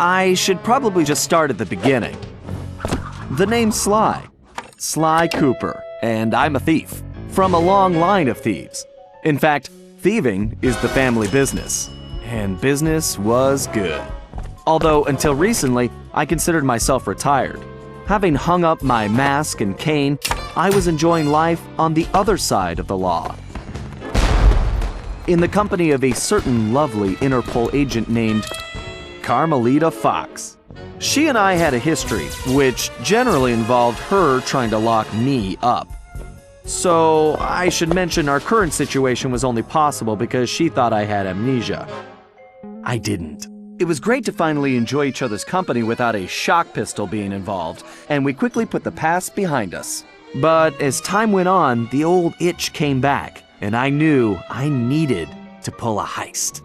I should probably just start at the beginning. The name's Sly. Sly Cooper, and I'm a thief. From a long line of thieves. In fact, thieving is the family business. And business was good. Although, until recently, I considered myself retired. Having hung up my mask and cane, I was enjoying life on the other side of the law. In the company of a certain lovely Interpol agent named Carmelita Fox. She and I had a history, which generally involved her trying to lock me up. So I should mention our current situation was only possible because she thought I had amnesia. I didn't. It was great to finally enjoy each other's company without a shock pistol being involved, and we quickly put the past behind us. But as time went on, the old itch came back, and I knew I needed to pull a heist.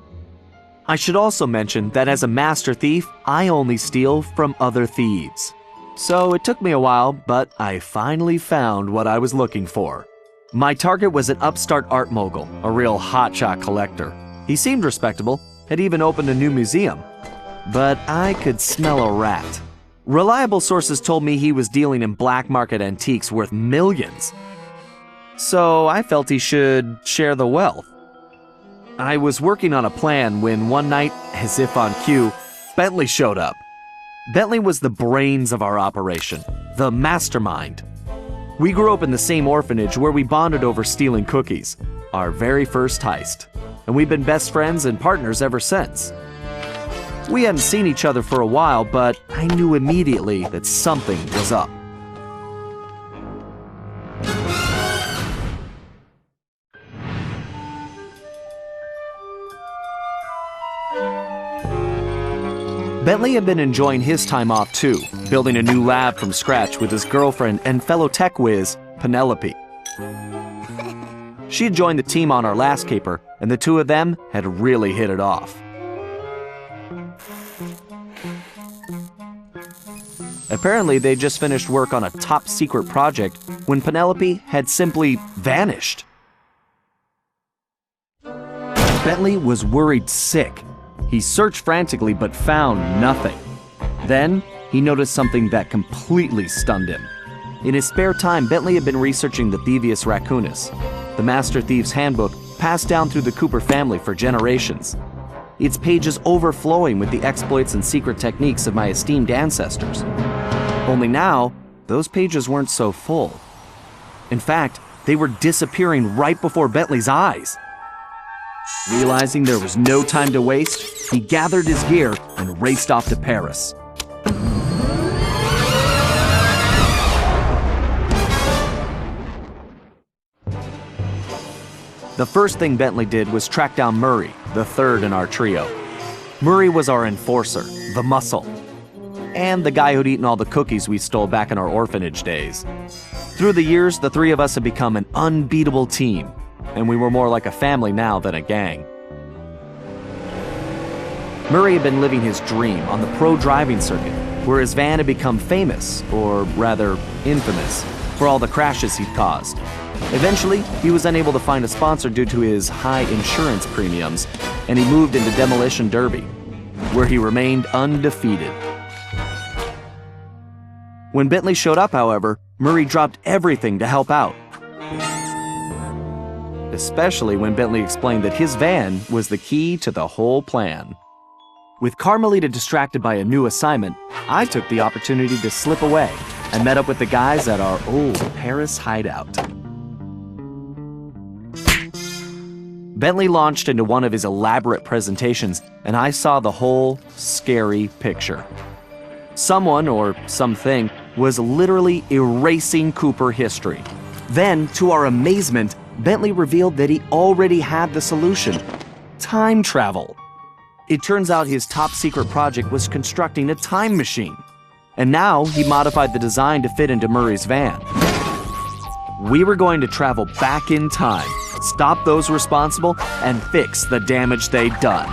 I should also mention that as a master thief, I only steal from other thieves. So it took me a while, but I finally found what I was looking for. My target was an upstart art mogul, a real hotshot collector. He seemed respectable, had even opened a new museum. But I could smell a rat. Reliable sources told me he was dealing in black market antiques worth millions. So I felt he should share the wealth. I was working on a plan when one night, as if on cue, Bentley showed up. Bentley was the brains of our operation, the mastermind. We grew up in the same orphanage where we bonded over stealing cookies, our very first heist, and we've been best friends and partners ever since. We hadn't seen each other for a while, but I knew immediately that something was up. Bentley had been enjoying his time off too, building a new lab from scratch with his girlfriend and fellow tech whiz, Penelope. She had joined the team on our last caper, and the two of them had really hit it off. Apparently, they just finished work on a top-secret project when Penelope had simply vanished. Bentley was worried sick. He searched frantically but found nothing. Then, he noticed something that completely stunned him. In his spare time, Bentley had been researching the Thievius Raccoonus, the Master Thief's handbook passed down through the Cooper family for generations. Its pages overflowing with the exploits and secret techniques of my esteemed ancestors. Only now, those pages weren't so full. In fact, they were disappearing right before Bentley's eyes. Realizing there was no time to waste, he gathered his gear and raced off to Paris. The first thing Bentley did was track down Murray, the third in our trio. Murray was our enforcer, the muscle, and the guy who'd eaten all the cookies we stole back in our orphanage days. Through the years, the three of us had become an unbeatable team, and we were more like a family now than a gang. Murray had been living his dream on the pro driving circuit, where his van had become famous, or rather infamous, for all the crashes he'd caused. Eventually, he was unable to find a sponsor due to his high insurance premiums, and he moved into Demolition Derby, where he remained undefeated. When Bentley showed up, however, Murray dropped everything to help out. Especially when Bentley explained that his van was the key to the whole plan. With Carmelita distracted by a new assignment, I took the opportunity to slip away and met up with the guys at our old Paris hideout. Bentley launched into one of his elaborate presentations, and I saw the whole scary picture. Someone, or something, was literally erasing Cooper history. Then, to our amazement, Bentley revealed that he already had the solution: time travel. It turns out his top-secret project was constructing a time machine, and now he modified the design to fit into Murray's van. We were going to travel back in time, stop those responsible, and fix the damage they'd done.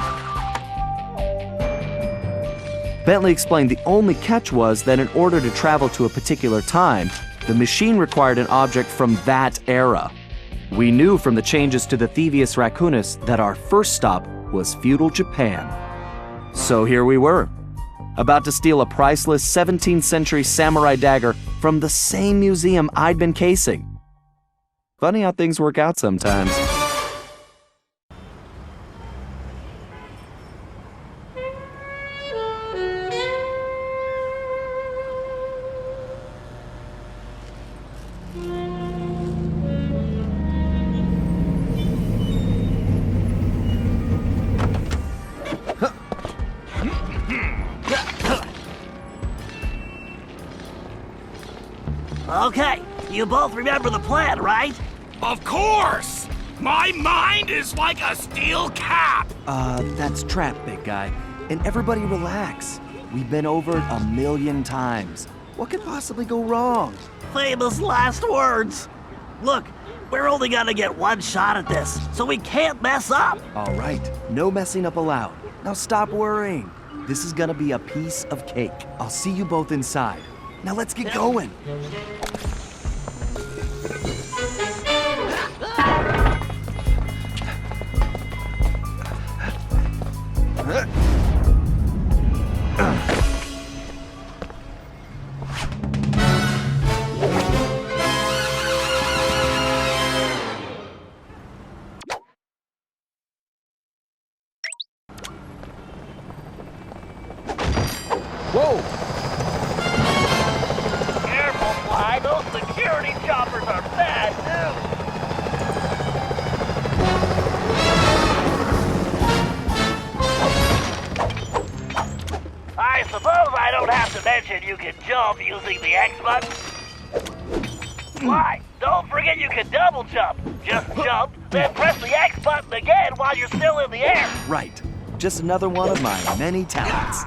Bentley explained the only catch was that in order to travel to a particular time, the machine required an object from that era. We knew from the changes to the Thievius Raccoonus that our first stop was feudal Japan. So here we were, about to steal a priceless 17th century samurai dagger from the same museum I'd been casing. Funny how things work out sometimes. Okay, you both remember the plan, right? Of course! My mind is like a steel cap! That's trap, big guy. And everybody relax. We've been over it 1,000,000 times. What could possibly go wrong? Famous last words. Look, we're only gonna get one shot at this, so we can't mess up. All right, no messing up allowed. Now stop worrying. This is gonna be a piece of cake. I'll see you both inside. Now let's get going. Whoa! Careful, Fly. Those security choppers are bad news. I suppose I don't have to mention you can jump using the X button. Fly, don't forget you can double jump. Just jump, then press the X button again while you're still in the air. Right. Just another one of my many talents.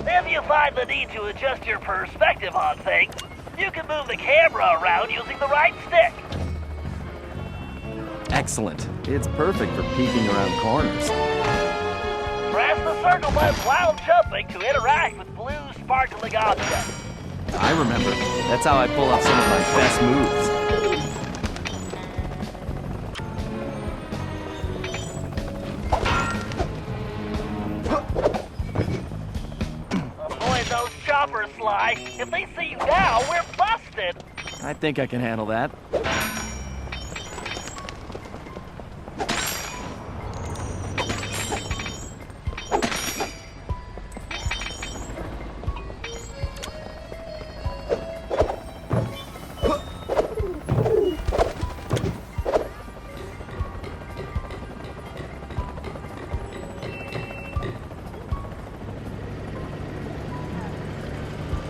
If you find the need to adjust your perspective on things, you can move the camera around using the right stick. Excellent. It's perfect for peeking around corners. Press the circle button while jumping to interact with blue sparkling objects. I remember. That's how I pull off some of my best moves. Avoid those choppers, Sly. If they see you now, we're busted. I think I can handle that.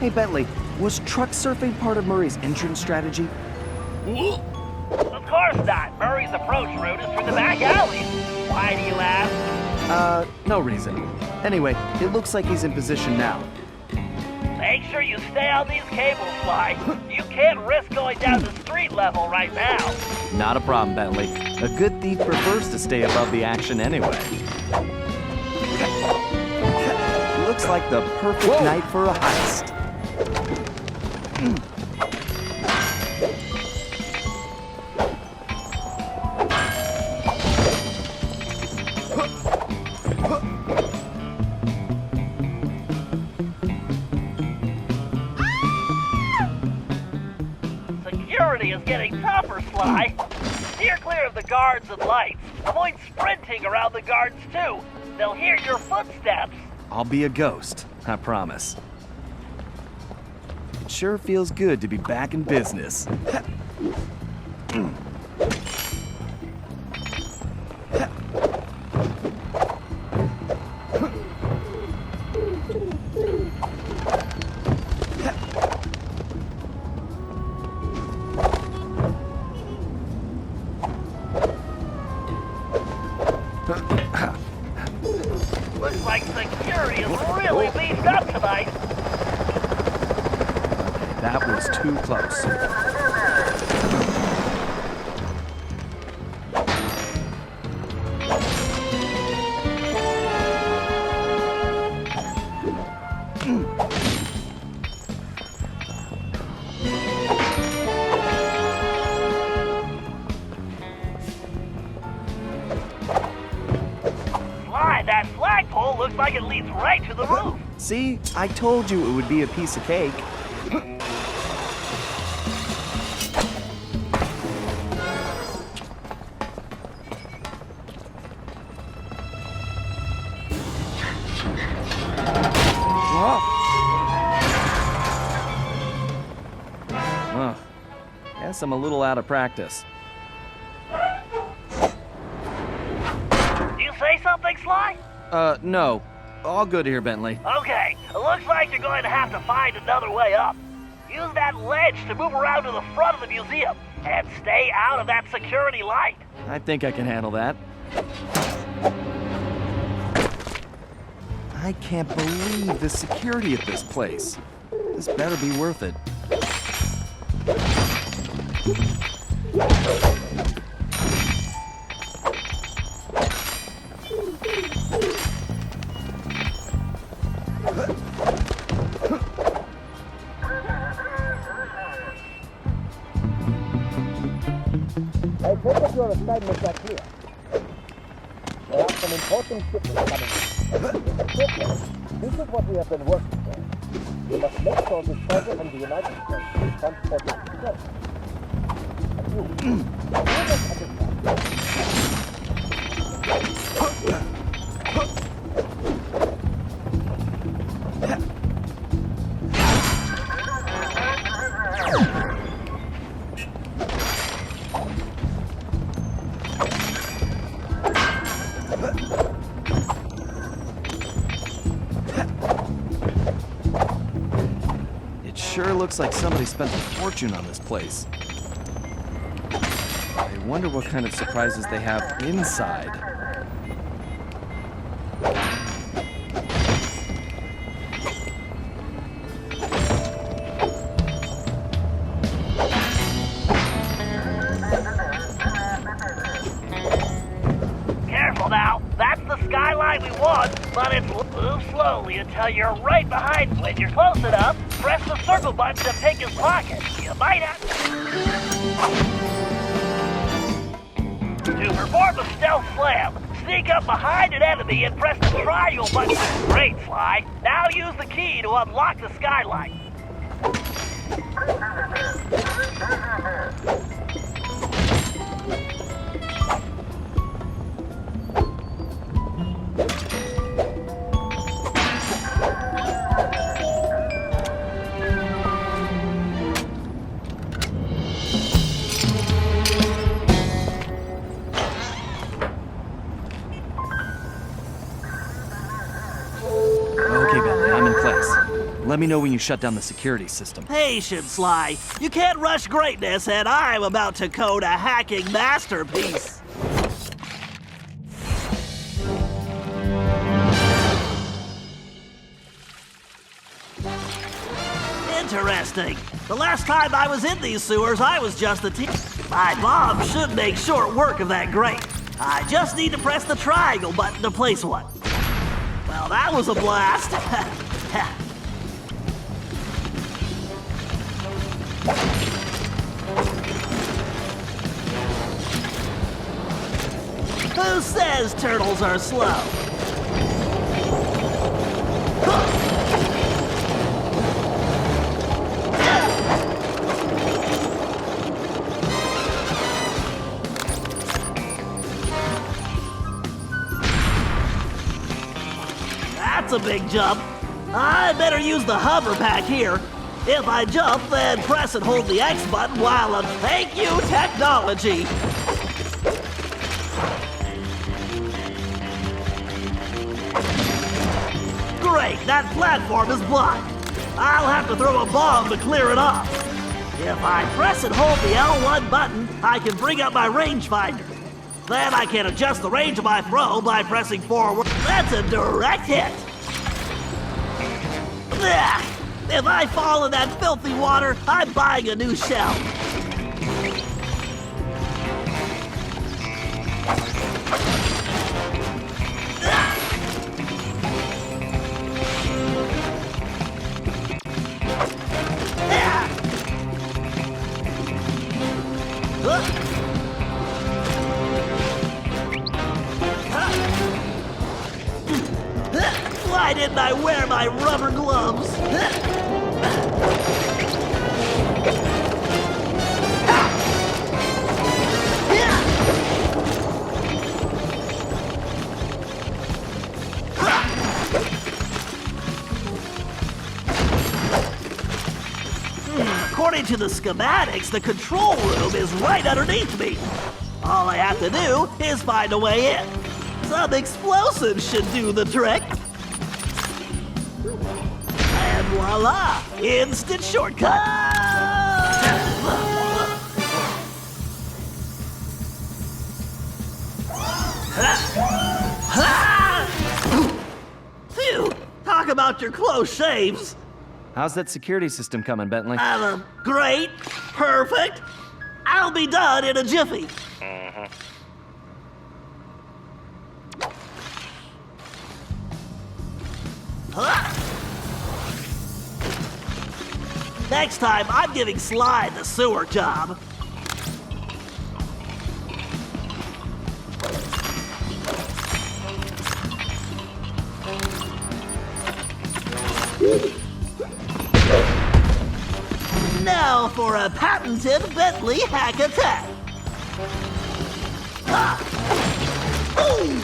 Hey, Bentley, was truck surfing part of Murray's entrance strategy? Of course not. Murray's approach route is through the back alley. Why do you ask? No reason. Anyway, it looks like he's in position now. Make sure you stay on these cables, Sly. You can't risk going down to street level right now. Not a problem, Bentley. A good thief prefers to stay above the action anyway. Looks like the perfect night for a heist. Security is getting tougher, Sly. Steer clear of the guards and lights. Avoid sprinting around the guards, too. They'll hear your footsteps. I'll be a ghost, I promise. It sure feels good to be back in business. Looks like security is really beefed up tonight. That was too close. looks like it leads right to the roof. See, I told you it would be a piece of cake. Guess I'm a little out of practice. You say something, Sly? No. All good here, Bentley. Okay, it looks like you're going to have to find another way up. Use that ledge to move around to the front of the museum, and stay out of that security light. I think I can handle that. I can't believe the security at this place. This better be worth it. I take it your assignments are clear. There are some important shipments coming. This is what we have been working for. We must make sure this cargo from the United States is transported together. And you must understand. Sure looks like somebody spent a fortune on this place. I wonder what kind of surprises they have inside. Careful now, that's the skyline we want, but it's move slowly until you're right behind. When you're close enough, press the circle button to pick his pocket. You might have to perform a stealth slam. Sneak up behind an enemy and press the triangle button. Great, Sly. Now use the key to unlock the skylight. Let me know when you shut down the security system. Patience, Sly. You can't rush greatness, and I'm about to code a hacking masterpiece. Interesting. The last time I was in these sewers, I was just a teen. My mom should make short work of that grate. I just need to press the triangle button to place one. Well, that was a blast. Who says turtles are slow? That's a big jump. I better use the hover pack here. If I jump, then press and hold the X button while I'm... Thank you, technology! Great, that platform is blocked. I'll have to throw a bomb to clear it off. If I press and hold the L1 button, I can bring up my rangefinder. Then I can adjust the range of my throw by pressing forward. That's a direct hit. Ugh. If I fall in that filthy water, I'm buying a new shell. Why didn't I wear my rubber gloves? According to the schematics, the control room is right underneath me. All I have to do is find a way in. Some explosives should do the trick. And voila! Instant shortcut! Phew! Talk about your close shaves. How's that security system coming, Bentley? Great. Perfect. I'll be done in a jiffy. Next time, I'm giving Sly the sewer job. Now for a patented Bentley hack attack. Ooh.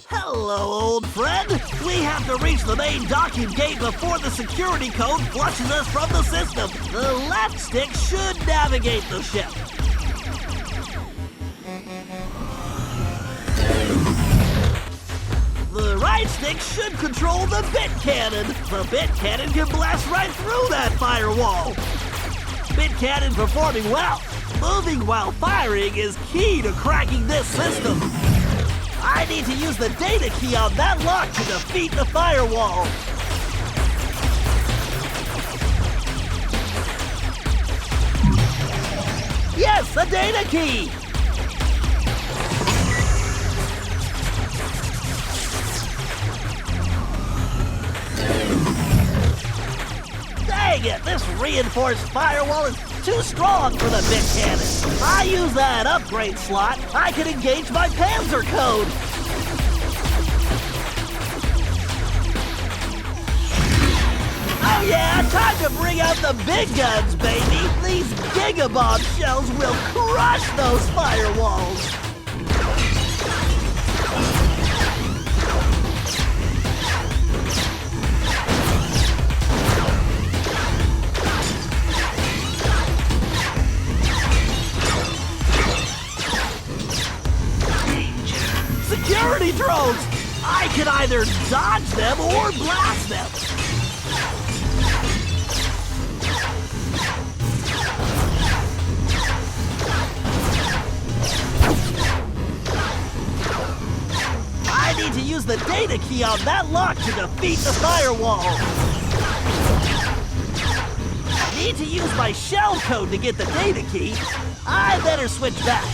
Hello, old friend. We have to reach the main docking gate before the security code flushes us from the system. The left stick should navigate the ship. The right stick should control the bit cannon. The bit cannon can blast right through that firewall. Bit cannon performing well. Moving while firing is key to cracking this system. I need to use the data key on that lock to defeat the firewall. Yes, the data key! Dang it, this reinforced firewall is too strong for the bit cannon. I use that upgrade slot. I can engage my Panzer code. Oh yeah, time to bring out the big guns, baby. These gigabomb shells will crush those firewalls. Security drones! I can either dodge them or blast them. I need to use the data key on that lock to defeat the firewall. I need to use my shell code to get the data key. I better switch back.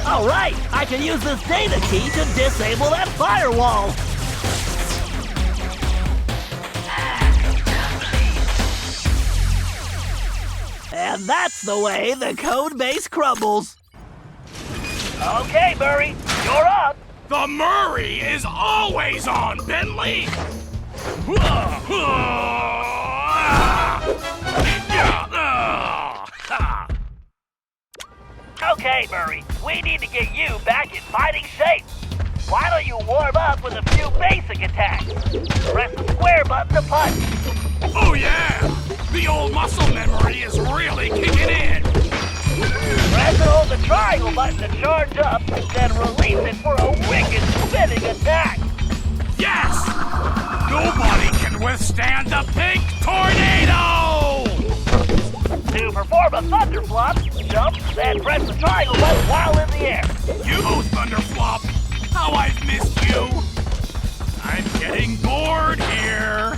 All right, I can use this data key to disable that firewall. And that's the way the code base crumbles. Okay, Murray, you're up. The Murray is always on, Bentley! Okay, Murray, we need to get you back in fighting shape. Why don't you warm up with a few basic attacks? Press the square button to punch. Oh yeah! The old muscle memory is really kicking in! Press and hold the triangle button to charge up, then release it for a wicked spinning attack. Yes! Nobody can withstand the pink tornado! To perform a thunderflop, jump, then press the triangle button while in the air. You, Thunderflop! How I've missed you! I'm getting bored here!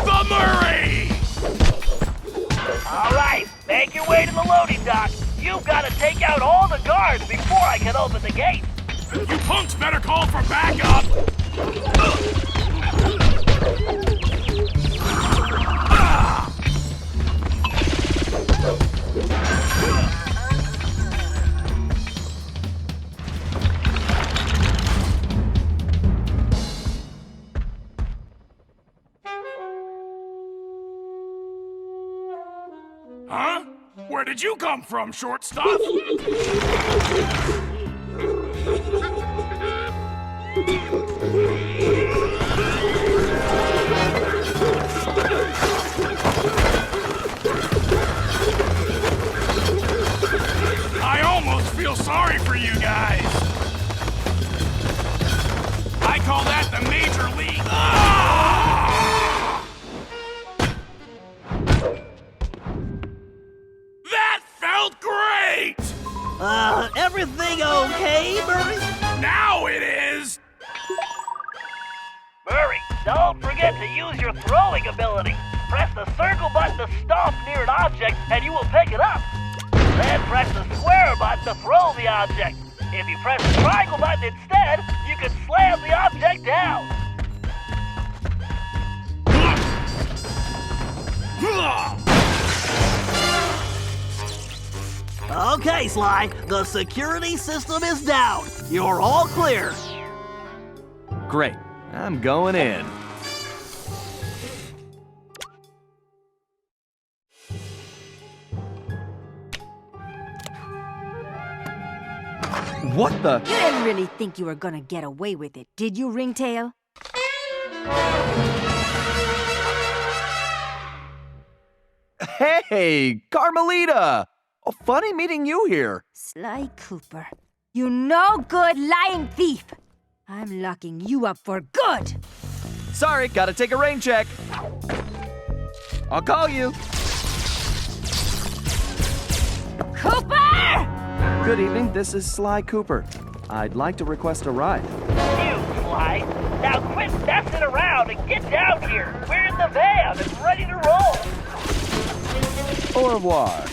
The Murray! All right, make your way to the loading dock. You've got to take out all the guards before I can open the gate. You punks better call for backup! Huh? Where did you come from, shortstop? I almost feel sorry for you guys. I call that the Major League. Ah! That felt great! Everything okay, Murray? Now it is! Murray, don't forget to use your throwing ability. Press the circle button to stomp near an object and you will pick it up. Then press the square button to throw the object. If you press the triangle button instead, you can slam the object down. Okay, Sly, the security system is down. You're all clear. Great. I'm going in. What the? You didn't really think you were gonna get away with it, did you, Ringtail? Hey, Carmelita! Oh, funny meeting you here. Sly Cooper, you no good lying thief! I'm locking you up for good! Sorry, gotta take a rain check. I'll call you. Cooper! Good evening, this is Sly Cooper. I'd like to request a ride. You, Sly. Now quit messing around and get down here. We're in the van and ready to roll. Au revoir.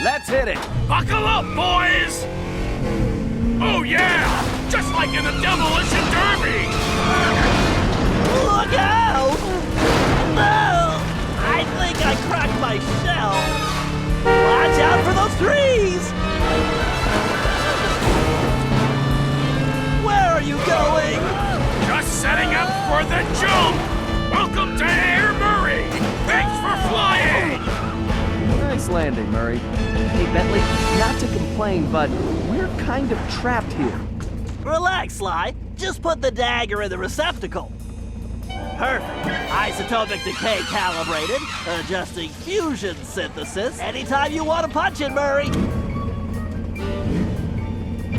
Let's hit it. Buckle up, boys! Oh yeah! Just like in the Demolition Derby! Look out! No! I think I cracked my shell. Watch out for those trees! Where are you going? Just setting up for the jump! Welcome to Air Murray! Thanks for flying! Nice landing, Murray. Hey, Bentley, not to complain, but we're kind of trapped here. Relax, Sly. Just put the dagger in the receptacle. Perfect. Isotopic decay calibrated. Adjusting fusion synthesis. Anytime you want to punch it, Murray.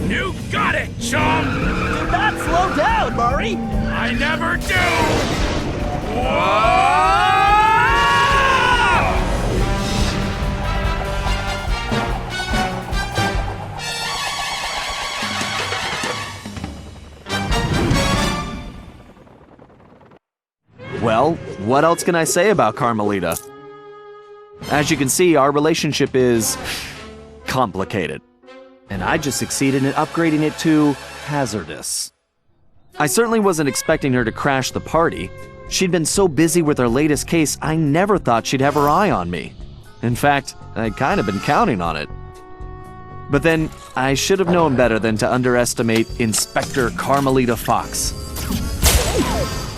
You got it, chum! Do not slow down, Murray. I never do! Whoa! Well, what else can I say about Carmelita? As you can see, our relationship is complicated. And I just succeeded in upgrading it to hazardous. I certainly wasn't expecting her to crash the party. She'd been so busy with her latest case, I never thought she'd have her eye on me. In fact, I'd kind of been counting on it. But then, I should have known better than to underestimate Inspector Carmelita Fox.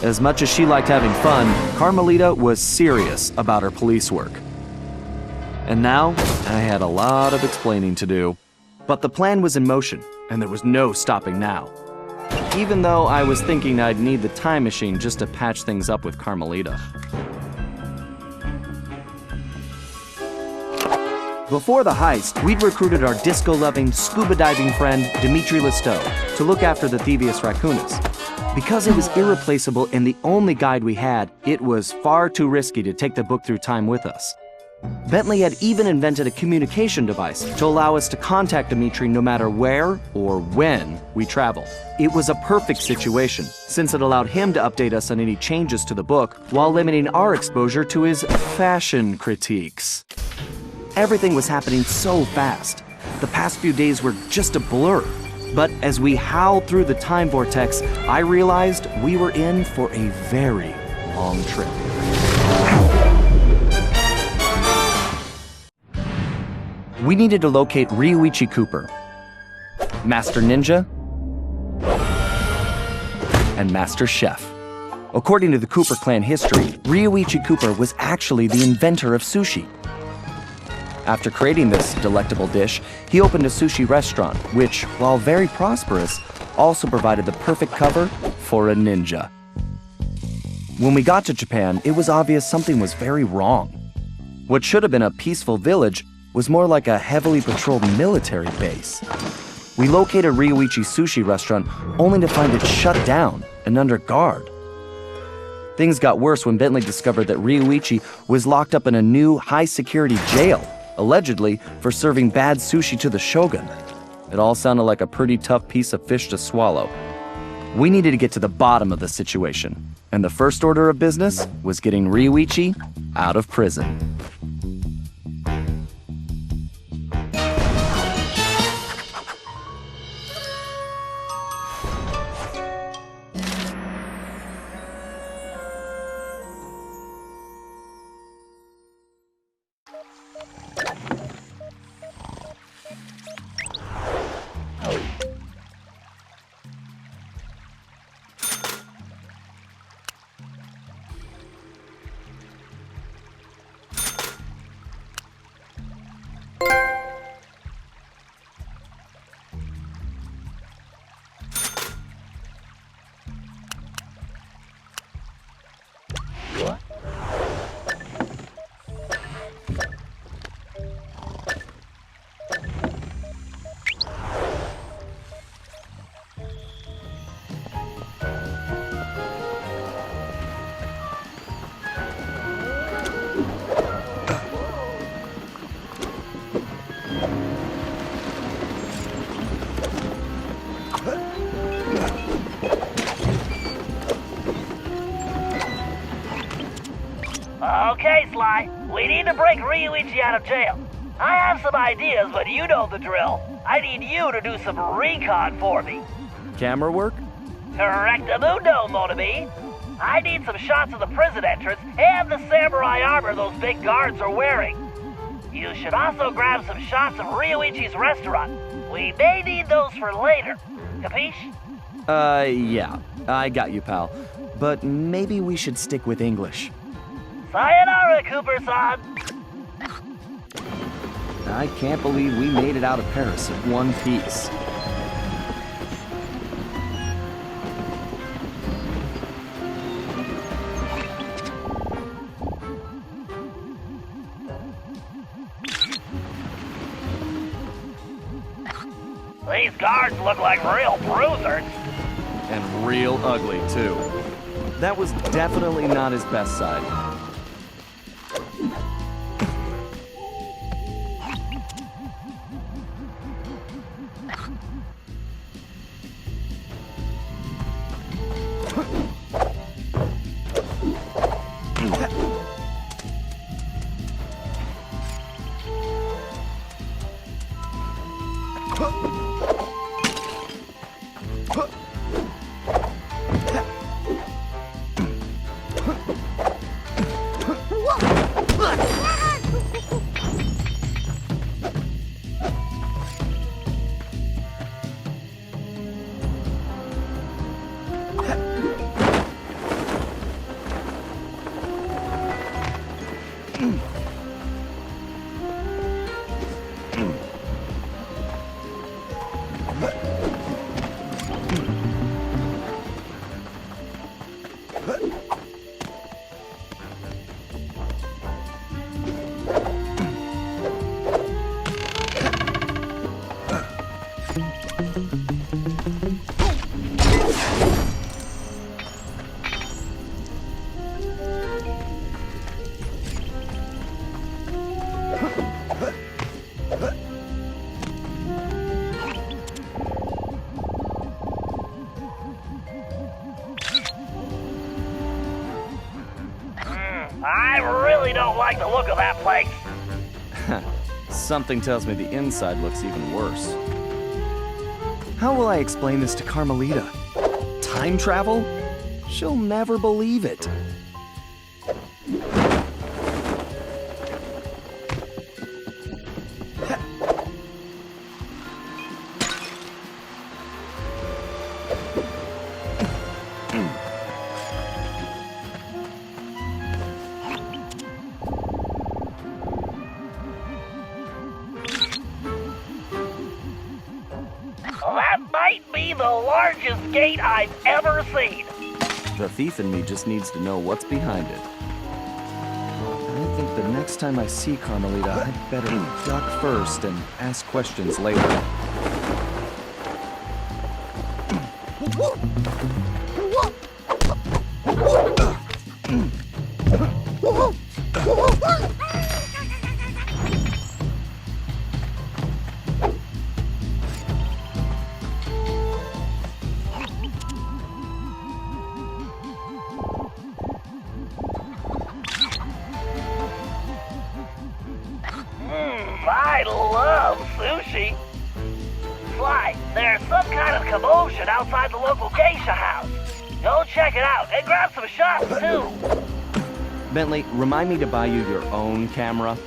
As much as she liked having fun, Carmelita was serious about her police work. And now, I had a lot of explaining to do. But the plan was in motion, and there was no stopping now. Even though I was thinking I'd need the time machine just to patch things up with Carmelita. Before the heist, we'd recruited our disco-loving, scuba-diving friend, Dimitri Listeau, to look after the Thievius Raccoonus. Because it was irreplaceable and the only guide we had, it was far too risky to take the book through time with us. Bentley had even invented a communication device to allow us to contact Dimitri no matter where or when we traveled. It was a perfect situation, since it allowed him to update us on any changes to the book while limiting our exposure to his fashion critiques. Everything was happening so fast. The past few days were just a blur. But as we howled through the time vortex, I realized we were in for a very long trip. We needed to locate Ryuichi Cooper, Master Ninja, and Master Chef. According to the Cooper clan history, Ryuichi Cooper was actually the inventor of sushi. After creating this delectable dish, he opened a sushi restaurant, which, while very prosperous, also provided the perfect cover for a ninja. When we got to Japan, it was obvious something was very wrong. What should have been a peaceful village was more like a heavily patrolled military base. We located Ryuichi Sushi restaurant only to find it shut down and under guard. Things got worse when Bentley discovered that Ryuichi was locked up in a new high-security jail, allegedly for serving bad sushi to the shogun. It all sounded like a pretty tough piece of fish to swallow. We needed to get to the bottom of the situation, and the first order of business was getting Ryuichi out of prison. Okay, Sly, we need to break Ryuichi out of jail. I have some ideas, but you know the drill. I need you to do some recon for me. Camera work? Correctamundo, mon ami. I need some shots of the prison entrance and the samurai armor those big guards are wearing. You should also grab some shots of Ryuichi's restaurant. We may need those for later. Capiche? Yeah. I got you, pal. But maybe we should stick with English. Sayonara, Cooper-san. I can't believe we made it out of Paris in one piece. These guards look like real bruisers. And real ugly, too. That was definitely not his best side. I really don't like the look of that place. Something tells me the inside looks even worse. How will I explain this to Carmelita? Time travel? She'll never believe it. That might be the largest gate I've ever seen. The thief in me just needs to know what's behind it. I think the next time I see Carmelita, I'd better duck first and ask questions later. I love sushi. Sly, there's some kind of commotion outside the local geisha house. Go check it out and grab some shots too. Bentley, remind me to buy you your own camera.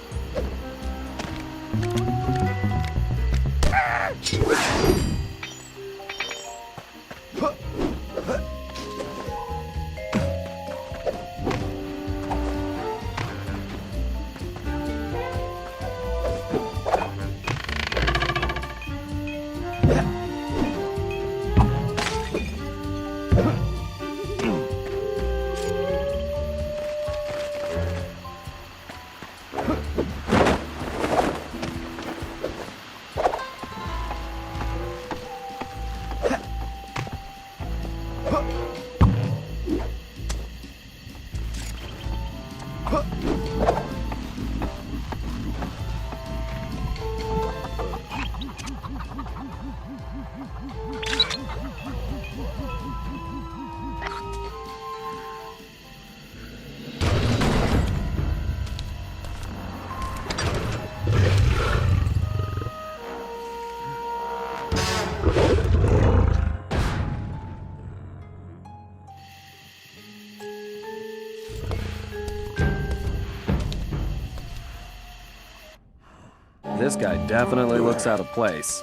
This guy definitely looks out of place.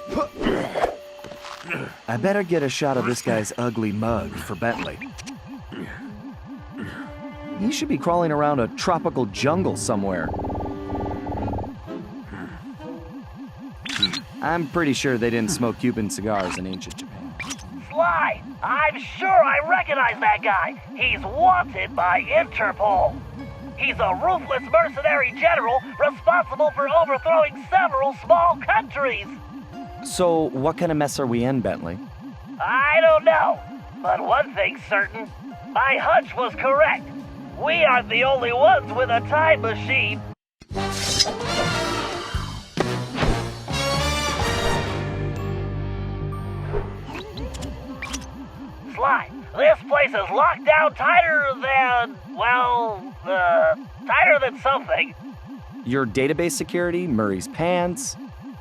I better get a shot of this guy's ugly mug for Bentley. He should be crawling around a tropical jungle somewhere. I'm pretty sure they didn't smoke Cuban cigars in ancient Japan. Sly, I'm sure I recognize that guy. He's wanted by Interpol. He's a ruthless mercenary general responsible for overthrowing several small countries. So, what kind of mess are we in, Bentley? I don't know, but one thing's certain. My hunch was correct. We aren't the only ones with a time machine. Sly, this place is locked down tighter than, well, tighter than something. Your database security, Murray's pants.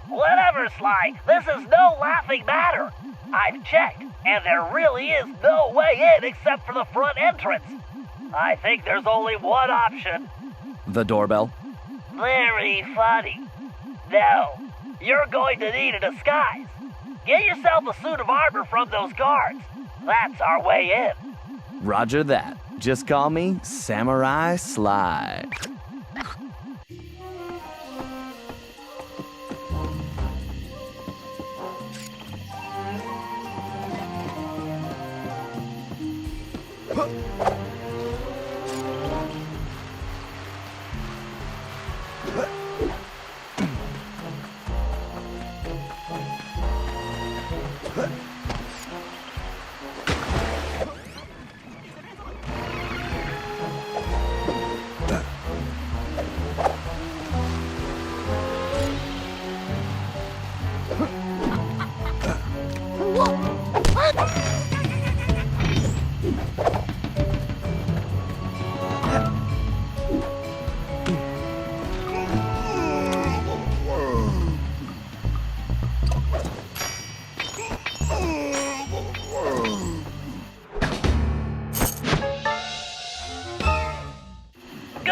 Whatever, Sly, this is no laughing matter. I've checked, and there really is no way in except for the front entrance. I think there's only one option. The doorbell. Very funny. No, you're going to need a disguise. Get yourself a suit of armor from those guards. That's our way in. Roger that. Just call me Samurai Sly.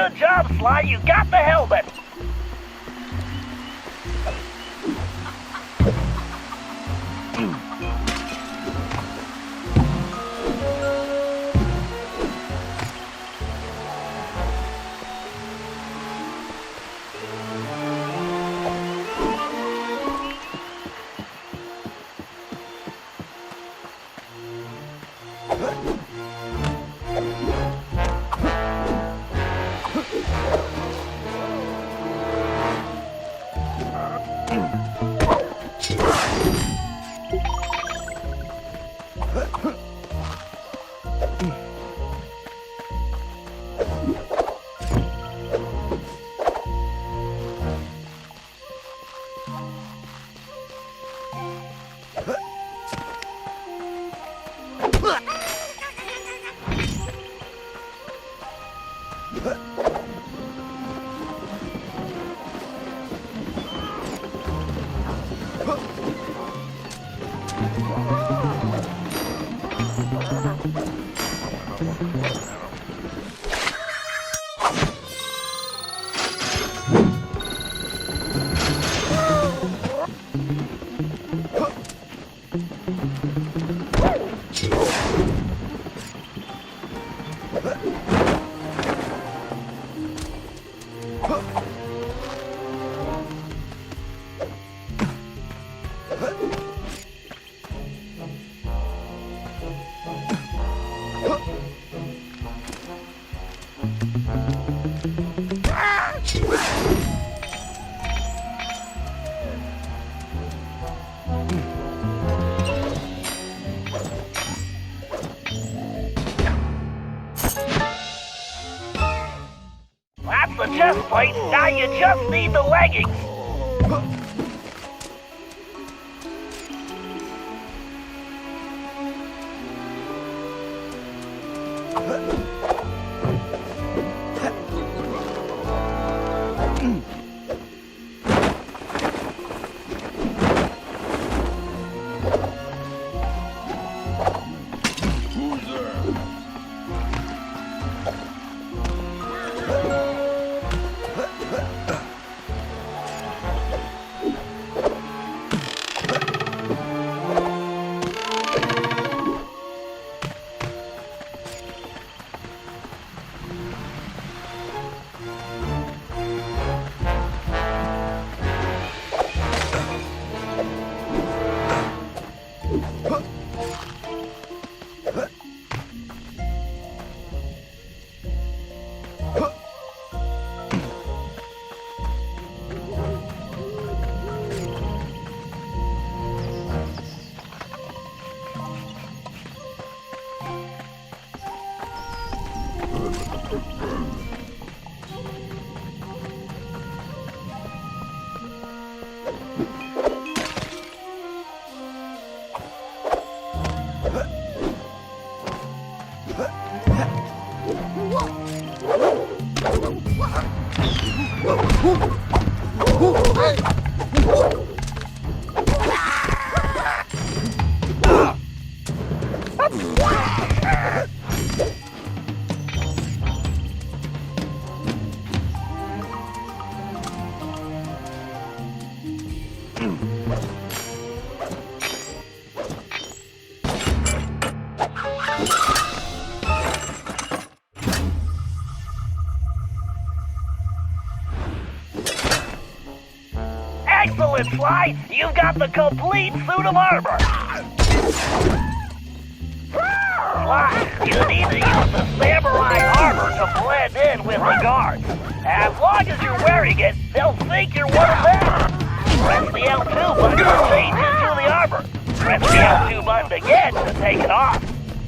Good job, Sly. You got the helmet. That's the chest plate. Now you just need the leggings. Excellent, Sly! You've got the complete suit of armor! Sly, you need to use the samurai armor to blend in with the guards. As long as you're wearing it, they'll think you're one of them. Press the L2 button to change into the armor. Press the L2 button again to take it off.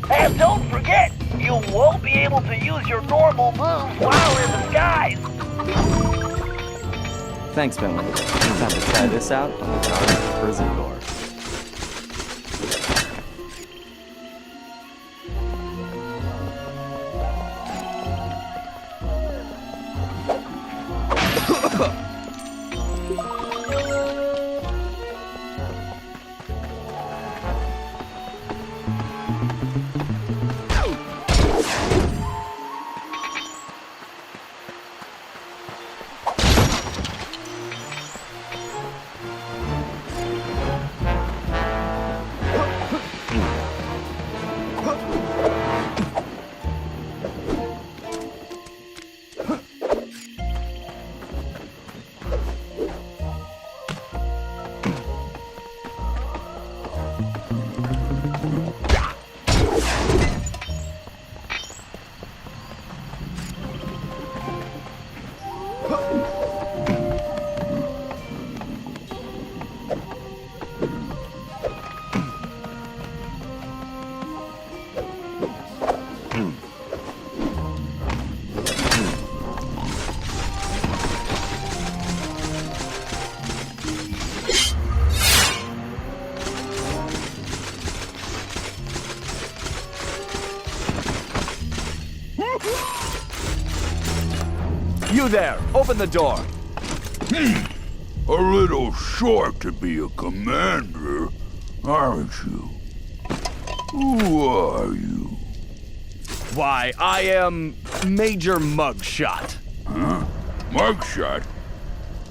And don't forget, you won't be able to use your normal moves while in disguise. Thanks, Finley. Time to try this out on the guard's prison door. You there, open the door. A little short to be a commander, aren't you? Who are you? Why, I am Major Mugshot. Huh? Mugshot?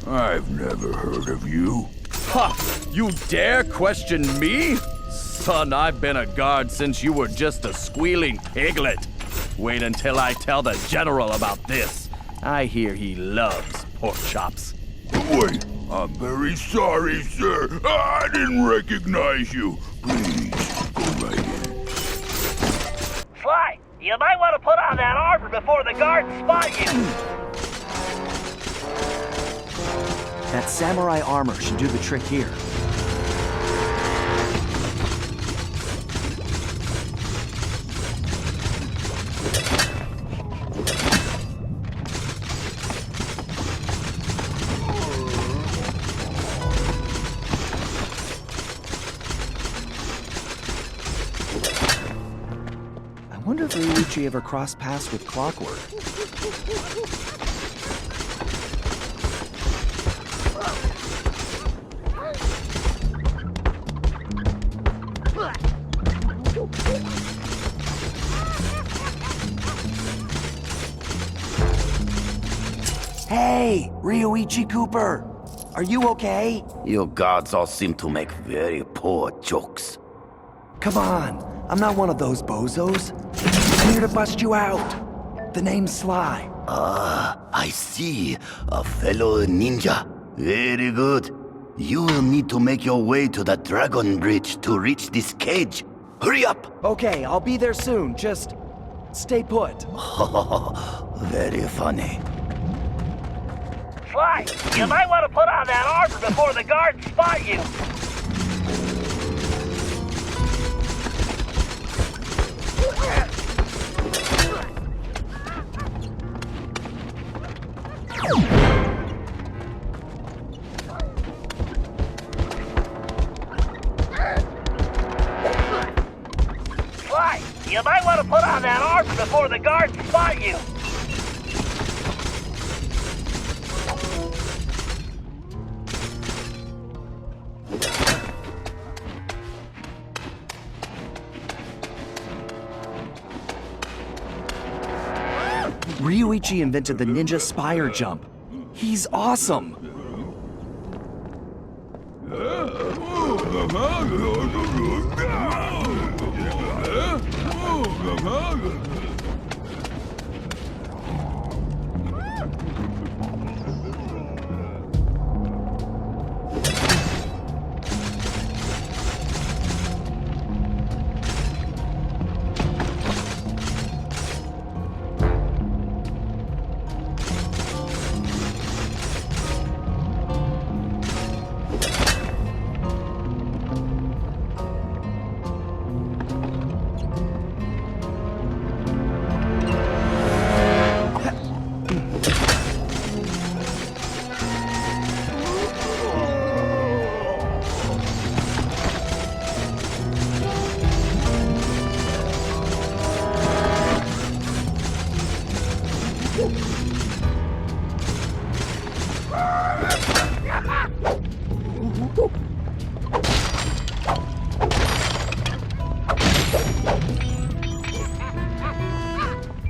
I've never heard of you. Ha! You dare question me? Son, I've been a guard since you were just a squealing piglet. Wait until I tell the General about this. I hear he loves pork chops. Wait, I'm very sorry, sir. I didn't recognize you. Please, go right in. Sly, you might want to put on that armor before the guards spot you. That samurai armor should do the trick here. I wonder if Ryuichi ever crossed paths with Clockwork. Hey, Ryuichi Cooper! Are you okay? You guards all seem to make very poor jokes. Come on, I'm not one of those bozos. I'm here to bust you out. The name's Sly. I see. A fellow ninja. Very good. You will need to make your way to the Dragon Bridge to reach this cage. Hurry up! Okay, I'll be there soon. Just stay put. Very funny. Sly, you might want to put on that armor before the guards spot you. Sly, you might want to put on that armor before the guards spot you. Ryuichi invented the ninja spire jump. He's awesome.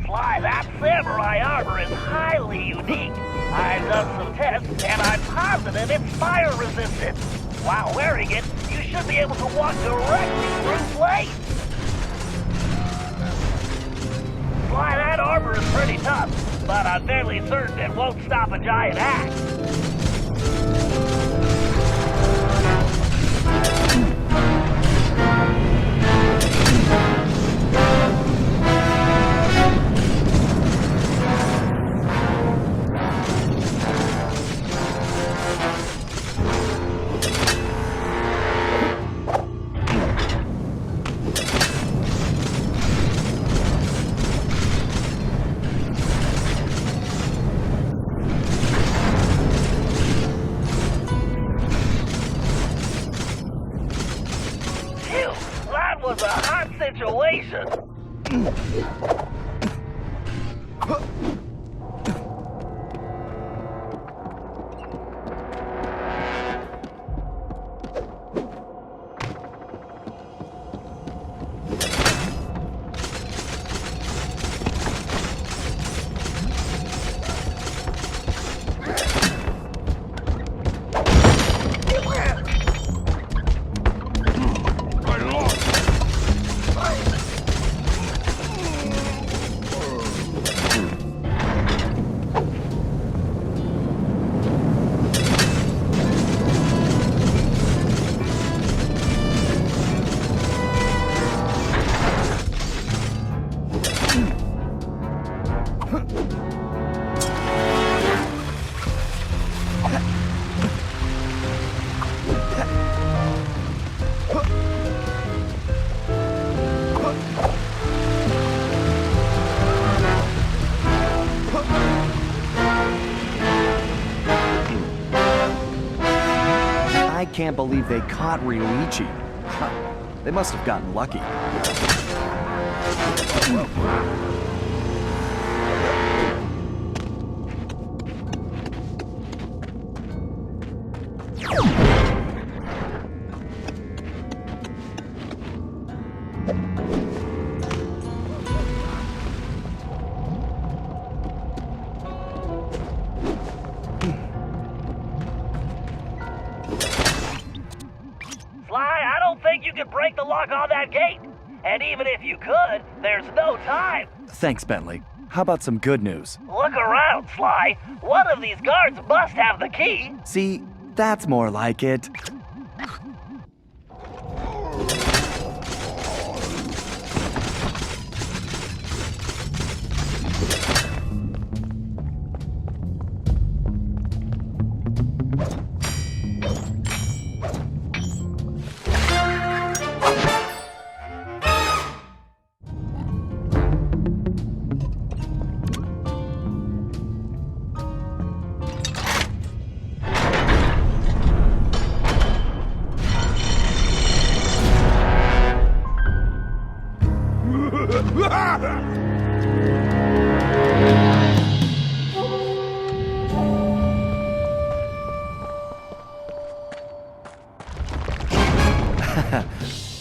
Sly, that samurai armor is highly unique. I've done some tests, and I'm positive it's fire resistant. While wearing it, you should be able to walk directly through flames. Sly, that armor is pretty tough, but I'm fairly certain it won't stop a giant axe. I can't believe they caught Ryoichi. Huh. They must have gotten lucky. I don't think you could break the lock on that gate. And even if you could, there's no time. Thanks, Bentley. How about some good news? Look around, Sly. One of these guards must have the key. See, that's more like it.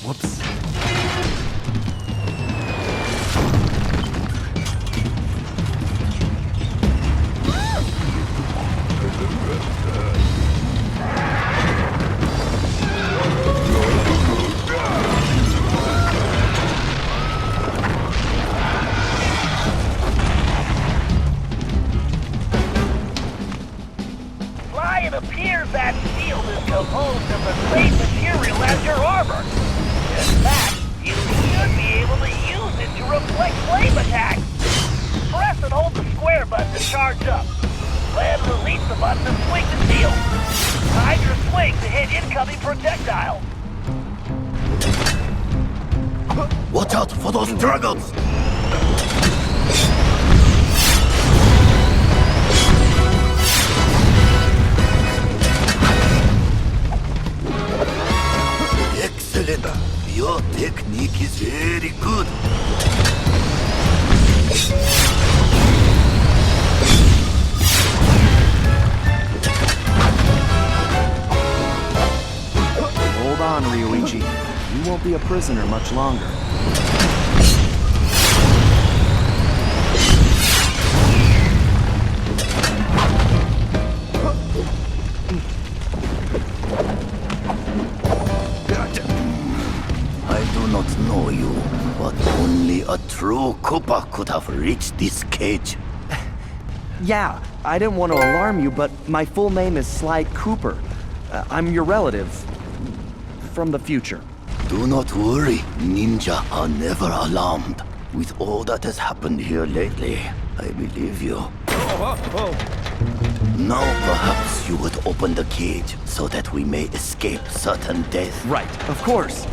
Whoops. It appears that shield is composed of the same material as your armor. In fact, you should be able to use it to reflect flame attacks. Press and hold the square button to charge up. Then release the button to swing the shield. Time your swing to hit incoming projectile. Watch out for those dragons! Excellent! Your technique is very good. Hold on, Ryoichi. You won't be a prisoner much longer. I do not know you, but only a true Koopa could have reached this cage. Yeah, I didn't want to alarm you, but my full name is Sly Cooper. I'm your relative. From the future. Do not worry, ninja are never alarmed. With all that has happened here lately, I believe you. Now perhaps you would open the cage so that we may escape certain death. Right, of course.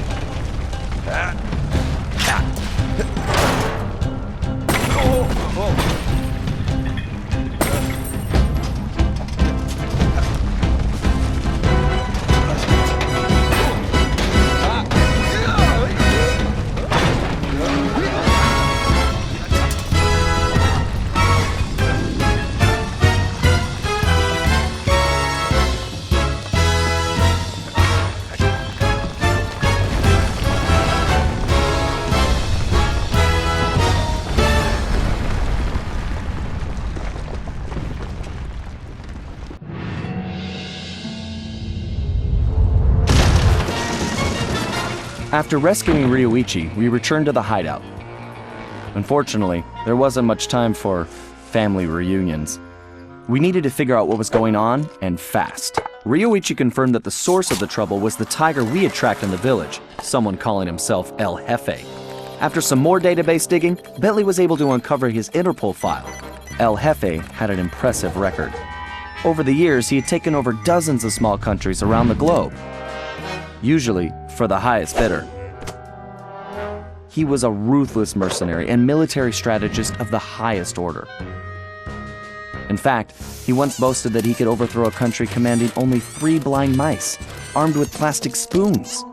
After rescuing Ryoichi, we returned to the hideout. Unfortunately, there wasn't much time for family reunions. We needed to figure out what was going on, and fast. Ryoichi confirmed that the source of the trouble was the tiger we had tracked in the village, someone calling himself El Jefe. After some more database digging, Bentley was able to uncover his Interpol file. El Jefe had an impressive record. Over the years, he had taken over dozens of small countries around the globe, usually for the highest bidder. He was a ruthless mercenary and military strategist of the highest order. In fact, he once boasted that he could overthrow a country commanding only 3 blind mice, armed with plastic spoons.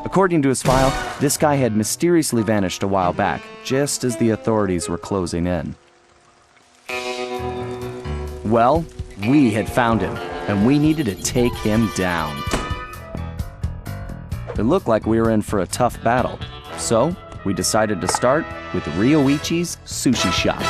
According to his file, this guy had mysteriously vanished a while back, just as the authorities were closing in. Well, we had found him, and we needed to take him down. It looked like we were in for a tough battle, so we decided to start with Ryoichi's sushi shop.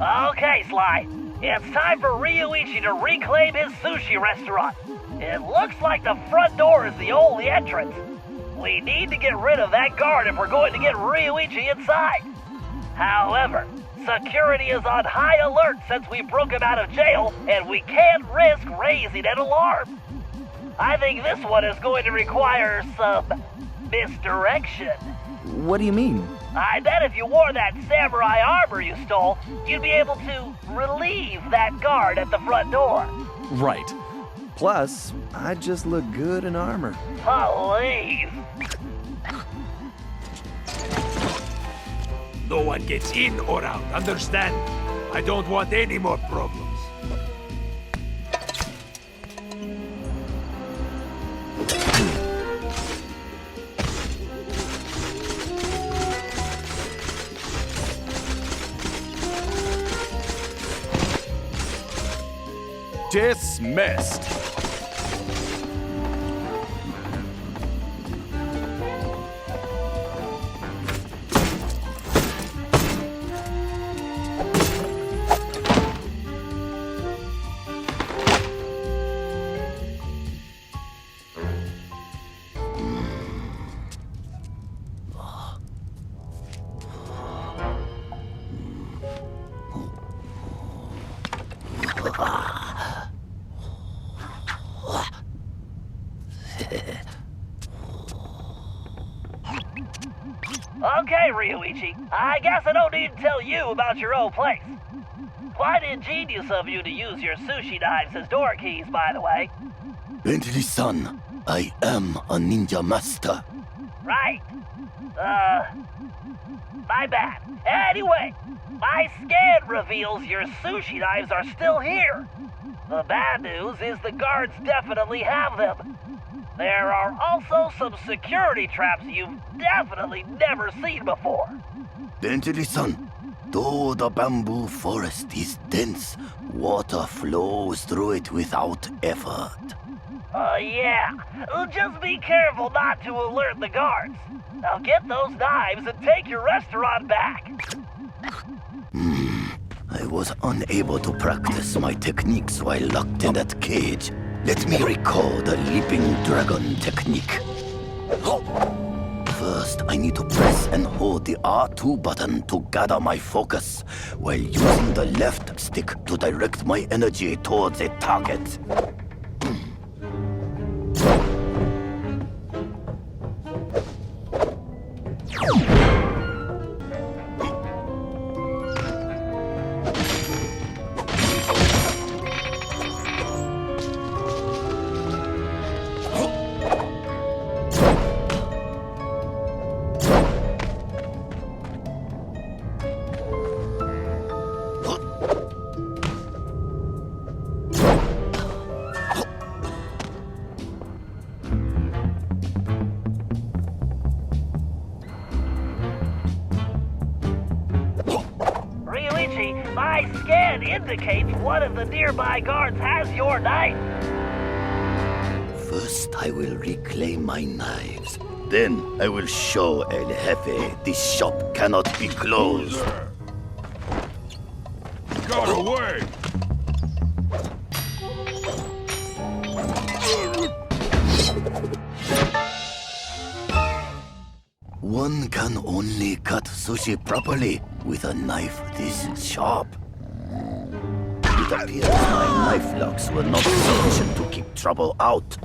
Okay, Sly. It's time for Ryuichi to reclaim his sushi restaurant. It looks like the front door is the only entrance. We need to get rid of that guard if we're going to get Ryuichi inside. However, security is on high alert since we broke him out of jail, and we can't risk raising an alarm. I think this one is going to require some misdirection. What do you mean? I bet if you wore that samurai armor you stole, you'd be able to relieve that guard at the front door. Right. Plus, I just look good in armor. Please. No one gets in or out, understand? I don't want any more problems. Dismissed. Okay, Ryuichi. I guess I don't need to tell you about your old place. Quite ingenious of you to use your sushi knives as door keys, by the way. Bentley-san, I am a ninja master. Right. My bad. Anyway, my scan reveals your sushi knives are still here. The bad news is the guards definitely have them. There are also some security traps you've definitely never seen before. Bentley-san, though the bamboo forest is dense, water flows through it without effort. Yeah. Just be careful not to alert the guards. Now get those knives and take your restaurant back. I was unable to practice my techniques while locked in that cage. Let me recall the leaping dragon technique. First, I need to press and hold the R2 button to gather my focus, while using the left stick to direct my energy towards a target. My scan indicates one of the nearby guards has your knife. First, I will reclaim my knives. Then, I will show El Jefe this shop cannot be closed. Got away! One can only cut sushi properly with a knife this sharp. It appears my knife locks were not sufficient to keep trouble out.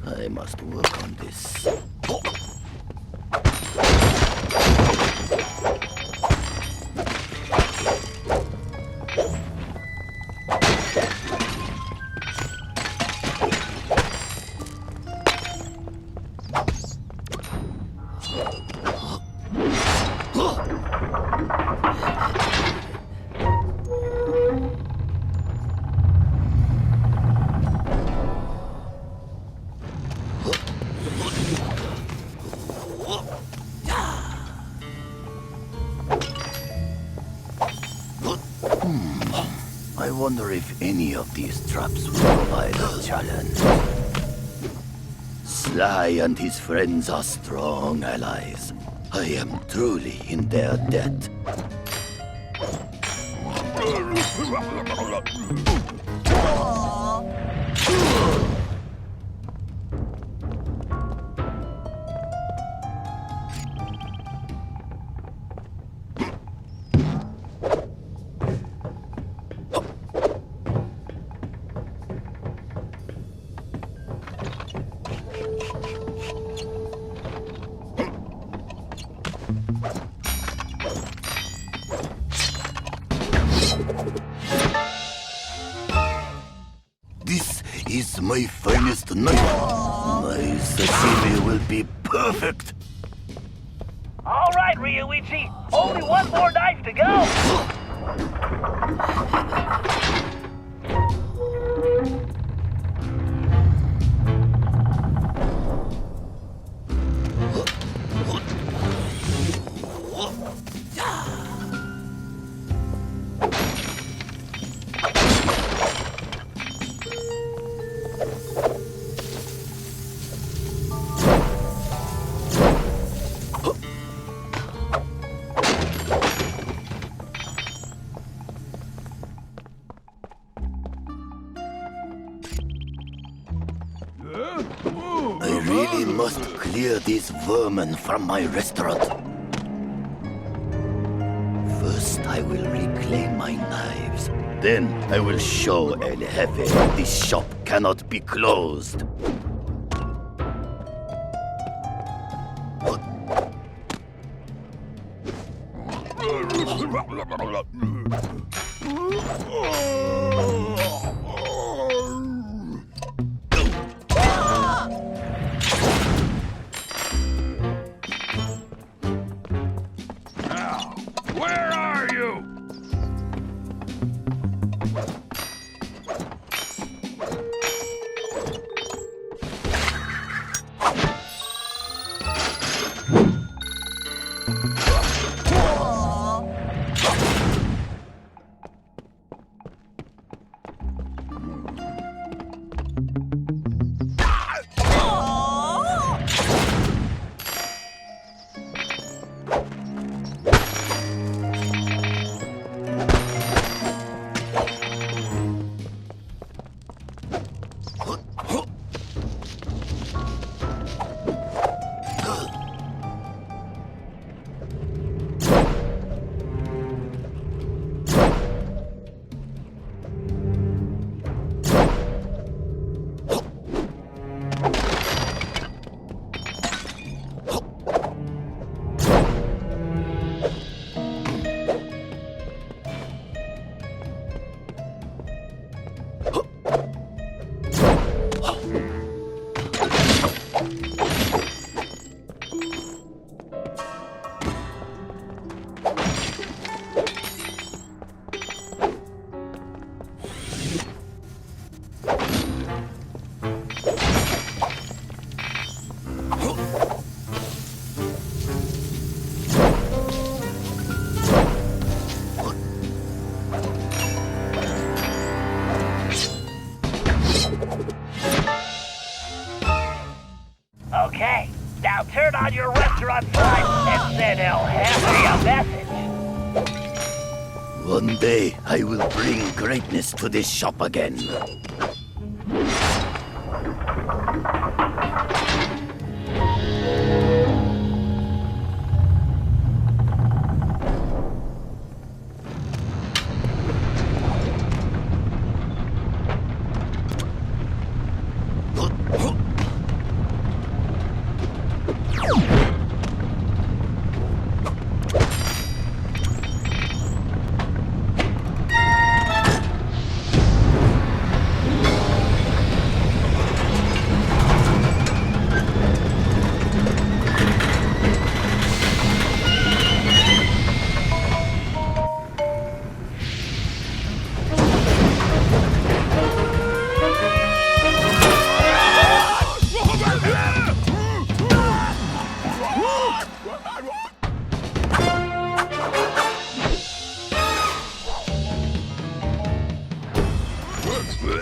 I must work on this. I wonder if any of these traps will provide a challenge. Sly and his friends are strong allies. I am truly in their debt. This is my finest knife. My sashimi will be perfect. All right, Ryuichi. Only one more knife to go. I really must clear these vermin from my restaurant. First, I will reclaim claim my knives. Then I will show El Jefe this shop cannot be closed. Where are you? Okay, now turn on your restaurant sign and send El Jefe a message. One day I will bring greatness to this shop again.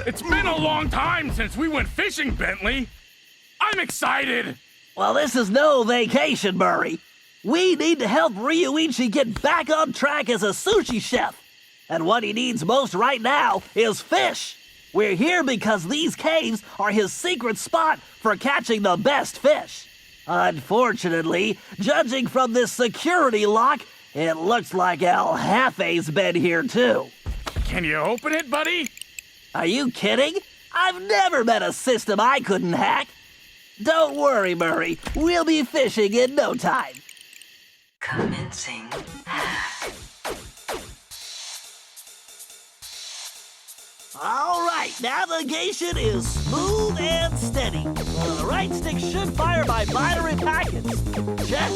It's been a long time since we went fishing, Bentley. I'm excited. Well, this is no vacation, Murray. We need to help Ryuichi get back on track as a sushi chef. And what he needs most right now is fish. We're here because these caves are his secret spot for catching the best fish. Unfortunately, judging from this security lock, it looks like El Jefe's been here too. Can you open it, buddy? Are you kidding? I've never met a system I couldn't hack. Don't worry, Murray. We'll be fishing in no time. Commencing hack. All right, navigation is smooth and steady. The right stick should fire my binary packets. Check.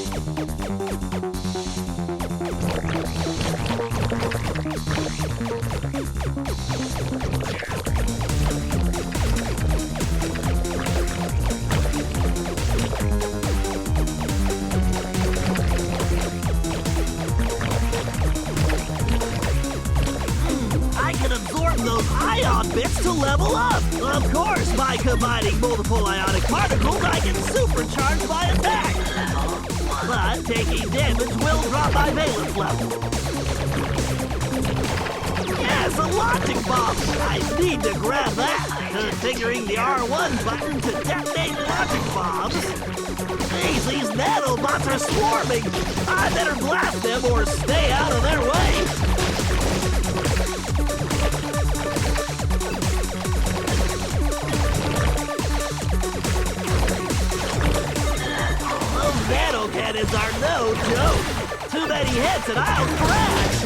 I can absorb those ion bits to level up. Of course, by combining multiple ionic particles, I can supercharge my attack. But taking damage will drop my valence level. Yes, a logic bomb. I need to grab that. Configuring the R1 button to detonate logic bombs. Jeez, these nanobots are swarming. I better blast them or stay out of their way. many hits and I'll crash!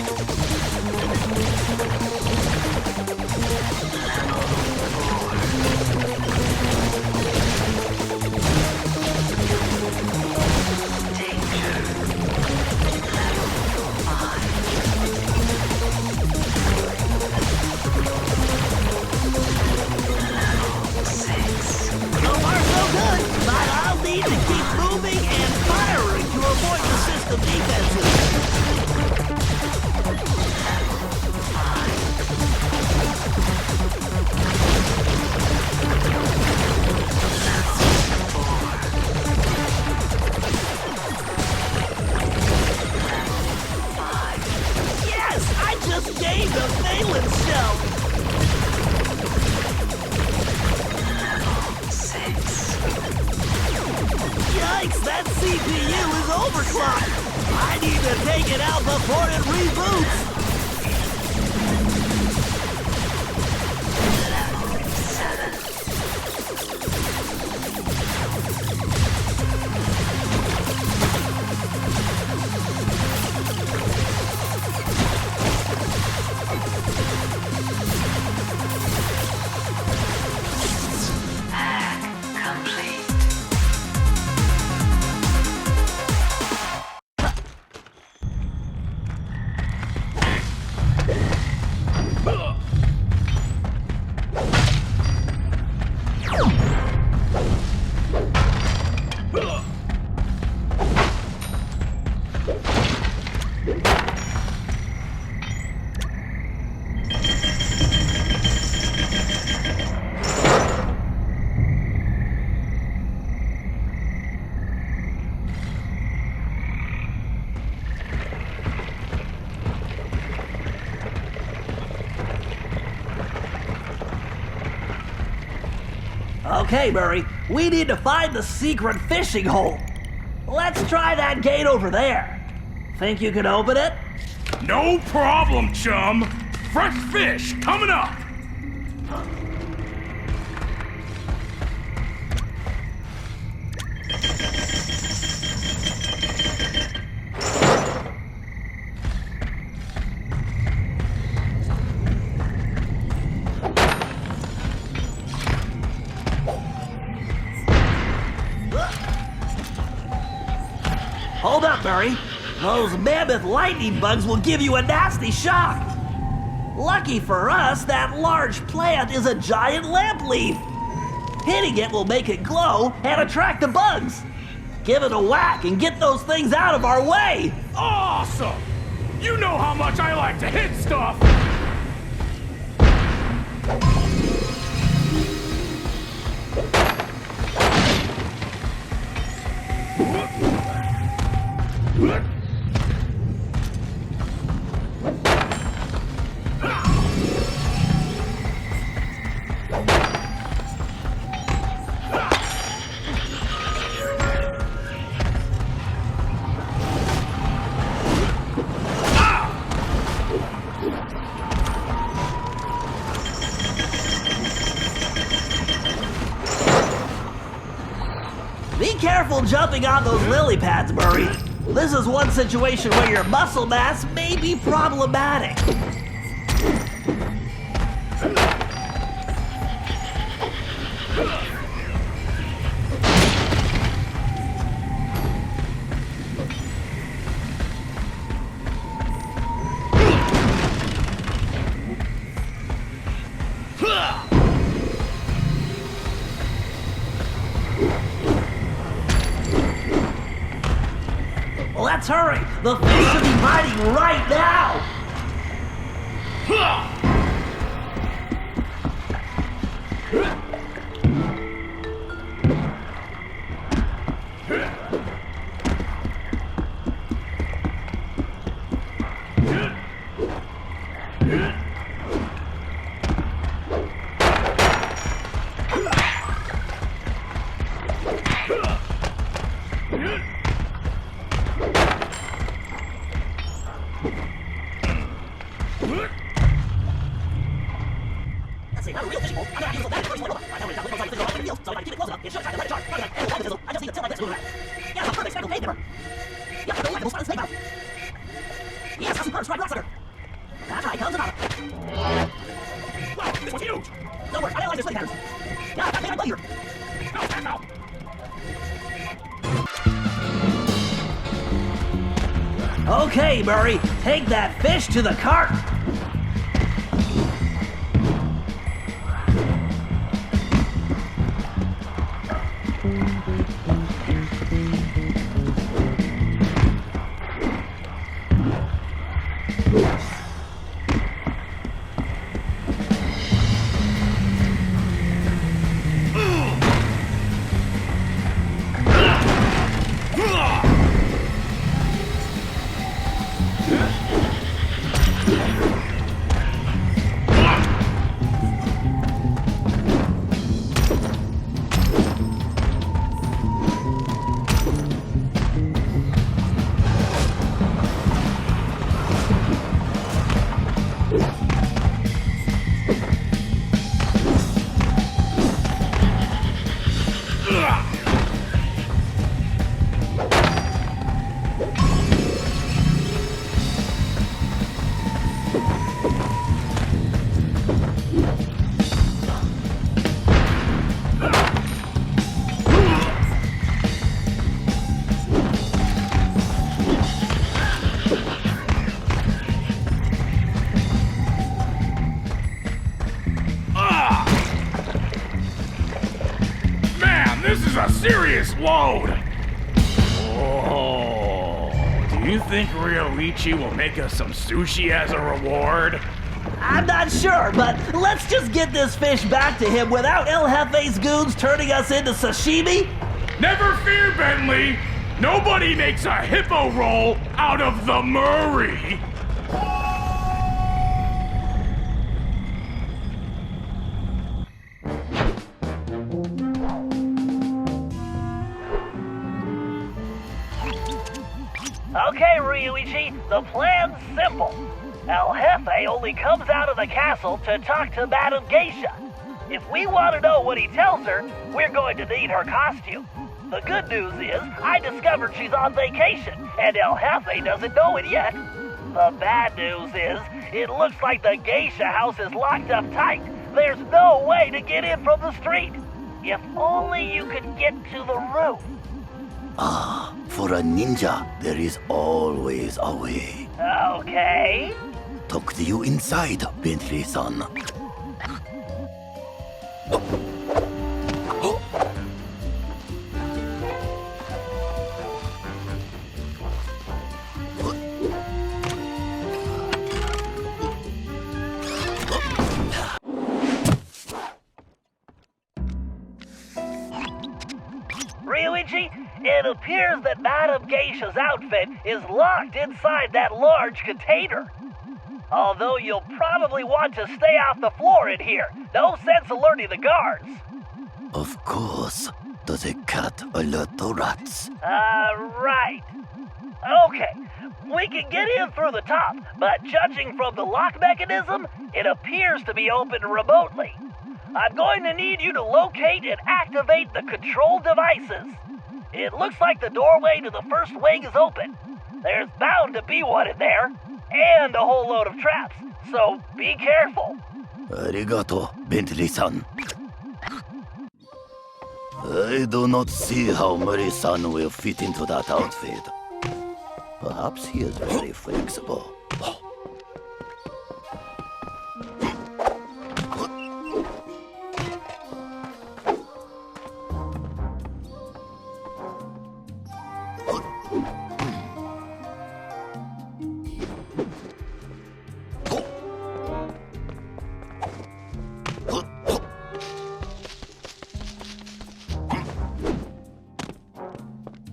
So far so good, but I'll need to keep moving and firing to avoid the system defenses. Yes, I just gained a valence shell. Yikes, that CPU is overclocked. I need to take it out before it reboots. Okay, Murray, we need to find the secret fishing hole. Let's try that gate over there. Think you can open it? No problem, chum. Fresh fish coming up. Hold up, Murray. Those mammoth lightning bugs will give you a nasty shock. Lucky for us, that large plant is a giant lamp leaf. Hitting it will make it glow and attract the bugs. Give it a whack and get those things out of our way. Awesome! You know how much I like to hit stuff! Be careful jumping on those lily pads, Murray. This is one situation where your muscle mass may be problematic. Let's hurry! The fish should be biting right now! Okay, Murray, take that fish to the cart. This is a serious load! Oh, do you think Ryoichi will make us some sushi as a reward? I'm not sure, but let's just get this fish back to him without El Jefe's goons turning us into sashimi. Never fear, Bentley! Nobody makes a hippo roll out of the Murray! Okay, Ryoichi, the plan's simple. El Jefe only comes out of the castle to talk to Madame Geisha. If we want to know what he tells her, we're going to need her costume. The good news is, I discovered she's on vacation, and El Jefe doesn't know it yet. The bad news is, it looks like the Geisha house is locked up tight. There's no way to get in from the street. If only you could get to the roof. Ah, for a ninja, there is always a way. Okay. Talk to you inside, Bentley-san. Ryoichi, it appears that Madame Geisha's outfit is locked inside that large container. Although you'll probably want to stay off the floor in here. No sense alerting the guards. Of course. Does a cat alert the rats? Right. Okay, we can get in through the top, but judging from the lock mechanism, it appears to be open remotely. I'm going to need you to locate and activate the control devices. It looks like the doorway to the first wing is open. There's bound to be one in there, and a whole load of traps, so be careful. Arigato, Bentley-san. I do not see how Murray-san will fit into that outfit. Perhaps he is very flexible.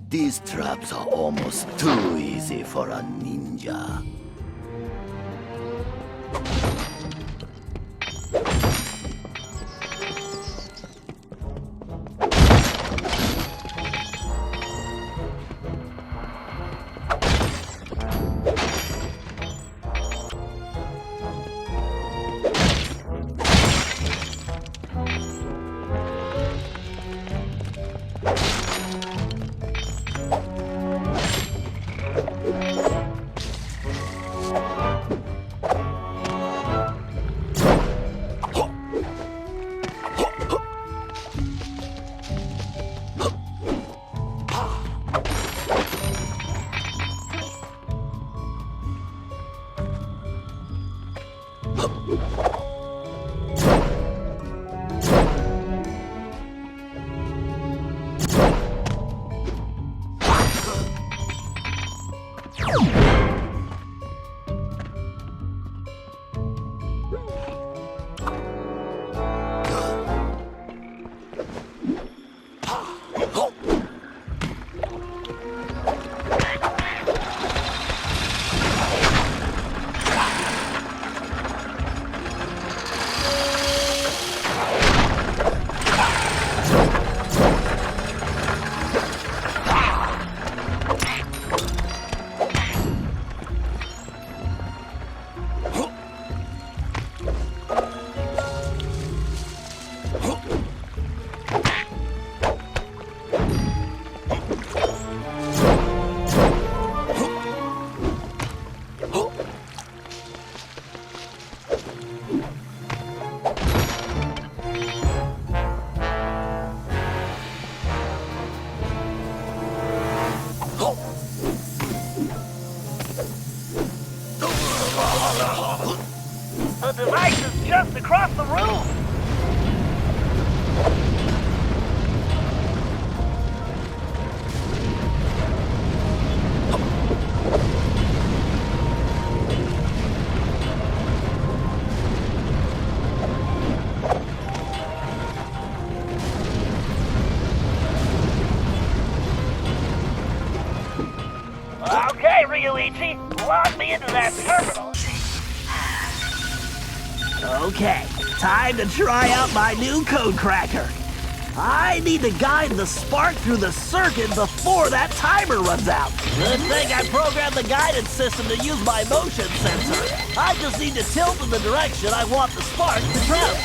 These traps are almost too easy for a ninja. The device is just across the room. Okay, Ryuichi, log me into that terminal. Okay, time to try out my new code cracker. I need to guide the spark through the circuit before that timer runs out. Good thing I programmed the guidance system to use my motion sensor. I just need to tilt in the direction I want the spark to travel.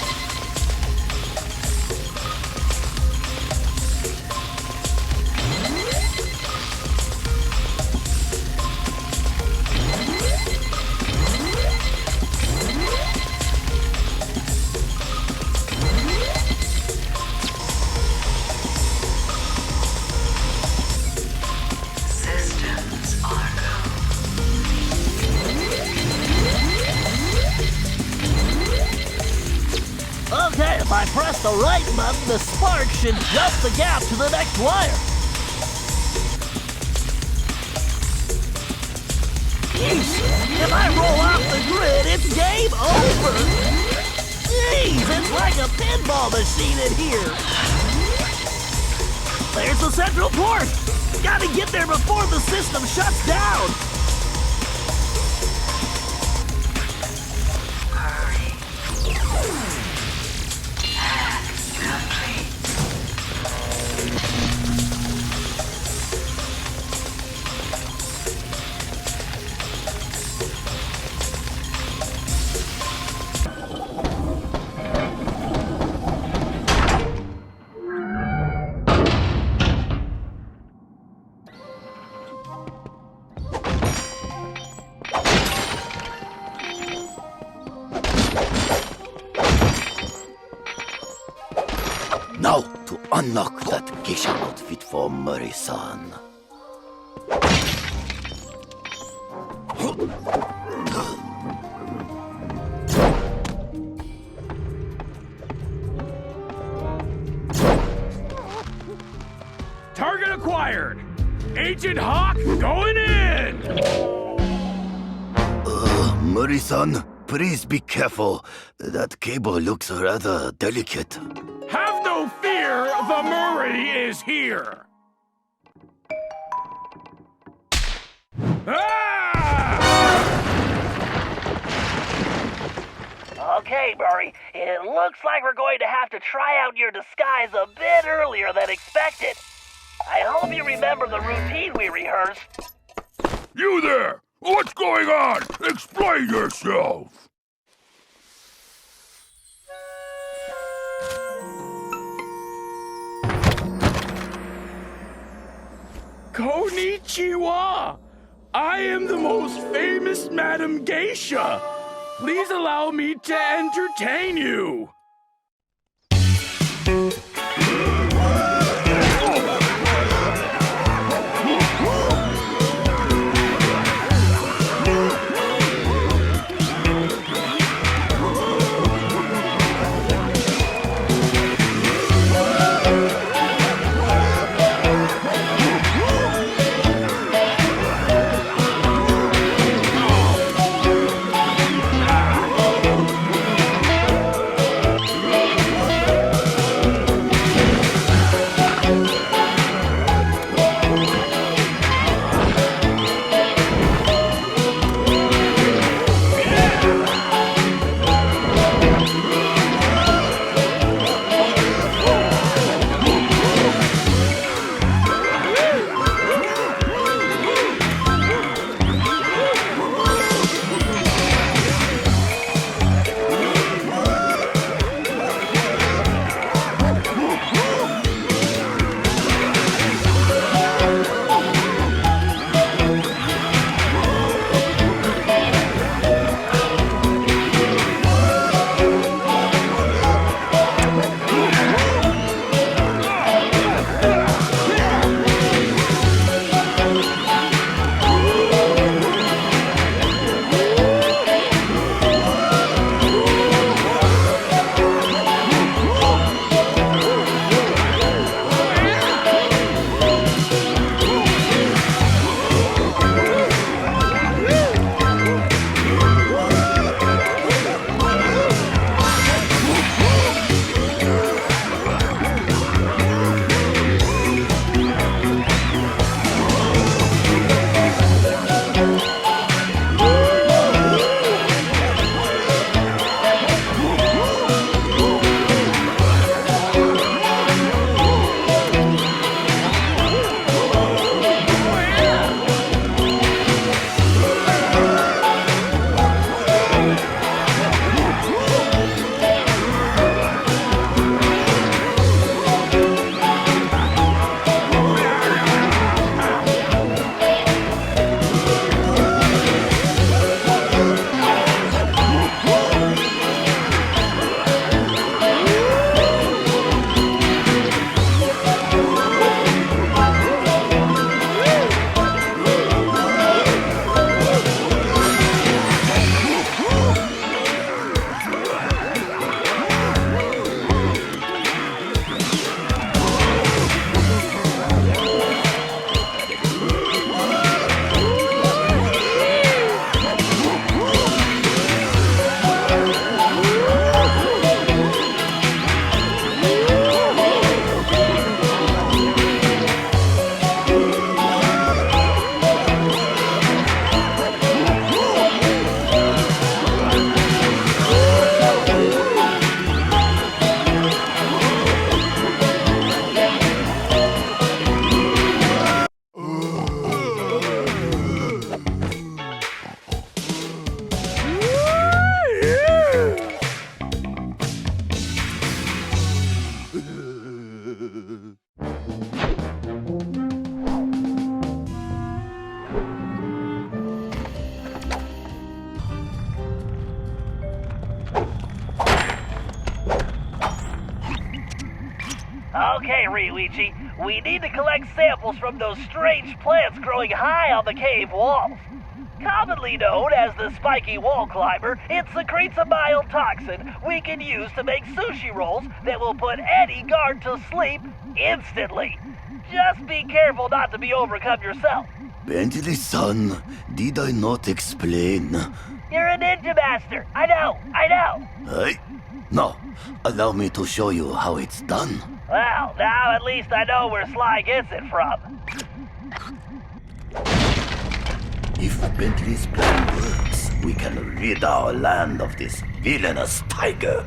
Systems are go. Okay, if I press the right button, the spark should jump the gap to the next wire. Yeesh, if I roll off the grid, it's game over. Jeez, it's like a pinball machine in here. There's the central port. Gotta get there before the system shuts down. Hurry. Hack complete. Now to unlock that geisha outfit for Murray-san. Target acquired! Agent Hawk going in! Murray-san, please be careful. That cable looks rather delicate. Have no fear, the Murray is here! Ah! Okay, Murray, it looks like we're going to have to try out your disguise a bit earlier than expected. I hope you remember the routine we rehearsed. You there! What's going on? Explain yourself! Konnichiwa! I am the most famous Madam Geisha! Please allow me to entertain you! Okay, Ryuichi, we need to collect samples from those strange plants growing high on the cave walls. Commonly known as the spiky wall climber, it secretes a mild toxin we can use to make sushi rolls that will put any guard to sleep instantly. Just be careful not to be overcome yourself. Bentley-san, did I not explain? You're a ninja master. I know. Hey? No, allow me to show you how it's done. Well, now at least I know where Sly gets it from. If Bentley's plan works, we can rid our land of this villainous tiger.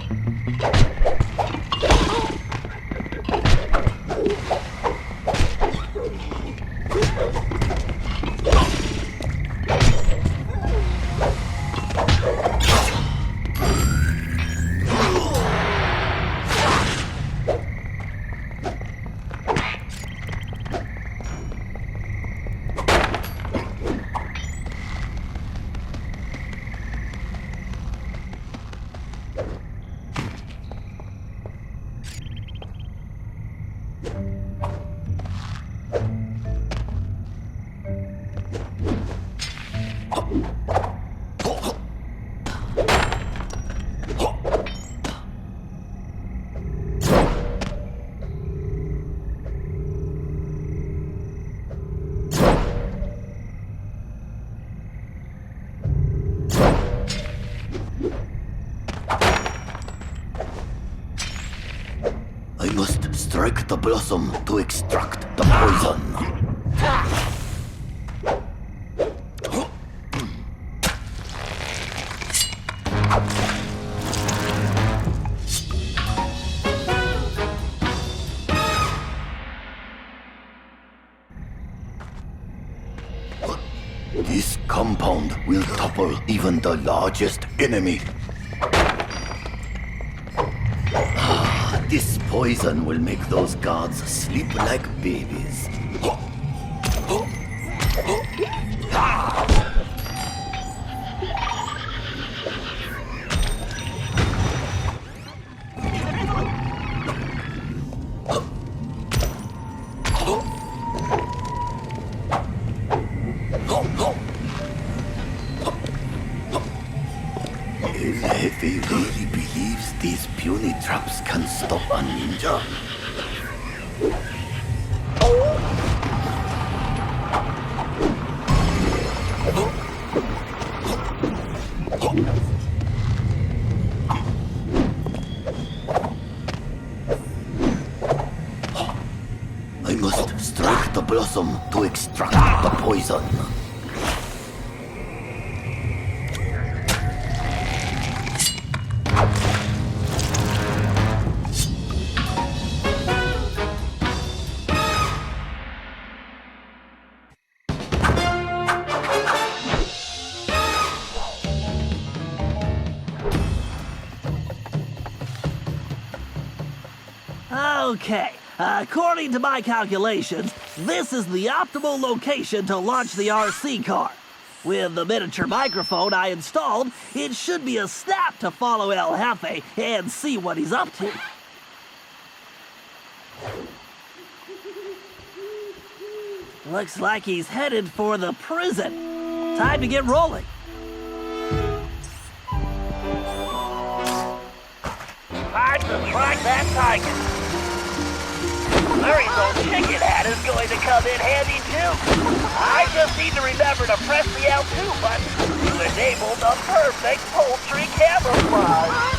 I must strike the blossom to extract the poison. This compound will topple even the largest enemy. This poison will make those guards sleep like babies. If he really believes these puny traps can stop a ninja. I must strike the blossom to extract the poison. Okay, according to my calculations, this is the optimal location to launch the RC car. With the miniature microphone I installed, it should be a snap to follow El Jefe and see what he's up to. Looks like he's headed for the prison. Time to get rolling. Time to track that tiger. Larry's old chicken hat is going to come in handy too. I just need to remember to press the L2 button to enable the perfect poultry camouflage.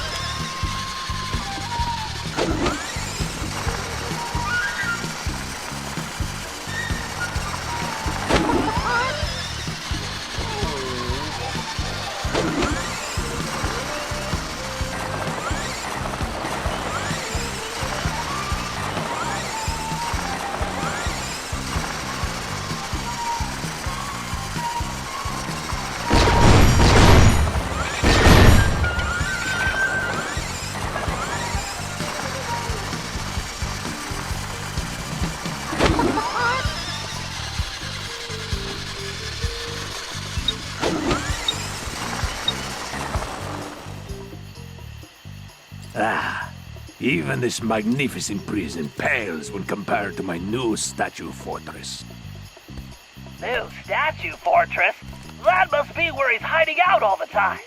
Even this magnificent prison pales when compared to my new statue fortress. New statue fortress? That must be where he's hiding out all the time.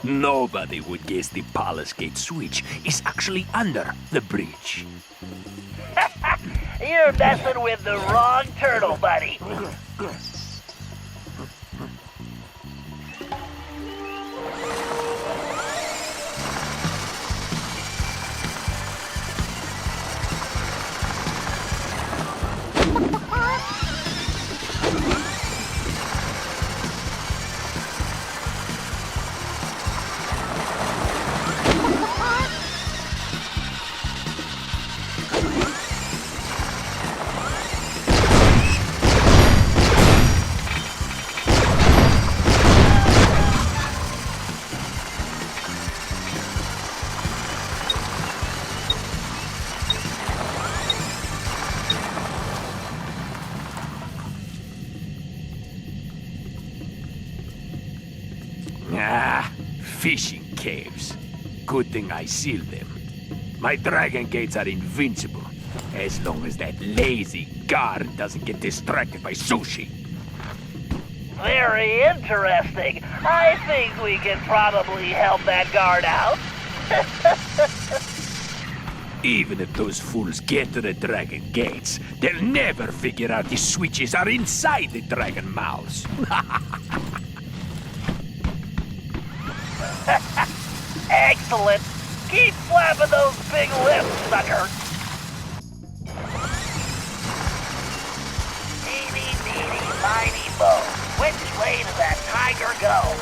Nobody would guess the palace gate switch is actually under the bridge. You're messing with the wrong turtle, buddy. Fishing caves. Good thing I sealed them. My dragon gates are invincible, as long as that lazy guard doesn't get distracted by sushi. Very interesting. I think we can probably help that guard out. Even if those fools get to the dragon gates, they'll never figure out the switches are inside the dragon mouths. Excellent. Keep flapping those big lips, sucker. Eeny, meeny, miny, mo. Which way does that tiger go?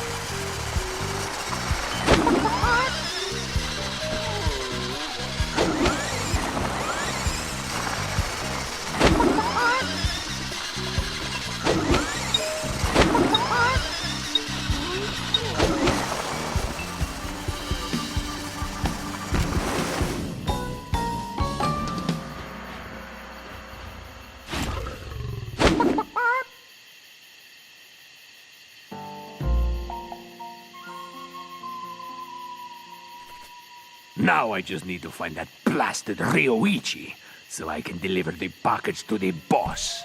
Now I just need to find that blasted Ryoichi, so I can deliver the package to the boss.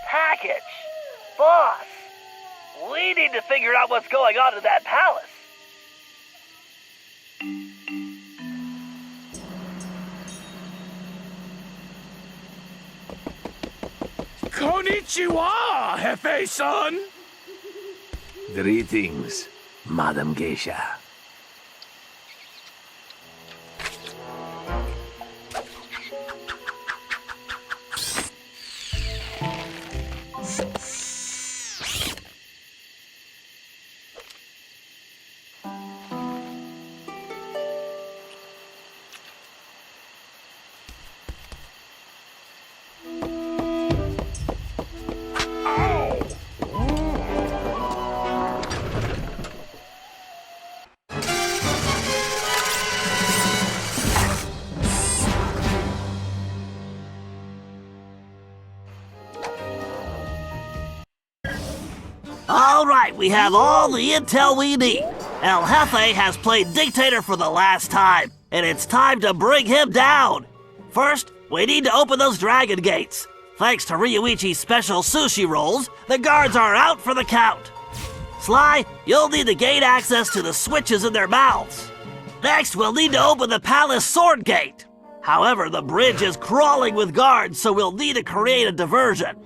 Package? Boss? We need to figure out what's going on in that palace. Konnichiwa, Hefe-san! Greetings, Madam Geisha. All right, we have all the intel we need. El Jefe has played dictator for the last time, and it's time to bring him down. First, we need to open those dragon gates. Thanks to Ryoichi's special sushi rolls, the guards are out for the count. Sly, you'll need to gain access to the switches in their mouths. Next, we'll need to open the palace sword gate. However, the bridge is crawling with guards, so we'll need to create a diversion.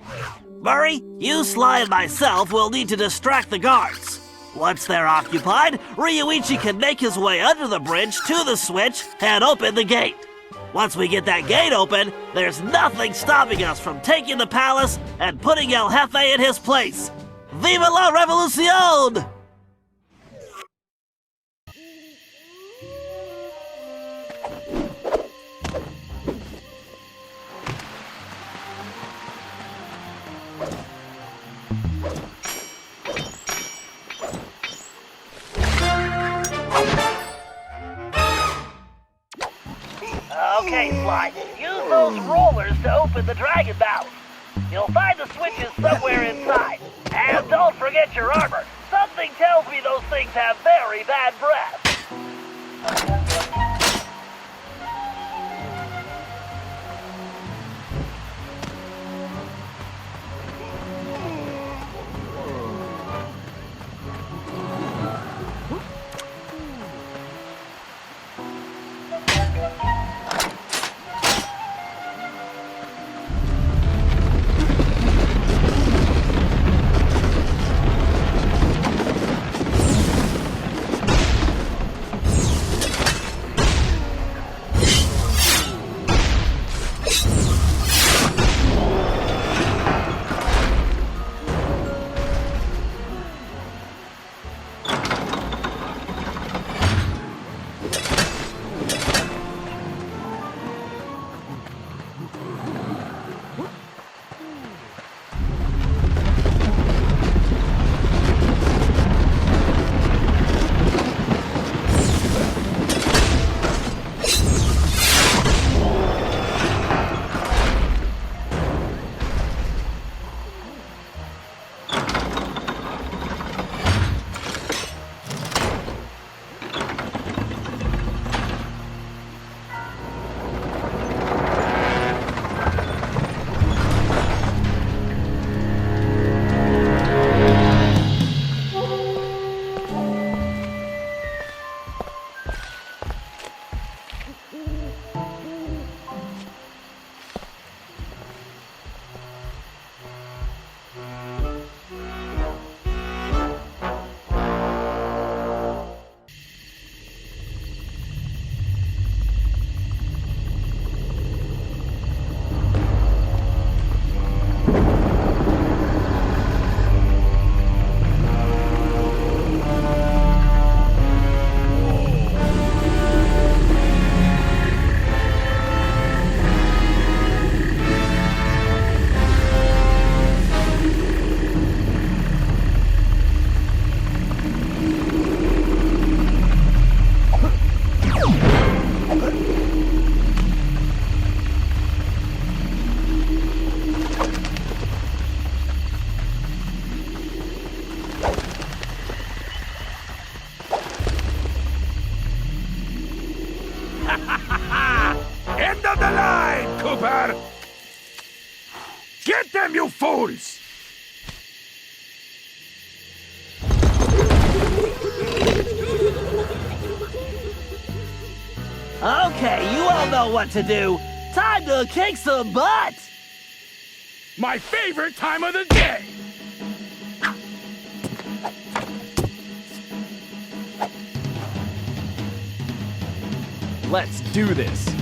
Murray, you, Sly, and myself will need to distract the guards. Once they're occupied, Ryoichi can make his way under the bridge to the switch and open the gate. Once we get that gate open, there's nothing stopping us from taking the palace and putting El Jefe in his place. Viva la revolucion! Okay, Sly, use those rollers to open the dragon mouth. You'll find the switches somewhere inside. And don't forget your armor. Something tells me those things have very bad breath. End of the line, Cooper! Get them, you fools! Okay, you all know what to do. Time to kick some butt! My favorite time of the day! Let's do this.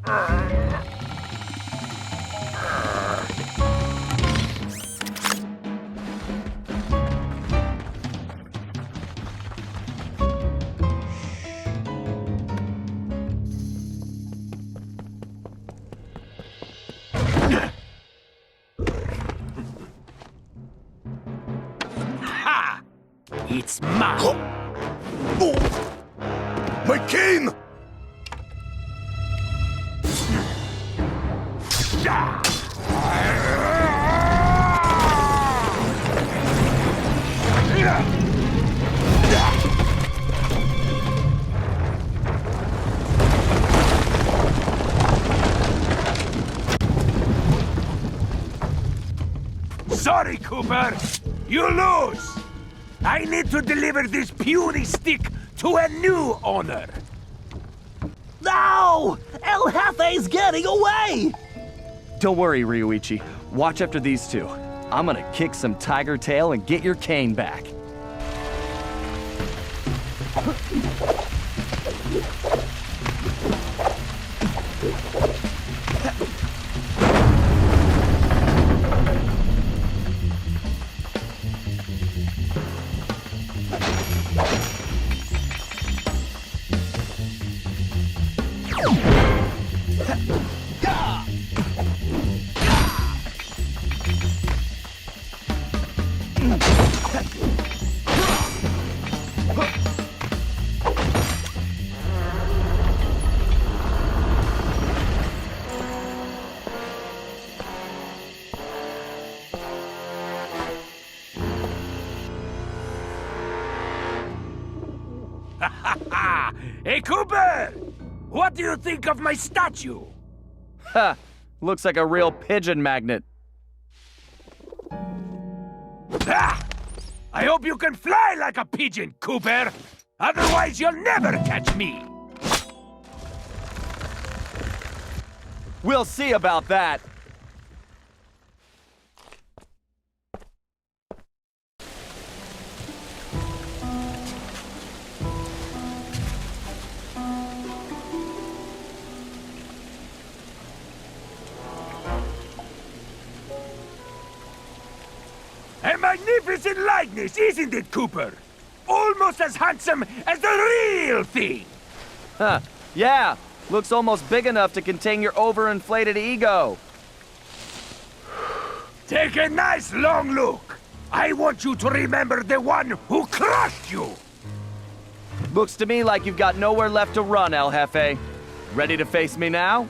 Ha! It's mine. My cane! Sorry, Cooper. You lose. I need to deliver this puny stick to a new owner. No! El Jefe's getting away! Don't worry, Ryuichi. Watch after these two. I'm gonna kick some tiger tail and get your cane back. Hey, Cooper! What do you think of my statue? Ha! Looks like a real pigeon magnet. Ah! I hope you can fly like a pigeon, Cooper! Otherwise, you'll never catch me! We'll see about that. A magnificent likeness, isn't it, Cooper? Almost as handsome as the real thing! Huh. Yeah. Looks almost big enough to contain your overinflated ego. Take a nice long look. I want you to remember the one who crushed you! Looks to me like you've got nowhere left to run, El Jefe. Ready to face me now?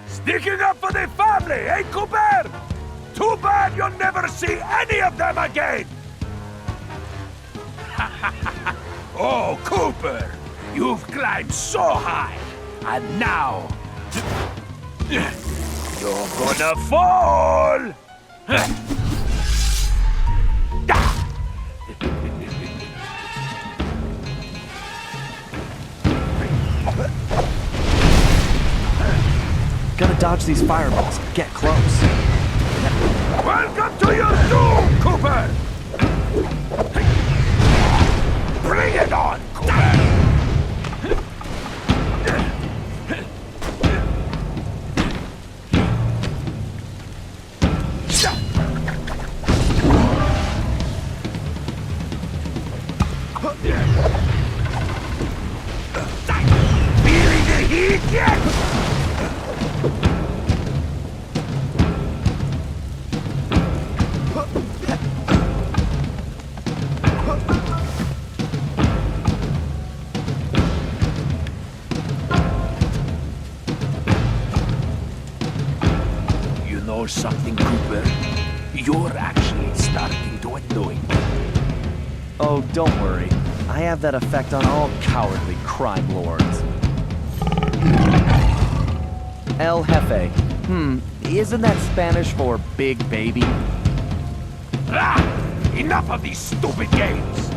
Sticking up for the family, eh, Cooper? Too bad you'll never see any of them again! Oh, Cooper! You've climbed so high, and now... you're gonna fall! Gotta dodge these fireballs. Get close. Welcome to your doom, Cooper! Bring it on, Cooper! Feeling the heat yet? You know something, Cooper? You're actually starting to annoy me. Oh, don't worry. I have that effect on all cowardly crime lords. El Jefe. Isn't that Spanish for big baby? Ah! Enough of these stupid games!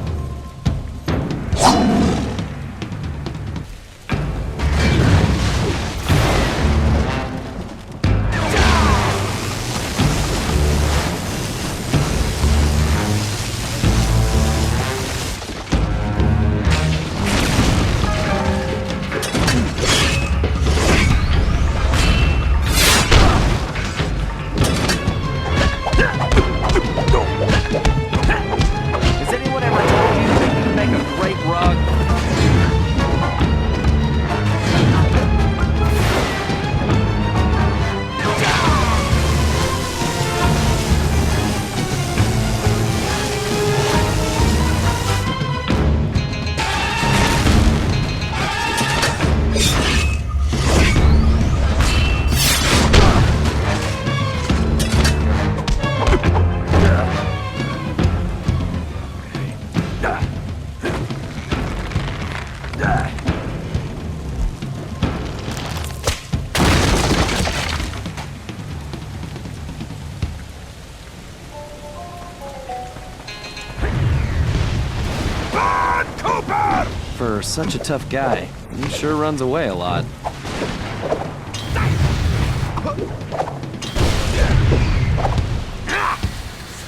For such a tough guy, he sure runs away a lot.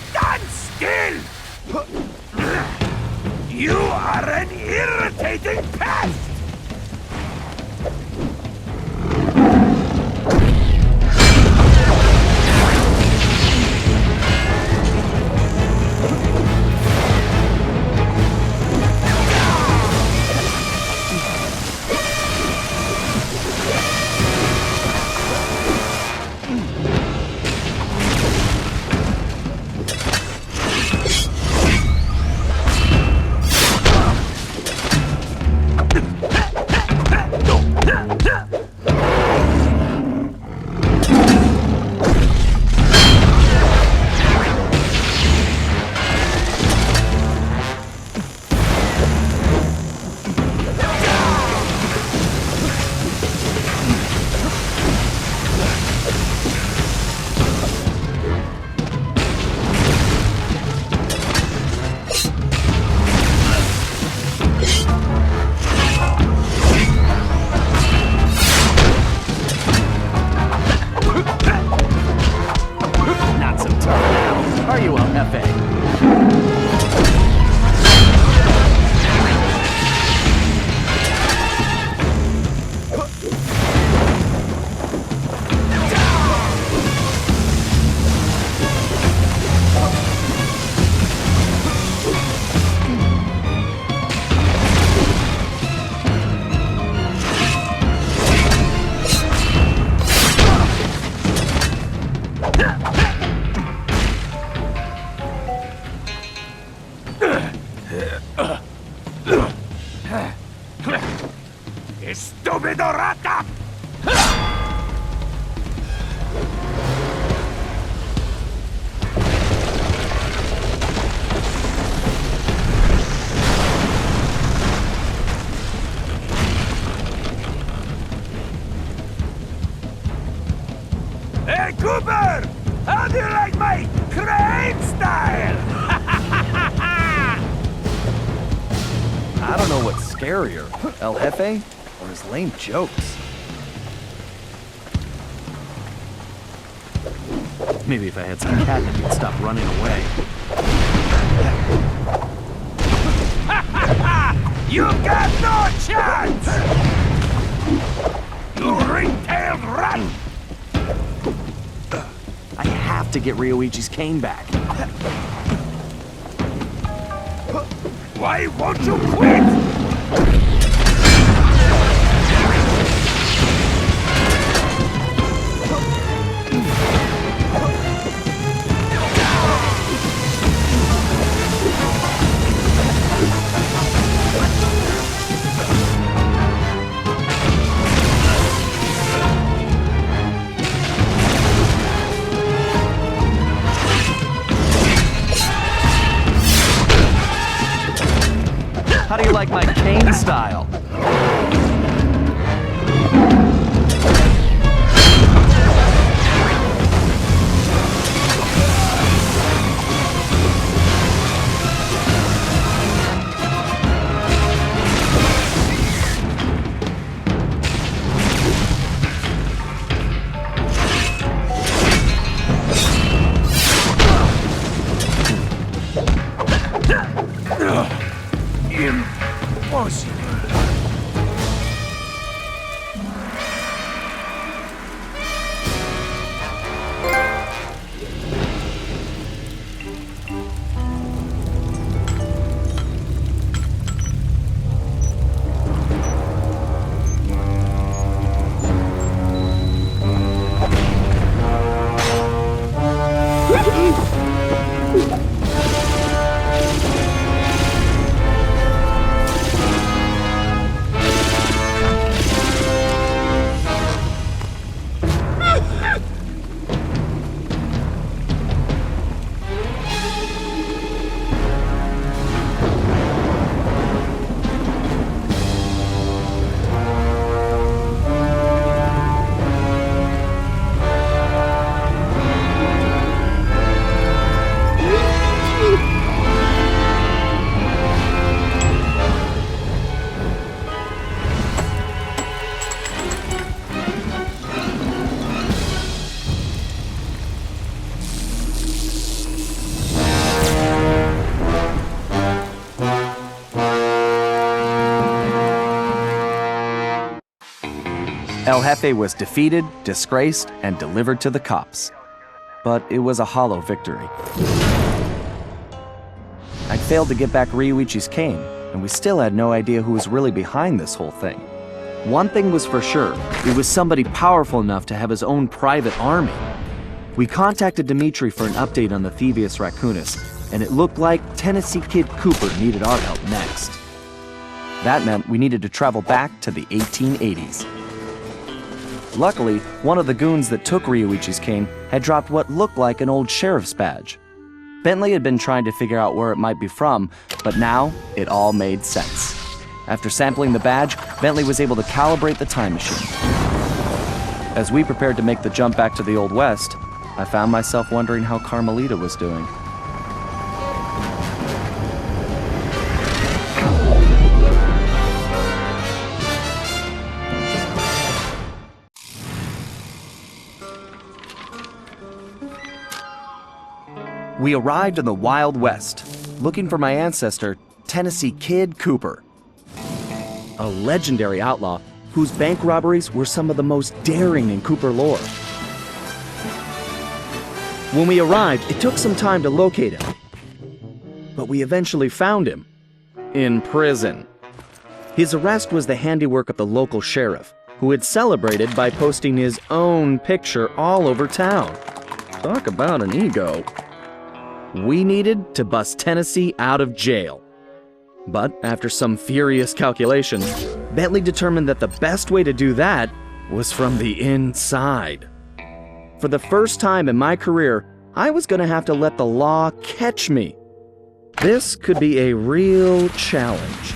Stand still! You are an irritating pest! ¡Estúpido rata! Hey, Cooper! How do you like my crane style? I don't know what's scarier, El Jefe or his lame jokes. Maybe if I had some catnip, he'd stop running away. You got no chance! You ring-tailed rat! I have to get Ryoichi's cane back. Why won't you quit? How do you like my cane style? Impossible. El Jefe was defeated, disgraced, and delivered to the cops. But it was a hollow victory. I failed to get back Ryuichi's cane, and we still had no idea who was really behind this whole thing. One thing was for sure, it was somebody powerful enough to have his own private army. We contacted Dimitri for an update on the Thieves Raccoonus, and it looked like Tennessee Kid Cooper needed our help next. That meant we needed to travel back to the 1880s. Luckily, one of the goons that took Ryuichi's cane had dropped what looked like an old sheriff's badge. Bentley had been trying to figure out where it might be from, but now it all made sense. After sampling the badge, Bentley was able to calibrate the time machine. As we prepared to make the jump back to the Old West, I found myself wondering how Carmelita was doing. We arrived in the Wild West, looking for my ancestor, Tennessee Kid Cooper. A legendary outlaw whose bank robberies were some of the most daring in Cooper lore. When we arrived, it took some time to locate him. But we eventually found him. In prison. His arrest was the handiwork of the local sheriff, who had celebrated by posting his own picture all over town. Talk about an ego. We needed to bust Tennessee out of jail. But after some furious calculations, Bentley determined that the best way to do that was from the inside. For the first time in my career, I was going to have to let the law catch me. This could be a real challenge.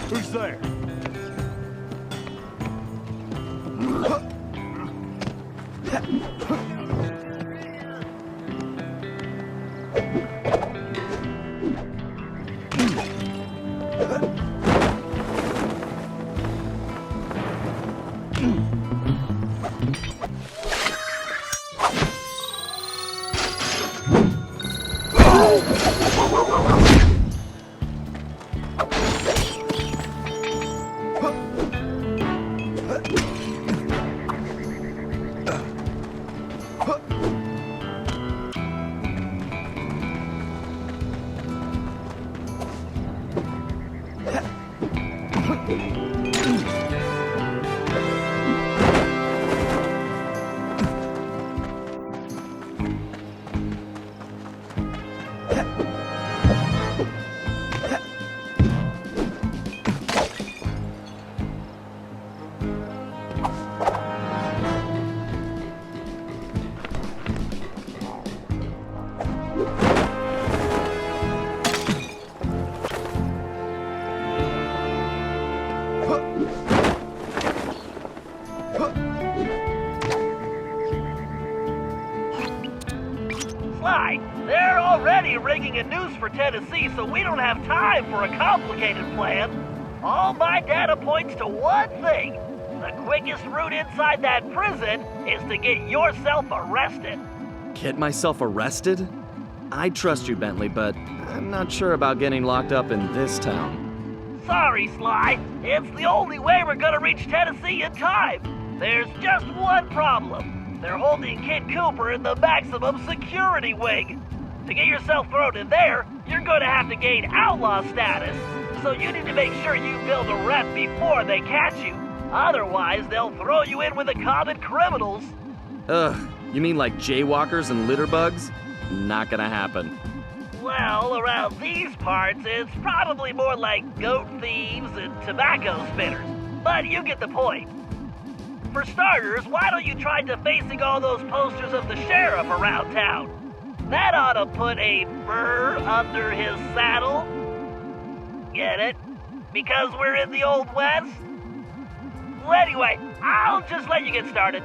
Who's there? They're already rigging a noose for Tennessee, so we don't have time for a complicated plan. All my data points to one thing. The quickest route inside that prison is to get yourself arrested. Get myself arrested? I trust you, Bentley, but I'm not sure about getting locked up in this town. Sorry, Sly. It's the only way we're gonna reach Tennessee in time. There's just one problem. They're holding Kid Cooper in the maximum security wing. To get yourself thrown in there, you're gonna have to gain outlaw status. So you need to make sure you build a rep before they catch you. Otherwise, they'll throw you in with the common criminals. Ugh, you mean like jaywalkers and litterbugs? Not gonna happen. Well, around these parts, it's probably more like goat thieves and tobacco spinners. But you get the point. For starters, why don't you try defacing all those posters of the sheriff around town? That ought to put a burr under his saddle. Get it? Because we're in the Old West? Well, anyway, I'll just let you get started.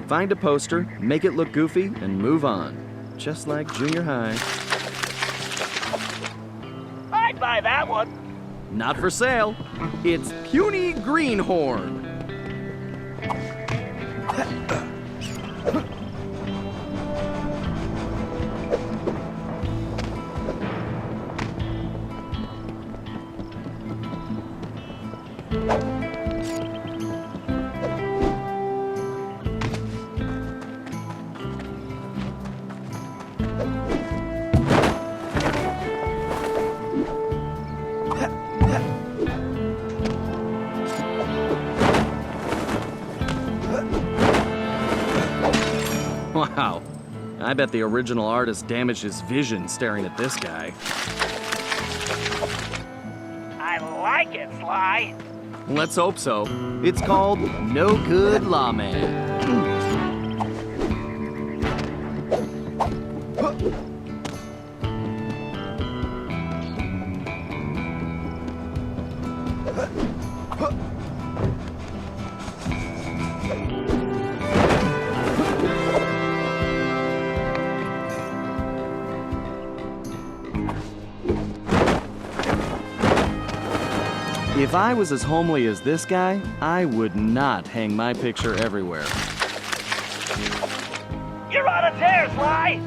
Find a poster, make it look goofy, and move on. Just like junior high. I'd buy that one. Not for sale. It's Puny Greenhorn. Wow. I bet the original artist damaged his vision staring at this guy. I like it, Sly. Let's hope so. It's called No Good Lawman. If I was as homely as this guy, I would not hang my picture everywhere. You're on a tear, Sly.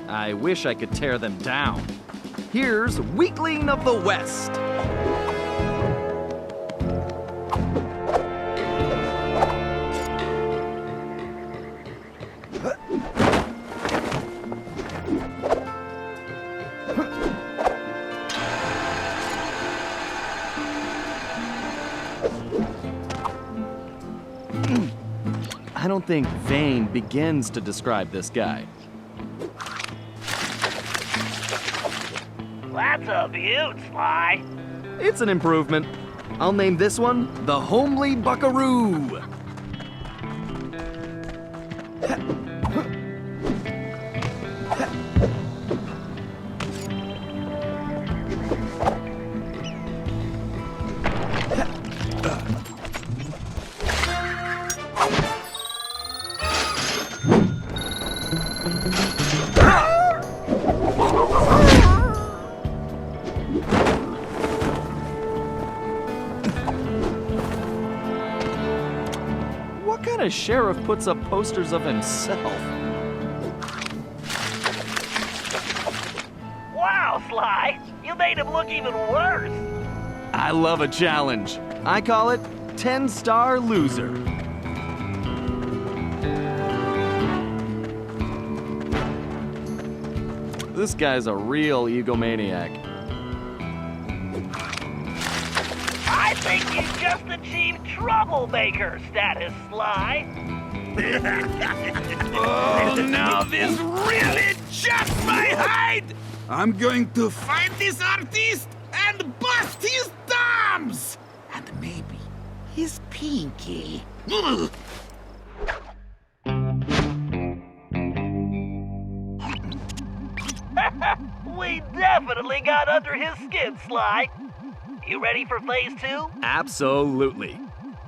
I wish I could tear them down. Here's Weakling of the West. I don't think vain begins to describe this guy. That's a beaut, Sly. It's an improvement. I'll name this one the Homely Buckaroo. What kind of sheriff puts up posters of himself? Wow, Sly. You made him look even worse. I love a challenge. I call it 10-star loser. This guy's a real egomaniac. I think you just achieved troublemaker status, Sly. Oh, now this really just my hide! I'm going to find this artist and bust his thumbs! And maybe his pinky. Ugh. We definitely got under his skin, Sly. You ready for phase 2? Absolutely.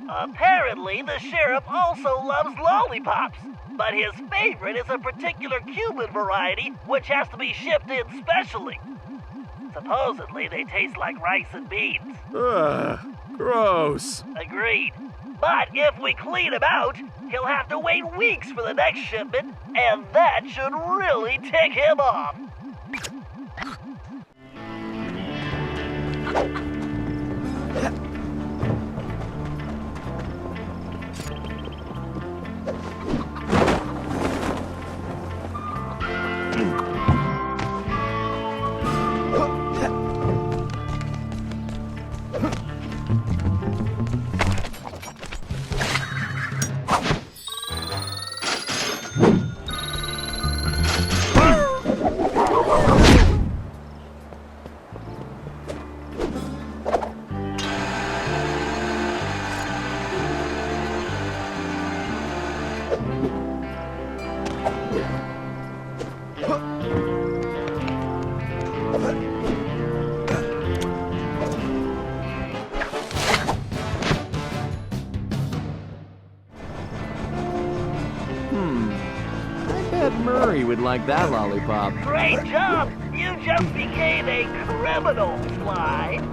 Apparently, the sheriff also loves lollipops, but his favorite is a particular Cuban variety which has to be shipped in specially. Supposedly, they taste like rice and beans. Ugh, gross. Agreed. But if we clean him out, he'll have to wait weeks for the next shipment, and that should really tick him off. bet Murray would like that lollipop. Great job! You just became a criminal, Sly.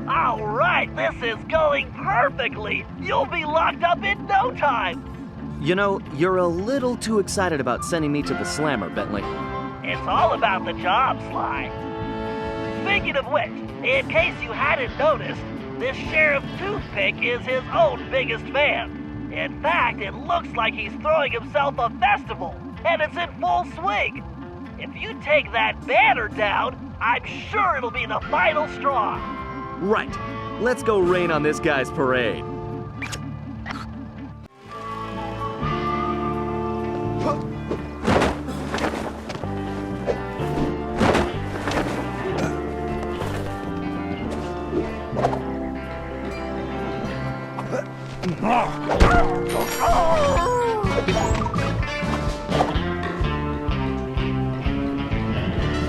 All right, this is going perfectly. You'll be locked up in no time. You know, you're a little too excited about sending me to the slammer, Bentley. It's all about the job, Sly. Speaking of which, in case you hadn't noticed, this Sheriff Toothpick is his own biggest fan. In fact, it looks like he's throwing himself a festival, and it's in full swing. If you take that banner down, I'm sure it'll be the final straw. Right. Let's go rain on this guy's parade.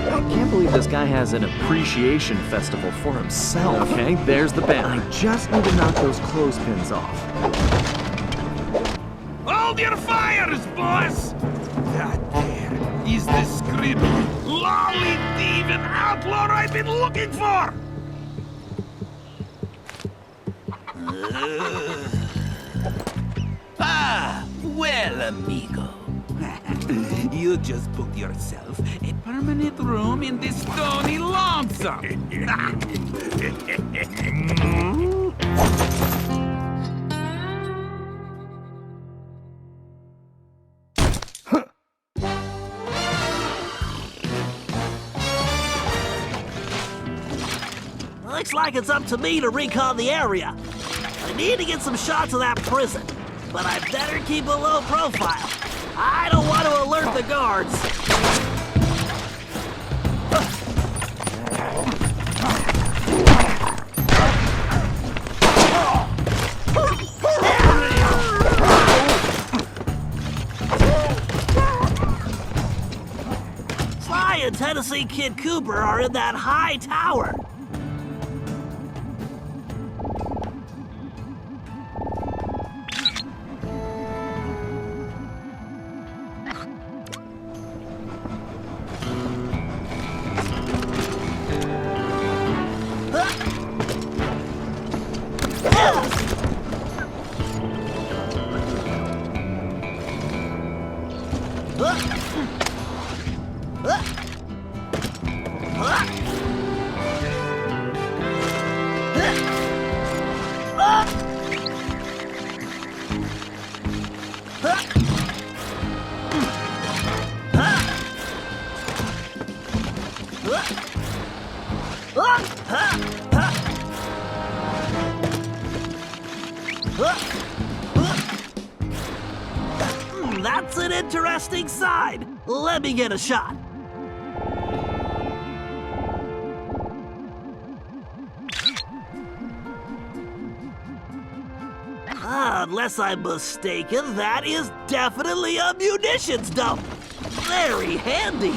I can't believe this guy has an appreciation festival for himself. Okay, there's the banner. I just need to knock those clothespins off. Hold your fires, boss! That there is the script, lolly thieving outlaw I've been looking for! Well, amigo. You just booked yourself a permanent room in this stony lonesome. Looks like it's up to me to recon the area. I need to get some shots of that prison, but I better keep a low profile. I don't want to alert the guards. Sly and Tennessee Kid Cooper are in that high tower. That's an interesting sign. Let me get a shot. Unless I'm mistaken, that is definitely a munitions dump. Very handy.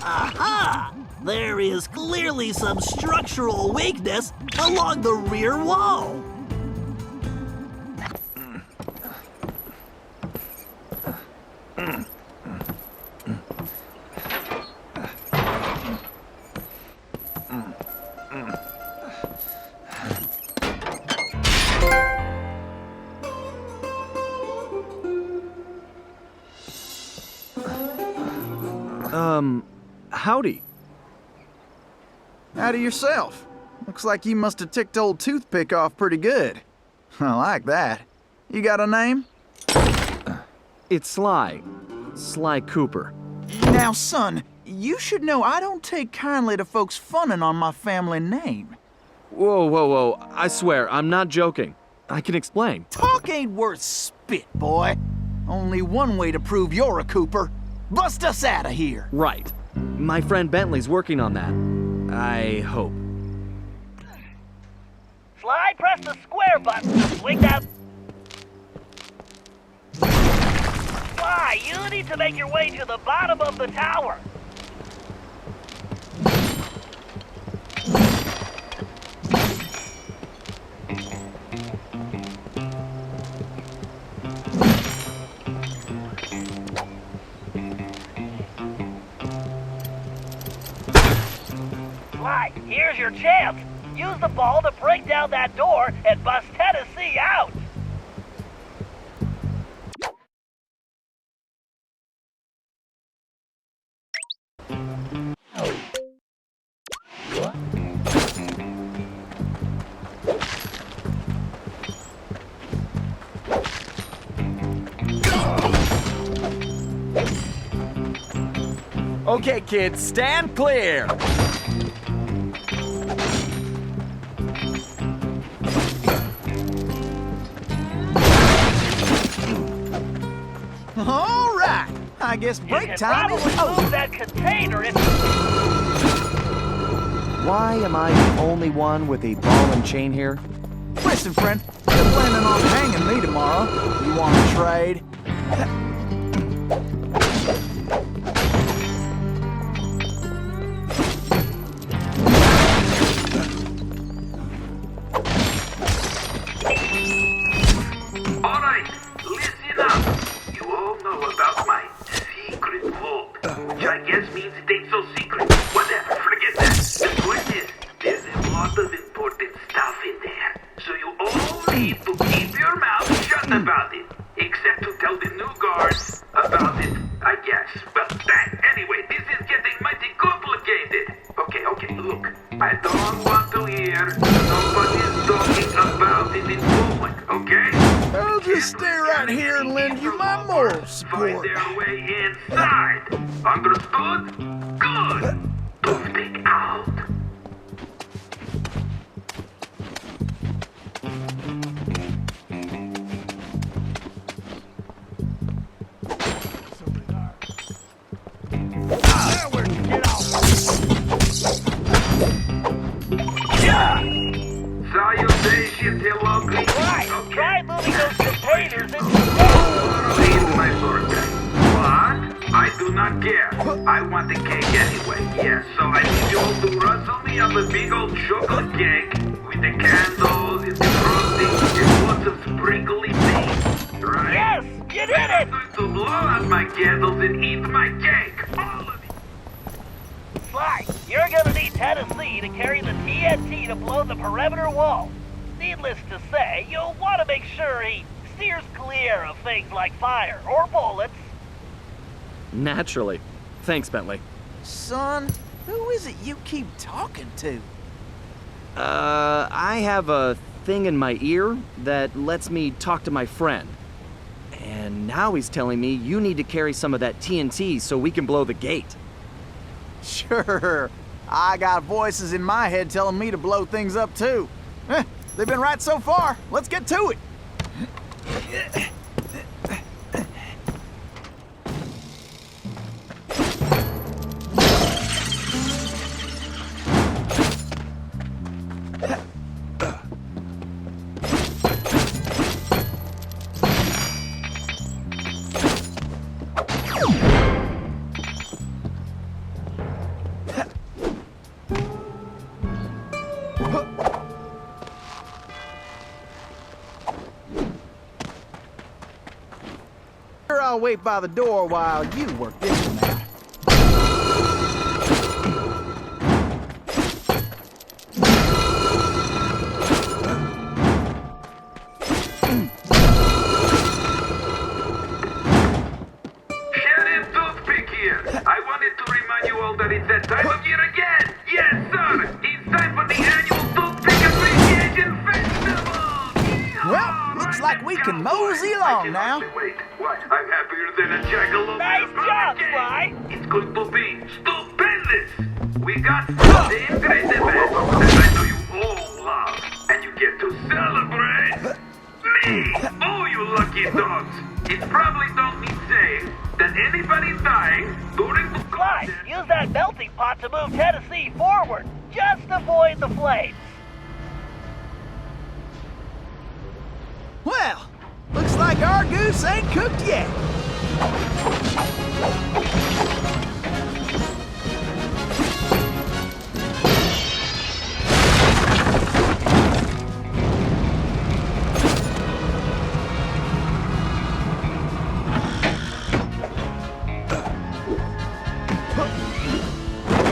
Aha! There is clearly some structural weakness along the rear wall. Howdy. Howdy yourself. Looks like you must have ticked old Toothpick off pretty good. I like that. You got a name? It's Sly. Sly Cooper. Now, son, you should know I don't take kindly to folks funning on my family name. Whoa, whoa, whoa. I swear, I'm not joking. I can explain. Talk ain't worth spit, boy. Only one way to prove you're a Cooper. Bust us out of here. Right. My friend Bentley's working on that. I hope. Sly, press the square button to swing that. Sly, you need to make your way to the bottom of the tower. Sly, here's your chance. Use the ball to break down that door and bust Tennessee out. Okay, kids, stand clear. All right. I guess break time is Probably move over. that container if Why am I the only one with a ball and chain here? Listen, friend, you're planning on hanging me tomorrow. You want to trade? All right, listen up. You all know about my secret vault, which I guess means it ain't so secret. Whatever, forget that. The point is, there's a lot of important stuff in there, so you all need to keep your mouth shut about it, except to tell the new guards about it, I guess. Well, anyway, this is getting mighty complicated. Okay, look, I don't want to hear nobody's talking about it in public, okay? I'll just stay right here and lend you my moral Find support. their way inside. Understood? Good. Toothpick out. Salutations, hello, greetings. Right, Okay. try moving those containers into Please, my birthday. What? I do not care. I want the cake anyway. Yes, so I need you all to rustle me up a big old chocolate cake with the candles and the frosting and lots of sprinkly things. Right? Yes, you did I'm it! going to blow out my candles and eat my cake. All of it. Sly, you're gonna need Tennessee to carry the TNT to blow the perimeter wall. Needless to say, you'll want to make sure he steers clear of things like fire or bullets. Naturally. Thanks, Bentley. Son, who is it you keep talking to? I have a thing in my ear that lets me talk to my friend. And now he's telling me you need to carry some of that TNT so we can blow the gate. Sure. I got voices in my head telling me to blow things up too. They've been right so far. Let's get to it. I'll wait by the door while you work this one out. Sheriff Toothpick here. I wanted to remind you all that it's that time of year again. Yes, sir. It's time for the annual Toothpick like we can mosey along now. Wait, what? I'm happier than a jackalope. Nice job, Sly. It's going to be stupendous. We got the same great event that I know you all love, and you get to celebrate me. Oh, you lucky dogs. It probably don't need saying that anybody dying during the Sly, use that melting pot to move Tennessee forward. Just avoid the flames. Well, looks like our goose ain't cooked yet.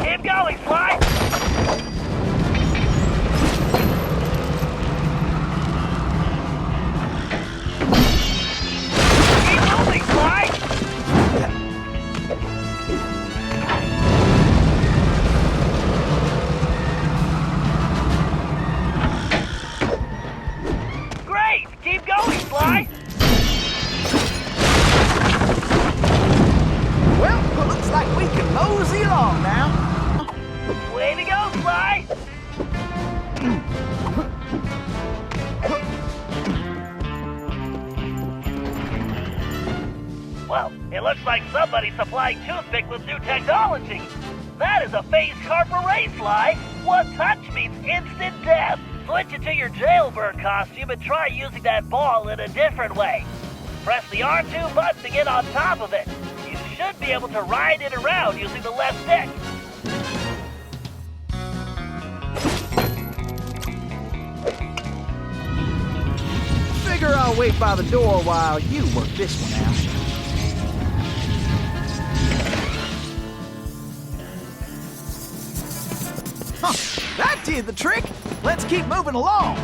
Keep going, Sly. Keep moving, Sly. Great. Keep going, Sly. Well, looks like we can mosey along now. Way to go, Sly. Well, it looks like somebody's supplying Toothpick with new technology. That is a phase carp array, Sly. One touch means instant death. Switch into your jailbird costume and try using that ball in a different way. Press the R2 button to get on top of it. You should be able to ride it around using the left stick. Figure I'll wait by the door while you work this one out. Huh, that did the trick. Let's keep moving along.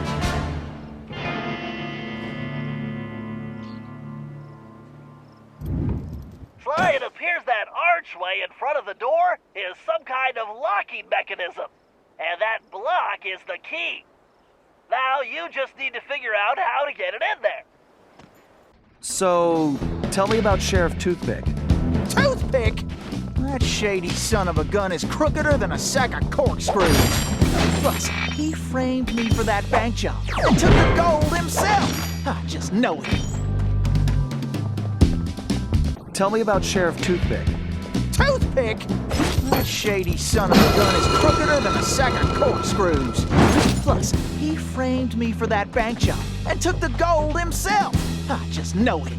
Sly, it appears that archway in front of the door is some kind of locking mechanism. And that block is the key. Now you just need to figure out how to get it in there. So, tell me about Sheriff Toothpick. Toothpick? That shady son of a gun is crookeder than a sack of corkscrews. Plus, he framed me for that bank job and took the gold himself. I just know it. Tell me about Sheriff Toothpick. Toothpick? That shady son of a gun is crookeder than a sack of corkscrews. Plus, he framed me for that bank job and took the gold himself. I just know it.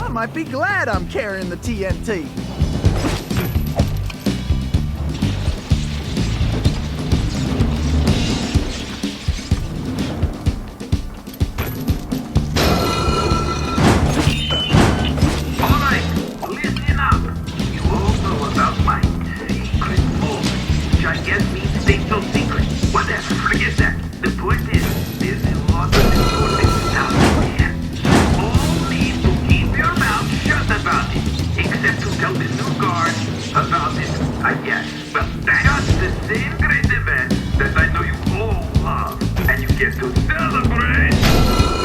Might be glad I'm carrying the TNT. Alright, listen up. You all know about my secret vault, which I guess means stay so secret. Whatever, forget that. The point is, there's a lot of important stuff there. All need to keep your mouth shut about it, except to tell the new guard about it, I guess. Well, that's the same great event that I know you all love, and you get to celebrate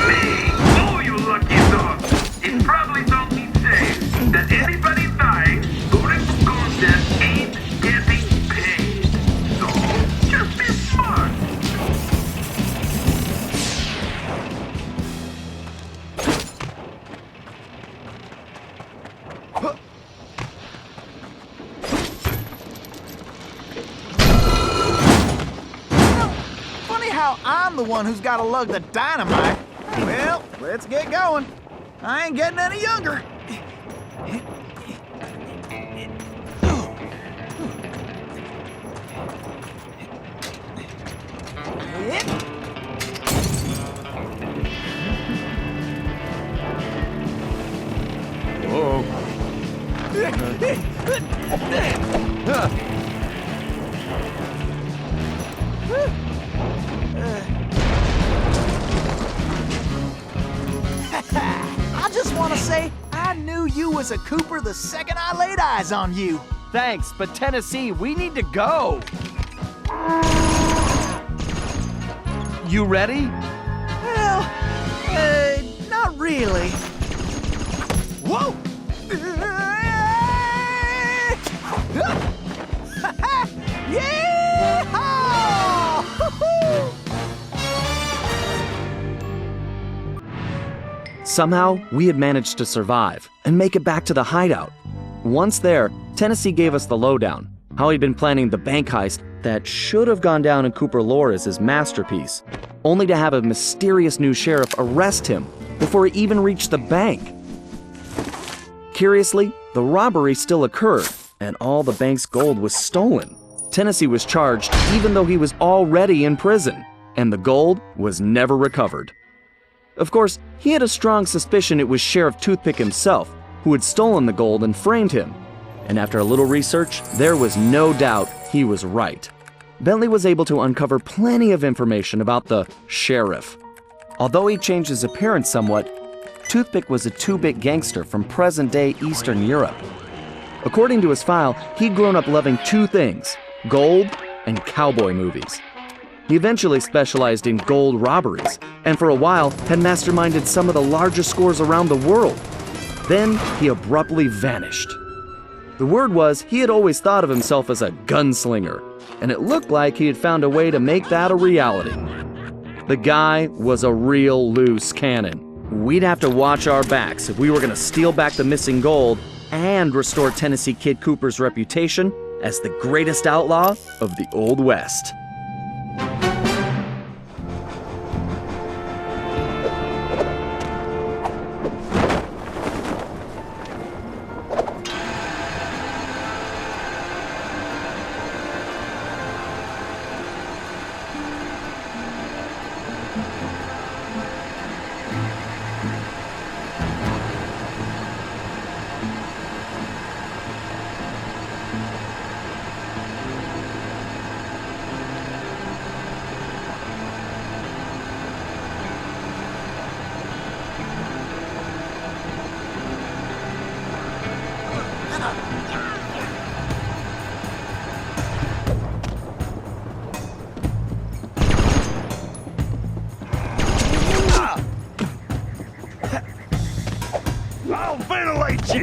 me. now I'm the one who's got to lug the dynamite. Well, let's get going. I ain't getting any younger. Whoa. I just want to say, I knew you was a Cooper the second I laid eyes on you. Thanks, but Tennessee, we need to go. You ready? Well, not really. Whoa! Somehow, we had managed to survive and make it back to the hideout. Once there, Tennessee gave us the lowdown, how he'd been planning the bank heist that should have gone down in Cooper lore as his masterpiece, only to have a mysterious new sheriff arrest him before he even reached the bank. Curiously, the robbery still occurred, and all the bank's gold was stolen. Tennessee was charged even though he was already in prison, and the gold was never recovered. Of course, he had a strong suspicion it was Sheriff Toothpick himself who had stolen the gold and framed him. And after a little research, there was no doubt he was right. Bentley was able to uncover plenty of information about the sheriff. Although he changed his appearance somewhat, Toothpick was a two-bit gangster from present-day Eastern Europe. According to his file, he'd grown up loving two things: gold and cowboy movies. He eventually specialized in gold robberies, and for a while had masterminded some of the largest scores around the world. Then he abruptly vanished. The word was he had always thought of himself as a gunslinger, and it looked like he had found a way to make that a reality. The guy was a real loose cannon. We'd have to watch our backs if we were going to steal back the missing gold and restore Tennessee Kid Cooper's reputation as the greatest outlaw of the Old West. I'll ventilate you!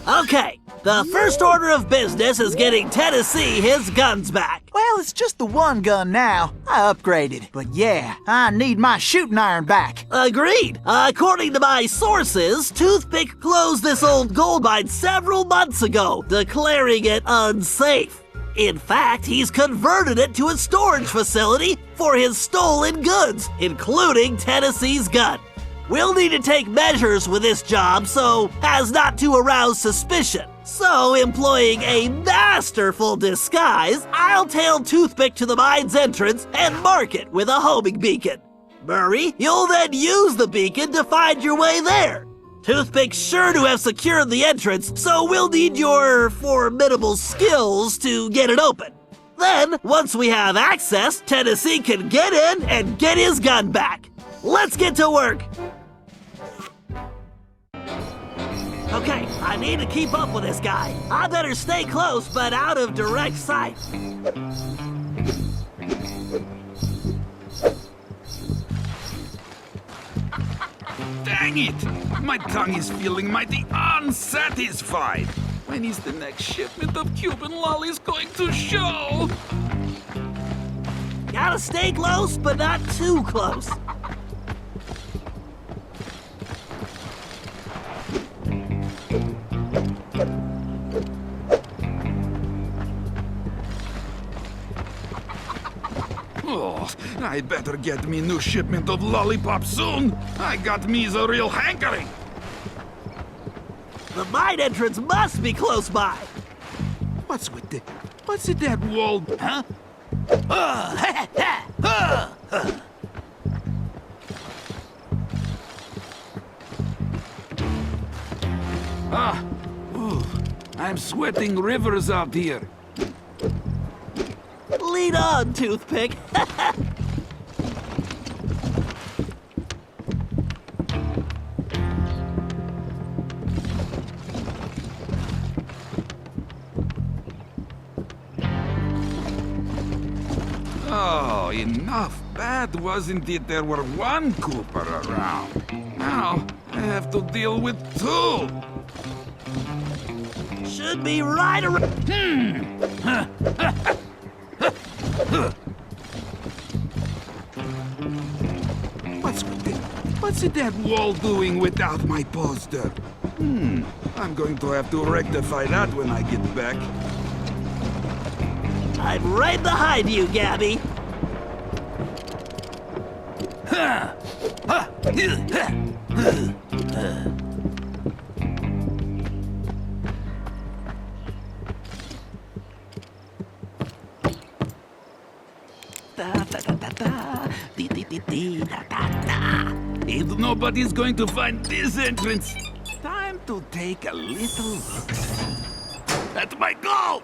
Okay, the first order of business is getting Tennessee his guns back. Well, it's just the one gun now. I upgraded. But yeah, I need my shooting iron back. Agreed. According to my sources, Toothpick closed this old gold mine several months ago, declaring it unsafe. In fact, he's converted it to a storage facility for his stolen goods, including Tennessee's gun. We'll need to take measures with this job so as not to arouse suspicion. So, employing a masterful disguise, I'll tail Toothpick to the mine's entrance and mark it with a homing beacon. Murray, you'll then use the beacon to find your way there. Toothpick's sure to have secured the entrance, so we'll need your formidable skills to get it open. Then, once we have access, Tennessee can get in and get his gun back. Let's get to work. Okay, I need to keep up with this guy. I better stay close, but out of direct sight. Dang it! My tongue is feeling mighty unsatisfied. When is the next shipment of Cuban lollies going to show? Gotta stay close, but not too close. Oh, I better get me new shipment of lollipops soon. I got me's a real hankering. The mine entrance must be close by. What's with that wall, huh? I'm sweating rivers out here. Lead on, Toothpick. Oh, enough bad, wasn't it? There were one Cooper around. Now I have to deal with two. Should be right around. What's that wall doing without my poster? I'm going to have to rectify that when I get back. I'm right behind you, Gabby. If nobody's going to find this entrance, time to take a little look. That's my goal!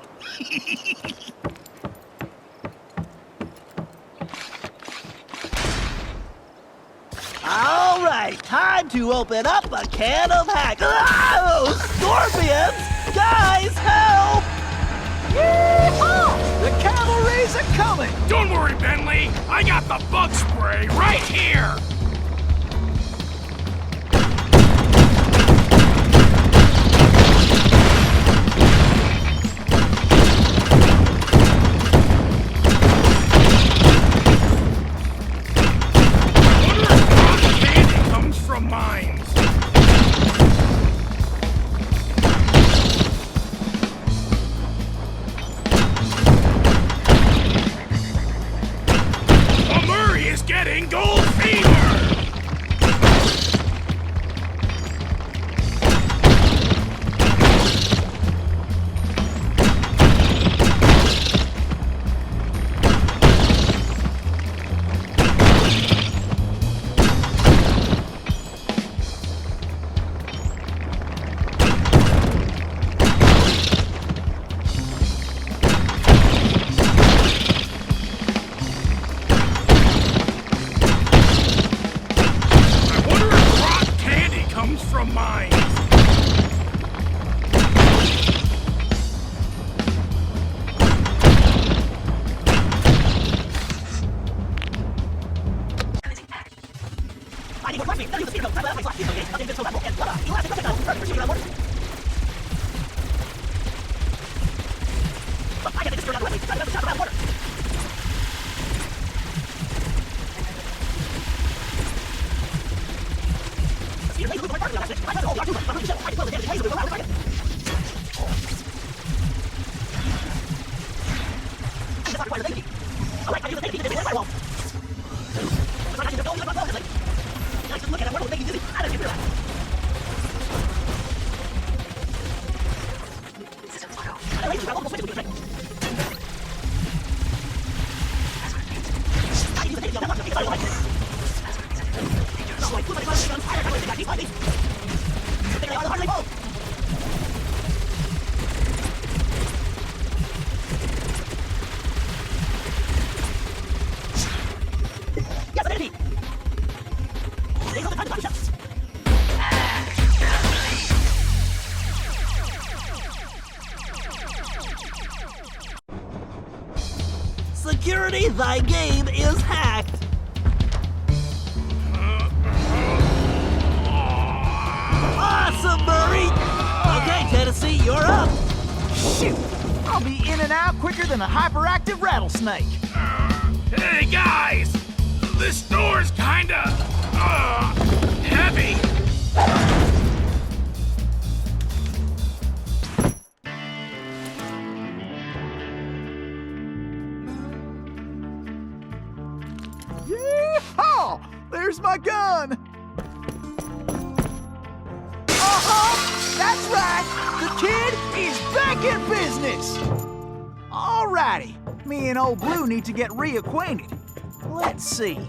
All right, time to open up a can of hack. Oh, scorpions! Guys, help! Yeehaw! The cavalry's a coming! Don't worry, Bentley! I got the bug spray right here! Security, thy game is hacked. Awesome, Murray! Okay, Tennessee, you're up. Shoot! I'll be in and out quicker than a hyperactive rattlesnake. Hey, guys! This store's kinda, heavy. Yeehaw! There's my gun! That's right! The kid is back in business! Alrighty, me and Old Blue need to get reacquainted. Let's see.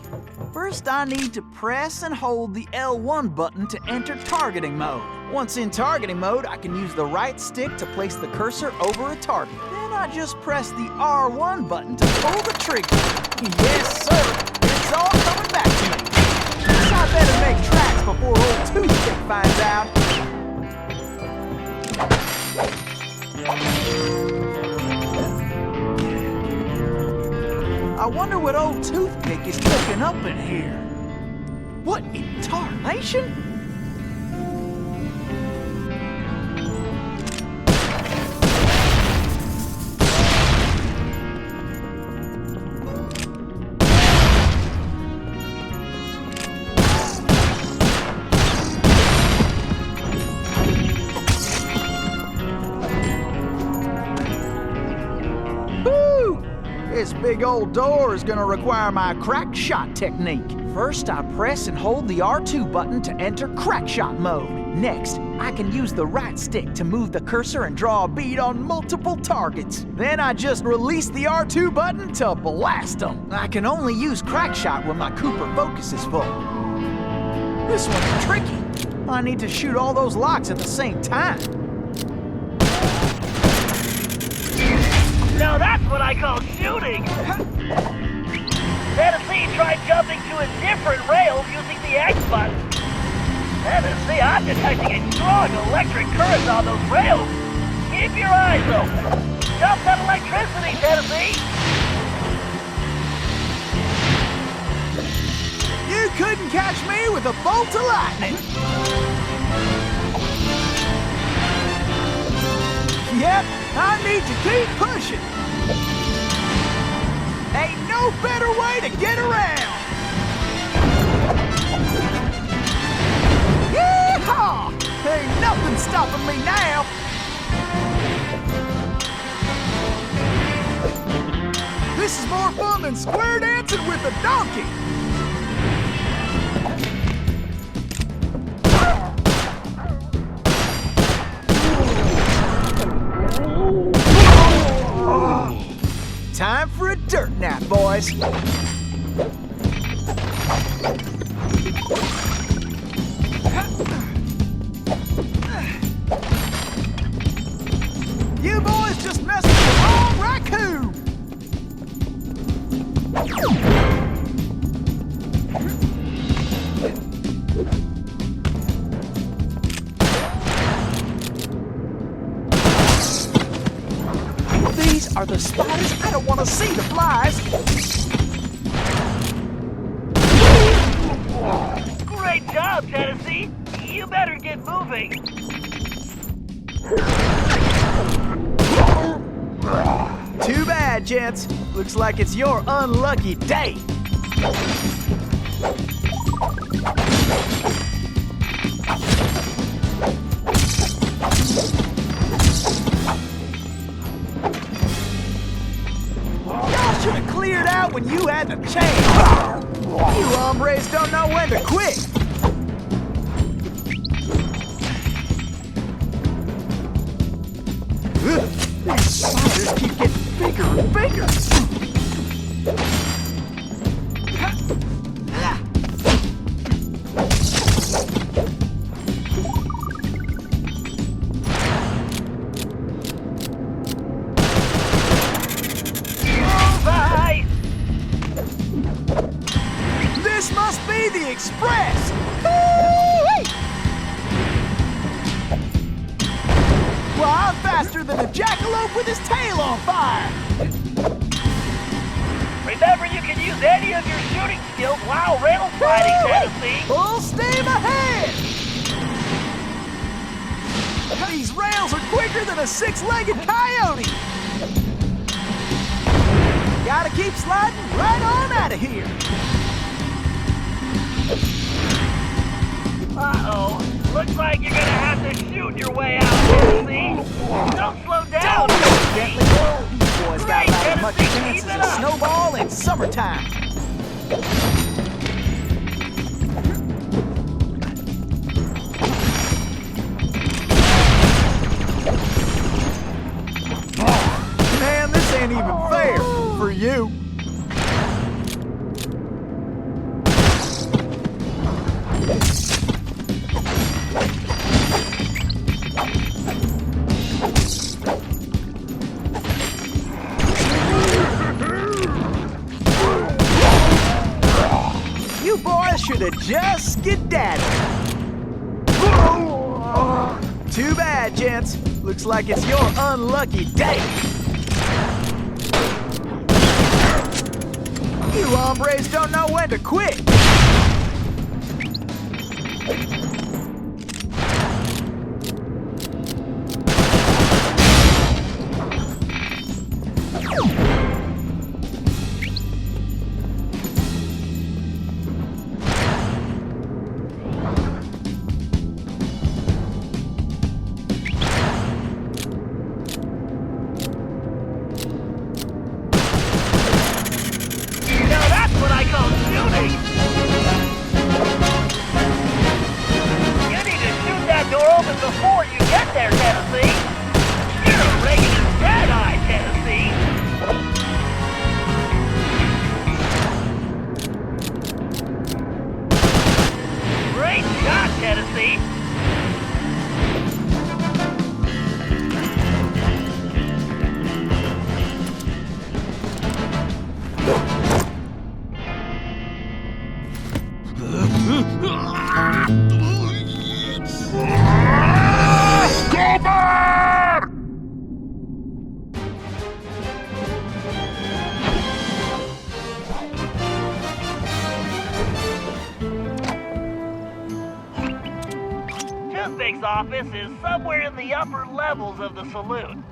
First, I need to press and hold the L1 button to enter targeting mode. Once in targeting mode, I can use the right stick to place the cursor over a target. Then I just press the R1 button to pull the trigger. Yes, sir! It's all coming back to me. Guess I better make tracks before Old Toothpick finds out. I wonder what Old Toothpick is cooking up in here. What in tarnation? This big old door is gonna require my crack shot technique. First, I press and hold the R2 button to enter crack shot mode. Next, I can use the right stick to move the cursor and draw a bead on multiple targets. Then I just release the R2 button to blast them. I can only use crack shot when my Cooper focus is full. This one's tricky. I need to shoot all those locks at the same time. Now that's what I call shooting! Tennessee tried jumping to a different rail using the X button. Tennessee, I'm detecting a strong electric current on those rails. Keep your eyes open. Jump that electricity, Tennessee! You couldn't catch me with a bolt of lightning! Yep, I need to keep pushing! Ain't no better way to get around! Yeehaw! Ain't nothing stopping me now! This is more fun than square dancing with a donkey! Time for a dirt nap, boys. You boys just messed with the wrong raccoon! These are the spiders. I don't want to see the flies. Great job, Tennessee! You better get moving! Too bad, gents. Looks like it's your unlucky day. Y'all should have cleared out when you had the chance. You hombres don't know when to quit. These spiders keep getting bigger and bigger. Bye! This must be the express. Well, I'm faster than a jackalope with his tail on fire! Remember, you can use any of your shooting skills while rail sliding, Tennessee! Full steam ahead! These rails are quicker than a six-legged coyote! Gotta keep sliding right on out of here! Uh-oh. Looks like you're gonna have to shoot your way out, Tennessee! Don't slow down! Gently, you boys got about as much chance as a snowball in summertime. Man, this ain't even fair for you. You boys should have just skedaddled. Too bad, gents. Looks like it's your unlucky day. You hombres don't know when to quit. Now that's what I call shooting! upper levels of the saloon.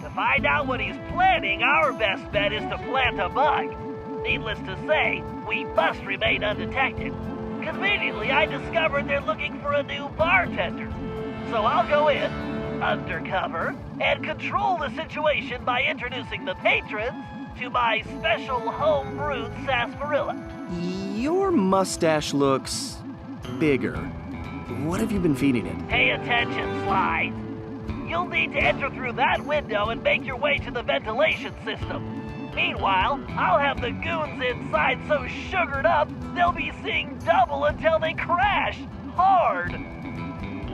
To find out what he's planning, our best bet is to plant a bug. Needless to say, we must remain undetected. Conveniently, I discovered they're looking for a new bartender. So I'll go in, undercover, and control the situation by introducing the patrons to my special home-brewed sarsaparilla. Your mustache looks bigger. What have you been feeding it? Pay attention, Sly. You'll need to enter through that window and make your way to the ventilation system. Meanwhile, I'll have the goons inside so sugared up, they'll be seeing double until they crash hard.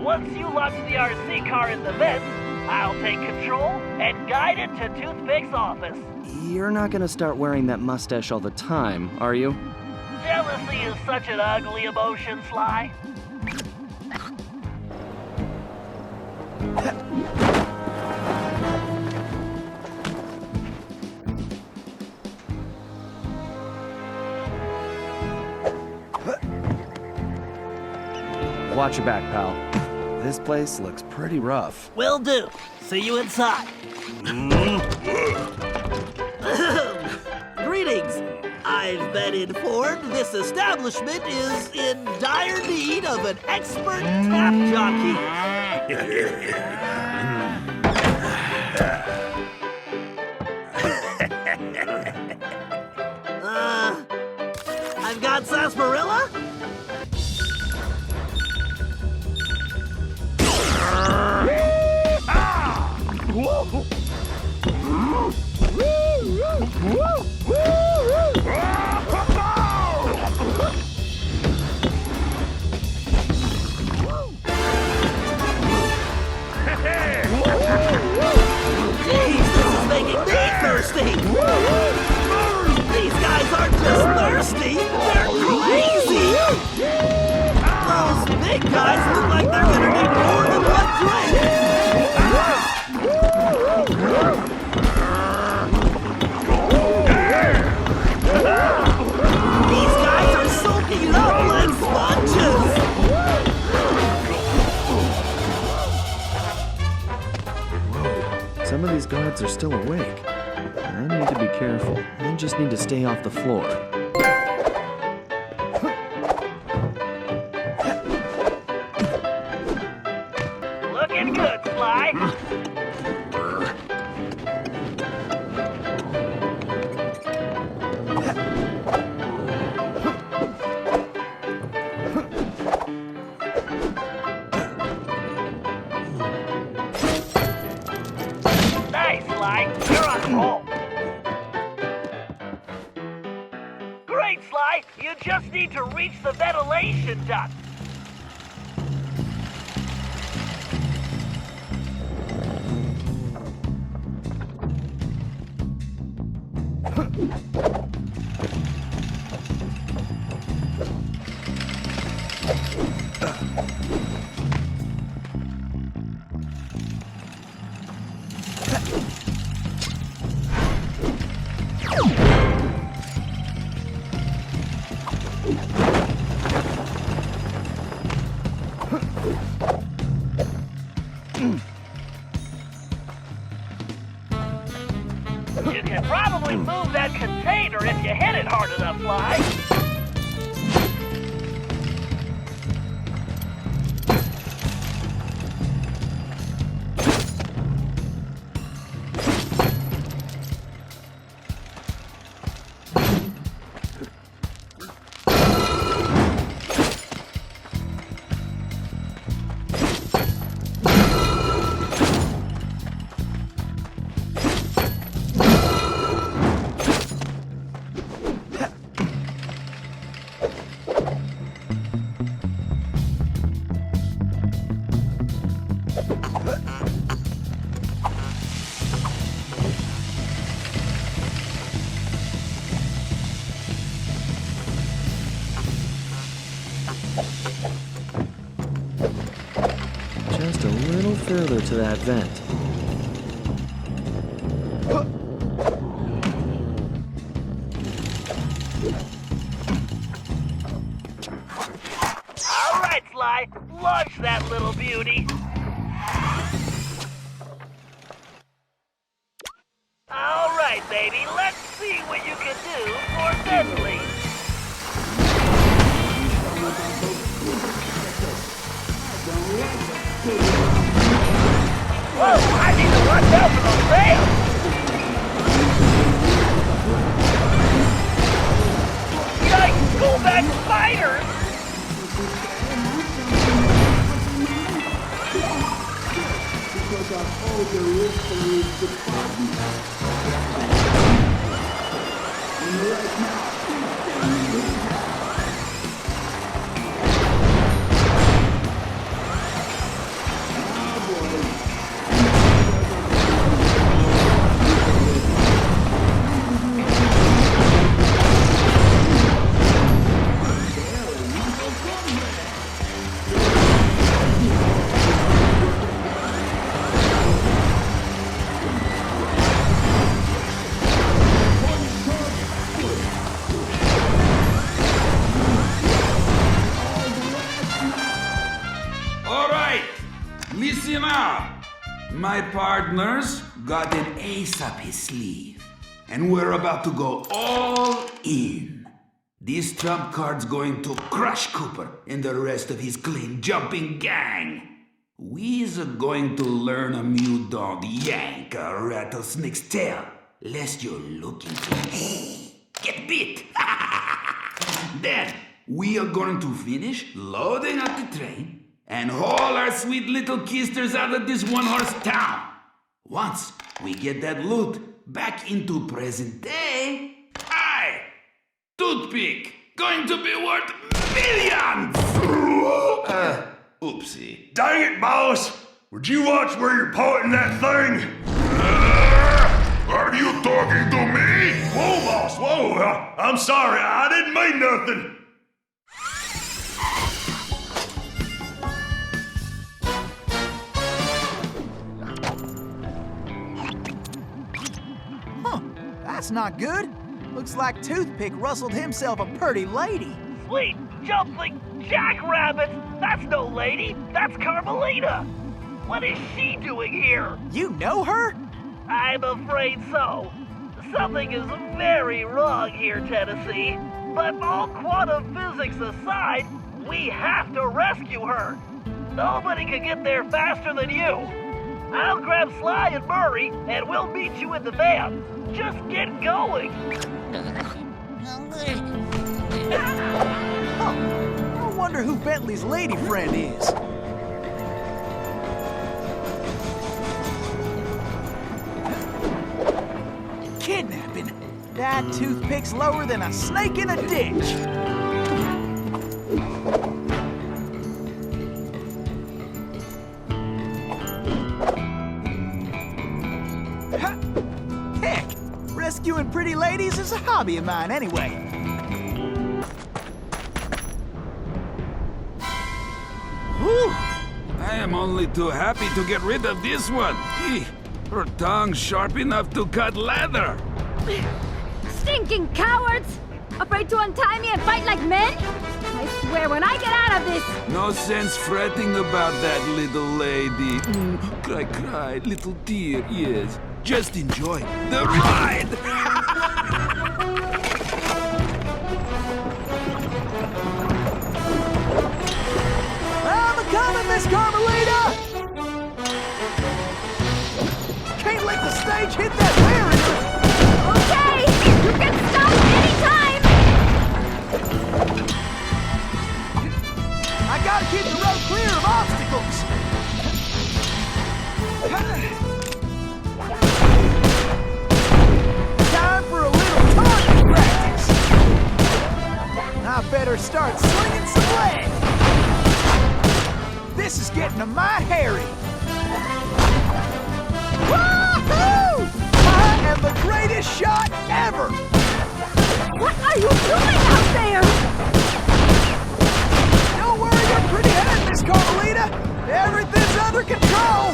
Once you launch the RC car in the vents, I'll take control and guide it to Toothpick's office. You're not gonna start wearing that mustache all the time, are you? Jealousy is such an ugly emotion, Sly. Watch your back, pal. This place looks pretty rough. Will do. See you inside. Greetings. I've been informed this establishment is in dire need of an expert tap jockey. I've got sarsaparilla. Jeez, this is making me thirsty. These guys aren't just thirsty, they're crazy. Those big guys look like they're gonna need more than one drink. These guys are soaking it up like sponges. Some of these guards are still awake. I need to be careful. I just need to stay off the floor. Looking good, Sly. Nice, Sly. You're on a roll. Great, Sly. You just need to reach the ventilation duct. You can probably move that container if you hit it hard enough, Sly. Just a little further to that vent. All right, Sly. Launch that little beauty. baby. Let's see what you can do for Bentley. Whoa, I need to watch out for those ramps! Yikes, go back spiders! Listen up! My partner's got an ace up his sleeve, and we're about to go all in. This trump card's going to crush Cooper and the rest of his clean-jumping gang. We's going to learn a new dog yank a rattlesnake's tail, lest you're looking to get bit. Then, we are going to finish loading up the train and haul our sweet little kisters out of this one-horse town. Once we get that loot back into present day, toothpick, going to be worth millions! Oopsie. Dang it, boss! Would you watch where you're pointing that thing? Are you talking to me? Whoa, boss, whoa! I'm sorry, I didn't mean nothing. That's not good. Looks like Toothpick rustled himself a pretty lady. Sweet jumping jackrabbits! That's no lady, that's Carmelita! What is she doing here? You know her? I'm afraid so. Something is very wrong here, Tennessee. But all quantum physics aside, we have to rescue her. Nobody can get there faster than you. I'll grab Sly and Murray, and we'll meet you in the van. Just get going. I wonder who Bentley's lady friend is. Kidnapping? That Toothpick's lower than a snake in a ditch. Heck, rescuing pretty ladies is a hobby of mine anyway. Whew. I am only too happy to get rid of this one. Her tongue's sharp enough to cut leather. Stinking cowards! Afraid to untie me and fight like men? I swear when I get out of this... No sense fretting about that little lady. Cry, cry, little dear, yes. Just enjoy the ride! I'm a-coming, Miss Carmelita! Can't let the stage hit that barrier! Okay! You can stop anytime! I gotta keep the road clear of obstacles! Time for a little target practice! I better start slinging some lead! This is getting to my Harry! Woohoo! I am the greatest shot ever! What are you doing out there? Don't worry your pretty head, Miss Carmelita! Everything's under control!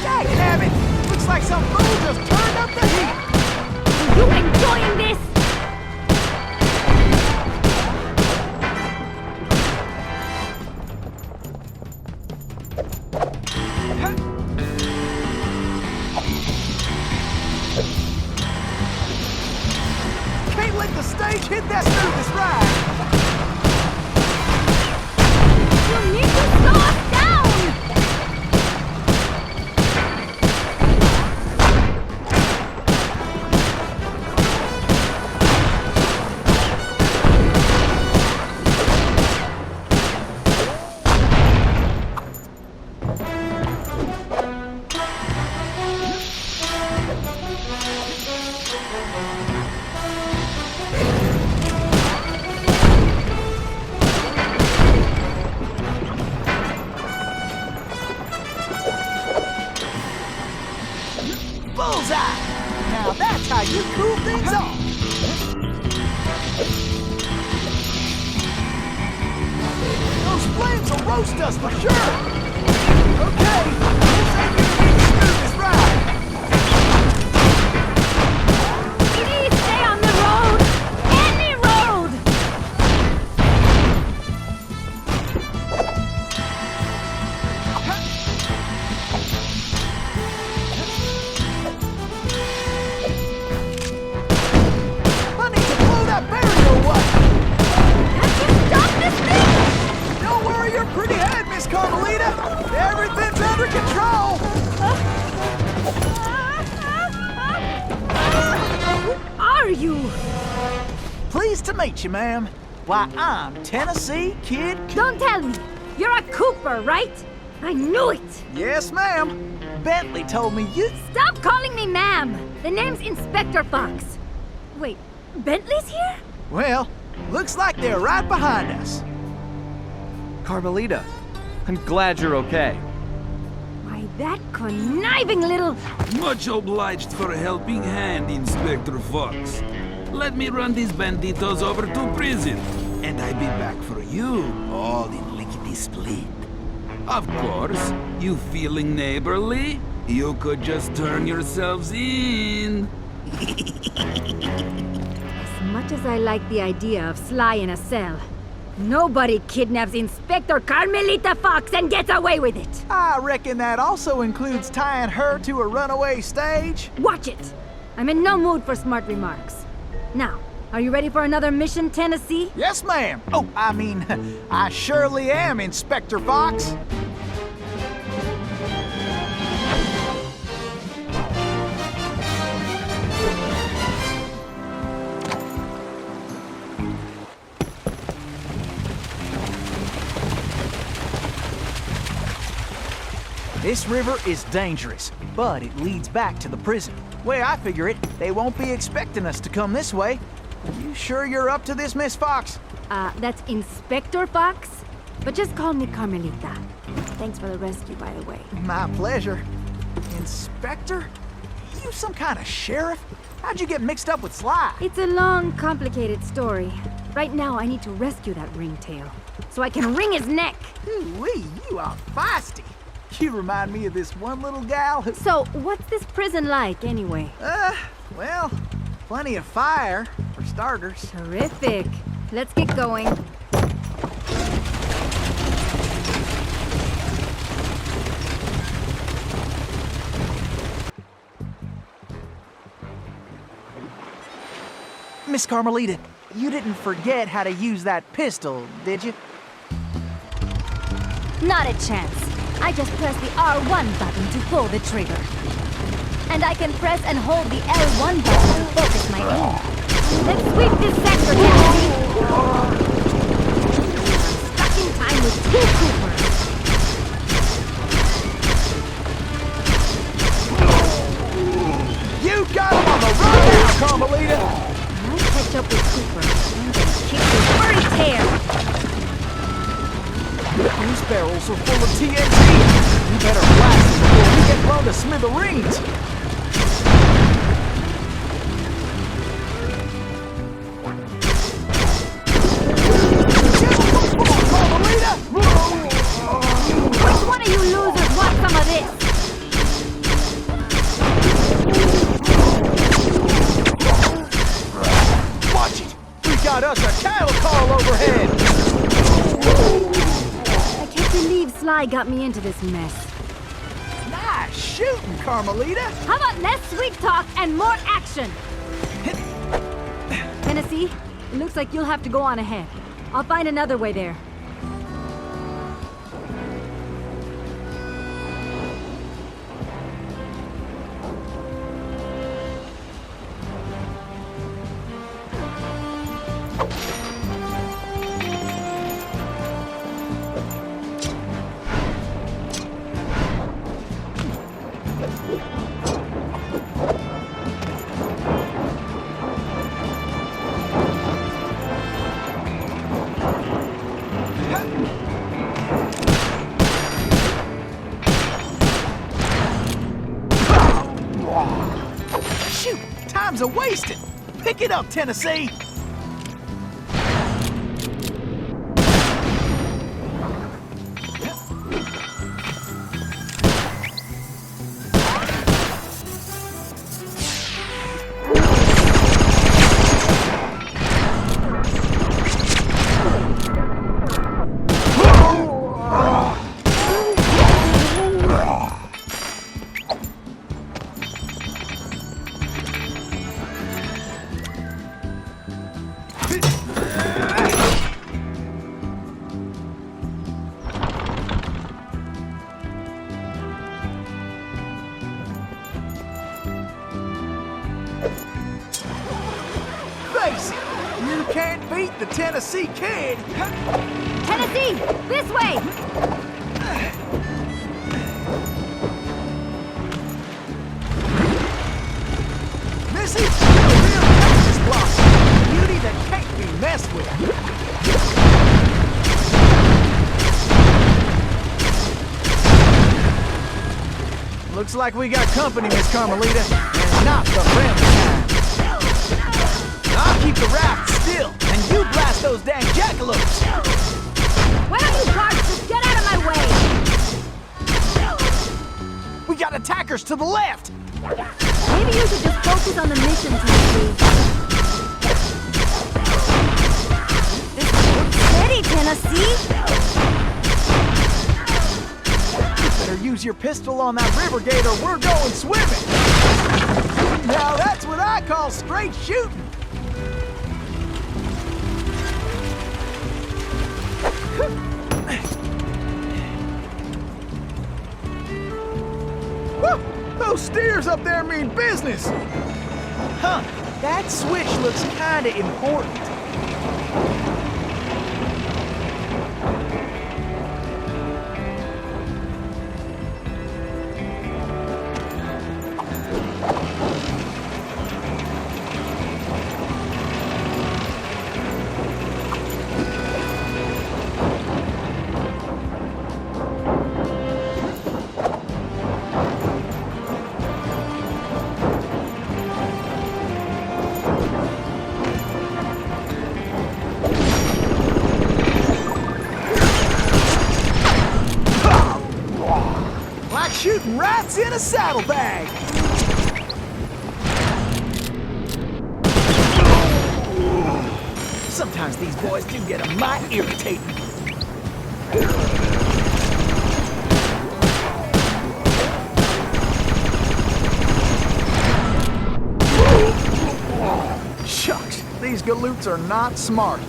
Dagnabbit! Looks like some fool just turned up the heat! You enjoying this? Can't let the stage hit that smoothest ride. You need to slow us down! Bullseye! Now that's how you cool things off. Those flames will roast us for sure. Okay, this ain't gonna be the smoothest ride. Please stay on the road! Any road! I need to blow that barrier away. Can you stop this thing? Don't worry your pretty head, Miss Carmelita. Everything's under control. Who are you? Pleased to meet you, ma'am. Why, I'm Tennessee Kid. Don't tell me. You're a Cooper, right? I knew it. Yes, ma'am. Bentley told me you... Stop calling me ma'am. The name's Inspector Fox. Wait, Bentley's here? Well, looks like they're right behind us. Carmelita, I'm glad you're okay. Why, that conniving little... Much obliged for a helping hand, Inspector Fox. Let me run these banditos over to prison, and I'll be back for you, all in lickety-split. Of course, you feeling neighborly? You could just turn yourselves in. As much as I like the idea of Sly in a cell, nobody kidnaps Inspector Carmelita Fox and gets away with it. I reckon that also includes tying her to a runaway stage. Watch it. I'm in no mood for smart remarks. Now, are you ready for another mission, Tennessee? Yes, ma'am. Oh, I mean, I surely am, Inspector Fox. This river is dangerous, but it leads back to the prison. Way I figure it, they won't be expecting us to come this way. You sure you're up to this, Miss Fox? That's Inspector Fox? But just call me Carmelita. Thanks for the rescue, by the way. My pleasure. Inspector? You some kind of sheriff? How'd you get mixed up with Sly? It's a long, complicated story. Right now, I need to rescue that ringtail, so I can wring his neck. Ooh-wee, you are feisty. You remind me of this one little gal who... So, what's this prison like, anyway? Well, plenty of fire, for starters. Terrific. Let's get going. Miss Carmelita, you didn't forget how to use that pistol, did you? Not a chance. I just press the R1 button to pull the trigger. And I can press and hold the L1 button to focus my aim. Let's sweep this sector, Tennessee! Stuck in time with two Coopers. You got him on the run now, Carmelita! I'll catch up with Cooper and then kick his furry tail. These barrels are full of TNT. We better blast them before we get blown to smithereens. Which one of you losers want some of this? lie got me into this mess. Nice shooting, Carmelita. How about less sweet talk and more action? Tennessee, it looks like you'll have to go on ahead. I'll find another way there. Shoot, time's a-wasting. Pick it up, Tennessee. Face it, you can't beat the Tennessee Kid. Tennessee, this way! Missy, you're a real Texas blossom. Beauty that can't be messed with. Looks like we got company, Miss Carmelita, and not the friendly kind. I'll keep the raft still, and you blast those dang jackalopes. Why don't you guards just get out of my way? We got attackers to the left. Maybe you should just focus on the mission, Tennessee. Steady, Tennessee! You better use your pistol on that river gate or we're going swimming. Now that's what I call straight shooting. Woo! Those steers up there mean business! Huh, that switch looks kinda important. Like shooting rats in a saddlebag. Sometimes these boys do get a mite irritating. Shucks, these galoots are not smart.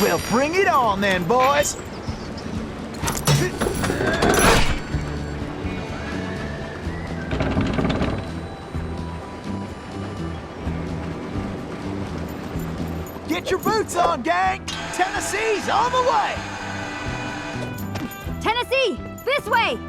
Well, bring it on then, boys. Get your boots on, gang! Tennessee's on the way! Tennessee, this way!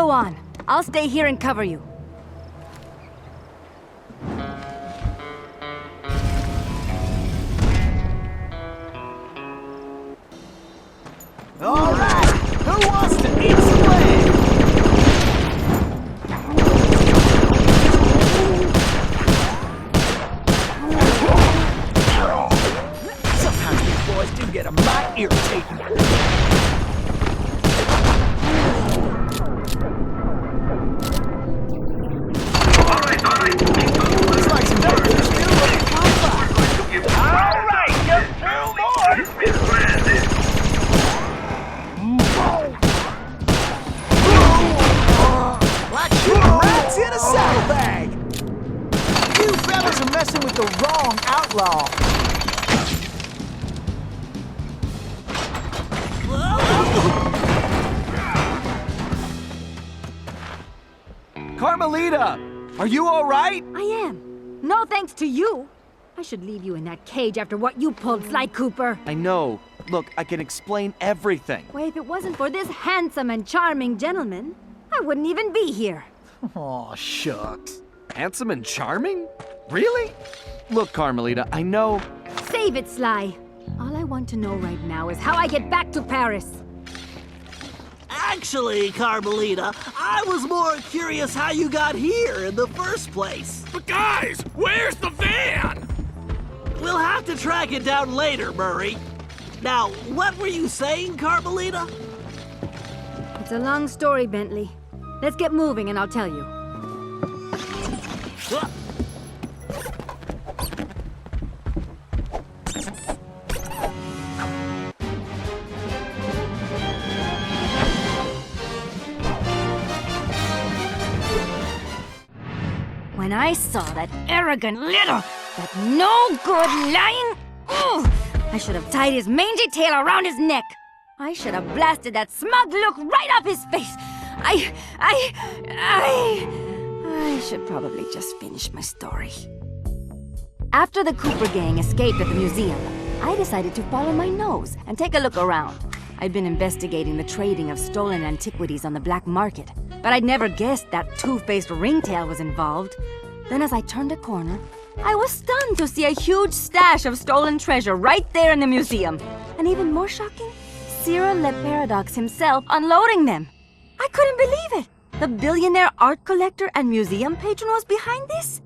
go on. I'll stay here and cover you. All right, who wants to eat some leg? Sometimes these boys do get a mite irritating. Looks like some doctors still looking fine. All right, just 2 more. Like shooting rats in a saddlebag. You fellas are messing with the wrong outlaw. Carmelita, are you all right? I am. No thanks to you. I should leave you in that cage after what you pulled, Sly Cooper. I know. Look, I can explain everything. Why, if it wasn't for this handsome and charming gentleman, I wouldn't even be here. Aw, shucks. Handsome and charming? Really? Look, Carmelita, I know. Save it, Sly. All I want to know right now is how I get back to Paris. Actually, Carmelita, I was more curious how you got here in the first place. But guys, where's the van? We'll have to track it down later, Murray. Now, what were you saying, Carmelita? It's a long story, Bentley. Let's get moving and I'll tell you. When I saw that arrogant little, that no good lying, I should have tied his mangy tail around his neck. I should have blasted that smug look right off his face. I should probably just finish my story. After the Cooper gang escaped at the museum, I decided to follow my nose and take a look around. I'd been investigating the trading of stolen antiquities on the black market, but I'd never guessed that two-faced ringtail was involved. Then as I turned a corner, I was stunned to see a huge stash of stolen treasure right there in the museum. And even more shocking, Cyril Le Paradox himself unloading them. I couldn't believe it. The billionaire art collector and museum patron was behind this?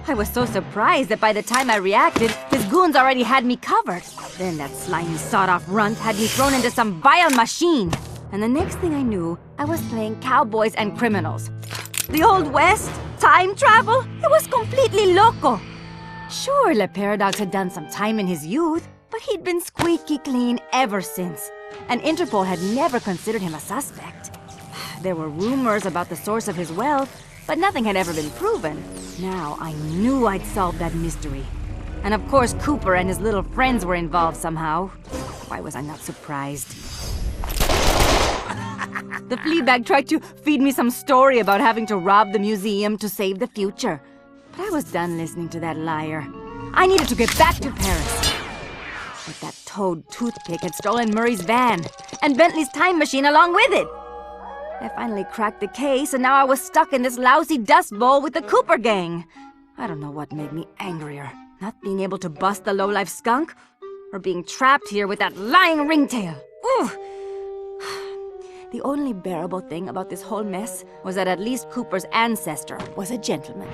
I was so surprised that by the time I reacted, his goons already had me covered. Then that slimy sawed-off runt had me thrown into some vile machine. And the next thing I knew, I was playing cowboys and criminals. The Old West? Time travel? It was completely loco. Sure, Le Paradox had done some time in his youth, but he'd been squeaky clean ever since. And Interpol had never considered him a suspect. There were rumors about the source of his wealth, but nothing had ever been proven. Now I knew I'd solved that mystery. And of course Cooper and his little friends were involved somehow. Why was I not surprised? The Fleabag tried to feed me some story about having to rob the museum to save the future. But I was done listening to that liar. I needed to get back to Paris. But that toad toothpick had stolen Murray's van, and Bentley's time machine along with it. I finally cracked the case, and now I was stuck in this lousy dust bowl with the Cooper gang. I don't know what made me angrier. Not being able to bust the lowlife skunk, or being trapped here with that lying ringtail. Ooh! The only bearable thing about this whole mess was that at least Cooper's ancestor was a gentleman.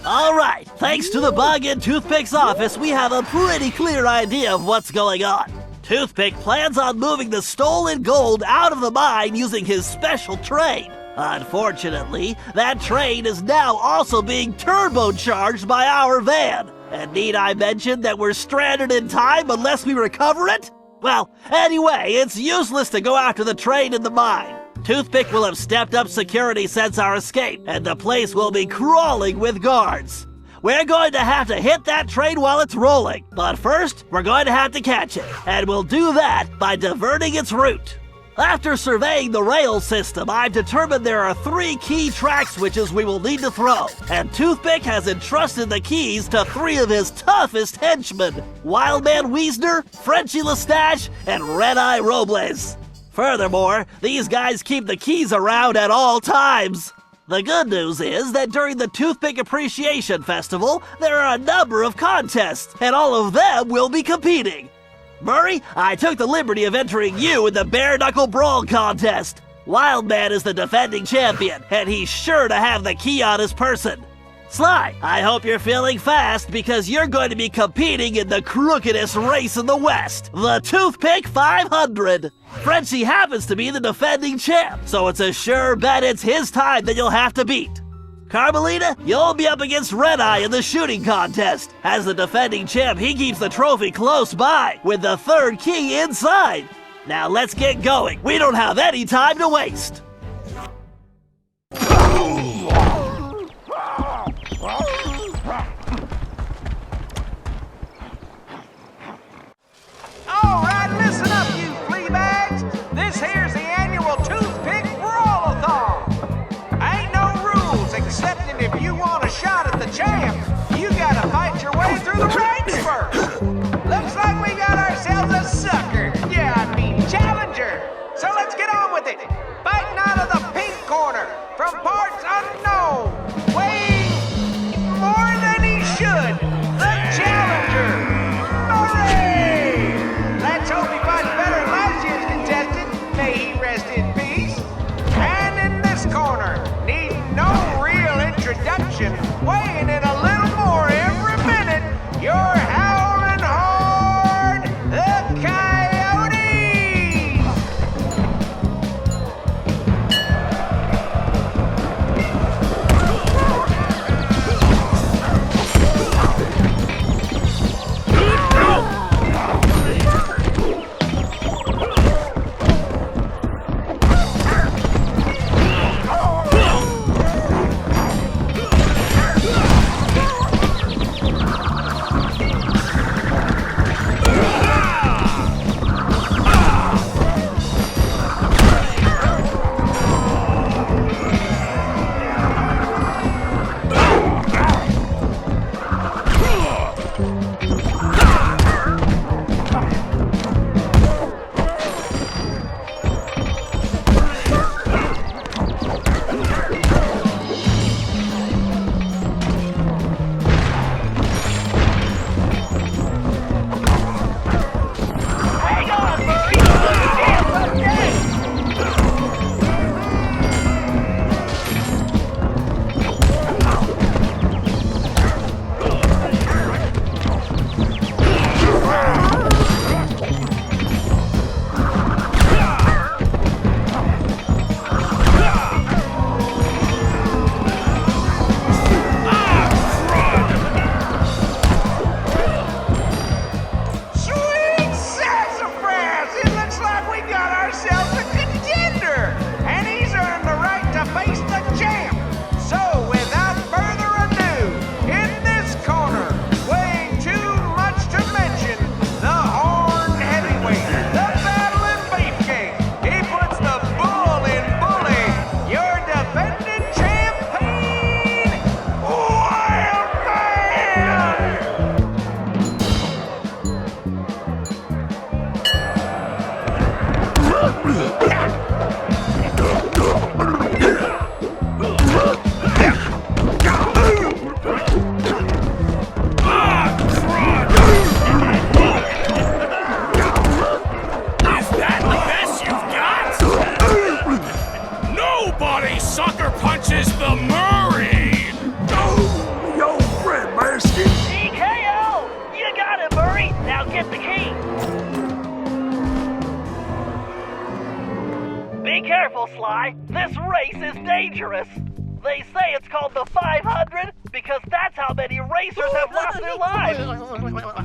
All right, thanks to the bug in Toothpick's office, we have a pretty clear idea of what's going on. Toothpick plans on moving the stolen gold out of the mine using his special train. Unfortunately, that train is now also being turbocharged by our van. And need I mention that we're stranded in time unless we recover it? Well, anyway, it's useless to go after the train in the mine. Toothpick will have stepped up security since our escape, and the place will be crawling with guards. We're going to have to hit that train while it's rolling, but first, we're going to have to catch it, and we'll do that by diverting its route. After surveying the rail system, I've determined there are 3 key track switches we will need to throw, and Toothpick has entrusted the keys to 3 of his toughest henchmen, Wildman Wiesner, Frenchie Lestage, and Red-Eye Robles. Furthermore, these guys keep the keys around at all times. The good news is that during the Toothpick Appreciation Festival, there are a number of contests, and all of them will be competing. Murray, I took the liberty of entering you in the Bare Knuckle Brawl contest. Wildman is the defending champion, and he's sure to have the key on his person. Sly, I hope you're feeling fast because you're going to be competing in the crookedest race in the West, the Toothpick 500. Frenchie happens to be the defending champ, so it's a sure bet it's his time that you'll have to beat. Carmelita, you'll be up against Red Eye in the shooting contest. As the defending champ, he keeps the trophy close by, with the third key inside. Now let's get going. We don't have any time to waste. All right, listen up, you flea bags. This here's the annual Toothpick Brawl-a-thon. Ain't no rules, excepting if you want a shot at the champ, you gotta fight your way through the ranks first. Looks like we got ourselves a sucker. Yeah, I mean challenger. So let's get on with it. Fighting out of the pink corner, from parts unknown, weighing more than he should, the challenger. Hooray! Let's hope he fights better than last year's contestant. May he rest in peace. And in this corner, needing no real introduction, weighing in a little more every minute, you're howling hard, the Coyotes! careful, Sly. This race is dangerous. They say it's called the 500 because that's how many racers have lost their lives.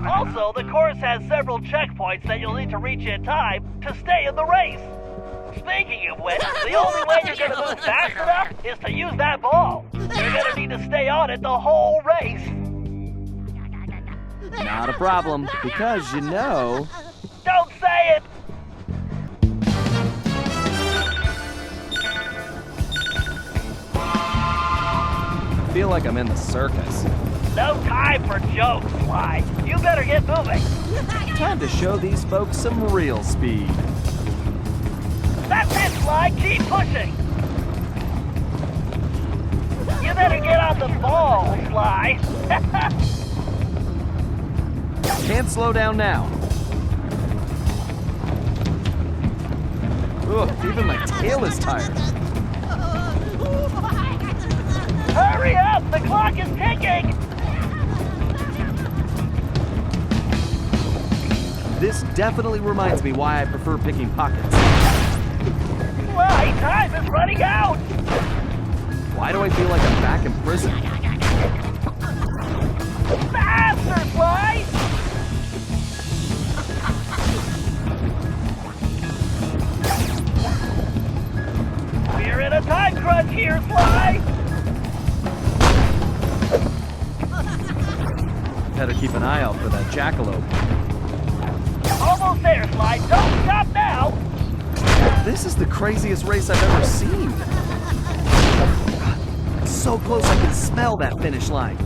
Also, the course has several checkpoints that you'll need to reach in time to stay in the race. Speaking of which, the only way you're going to move fast enough is to use that ball. You're going to need to stay on it the whole race. Not a problem, because you know... Don't say it! I feel like I'm in the circus. No time for jokes, Sly. You better get moving. Time to show these folks some real speed. Sly. Keep pushing. You better get on the ball, Sly. Can't slow down now. Ugh, even my tail is tired. Hurry up! The clock is ticking! This definitely reminds me why I prefer picking pockets. Sly, time is running out! Why do I feel like I'm back in prison? Faster, Sly! We're in a time crunch here, Sly! Better keep an eye out for that jackalope. Almost there, Sly. Don't stop now! This is the craziest race I've ever seen. It's so close I can smell that finish line.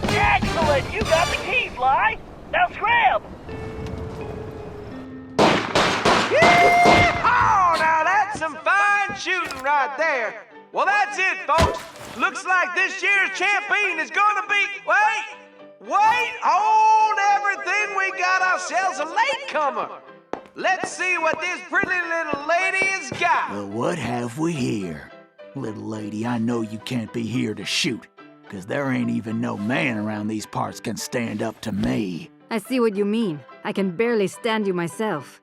Excellent! You got the key, Sly! Now scram! Yeehaw! Now that's some fine shooting right there. Well, that's it, folks. Looks like this year's champion is gonna be... Wait! Hold everything. We got ourselves a latecomer. Let's see what this pretty little lady has got. Well, what have we here? Little lady, I know you can't be here to shoot, because there ain't even no man around these parts can stand up to me. I see what you mean. I can barely stand you myself.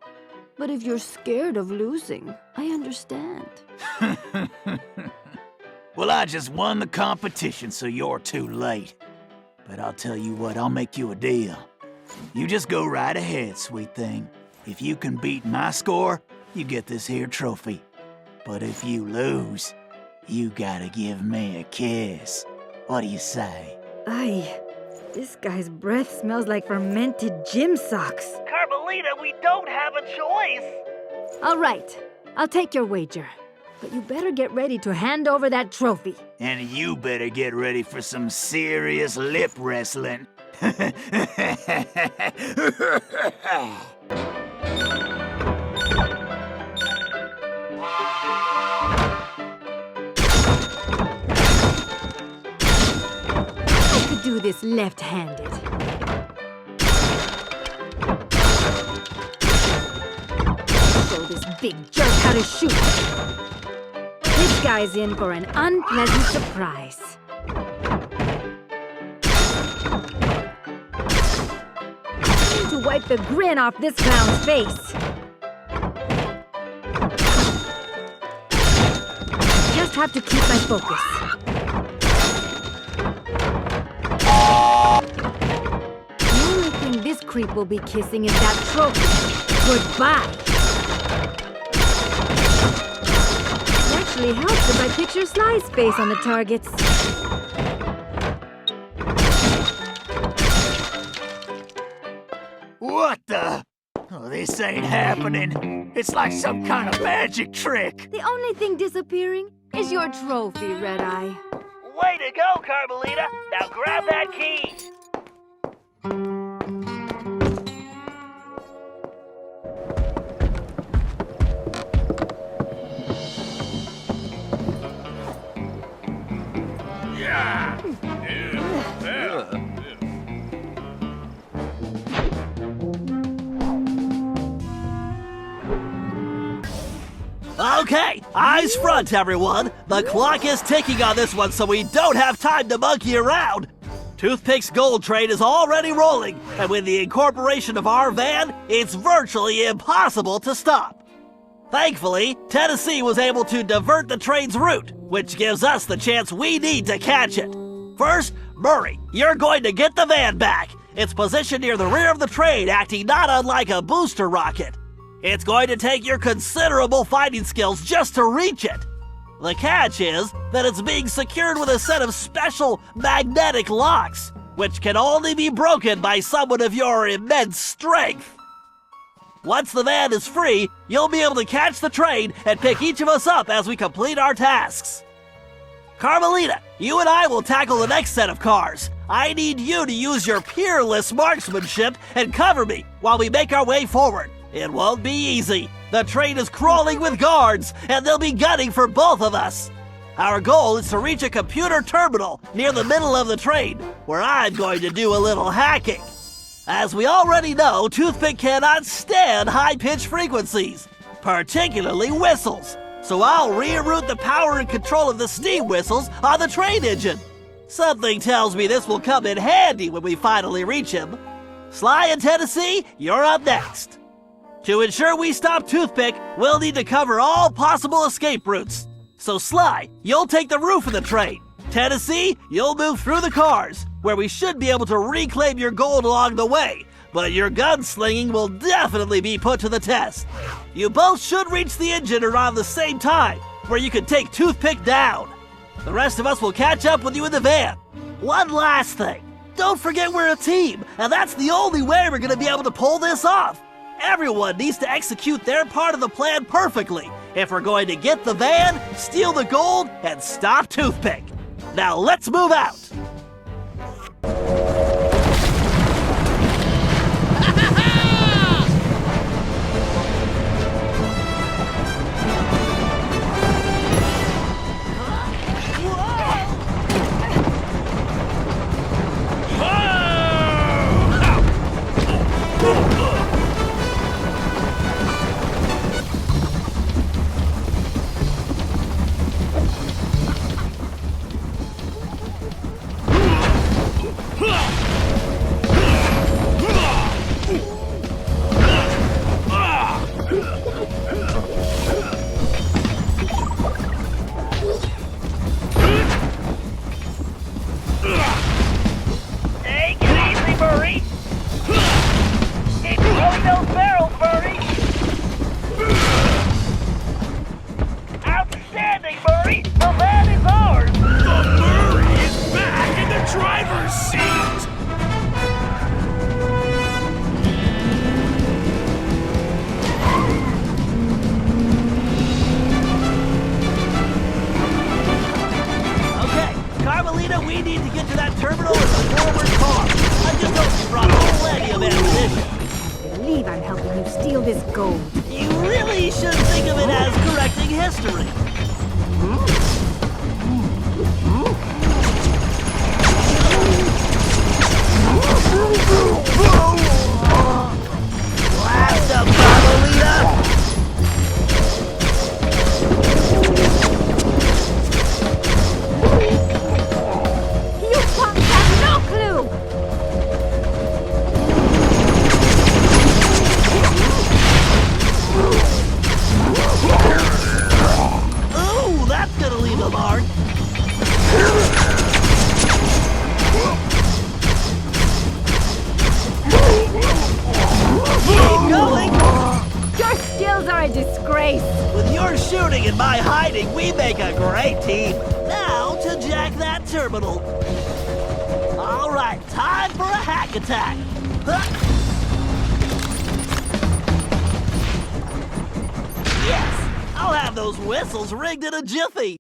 But if you're scared of losing, I understand. Well, I just won the competition, so you're too late. But I'll tell you what, I'll make you a deal. You just go right ahead, sweet thing. If you can beat my score, you get this here trophy. But if you lose, you gotta give me a kiss. What do you say? Aye, this guy's breath smells like fermented gym socks. Carmelita, we don't have a choice! All right, I'll take your wager. But you better get ready to hand over that trophy. And you better get ready for some serious lip wrestling. I could do this left-handed. Show this big jerk how to shoot. This guy's in for an unpleasant surprise. Need to wipe the grin off this clown's face. Just have to keep my focus. The only thing this creep will be kissing is that trophy. Goodbye. Actually helps if I picture Sly's face on the targets. What the? Oh, this ain't happening. It's like some kind of magic trick. The only thing disappearing is your trophy, Red Eye. Way to go, Carmelita! Now grab that key! Okay, eyes front, everyone. The clock is ticking on this one, so we don't have time to monkey around. Toothpick's gold train is already rolling, and with the incorporation of our van, it's virtually impossible to stop. Thankfully, Tennessee was able to divert the train's route, which gives us the chance we need to catch it. First, Murray, you're going to get the van back. It's positioned near the rear of the train, acting not unlike a booster rocket. It's going to take your considerable fighting skills just to reach it. The catch is that it's being secured with a set of special magnetic locks, which can only be broken by someone of your immense strength. Once the van is free, you'll be able to catch the train and pick each of us up as we complete our tasks. Carmelita, you and I will tackle the next set of cars. I need you to use your peerless marksmanship and cover me while we make our way forward. It won't be easy. The train is crawling with guards, and they'll be gunning for both of us. Our goal is to reach a computer terminal near the middle of the train, where I'm going to do a little hacking. As we already know, Toothpick cannot stand high-pitched frequencies, particularly whistles. So I'll reroute the power and control of the steam whistles on the train engine. Something tells me this will come in handy when we finally reach him. Sly in Tennessee, you're up next. To ensure we stop Toothpick, we'll need to cover all possible escape routes. So Sly, you'll take the roof of the train. Tennessee, you'll move through the cars, where we should be able to reclaim your gold along the way, but your gunslinging will definitely be put to the test. You both should reach the engine around the same time, where you can take Toothpick down. The rest of us will catch up with you in the van. One last thing. Don't forget we're a team, and that's the only way we're going to be able to pull this off. Everyone needs to execute their part of the plan perfectly if we're going to get the van, steal the gold, and stop Toothpick. Now let's move out. Rigged in a jiffy.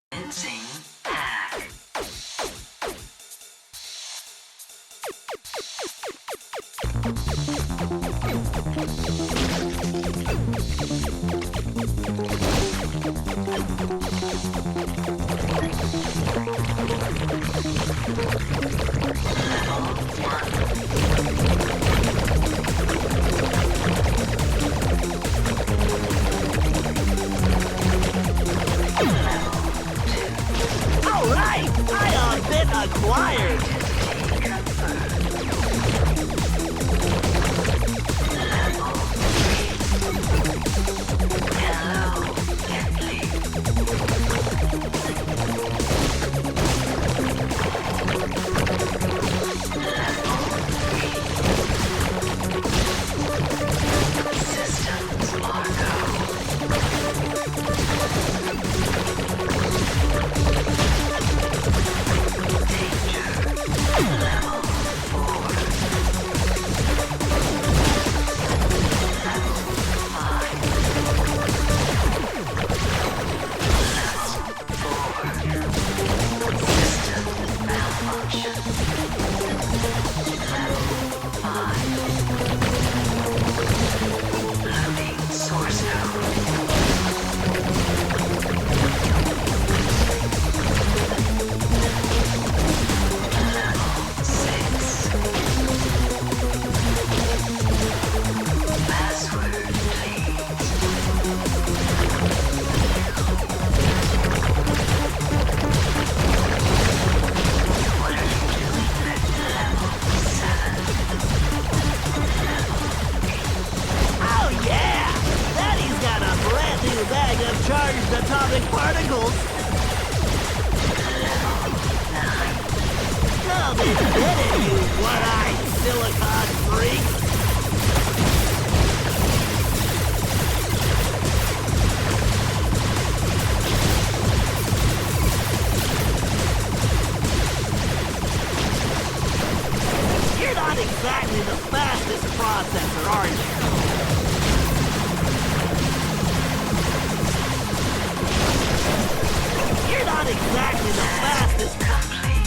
exactly the fastest. Complete.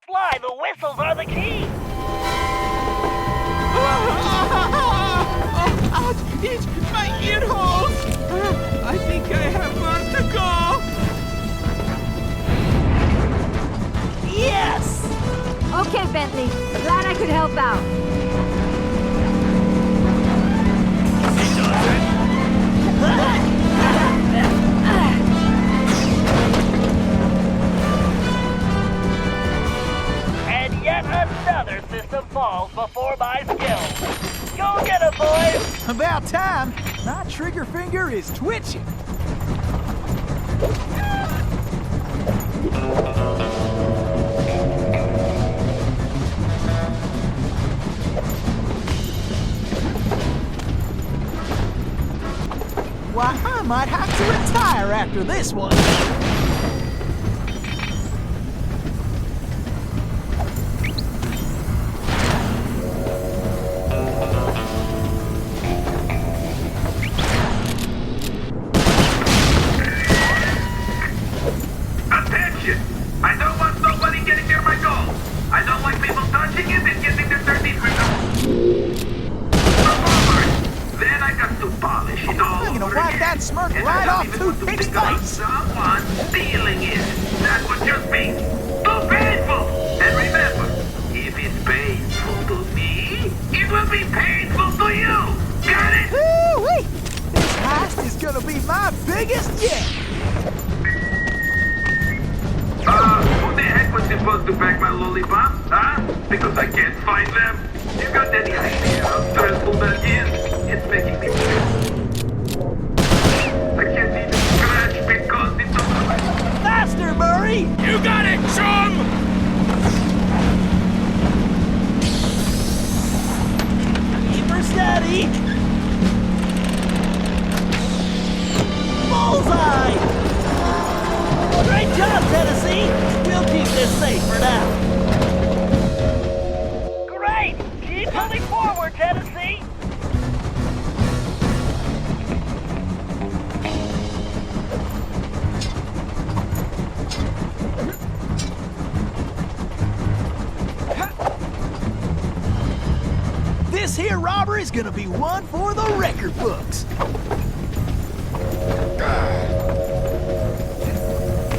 Sly, the whistles are the key. It's my ear holes! I think I have far to go! Yes! Okay, Bentley. Glad I could help out. And yet another system falls before my skills. Go get it, boys! About time. My trigger finger is twitching. Why, I might have to retire after this one. Attention! I don't want nobody getting near my goal. I don't like people touching it and getting their dirty Then I got to polish it all I'm gonna over wipe again. that smirk And right I off don't even want to Toothpick's think about face. someone stealing it. That would just be too painful. And remember, if it's painful to me, it will be painful to you. Got it? Woo-wee! This heist is gonna be my biggest yet. Who the heck was supposed to pack my lollipops, huh? Because I can't find them. You got any idea how stressful that is? It's making me sick. I can't even scratch because it's so Faster, Murray! You got it, chum! Keep her steady! Bullseye! Great job, Tennessee! We'll keep this safe for now. Great! Keep moving forward, Tennessee! This here robbery's gonna be one for the record books.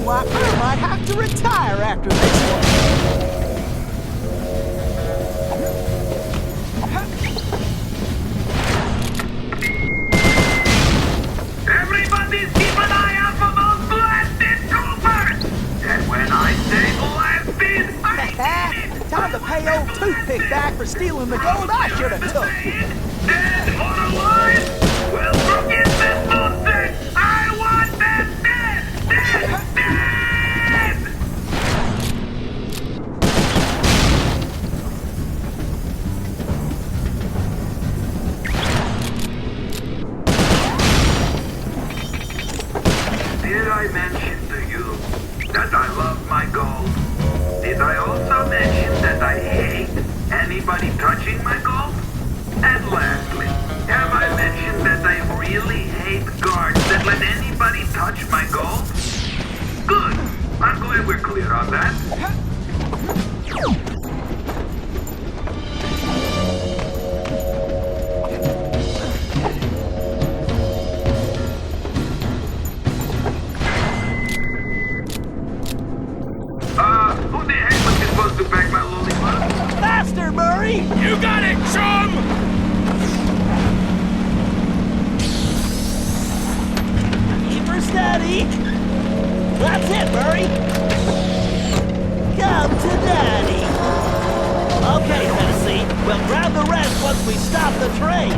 Why, I might have to retire after this one. Everybody's keep an eye out for those blasted troopers! And when I say blasted, I mean it! Time to pay old Toothpick back for stealing the gold I should have took. Dead or alive? Well, forget this nonsense! I want them dead! Dead! Dead! Did I mention to you that I love my gold? Did I also mention that I hate anybody touching my gold? And lastly, have I mentioned that I really hate guards that let anybody touch my gold? Good. I'm glad we're clear on that. Who the heck was supposed to pack my lollipop? Faster, Murray! You got it, chum! Keep her steady! That's it, Murray! Come to Daddy! Okay, Tennessee, we'll grab the rest once we stop the train!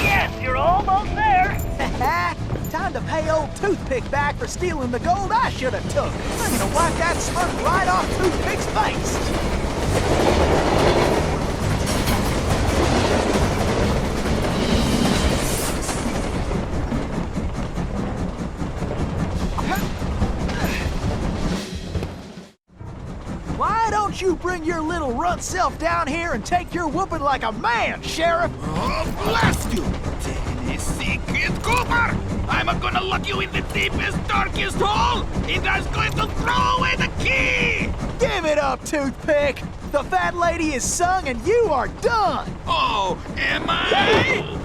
Yes, you're almost there! Time to pay old Toothpick back for stealing the gold I should have took. I'm gonna wipe that smirk right off Toothpick's face. Why don't you bring your little runt self down here and take your whooping like a man, Sheriff? Oh, blast you! Dennis! secret, Cooper! I'm gonna lock you in the deepest, darkest hole, and I'm going to throw away the key! Give it up, Toothpick! The fat lady is sung and you are done! Oh, am I?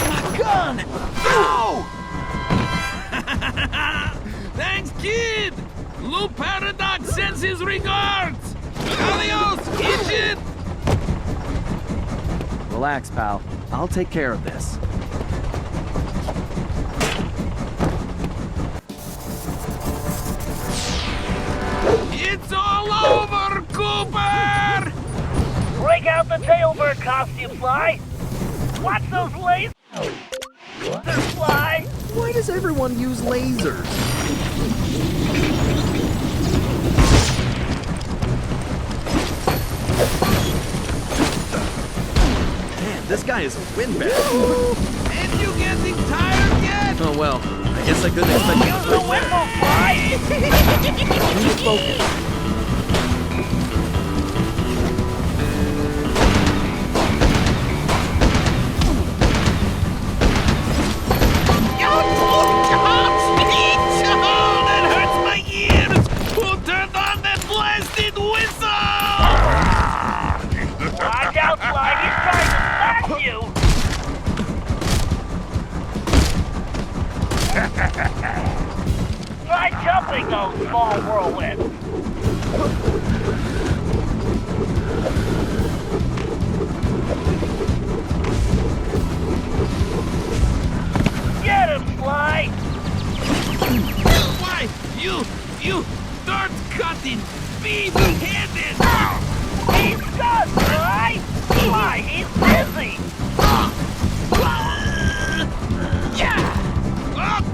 My gun! Ow! Thanks, kid! Lou Paradox sends his regards! Adios, idiot! Relax, pal. I'll take care of this. It's all over, Cooper! Break out the tailbird costume, Fly! Watch those lasers, Fly! Why does everyone use lasers? Man, this guy is a windbag. And you getting tired yet? Oh well, I guess I couldn't expect you Use to the win whistle, Fly! Need focus. That hurts my ears! Who turned on that blasted whistle? Watch out, Fly! He's trying to smash you! Try jumping those small whirlwinds! Get him, Fly! Why, you start cutting beef-handed! He's done, Fly! Fly, he's busy! Oh,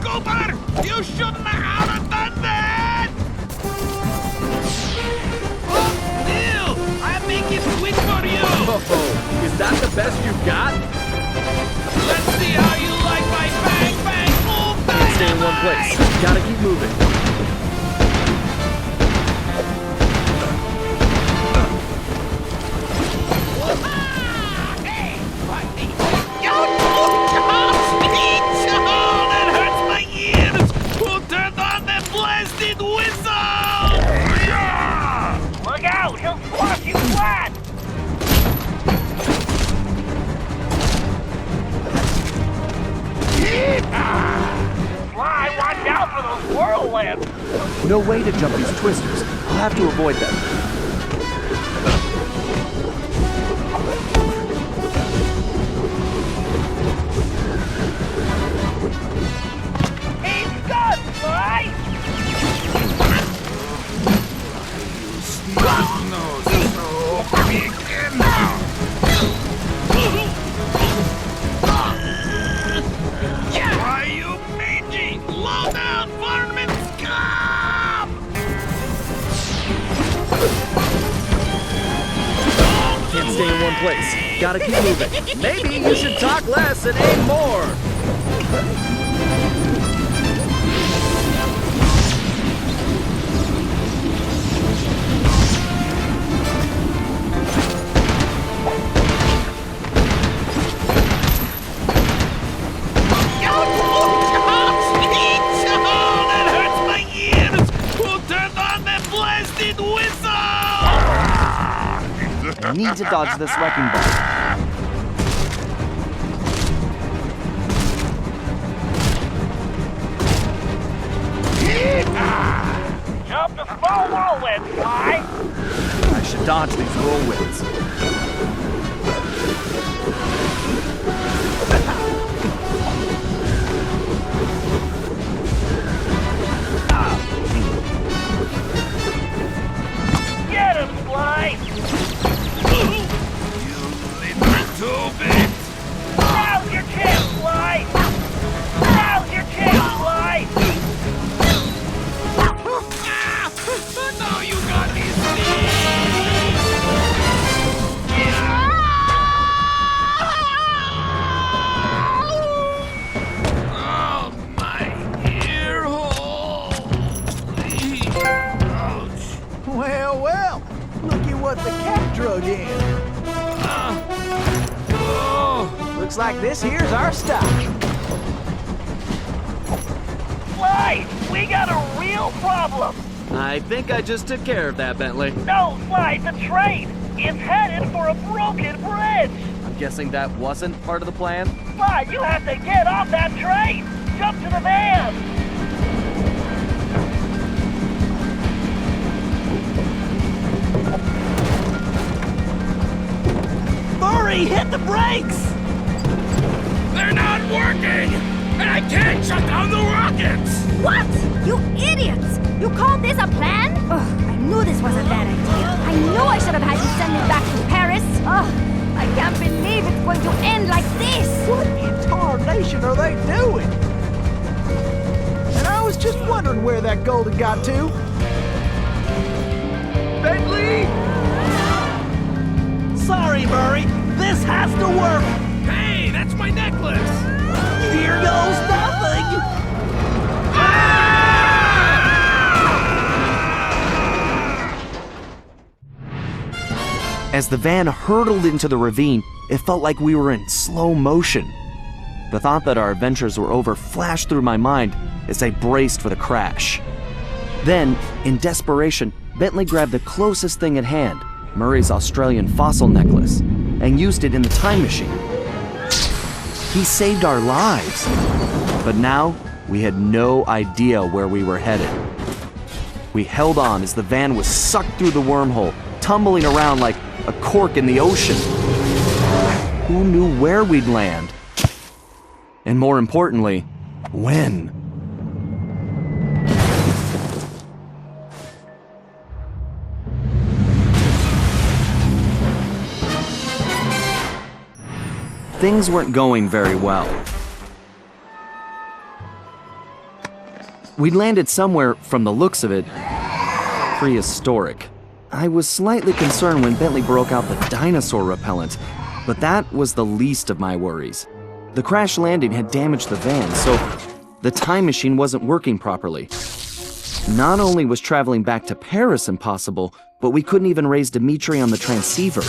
Cooper! You shouldn't have done that! Oh, Neil! I'm making quick for you! Oh, is that the best you've got? Let's see how you like my bang bang boom bang! Can't stay in one place. Gotta keep moving. That hurts my ears! Who turned on that blasted whistle? Look out! He'll squash you flat! Fly, watch out for those whirlwinds! No way to jump these twisters. I'll have to avoid them. He's done, Fly! Why, you mangy, low-down varmint scum! Can't stay in one place. Gotta keep moving. Maybe you should talk less and aim more. That hurts my ears! Who turned on that blasted whistle? I need to dodge this wrecking ball. Jump the small whirlwind, Fly! I should dodge these whirlwinds. Get him, Fly! Little bit. Now's your chance, Fly! Now's your chance, Fly! Now you got this thing. Oh, my ear hole. Ouch. Well, well, look at what the cat drug in. Oh, Looks like this here's our stop. Sly, we got a real problem. I think I just took care of that, Bentley. No, Sly, the train. It's headed for a broken bridge. I'm guessing that wasn't part of the plan? Sly, you have to get off that train. Jump to the van. Murray, hit the brakes! They're not working! And I can't shut down the rockets! What? You idiots! You called this a plan? Ugh, I knew this was a bad idea. I knew I should have had you send me back to Paris. Ugh, I can't believe it's going to end like this. What in tarnation are they doing? And I was just wondering where that gold had got to. Bentley! Sorry, Murray. This has to work. Hey, that's my necklace! Here goes nothing. As the van hurtled into the ravine, it felt like we were in slow motion. The thought that our adventures were over flashed through my mind as I braced for the crash. Then, in desperation, Bentley grabbed the closest thing at hand, Murray's Australian fossil necklace, and used it in the time machine. He saved our lives. But now, we had no idea where we were headed. We held on as the van was sucked through the wormhole, tumbling around like a cork in the ocean. Who knew where we'd land? And more importantly, when? Things weren't going very well. We'd landed somewhere, from the looks of it, prehistoric. I was slightly concerned when Bentley broke out the dinosaur repellent, but that was the least of my worries. The crash landing had damaged the van, so the time machine wasn't working properly. Not only was traveling back to Paris impossible, but we couldn't even raise Dimitri on the transceiver.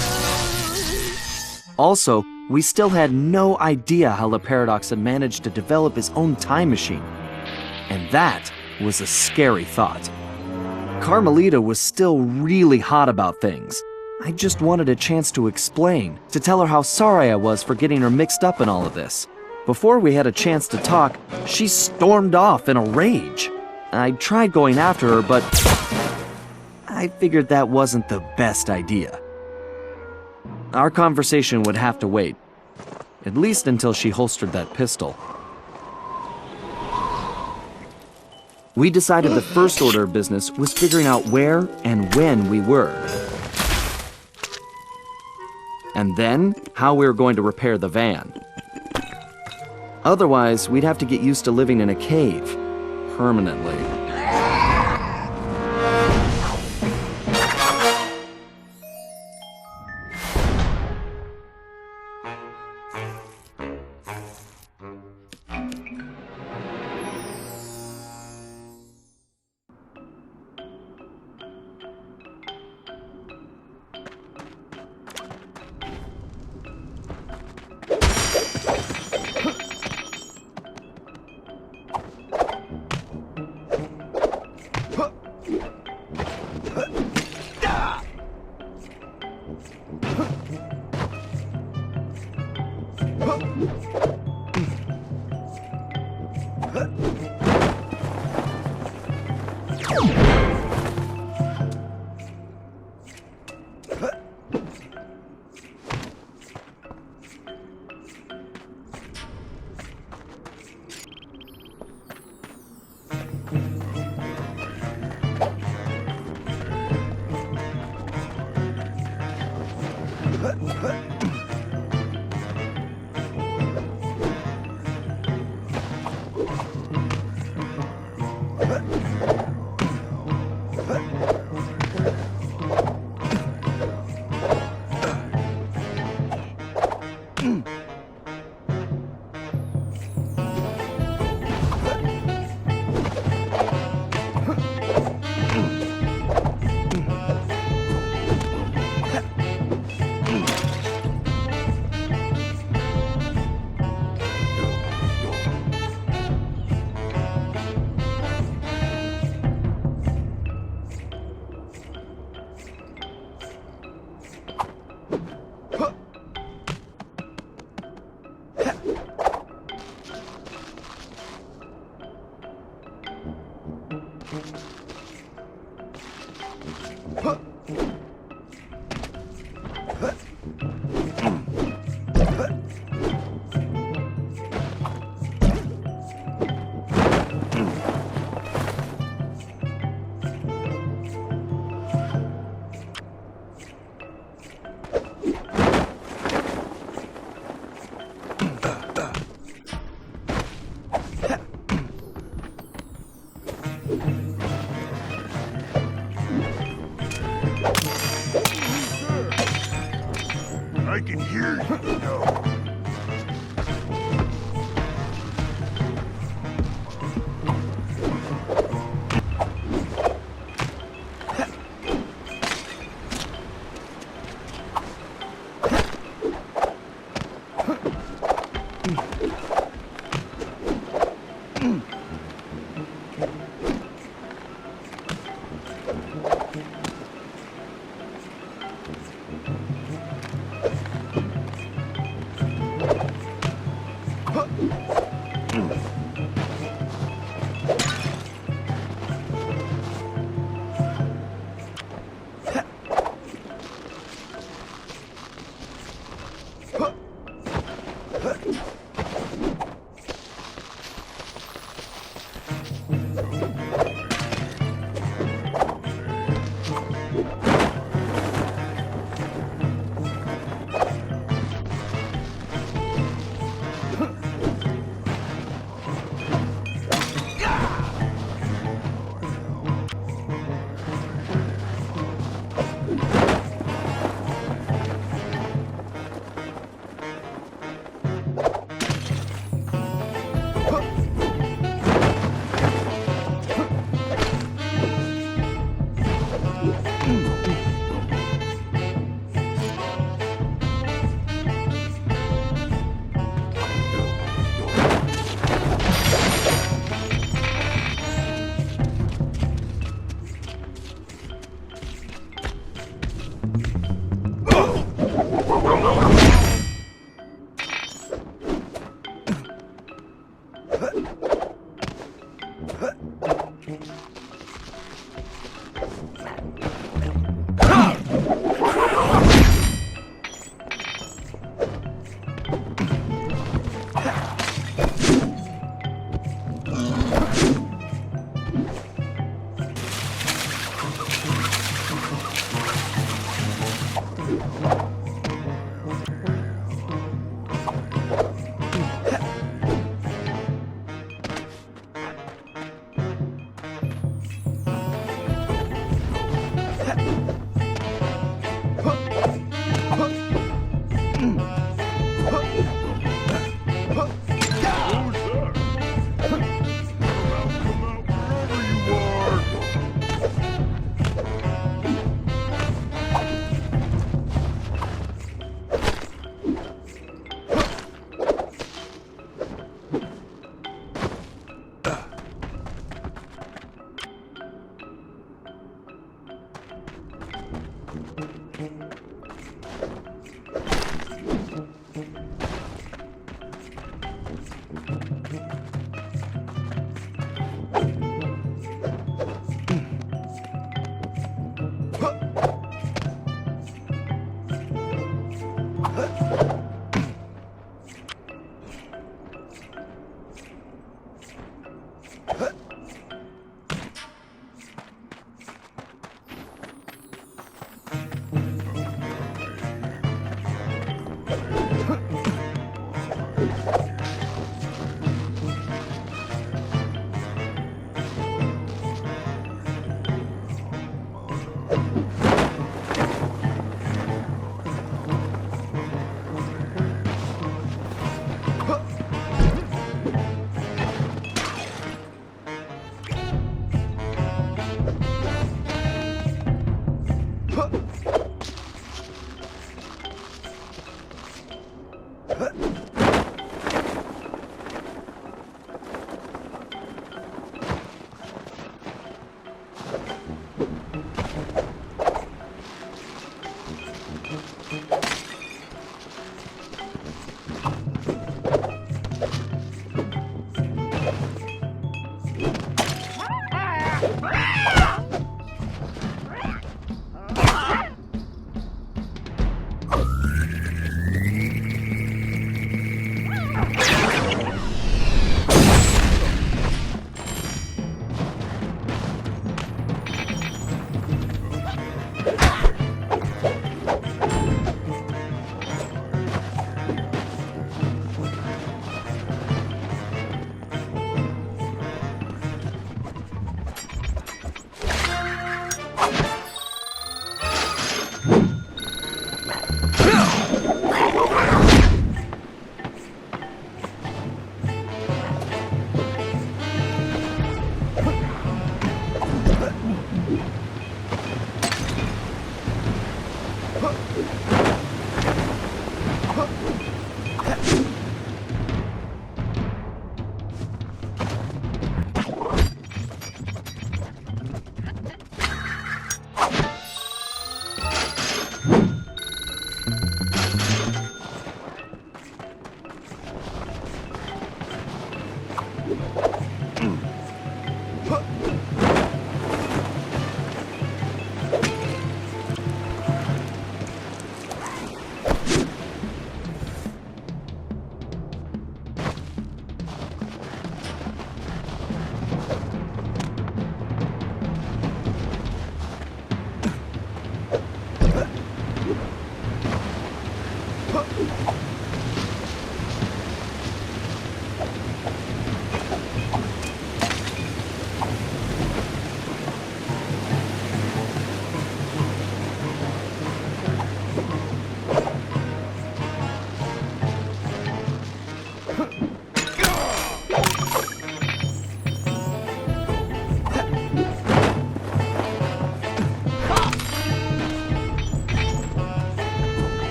Also, we still had no idea how Le Paradox had managed to develop his own time machine. And that was a scary thought. Carmelita was still really hot about things. I just wanted a chance to explain, to tell her how sorry I was for getting her mixed up in all of this. Before we had a chance to talk, she stormed off in a rage. I tried going after her, but I figured that wasn't the best idea. Our conversation would have to wait, at least until she holstered that pistol. We decided the first order of business was figuring out where and when we were. And then, how we were going to repair the van. Otherwise, we'd have to get used to living in a cave, permanently.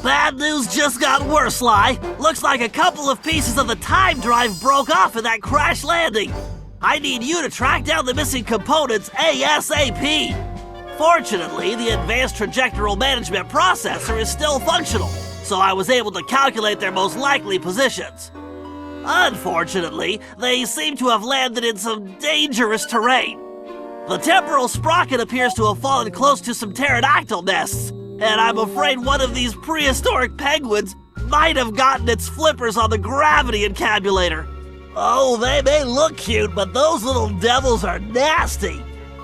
Bad news just got worse, Sly. Looks like a couple of pieces of the time drive broke off in that crash landing. I need you to track down the missing components ASAP. Fortunately, the advanced trajectoral management processor is still functional, so I was able to calculate their most likely positions. Unfortunately, they seem to have landed in some dangerous terrain. The temporal sprocket appears to have fallen close to some pterodactyl nests, and I'm afraid one of these prehistoric penguins might have gotten its flippers on the gravity encabulator. Oh, they may look cute, but those little devils are nasty.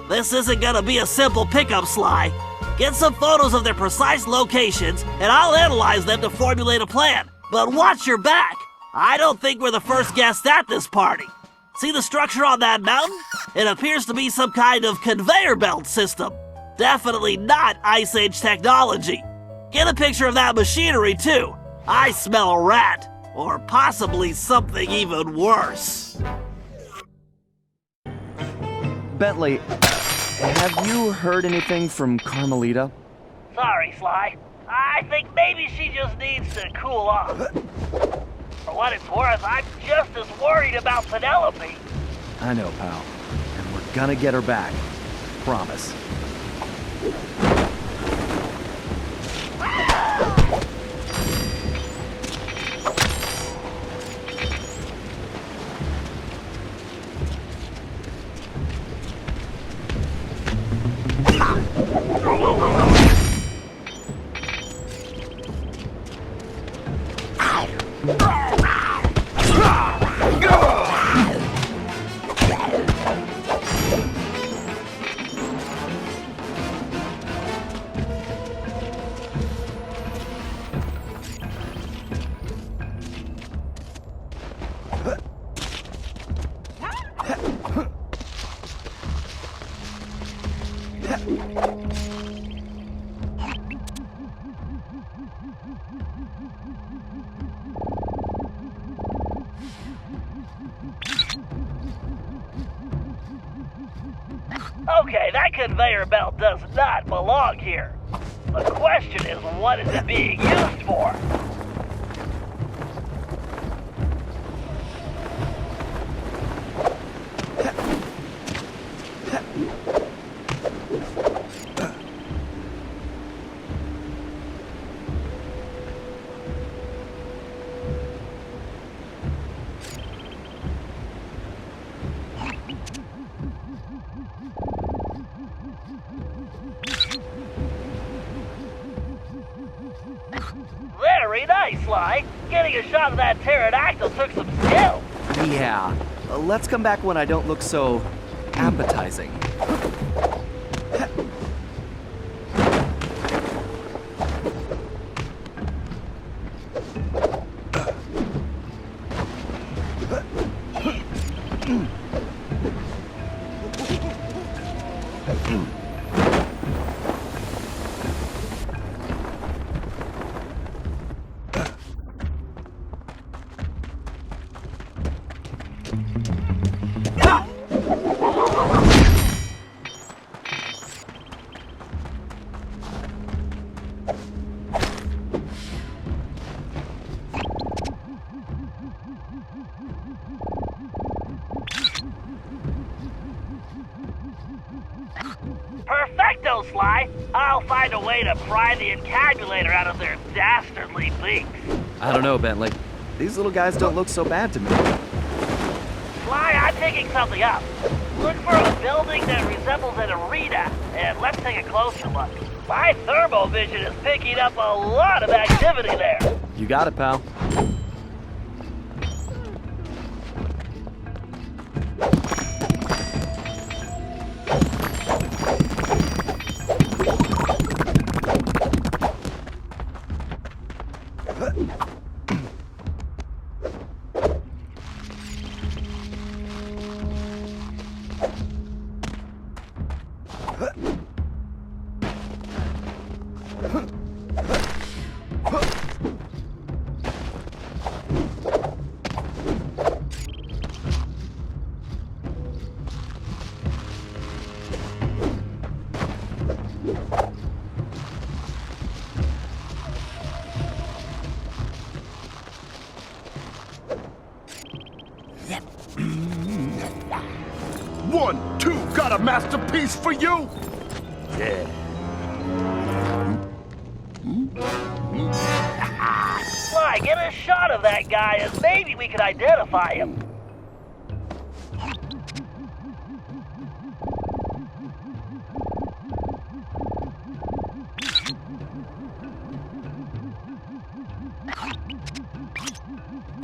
This isn't gonna be a simple pickup, Sly. Get some photos of their precise locations, and I'll analyze them to formulate a plan. But watch your back. I don't think we're the first guests at this party. See the structure on that mountain? It appears to be some kind of conveyor belt system. Definitely not Ice Age technology. Get a picture of that machinery, too. I smell a rat. Or possibly something even worse. Bentley, have you heard anything from Carmelita? Sorry, Sly. I think maybe she just needs to cool off. For what it's worth, I'm just as worried about Penelope. I know, pal. And we're gonna get her back. Promise. Okay, that conveyor belt does not belong here. The question is, what is it being used for? Very nice, Sly. Getting a shot of that pterodactyl took some skill. Yeah. Let's come back when I don't look so appetizing. Perfecto, Sly! I'll find a way to pry the encabulator out of their dastardly beaks. I don't know, Bentley. These little guys don't look so bad to me. Sly, I'm picking something up. Look for a building that resembles an arena, and let's take a closer look. My thermovision is picking up a lot of activity there. You got it, pal. One, two, got a masterpiece for you! Yeah. Sly, get a shot of that guy, and maybe we could identify him.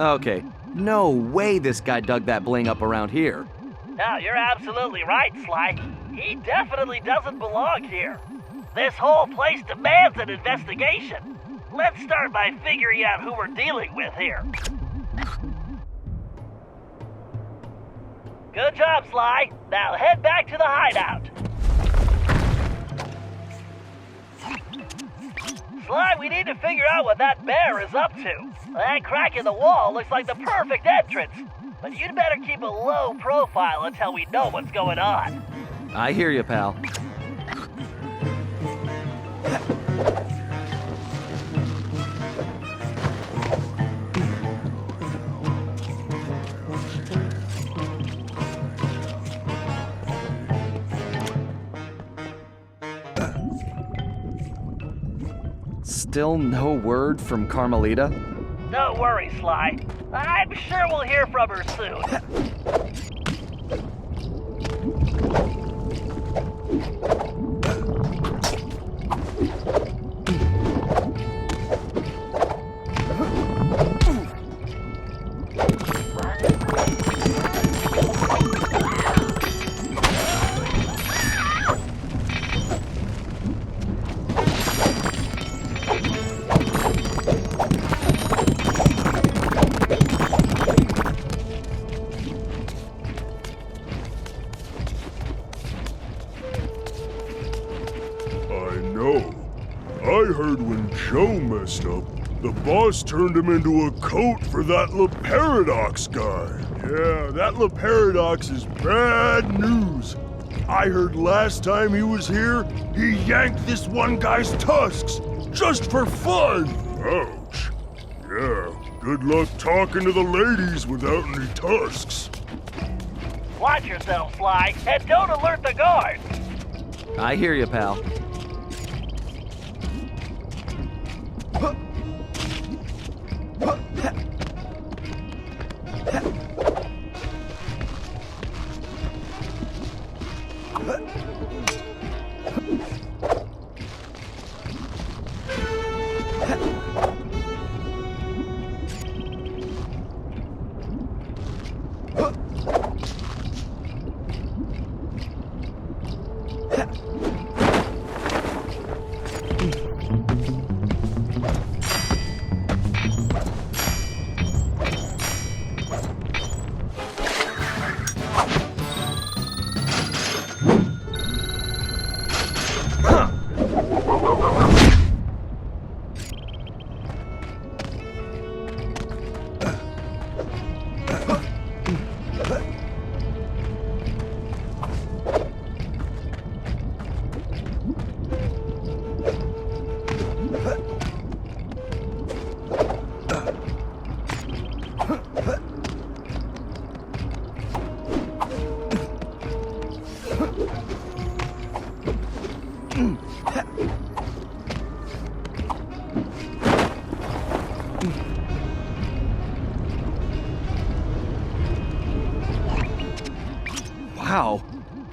Okay, no way this guy dug that bling up around here. No, you're absolutely right, Sly. He definitely doesn't belong here. This whole place demands an investigation. Let's start by figuring out who we're dealing with here. Good job, Sly. Now head back to the hideout. Sly, we need to figure out what that bear is up to. That crack in the wall looks like the perfect entrance. But you'd better keep a low profile until we know what's going on. I hear you, pal. Still no word from Carmelita? Don't worry, Sly. I'm sure we'll hear from her soon. I heard when Joe messed up, the boss turned him into a coat for that LaParadox guy. Yeah, that LaParadox is bad news. I heard last time he was here, he yanked this one guy's tusks, just for fun. Ouch. Yeah, good luck talking to the ladies without any tusks. Watch yourself, Sly, and don't alert the guards. I hear you, pal. Wow,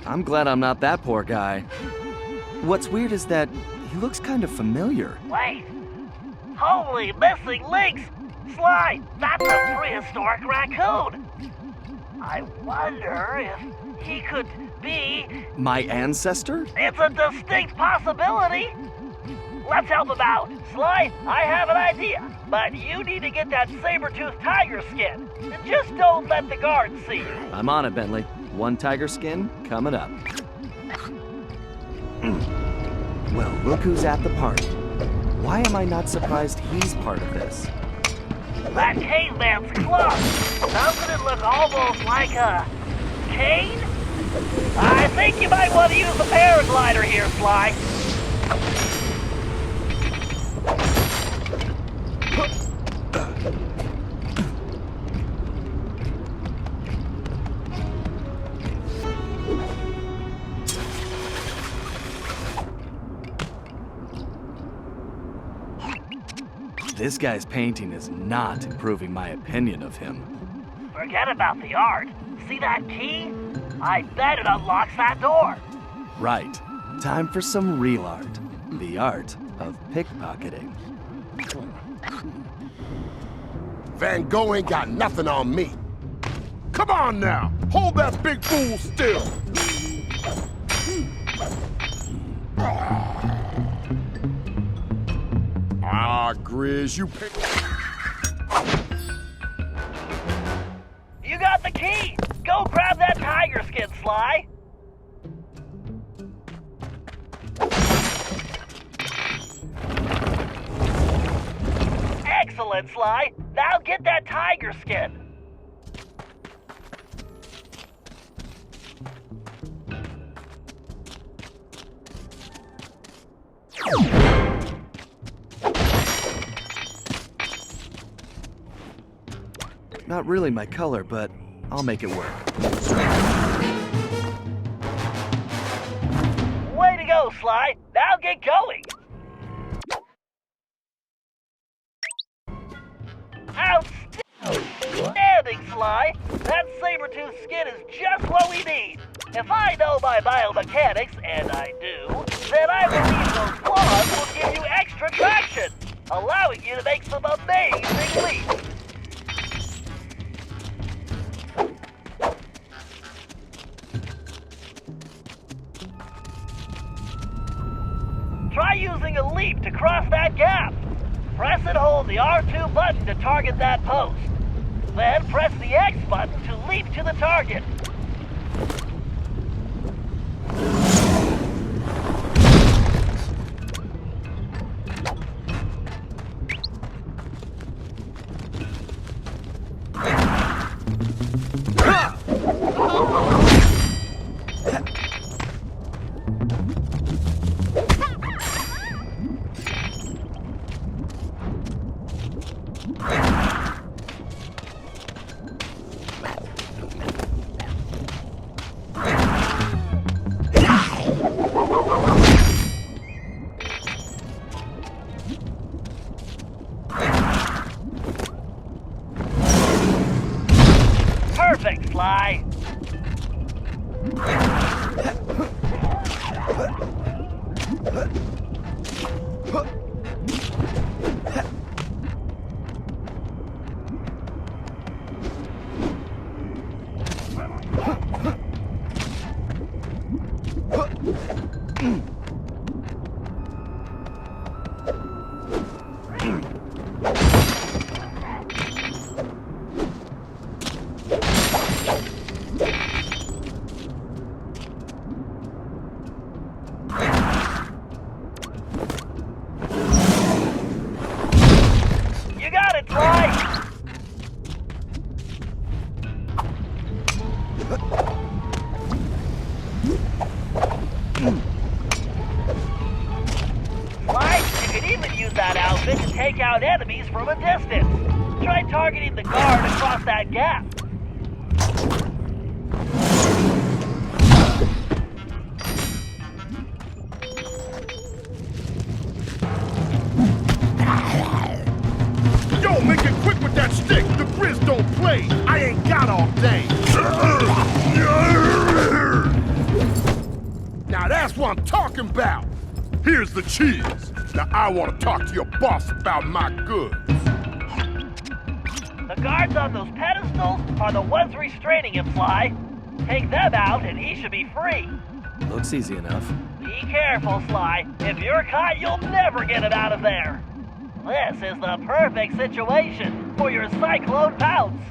I'm glad I'm not that poor guy. What's weird is that he looks kind of familiar. Wait. Holy missing links! Sly, that's a prehistoric raccoon! I wonder if he could be... My ancestor? It's a distinct possibility! Let's help him out. Sly, I have an idea, but you need to get that saber-toothed tiger skin. And just don't let the guards see you. I'm on it, Bentley. One tiger skin coming up. Well, look who's at the party. Why am I not surprised he's part of this? That caveman's club. Doesn't it look almost like a cane? I think you might want to use the paraglider here, Sly. This guy's painting is not improving my opinion of him. Forget about the art. See that key? I bet it unlocks that door. Right. Time for some real art. The art of pickpocketing. Van Gogh ain't got nothing on me. Come on now, hold that big fool still. Ah, Grizz, you pick. You got the key. Go grab that tiger skin, Sly. Excellent, Sly. Now get that tiger skin. Not really my color, but I'll make it work. Way to go, Sly. Now get going. Outstanding, Sly. That saber-tooth skin is just what we need. If I know my biomechanics, and I do, then I believe those claws will give you extra traction, allowing you to make some amazing leaps. Try using a leap to cross that gap. Press and hold the R2 button to target that post. Then press the X button to leap to the target. Perfect, Sly. To take out enemies from a distance. Try targeting the guard across that gap. That's what I'm talking about. Here's the cheese. Now I want to talk to your boss about my goods. The guards on those pedestals are the ones restraining him, Sly. Take them out and he should be free. Looks easy enough. Be careful, Sly. If you're caught, you'll never get him out of there. This is the perfect situation for your cyclone pounce.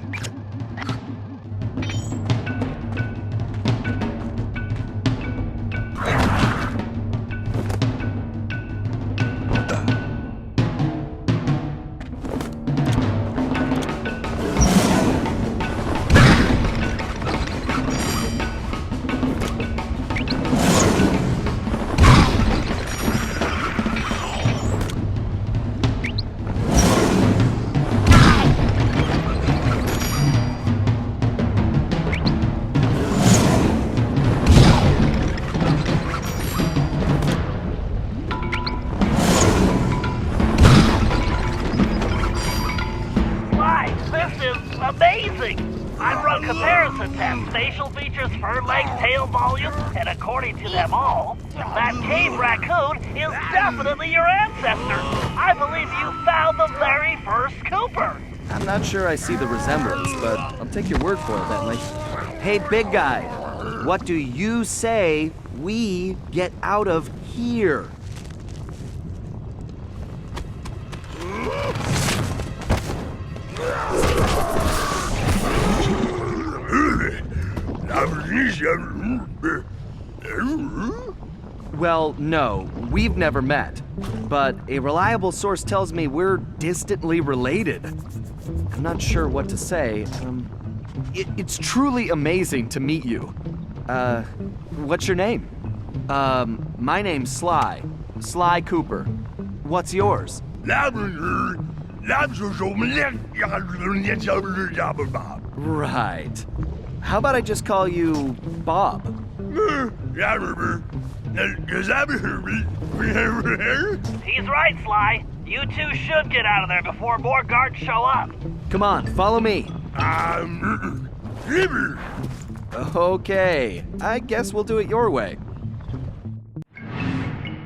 I've run comparison tests, facial features, fur length, tail volume, and according to them all, that cave raccoon is definitely your ancestor. I believe you found the very first Cooper. I'm not sure I see the resemblance, but I'll take your word for it, Bentley. Hey, big guy, what do you say we get out of here? Well, no, we've never met, but a reliable source tells me we're distantly related. I'm not sure what to say. It's truly amazing to meet you. What's your name? My name's Sly. Sly Cooper. What's yours? Right. How about I just call you Bob? He's right, Sly. You two should get out of there before more guards show up. Come on, follow me. Okay, I guess we'll do it your way.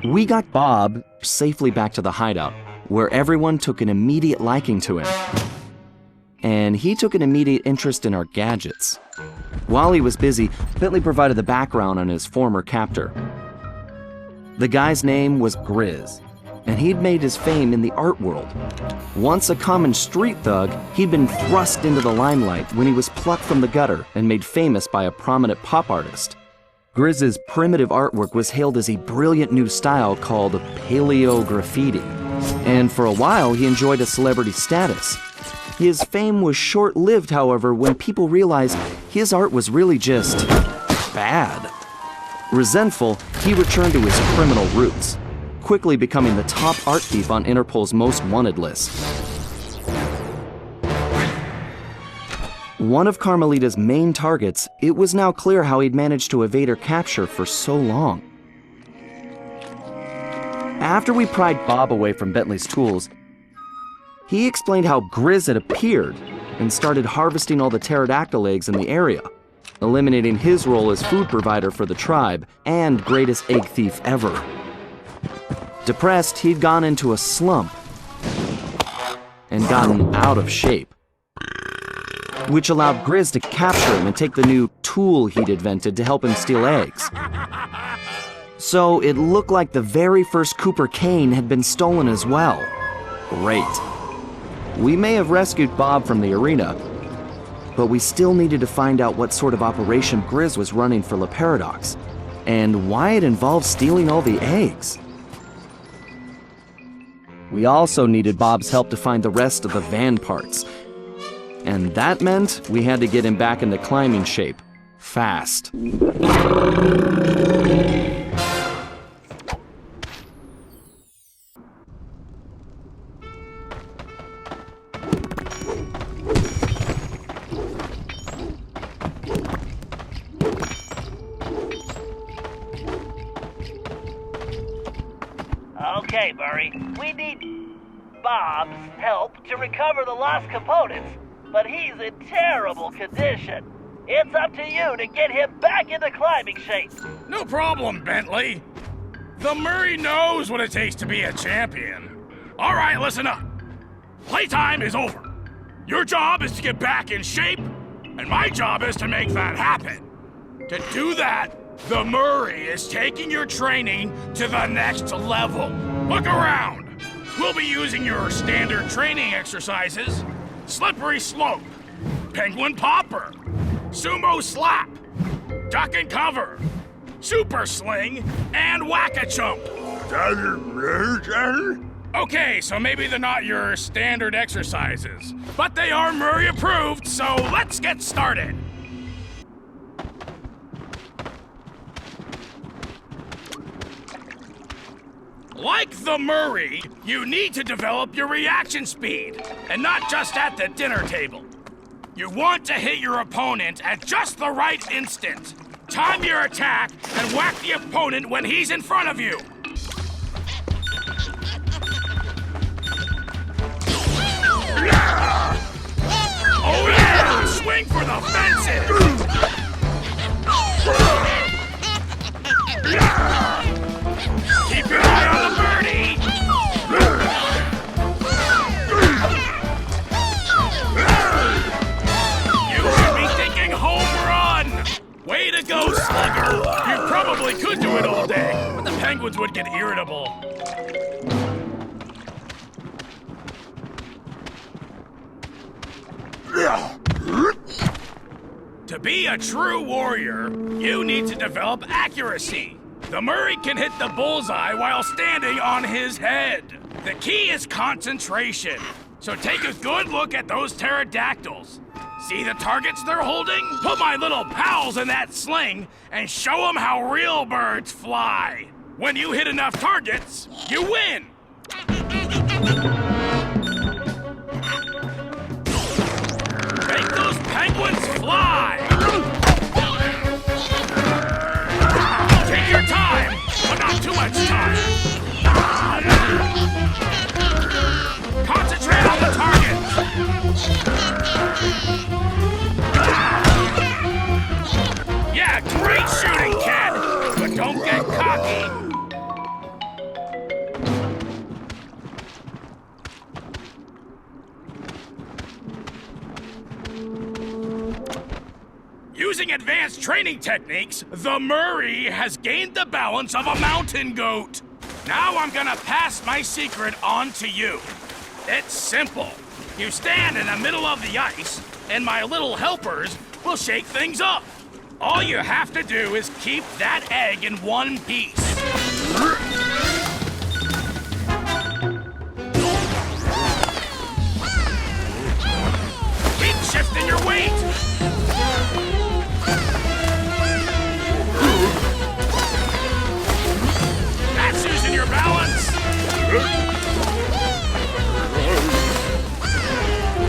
We got Bob safely back to the hideout, where everyone took an immediate liking to him. And he took an immediate interest in our gadgets. While he was busy, Bentley provided the background on his former captor. The guy's name was Grizz, and he'd made his fame in the art world. Once a common street thug, he'd been thrust into the limelight when he was plucked from the gutter and made famous by a prominent pop artist. Grizz's primitive artwork was hailed as a brilliant new style called paleo graffiti, and for a while he enjoyed a celebrity status. His fame was short-lived, however, when people realized his art was really just bad. Resentful, he returned to his criminal roots, quickly becoming the top art thief on Interpol's most wanted list. One of Carmelita's main targets, it was now clear how he'd managed to evade her capture for so long. After we pried Bob away from Bentley's tools, he explained how Grizz had appeared and started harvesting all the pterodactyl eggs in the area, eliminating his role as food provider for the tribe and greatest egg thief ever. Depressed, he'd gone into a slump and gotten out of shape, which allowed Grizz to capture him and take the new tool he'd invented to help him steal eggs. So it looked like the very first Cooper cane had been stolen as well. Great. We may have rescued Bob from the arena, but we still needed to find out what sort of operation Grizz was running for La Paradox, and why it involved stealing all the eggs. We also needed Bob's help to find the rest of the van parts, and that meant we had to get him back into climbing shape, fast. Okay, Murray, we need Bob's help to recover the lost components, but he's in terrible condition. It's up to you to get him back into climbing shape. No problem, Bentley. The Murray knows what it takes to be a champion. All right, listen up. Playtime is over. Your job is to get back in shape, and my job is to make that happen. To do that, the Murray is taking your training to the next level. Look around. We'll be using your standard training exercises: slippery slope, penguin popper, sumo slap, duck and cover, super sling, and whack-a-chump. Okay, so maybe they're not your standard exercises, but they are Murray approved, so let's get started. Like the Murray, you need to develop your reaction speed, and not just at the dinner table. You want to hit your opponent at just the right instant. Time your attack and whack the opponent when he's in front of you. Oh yeah! Swing for the fences! Keep your eye on the birdie! You should be thinking home run! Way to go, Slugger! You probably could do it all day, but the Penguins would get irritable. To be a true warrior, you need to develop accuracy. The Murray can hit the bullseye while standing on his head. The key is concentration. So take a good look at those pterodactyls. See the targets they're holding? Put my little pals in that sling and show them how real birds fly. When you hit enough targets, you win. Make those penguins fly! Take your time, but not too much time. Concentrate on the target. Yeah, great shooting, kid, but don't get cocky. Using advanced training techniques, the Murray has gained the balance of a mountain goat. Now I'm gonna pass my secret on to you. It's simple. You stand in the middle of the ice, and my little helpers will shake things up. All you have to do is keep that egg in one piece. Keep shifting your weight. That's using your balance.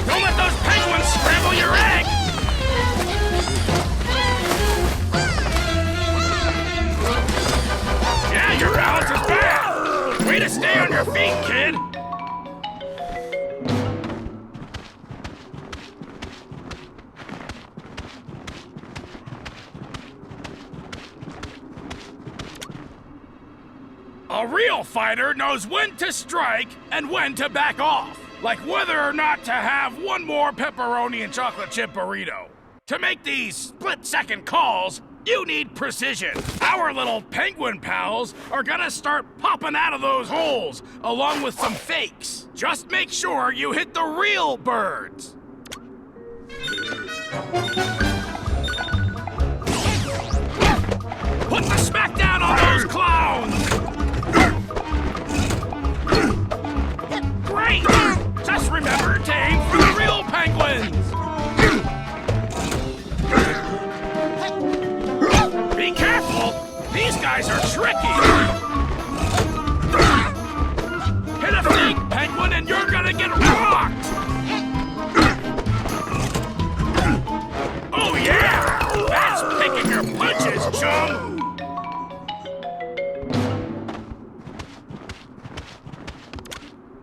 Don't let those penguins scramble your egg. Yeah, your balance is bad. Way to stay on your feet, kid. A real fighter knows when to strike and when to back off. Like whether or not to have one more pepperoni and chocolate chip burrito. To make these split-second calls, you need precision. Our little penguin pals are gonna start popping out of those holes, along with some fakes. Just make sure you hit the real birds. Put the smack down on those clowns! Great! Just remember to aim for the real penguins! Be careful! These guys are tricky! Hit a fake penguin and you're gonna get rocked! Oh yeah! That's picking your punches, chum!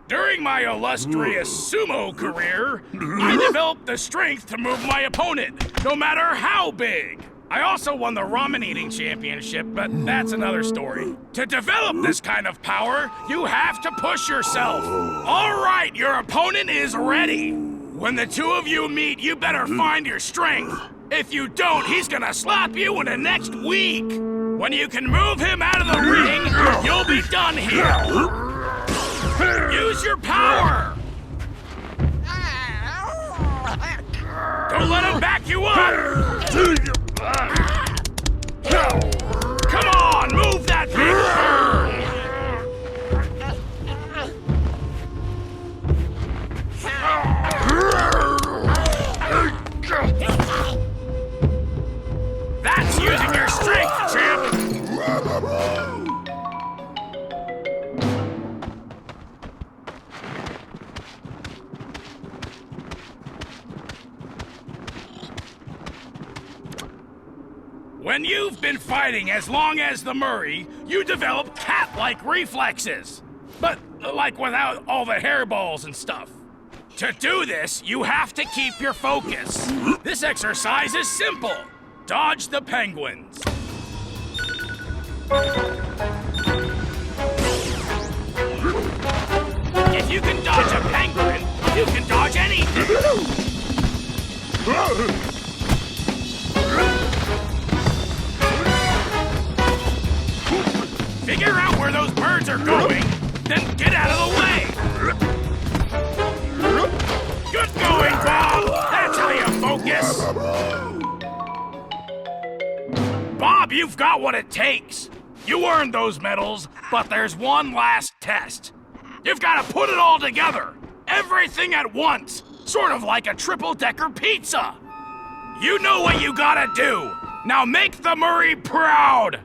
During my illustrious sumo career, I developed the strength to move my opponent. no matter how big. I also won the ramen eating championship, but that's another story. To develop this kind of power, you have to push yourself. All right, your opponent is ready. When the two of you meet, you better find your strength. If you don't, he's gonna slap you in the next week. When you can move him out of the ring, you'll be done here. Use your power. Don't let him back you up. Come on, move that big bird! That's using your strength, champ! When you've been fighting as long as the Murray, you develop cat-like reflexes. But, like, without all the hairballs and stuff. To do this, you have to keep your focus. This exercise is simple. Dodge the penguins. If you can dodge a penguin, you can dodge anything. Figure out where those birds are going, then get out of the way! Good going, Bob! That's how you focus! Bob, you've got what it takes! You earned those medals, but there's one last test. You've got to put it all together! Everything at once! Sort of like a triple-decker pizza! You know what you gotta do! Now make the Murray proud!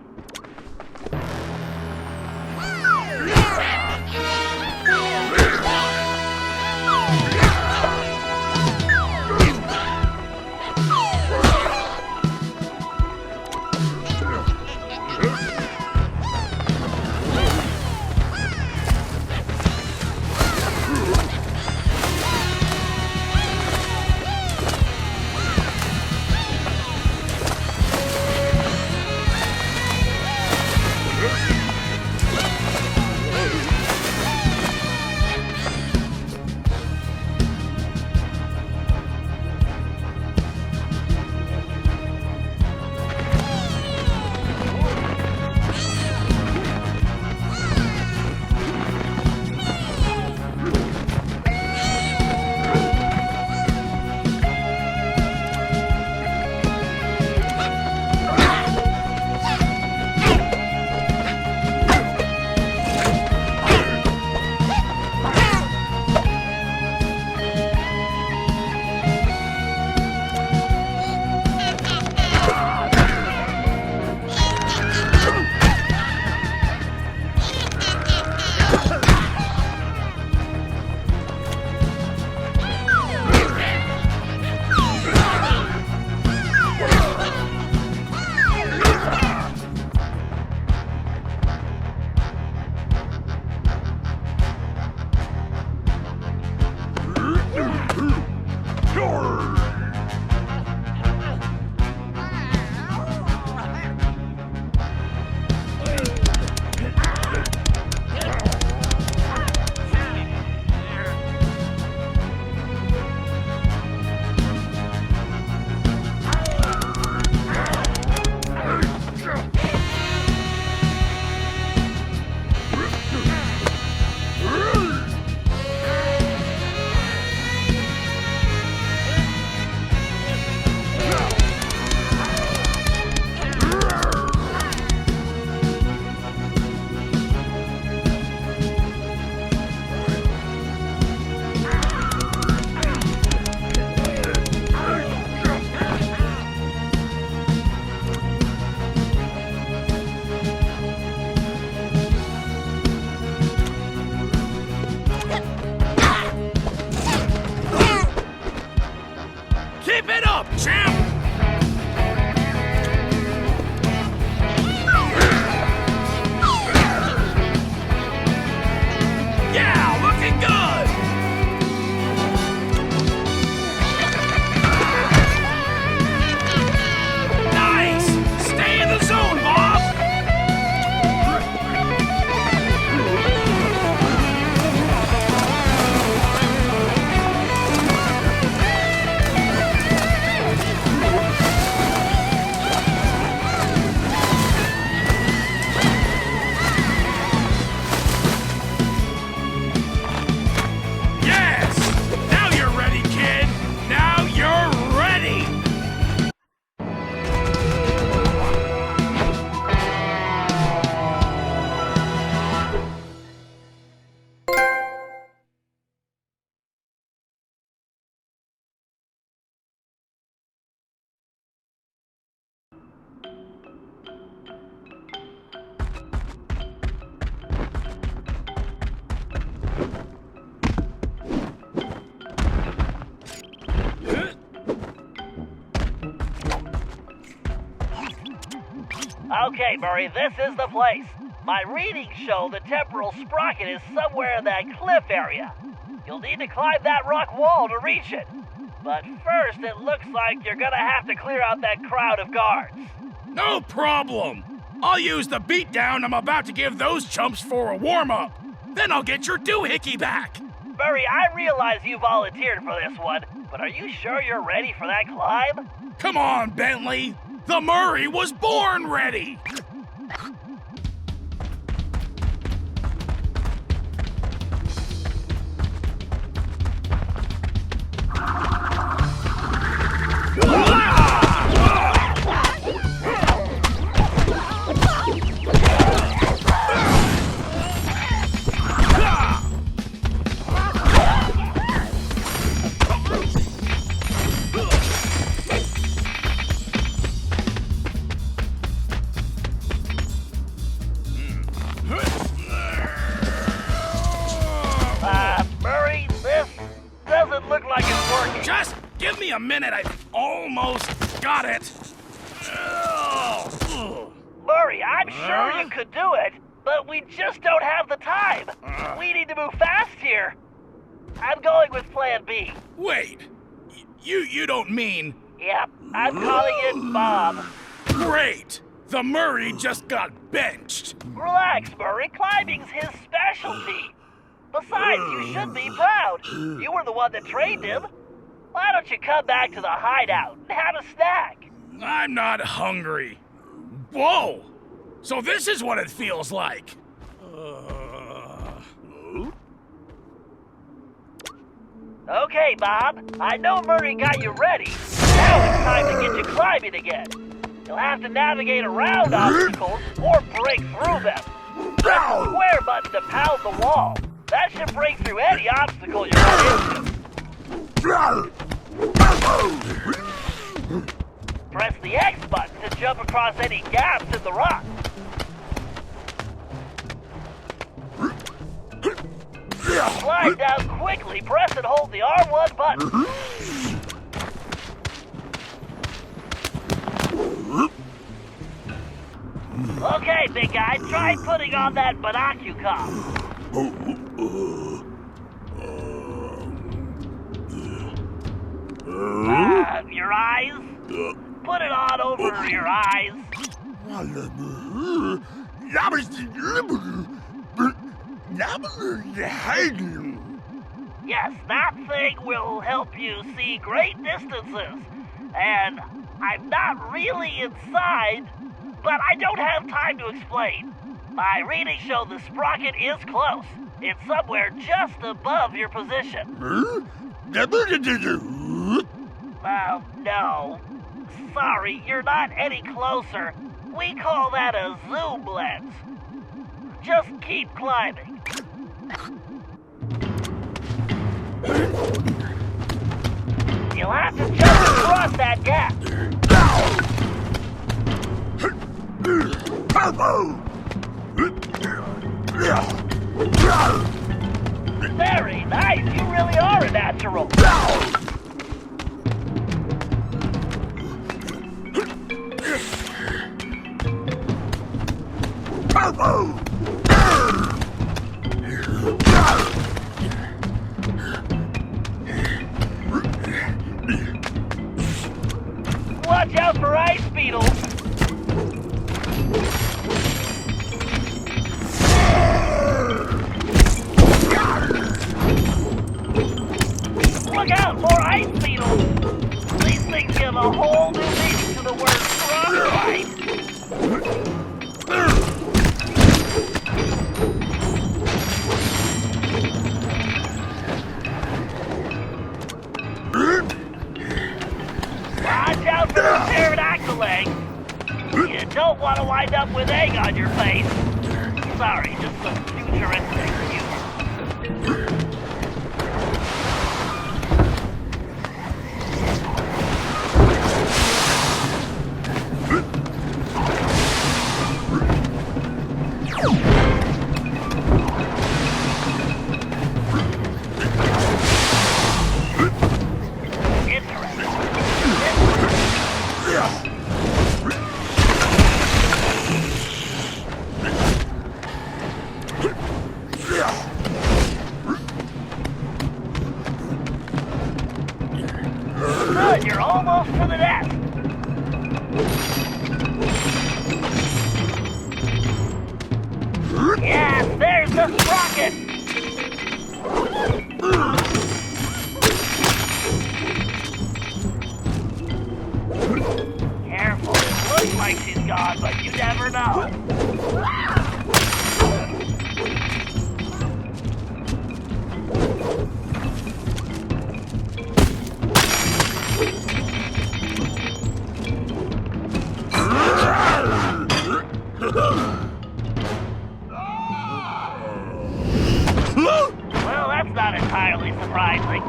Okay, Murray, this is the place. My readings show the temporal sprocket is somewhere in that cliff area. You'll need to climb that rock wall to reach it. But first, it looks like you're gonna have to clear out that crowd of guards. No problem. I'll use the beatdown I'm about to give those chumps for a warm-up. Then I'll get your doohickey back. Murray, I realize you volunteered for this one, but are you sure you're ready for that climb? Come on, Bentley. The Murray was born ready. Murray, this doesn't look like it's working. Just give me a minute. I almost got it. Murray, I'm sure you could do it, but we just don't have the time. We need to move fast here. I'm going with Plan B. Wait. You don't mean... Yep, I'm calling it Bob. Great! The Murray just got benched. Relax, Murray. Climbing's his specialty. Besides, you should be proud. You were the one that trained him. Why don't you come back to the hideout and have a snack? I'm not hungry. Whoa! So this is what it feels like. Okay, Bob. I know Murray got you ready. Now it's time to get you climbing again. You'll have to navigate around obstacles or break through them. Press the square button to pound the wall. That should break through any obstacle you run into. Press the X button to jump across any gaps in the rock. Slide down quickly, press and hold the R1 button. Okay, big guy, try putting on that binocular. Your eyes? Put it on over your eyes. Yes, that thing will help you see great distances. And I'm not really inside, but I don't have time to explain. My readings show the sprocket is close. It's somewhere just above your position. No. Sorry, you're not any closer. We call that a zoom lens. Just keep climbing. You'll have to jump across that gap. Very nice. You really are a natural. Watch out for ice beetles. Look out for ice beetles. These things give a whole new meaning to the word frostbite. Watch out for the pterodactyl egg. You don't want to wind up with egg on your face. Sorry, just some futuristic humor. close to the nest. Yes, there's the sprocket. Careful, it looks like she's gone, but you never know. Well, that's not entirely surprising.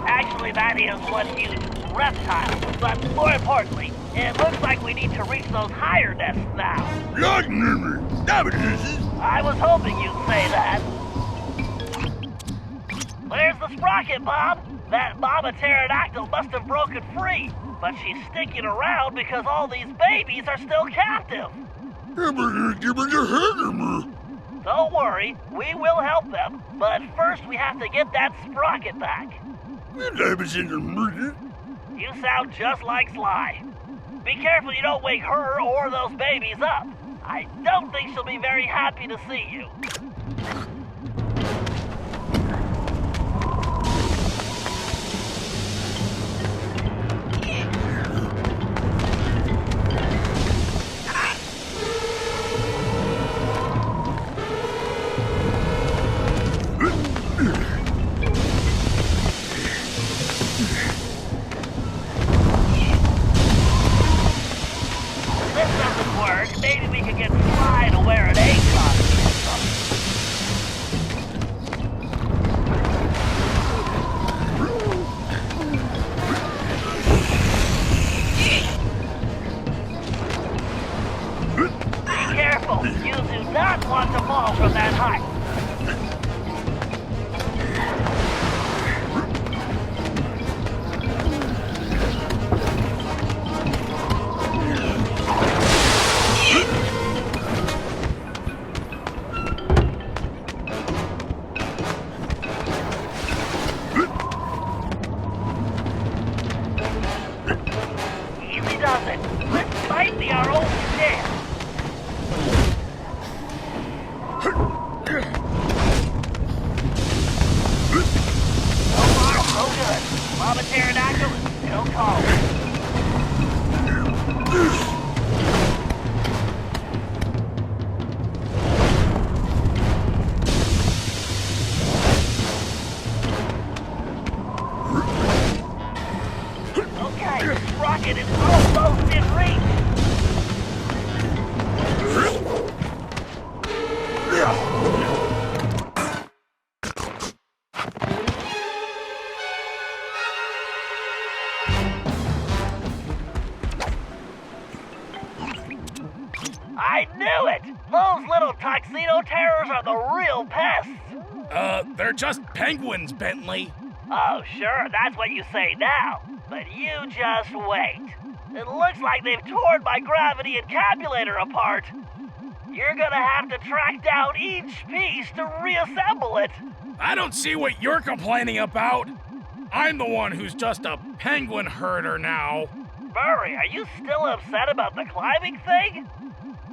Actually, that is one huge reptile. But more importantly, it looks like we need to reach those higher nests now. I was hoping you'd say that. There's the sprocket, Bob. That mama pterodactyl must have broken free, but she's sticking around because all these babies are still captive. Don't worry, we will help them, but first we have to get that sprocket back. You sound just like Sly. Be careful you don't wake her or those babies up. I don't think she'll be very happy to see you. Maybe we could get Sly to wear an egg costume or something. Be careful, you do not want to fall from that height. I knew it! Those little tuxedo terrors are the real pests! They're just penguins, Bentley. Oh, sure, that's what you say now. But you just wait. It looks like they've torn my gravity encapsulator apart. You're gonna have to track down each piece to reassemble it. I don't see what you're complaining about. I'm the one who's just a penguin herder now. Murray, are you still upset about the climbing thing?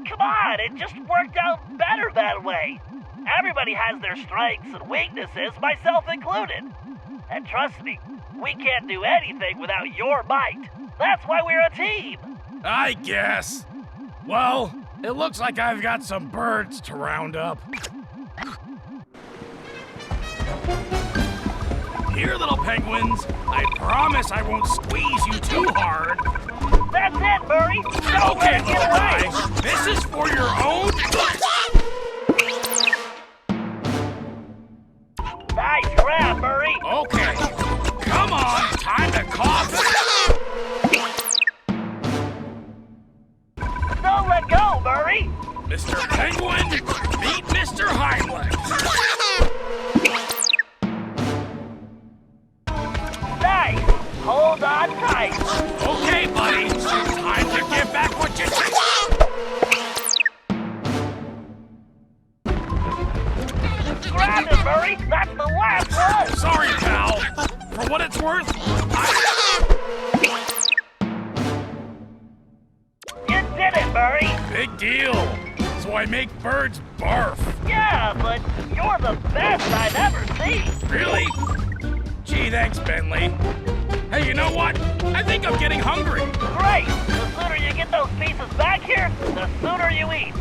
Come on, it just worked out better that way. Everybody has their strengths and weaknesses, myself included. And trust me, we can't do anything without your might. That's why we're a team. I guess. Well, it looks like I've got some birds to round up. Here, little penguins. I promise I won't squeeze you too hard. That's it, Murray. Don't okay, let it get away. Guy. This is for your own... Nice grab, Murray. Okay. Come on, time to cough. Don't let go, Murray. Mr. Penguin, meet Mr. Hindlegs. Nice. Hold on tight. Okay, buddy. Time to give back what you took. grabbed him, Murray! That's the last one! Sorry, pal. For what it's worth, You did it, Murray! Big deal. So I make birds barf. Yeah, but you're the best I've ever seen! Really? Gee, thanks, Bentley. Hey, you know what? I think I'm getting hungry. Great! The sooner you get those pieces back here, the sooner you eat!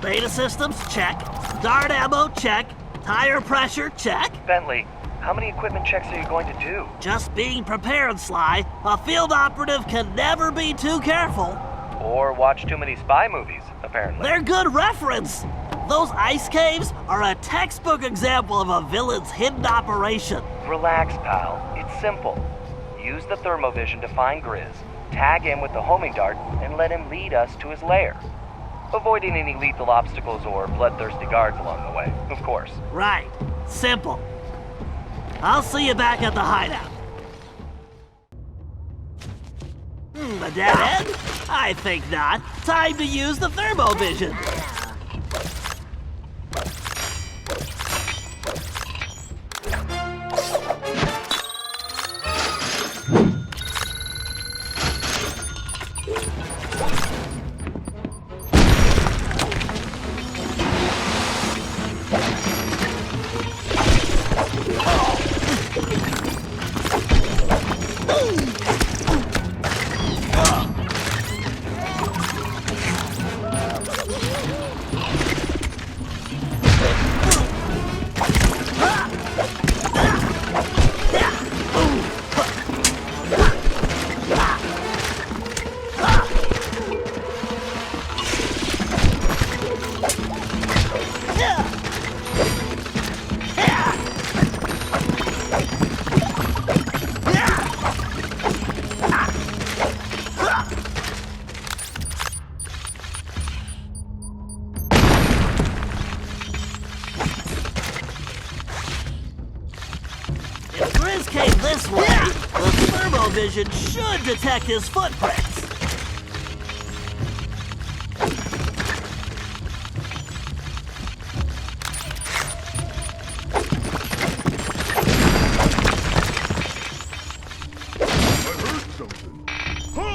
Beta systems, check. Dart ammo, check. Tire pressure, check. Bentley, how many equipment checks are you going to do? Just being prepared, Sly. A field operative can never be too careful. Or watch too many spy movies, apparently. They're good reference. Those ice caves are a textbook example of a villain's hidden operation. Relax, pal. It's simple. Use the thermovision to find Grizz, tag him with the homing dart, and let him lead us to his lair. Avoiding any lethal obstacles or bloodthirsty guards along the way, of course. Right. Simple. I'll see you back at the hideout. A dead end? I think not. Time to use the thermovision. Vision should detect his footprints.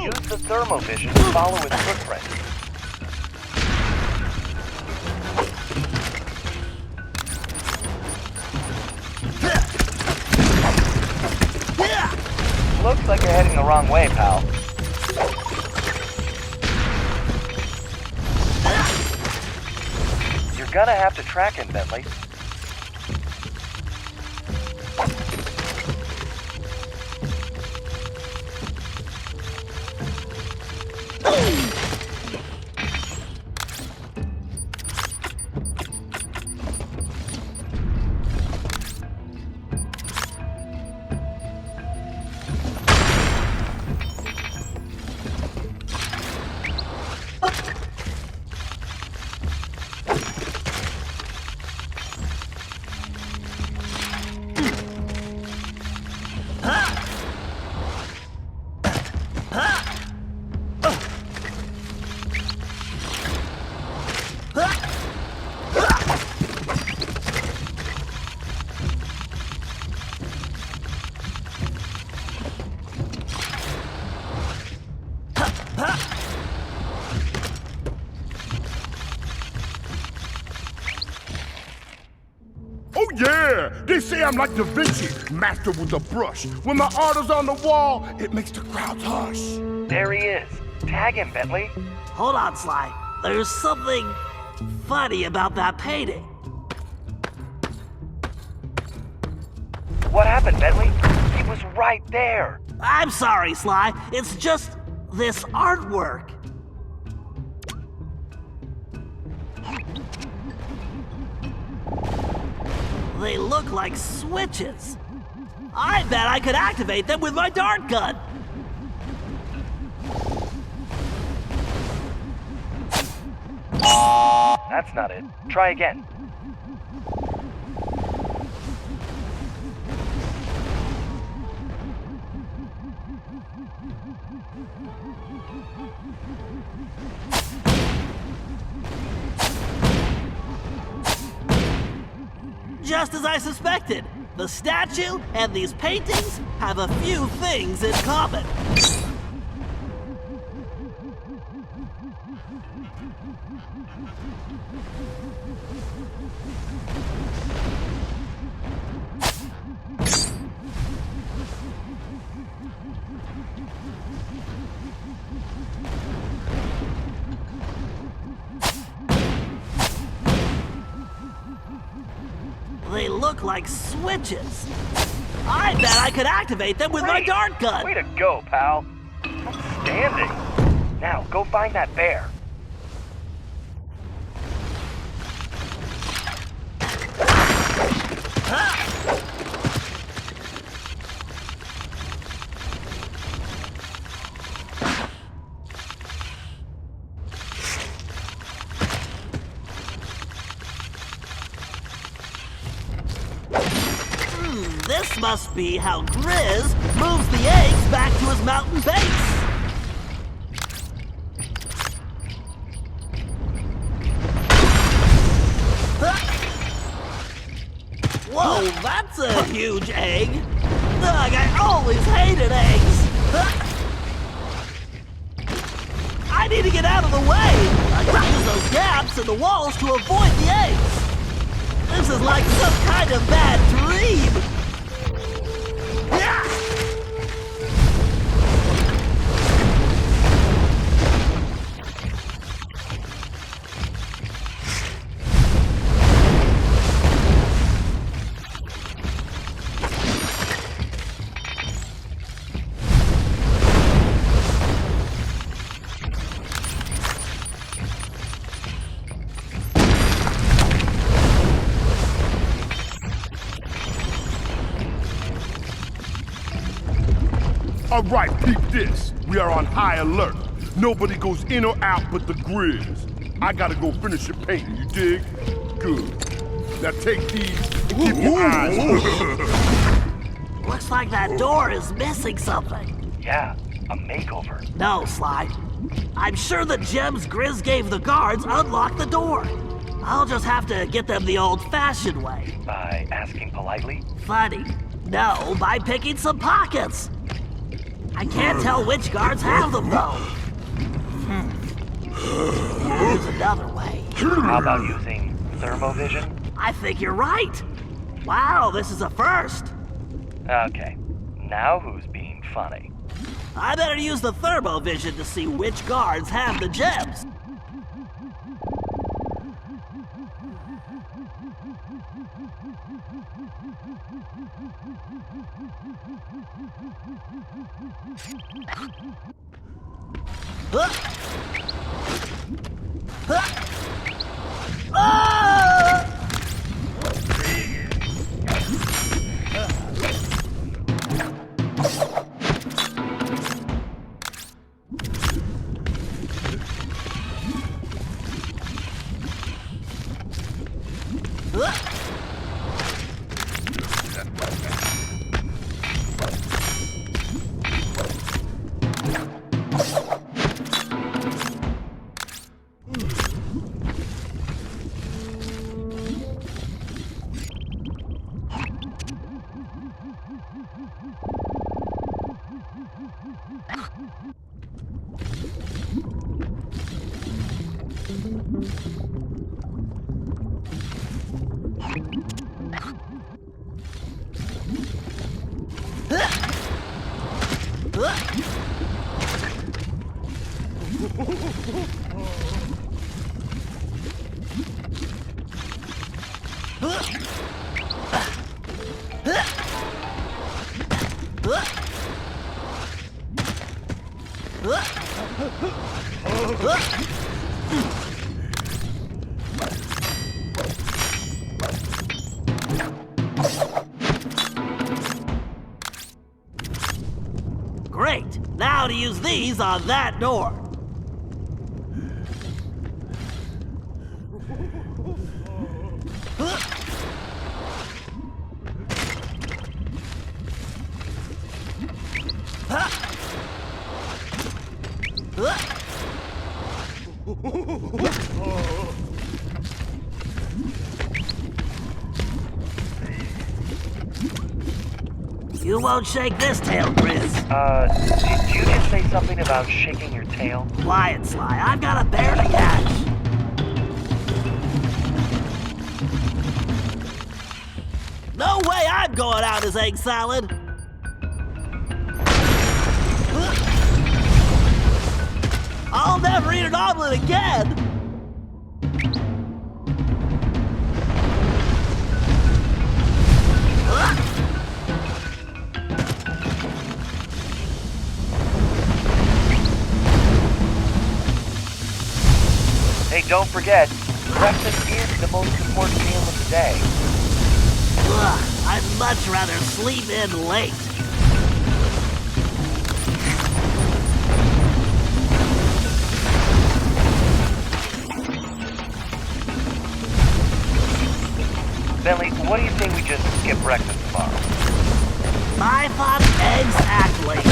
Use the thermovision to follow his footprints. Looks like you're heading the wrong way, pal. You're gonna have to track him, Bentley. Oh yeah! They say I'm like Da Vinci, master with a brush. When my art is on the wall, it makes the crowds hush. There he is. Tag him, Bentley. Hold on, Sly. There's something funny about that painting. What happened, Bentley? He was right there. I'm sorry, Sly. It's just this artwork. They look like switches. I bet I could activate them with my dart gun. That's not it. Try again. Just as I suspected, the statue and these paintings have a few things in common. They look like switches. I bet I could activate them with my dart gun. Way to go, pal. Outstanding. Now, go find that bear. This must be how Grizz moves the eggs back to his mountain base. Whoa, that's a huge egg. Ugh, I always hated eggs. I need to get out of the way. I can use those gaps in the walls to avoid the eggs. This is like some kind of bad dream. All right, peep this. We are on high alert. Nobody goes in or out but the Grizz. I gotta go finish your painting, you dig? Good. Now take these and keep your eyes open. Looks like that door is missing something. Yeah, a makeover. No, Sly. I'm sure the gems Grizz gave the guards unlocked the door. I'll just have to get them the old-fashioned way. By asking politely? Funny. No, by picking some pockets. I can't tell which guards have them, though. There's another way. How about using thermovision? I think you're right. Wow, this is a first. Okay, now who's being funny? I better use the thermovision to see which guards have the gems. Great! Now to use these on that door. You won't shake this tail, Grizz. Did you just say something about shaking your tail? Quiet, Sly. I've got a bear to catch. No way I'm going out as egg salad. I'll never eat an omelet again. Hey, don't forget, breakfast is the most important meal of the day. I'd much rather sleep in late. Bentley, what do you think we just skip breakfast tomorrow? I thought eggs act late.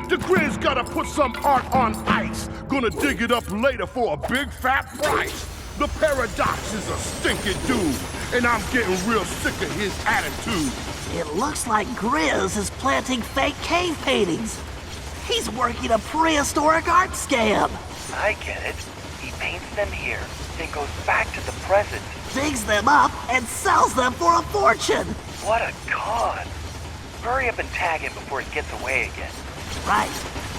The Grizz gotta put some art on ice. Gonna dig it up later for a big fat price. The Paradox is a stinking dude, and I'm getting real sick of his attitude. It looks like Grizz is planting fake cave paintings. He's working a prehistoric art scam. I get it. He paints them here, then goes back to the present. Digs them up and sells them for a fortune. What a con. Hurry up and tag him before he gets away again. Right.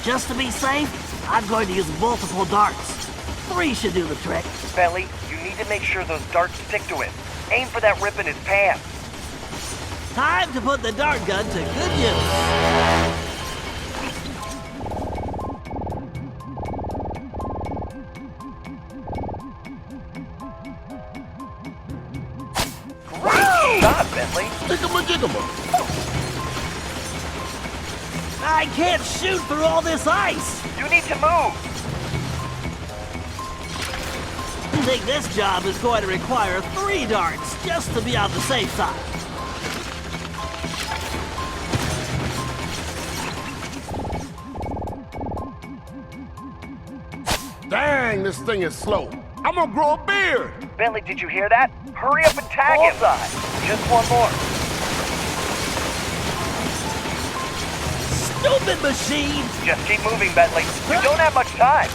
Just to be safe, I'm going to use multiple darts. 3 should do the trick. Bentley, you need to make sure those darts stick to him. Aim for that rip in his pants. Time to put the dart gun to good use. Great shot, Bentley. Jiggama. I can't shoot through all this ice. You need to move. I think this job is going to require 3 darts just to be on the safe side. Dang, this thing is slow. I'm gonna grow a beard. Bentley, did you hear that? Hurry up and tag him. Just one more. Stupid machine! Just keep moving, Bentley. We don't have much time.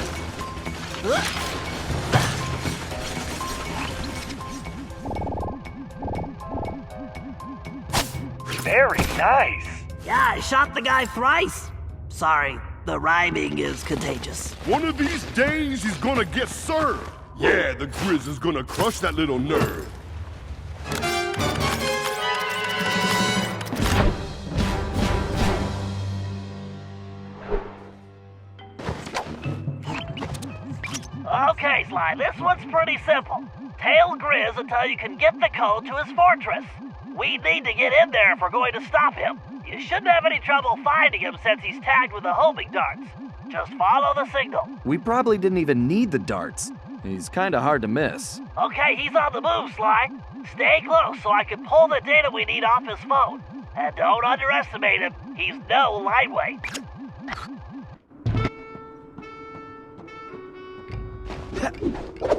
Very nice. Yeah, I shot the guy thrice. Sorry, the rhyming is contagious. One of these days he's gonna get served. Yeah, the Grizz is gonna crush that little nerd. Okay, Sly, this one's pretty simple. Tail Grizz until you can get the code to his fortress. We need to get in there if we're going to stop him. You shouldn't have any trouble finding him since he's tagged with the homing darts. Just follow the signal. We probably didn't even need the darts. He's kinda hard to miss. Okay, he's on the move, Sly. Stay close so I can pull the data we need off his phone. And don't underestimate him. He's no lightweight.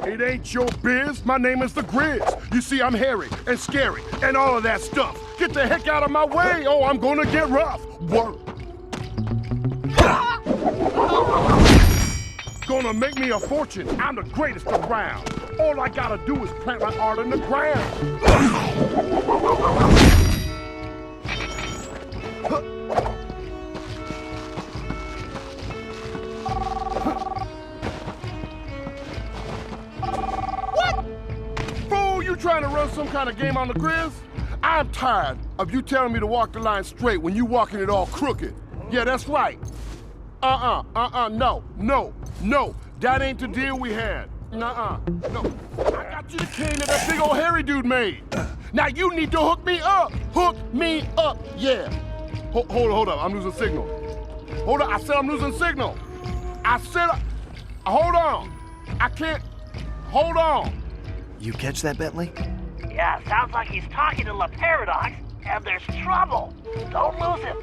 It ain't your biz. My name is the Grizz. You see, I'm hairy and scary and all of that stuff. Get the heck out of my way, or I'm gonna get rough. Work. Gonna make me a fortune. I'm the greatest around. All I gotta do is plant my art in the ground. Trying to run some kind of game on the Grizz? I'm tired of you telling me to walk the line straight when you walking it all crooked. Yeah, that's right. No. That ain't the deal we had. No. I got you the cane that big old hairy dude made. Now you need to hook me up. Hook me up, yeah. Hold up, I'm losing signal. Hold up, I said I'm losing signal. Hold on. I can't, hold on. You catch that, Bentley? Yeah, sounds like he's talking to La Paradox, and there's trouble. Don't lose him.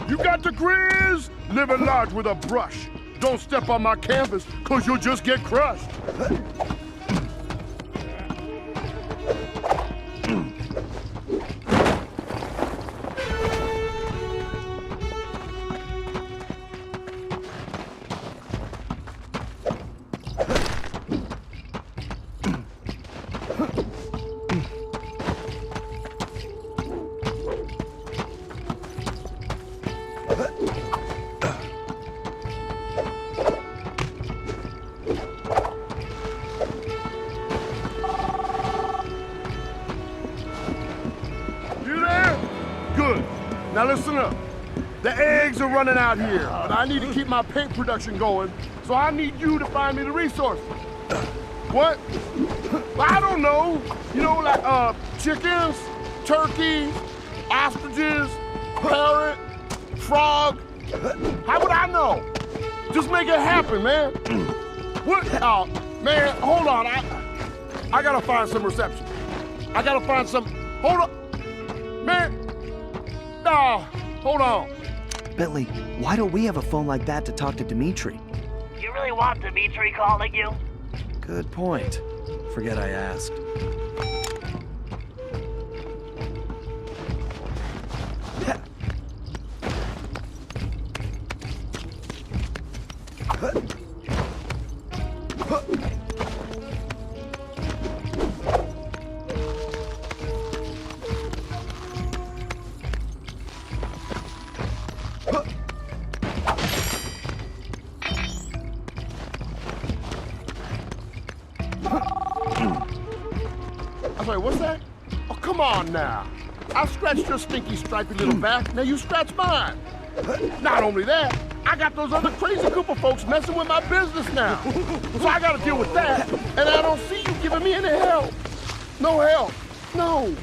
You got the grizz? Living large with a brush. Don't step on my canvas, cause you'll just get crushed. Now listen up. The eggs are running out here, but I need to keep my paint production going, so I need you to find me the resources. What? Well, I don't know. You know, like chickens, turkeys, ostriches, parrot, frog. How would I know? Just make it happen, man. What? Oh, man, hold on. I gotta find some reception. I gotta find some. Hold on, man. No, hold on. Bentley, why don't we have a phone like that to talk to Dimitri? You really want Dimitri calling you? Good point. Forget I asked. What's that? Oh, come on now. I scratched your stinky, stripy little back. Now you scratch mine. Not only that, I got those other crazy Cooper folks messing with my business now. So I gotta deal with that, and I don't see you giving me any help. No help. No.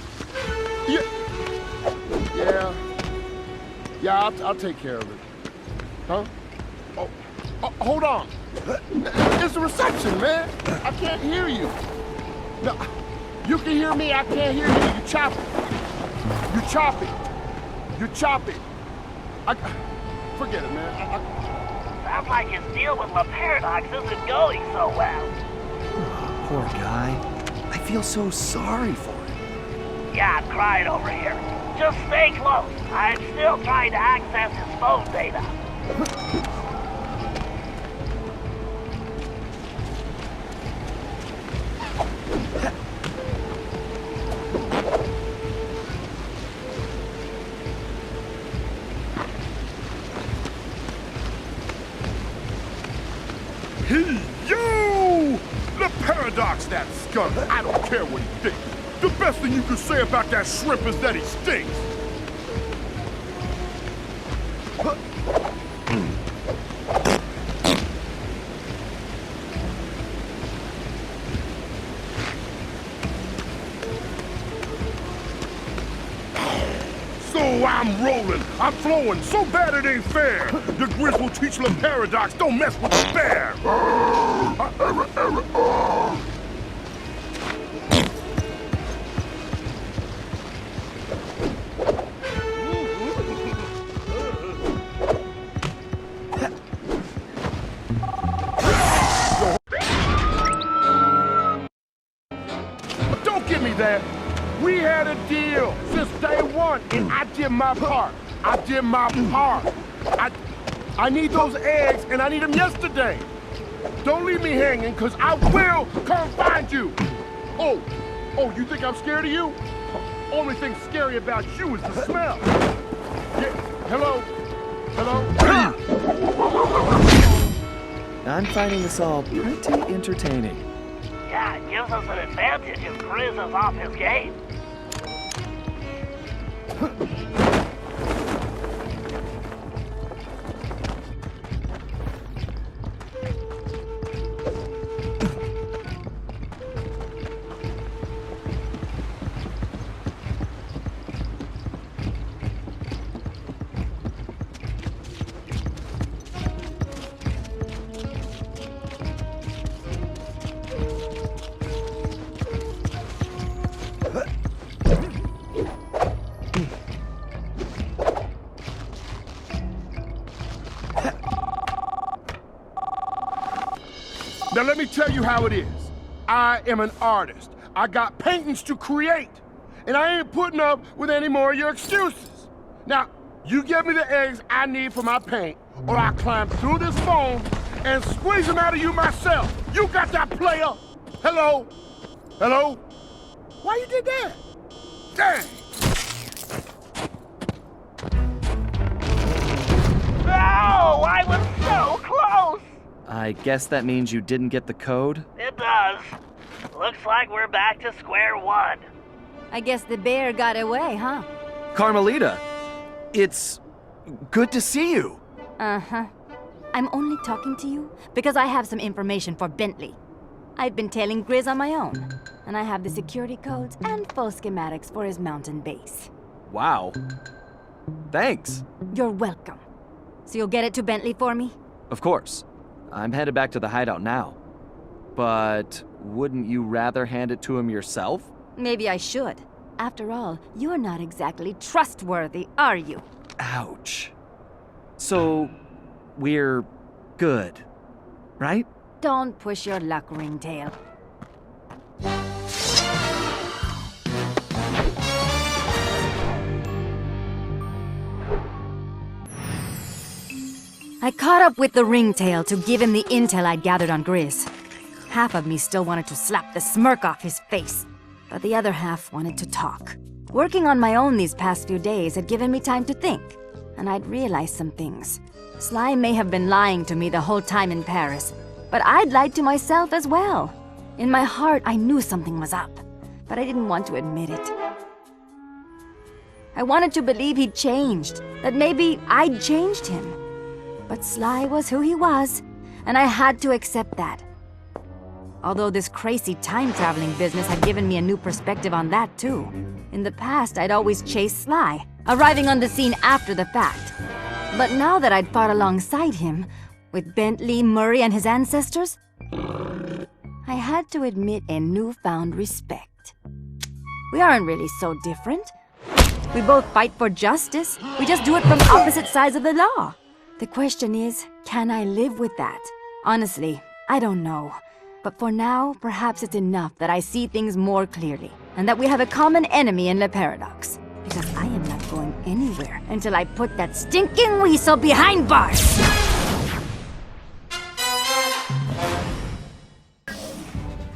Yeah, I'll take care of it. Huh? Oh, hold on. It's the reception, man. I can't hear you. No. You can hear me, I can't hear you. You chop it. You chop it. You chop it. Forget it, man. Sounds like his deal with La Paradox isn't going so well. Poor guy. I feel so sorry for him. Yeah, I'm crying over here. Just stay close. I'm still trying to access his phone data. Yo! The Paradox, that skunk. I don't care what he thinks. The best thing you can say about that shrimp is that he stinks. So I'm rolling, I'm flowing, so bad it ain't fair. The Grizz will teach La Paradox, don't mess with the bear. Don't give me that. We had a deal since day one, and I did my part. I did my part. I need those eggs, and I need them yesterday. Don't leave me hanging, because I will come find you. Oh, you think I'm scared of you? Only thing scary about you is the smell. Yeah, hello? I'm finding this all pretty entertaining. Yeah, it gives us an advantage if Grizz is off his game. Now let me tell you how it is. I am an artist. I got paintings to create. And I ain't putting up with any more of your excuses. Now, you give me the eggs I need for my paint, or I climb through this foam and squeeze them out of you myself. You got that, player? Hello? Hello? Why you did that? Dang! No! I was so close! I guess that means you didn't get the code? It does. Looks like we're back to square one. I guess the bear got away, huh? Carmelita, it's good to see you. Uh-huh. I'm only talking to you because I have some information for Bentley. I've been tailing Grizz on my own, and I have the security codes and full schematics for his mountain base. Wow. Thanks. You're welcome. So you'll get it to Bentley for me? Of course. I'm headed back to the hideout now. But wouldn't you rather hand it to him yourself? Maybe I should. After all, you're not exactly trustworthy, are you? Ouch. So, we're good, right? Don't push your luck, Ringtail. I caught up with the Ringtail to give him the intel I'd gathered on Grizz. Half of me still wanted to slap the smirk off his face, but the other half wanted to talk. Working on my own these past few days had given me time to think, and I'd realized some things. Sly may have been lying to me the whole time in Paris, but I'd lied to myself as well. In my heart, I knew something was up, but I didn't want to admit it. I wanted to believe he'd changed, that maybe I'd changed him. But Sly was who he was, and I had to accept that. Although this crazy time-traveling business had given me a new perspective on that too. In the past, I'd always chased Sly, arriving on the scene after the fact. But now that I'd fought alongside him, with Bentley, Murray, and his ancestors, I had to admit a newfound respect. We aren't really so different. We both fight for justice. We just do it from opposite sides of the law. The question is, can I live with that? Honestly, I don't know. But for now, perhaps it's enough that I see things more clearly, and that we have a common enemy in Le Paradox. Because I am not going anywhere until I put that stinking weasel behind bars!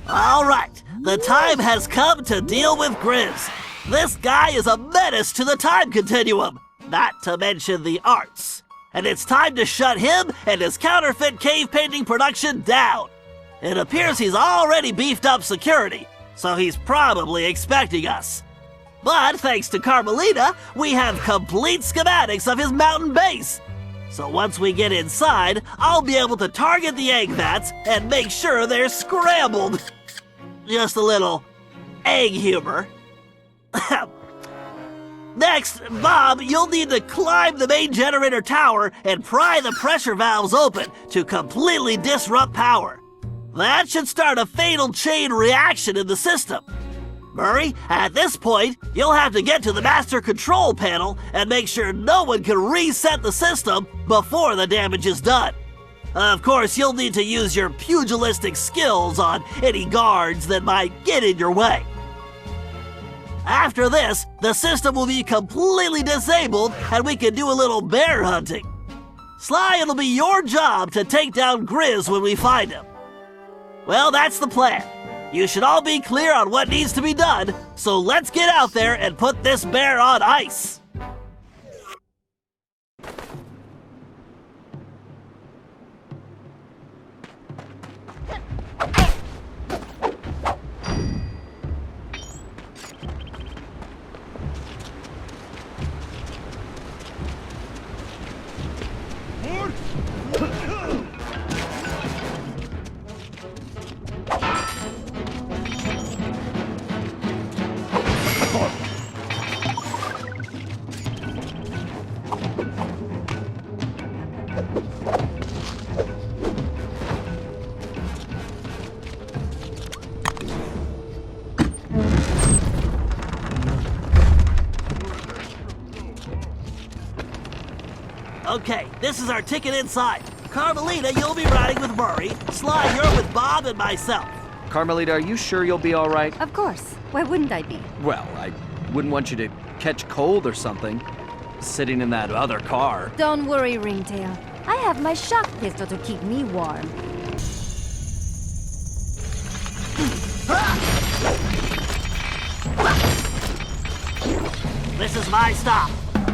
All right, the time has come to deal with Grizz. This guy is a menace to the time continuum, not to mention the arts. And it's time to shut him and his counterfeit cave painting production down. It appears he's already beefed up security, so he's probably expecting us. But thanks to Carmelita, we have complete schematics of his mountain base. So once we get inside, I'll be able to target the egg vats and make sure they're scrambled. Just a little egg humor. Next, Bob, you'll need to climb the main generator tower and pry the pressure valves open to completely disrupt power. That should start a fatal chain reaction in the system. Murray, at this point, you'll have to get to the master control panel and make sure no one can reset the system before the damage is done. Of course, you'll need to use your pugilistic skills on any guards that might get in your way. After this, the system will be completely disabled and we can do a little bear hunting. Sly, it'll be your job to take down Grizz when we find him. Well, that's the plan. You should all be clear on what needs to be done, so let's get out there and put this bear on ice. Okay, this is our ticket inside. Carmelita, you'll be riding with Murray. Sly, you're with Bob and myself. Carmelita, are you sure you'll be all right? Of course. Why wouldn't I be? Well, I wouldn't want you to catch cold or something, sitting in that other car. Don't worry, Ringtail. I have my shock pistol to keep me warm. This is my stop.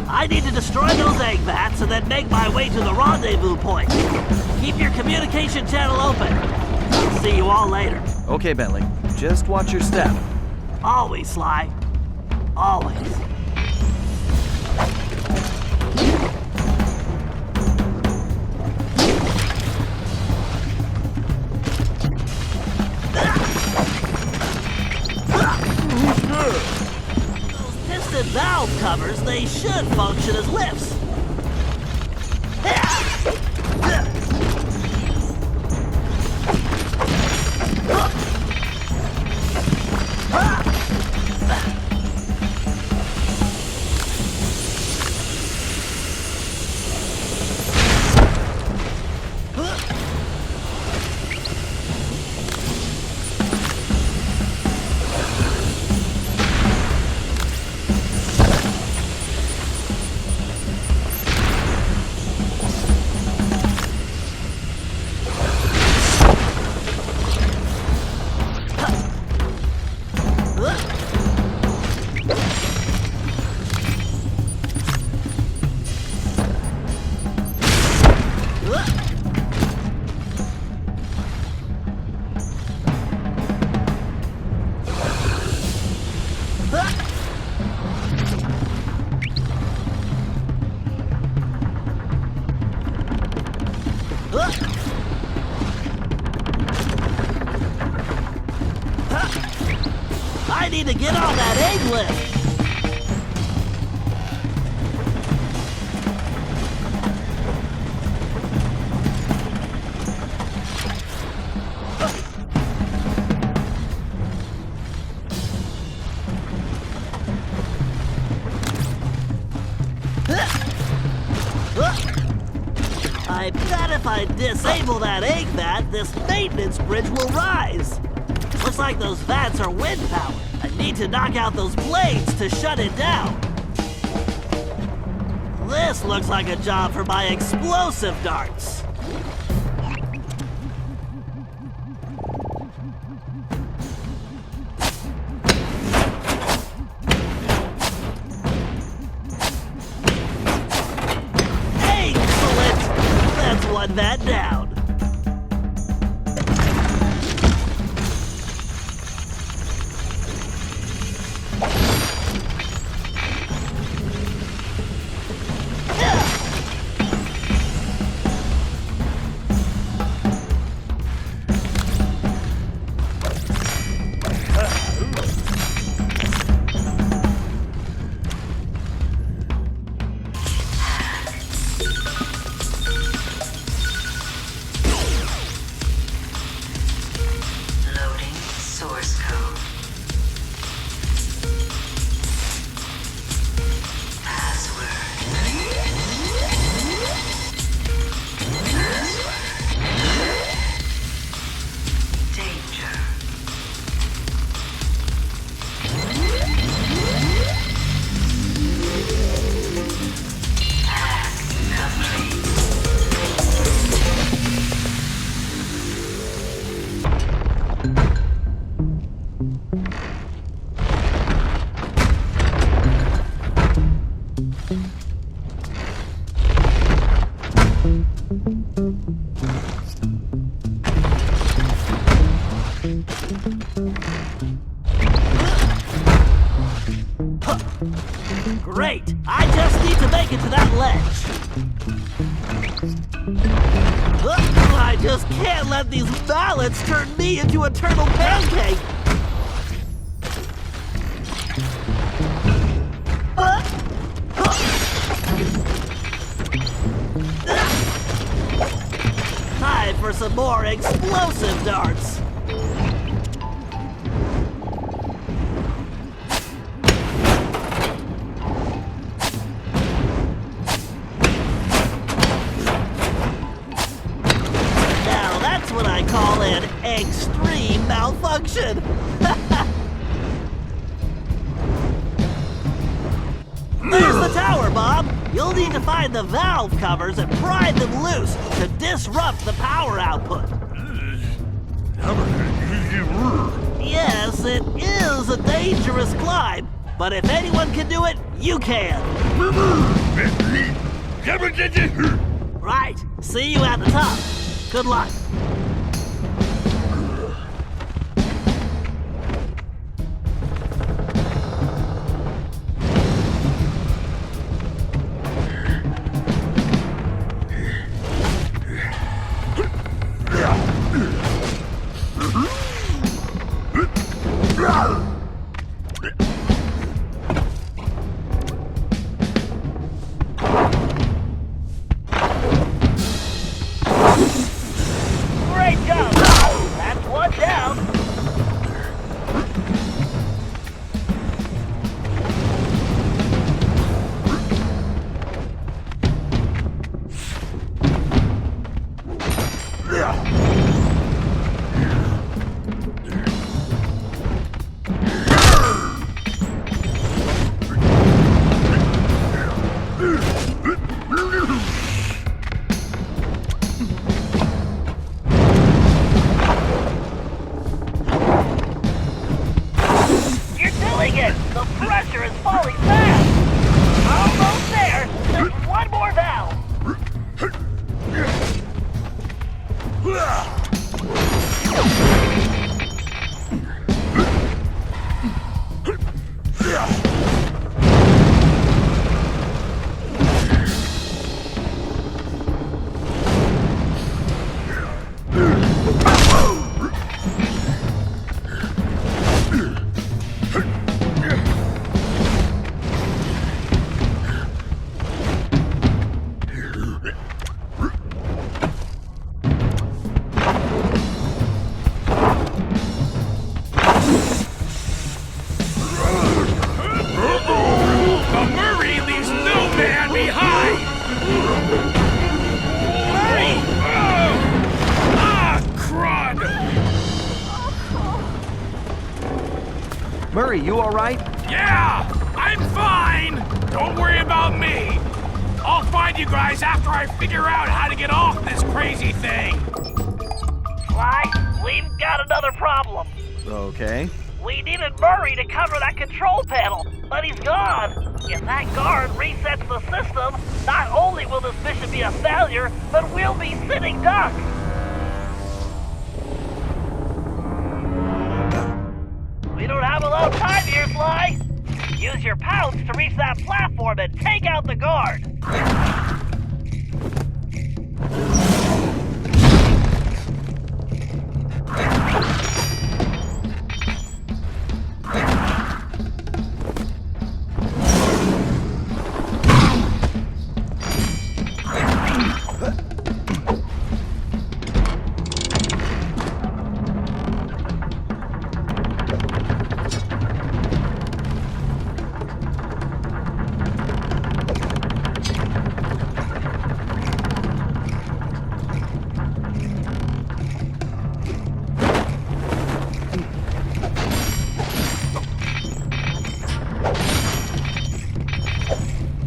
I need to destroy those egg vats and then make my way to the rendezvous point. Keep your communication channel open. I'll see you all later. Okay, Bentley. Just watch your step. Always, Sly. Always. Piston valve covers, they should function as lifts. I need to get on that egg lift. I bet if I disable that egg vat, this maintenance bridge will rise. Looks like those vats are wind powered. I need to knock out those blades to shut it down. This looks like a job for my explosive darts. Excellent! That's one vat down. Great! I just need to make it to that ledge. I just can't let these ballots turn me into a turtle pancake. Time for some more explosive darts. extreme malfunction. There's the tower, Bob. You'll need to find the valve covers and pry them loose to disrupt the power output. Yes, it is a dangerous climb, but if anyone can do it, you can. Right. See you at the top. Good luck. Great job! That's one down. You're doing it! The pressure is falling fast! Almost there! Just one more valve! The Murray leaves no man behind! Murray! Crud! Murray, you all right? Yeah, I'm fine! Don't worry about me! I'll find you guys after I figure out how to get off this crazy thing! Sly, we've got another problem. Okay. We needed Murray to cover that control panel, but he's gone. If that guard resets the system, not only will this mission be a failure, but we'll be sitting ducks. We don't have a lot of time here, Sly. Use your pounce to reach that platform and take out the guard.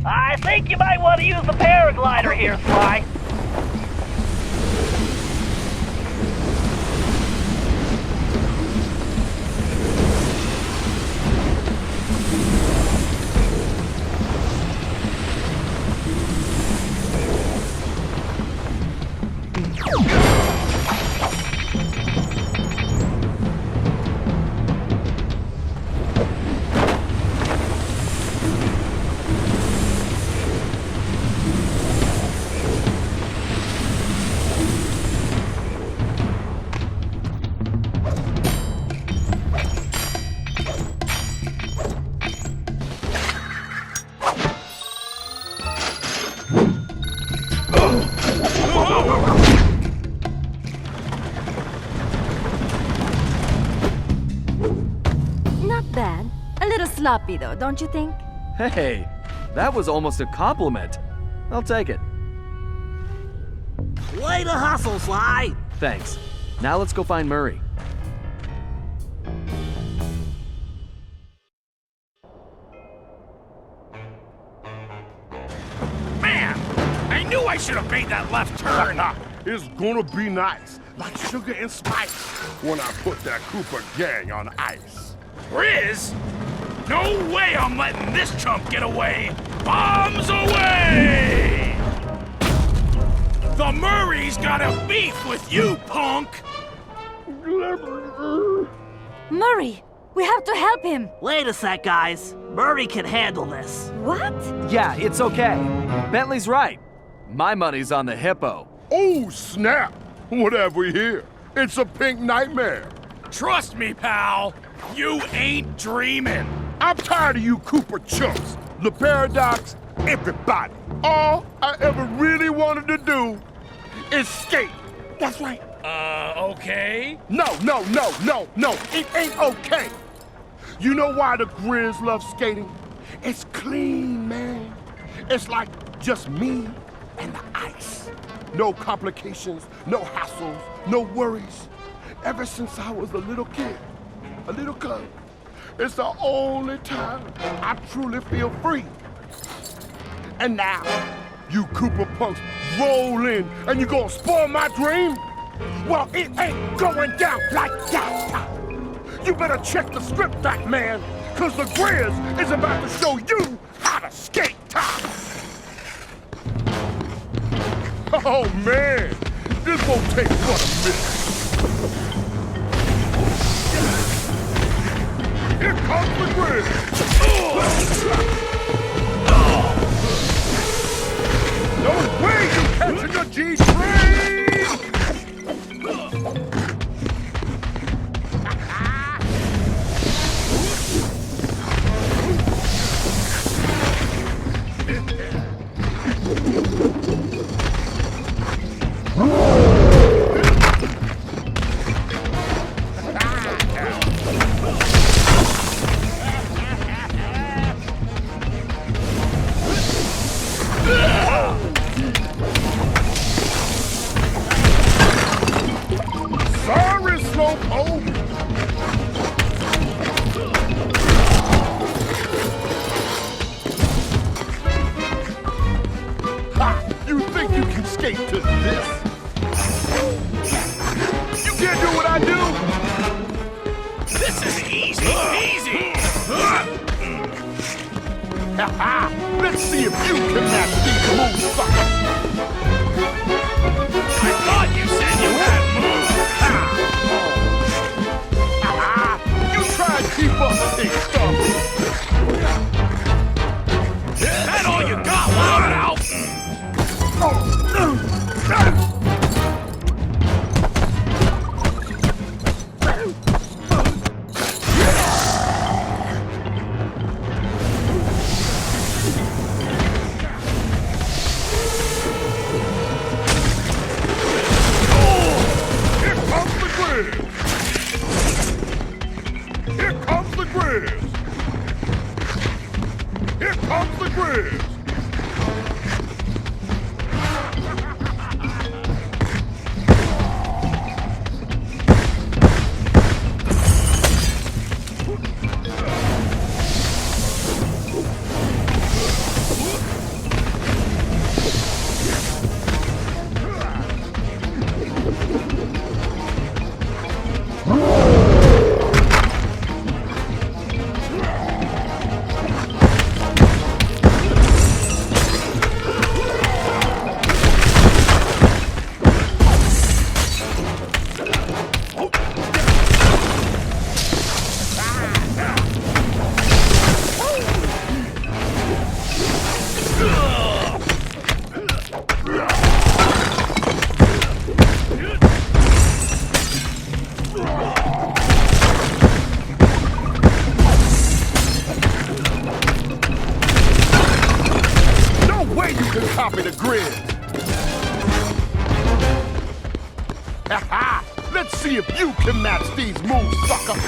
I think you might want to use the paraglider here, Sly. Not bad. A little sloppy, though, don't you think? Hey, that was almost a compliment. I'll take it. Way to hustle, Sly. Thanks. Now let's go find Murray. I should have made that left turn. It's gonna be nice, like sugar and spice, when I put that Cooper gang on ice. Grizz? No way I'm letting this chump get away! Bombs away! The Murray's got a beef with you, punk! Murray, we have to help him. Wait a sec, guys. Murray can handle this. What? Yeah, it's okay. Bentley's right. My money's on the hippo. Oh, snap! What have we here? It's a pink nightmare. Trust me, pal. You ain't dreaming. I'm tired of you Cooper chumps. The Paradox, everybody. All I ever really wanted to do is skate. That's right. Okay? No. It ain't okay. You know why the Grizz love skating? It's clean, man. It's like just me and the ice. No complications, no hassles, no worries. Ever since I was a little kid, a little cub, it's the only time I truly feel free. And now, you Cooper punks roll in and you gonna spoil my dream? Well, it ain't going down like that. You better check the script back, man, cause the Grizz is about to show you how to skate. Oh man, this won't take but a minute. Here comes the Grizz. No way you catching the G-Train! Sorry, Slowpoke! Ha! You think you can skate to this? You can't do what I do! This is easy! Ha ha! Let's see if you can match these moves, sucker! I thought you said you had moves! You try and keep up, big stuff! Is that all you got, Loudmouth? Here comes the Grizz! Here comes the Grizz! Copy the Grizz. Ha-ha! Let's see if you can match these moves, sucker.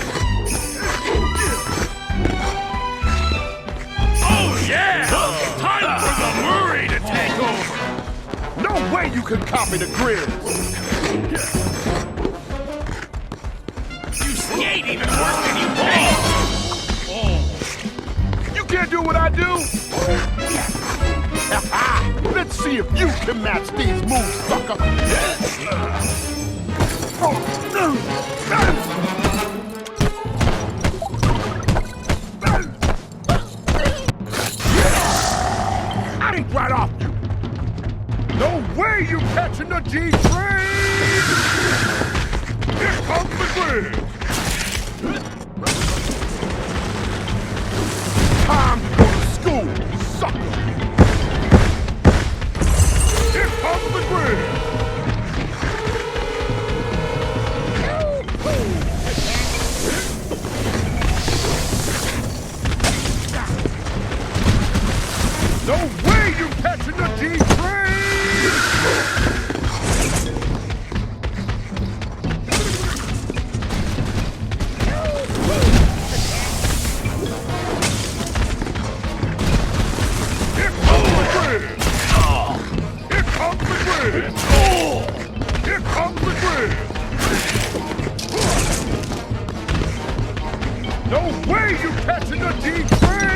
Oh yeah! Time for the Murray to take over. No way you can copy the Grizz. You skate even worse than you paint. You can't do what I do. Let's see if you can match these moves, sucker! I ain't right off you! No way you catching the G-train! Here comes the grid! Time to go to school, sucker! Here comes the grid! No way you catching the G-train! Here comes the grid! Here comes the grid! Here comes the grid! No way you catching the G-train!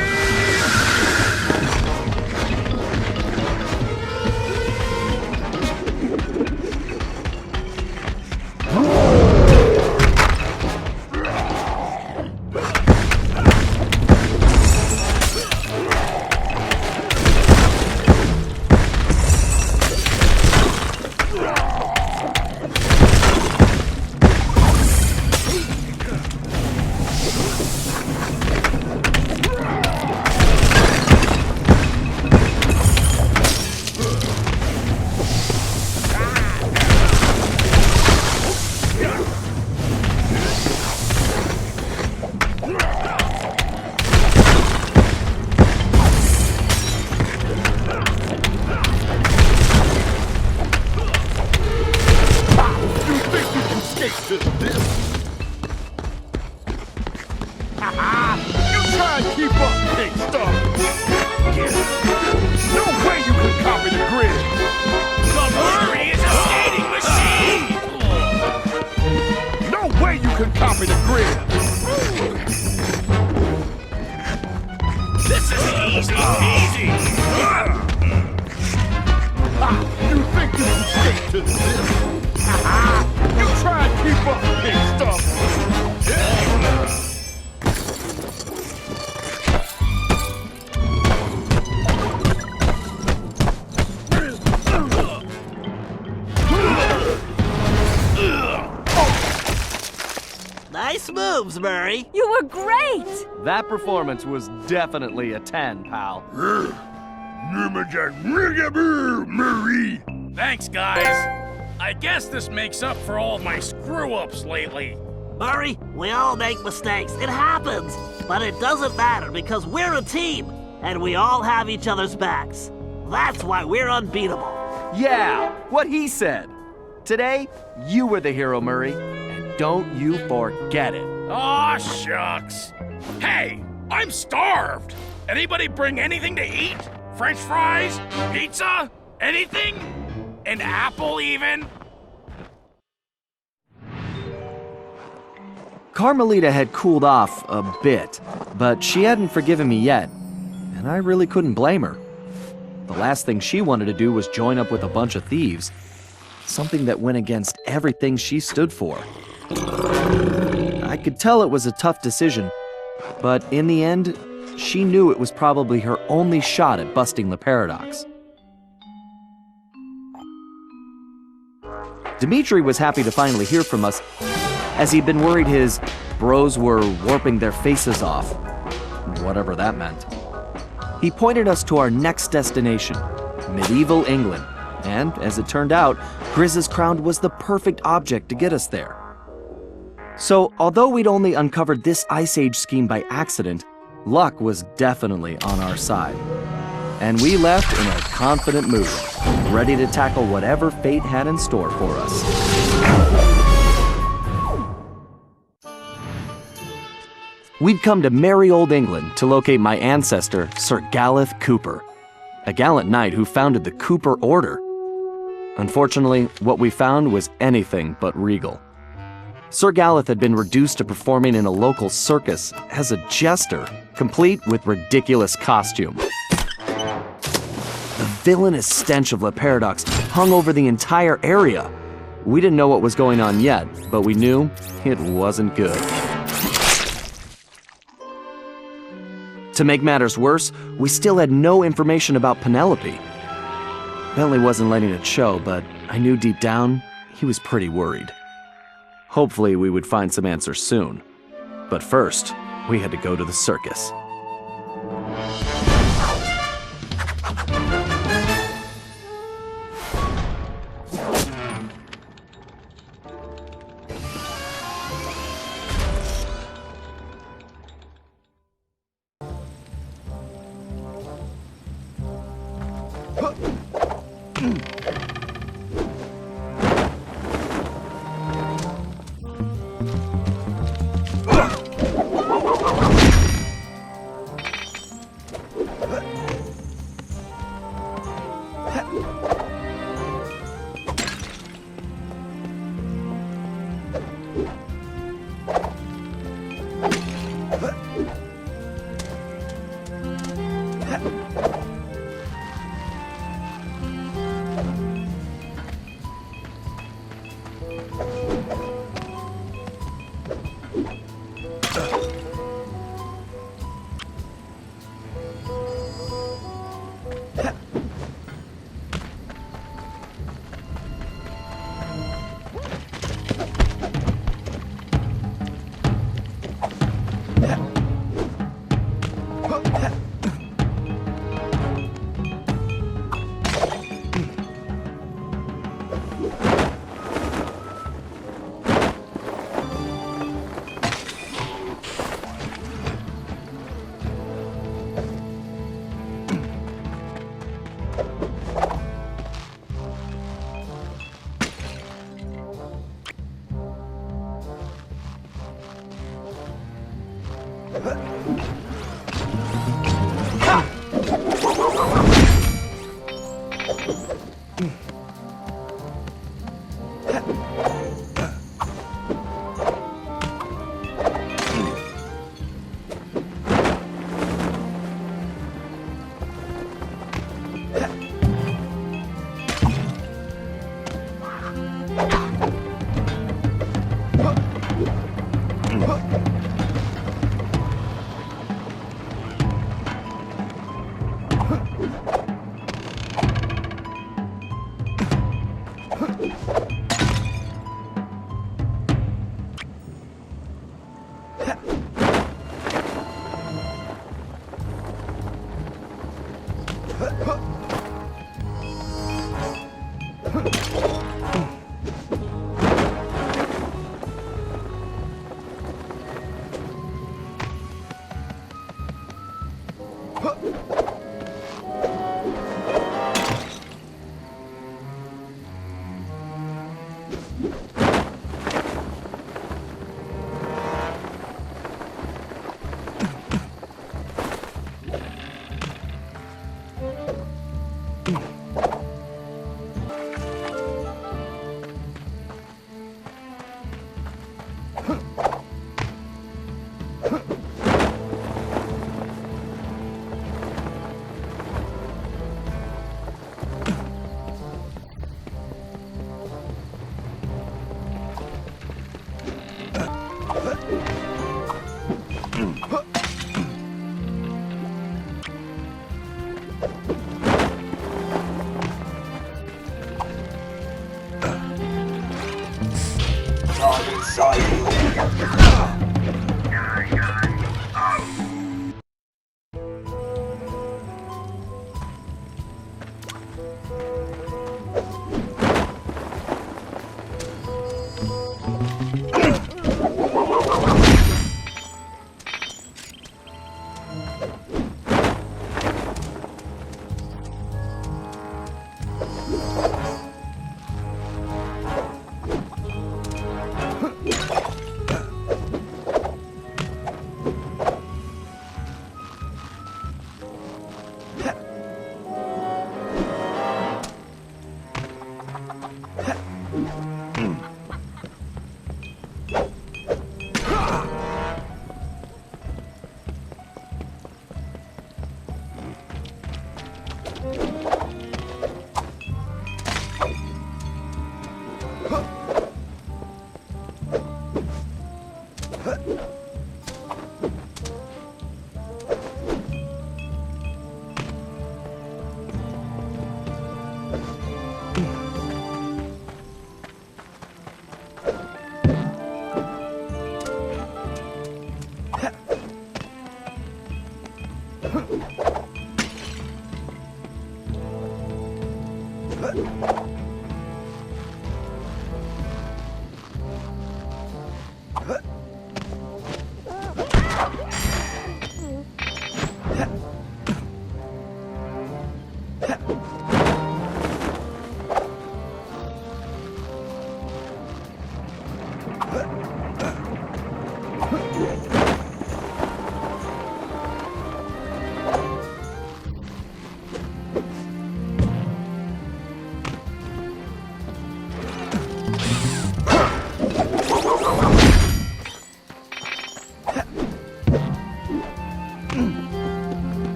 Nice moves, Murray. You were great! That performance was definitely a 10, pal. Murray! Thanks, guys. I guess this makes up for all of my screw-ups lately. Murray, we all make mistakes. It happens. But it doesn't matter because we're a team, and we all have each other's backs. That's why we're unbeatable. Yeah, what he said. Today, you were the hero, Murray, and don't you forget it. Aw, shucks. Hey, I'm starved. Anybody bring anything to eat? French fries? Pizza? Anything? An apple, even? Carmelita had cooled off a bit, but she hadn't forgiven me yet, and I really couldn't blame her. The last thing she wanted to do was join up with a bunch of thieves, something that went against everything she stood for. I could tell it was a tough decision, but in the end, she knew it was probably her only shot at busting the paradox. Dimitri was happy to finally hear from us, as he'd been worried his bros were warping their faces off, whatever that meant. He pointed us to our next destination, medieval England, and as it turned out, Grizz's crown was the perfect object to get us there. So, although we'd only uncovered this Ice Age scheme by accident, luck was definitely on our side. And we left in a confident mood, ready to tackle whatever fate had in store for us. We'd come to merry old England to locate my ancestor, Sir Galeth Cooper, a gallant knight who founded the Cooper Order. Unfortunately, what we found was anything but regal. Sir Galeth had been reduced to performing in a local circus as a jester, complete with ridiculous costume. The villainous stench of Leparadox hung over the entire area. We didn't know what was going on yet, but we knew it wasn't good. To make matters worse, we still had no information about Penelope. Bentley wasn't letting it show, but I knew deep down he was pretty worried. Hopefully we would find some answers soon. But first, we had to go to the circus.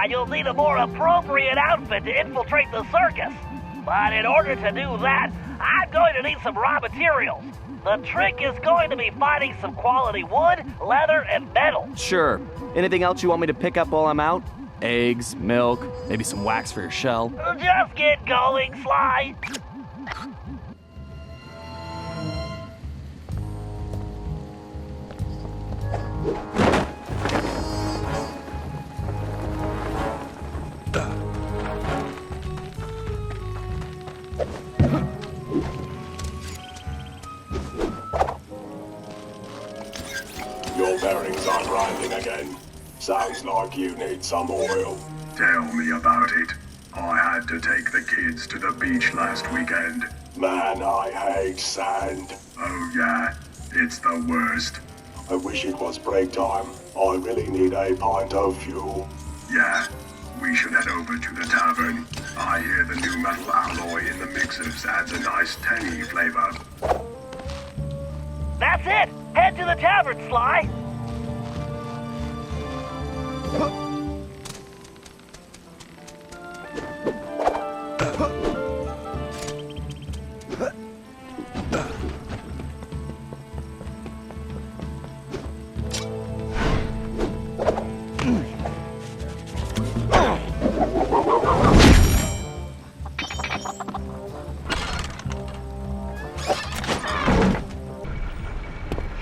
Sly, you'll need a more appropriate outfit to infiltrate the circus. But in order to do that, I'm going to need some raw materials. The trick is going to be finding some quality wood, leather, and metal. Sure. Anything else you want me to pick up while I'm out? Eggs, milk, maybe some wax for your shell. Just get going, Sly. Your bearings are grinding again. Sounds like you need some oil. Tell me about it. I had to take the kids to the beach last weekend. Man, I hate sand. Oh yeah, it's the worst. I wish it was break time. I really need a pint of fuel. Yeah, we should head over to the tavern. I hear the new metal alloy in the mixers adds a nice tangy flavor. That's it. Head to the tavern, Sly.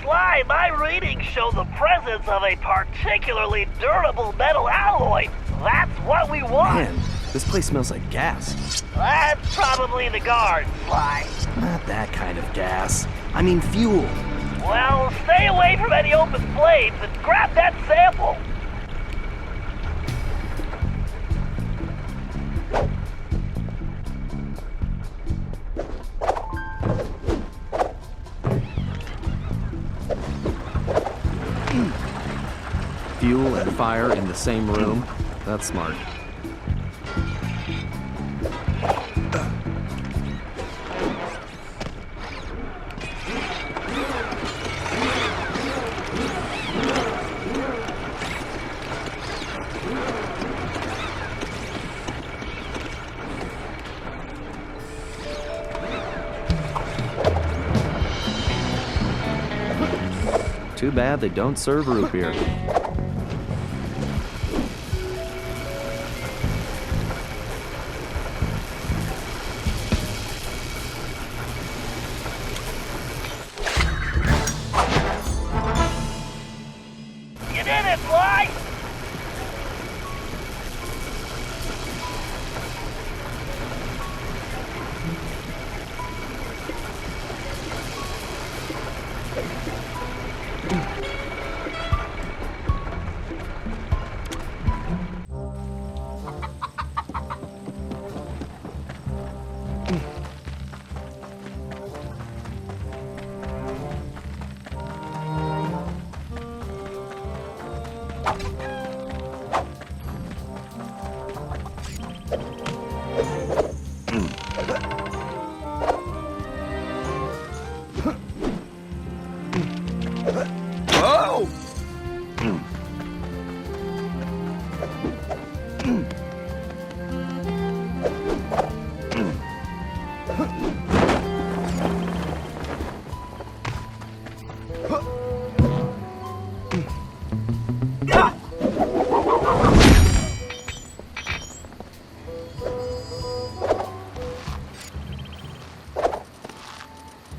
Sly, my readings show the presence of a particularly durable metal alloy. That's what we want. Man, this place smells like gas. That's probably the guards, Sly. Not that kind of gas. I mean fuel. Well, stay away from any open flames and grab that sample. Fuel and fire in the same room. That's smart. Too bad they don't serve root beer. You did it, Sly!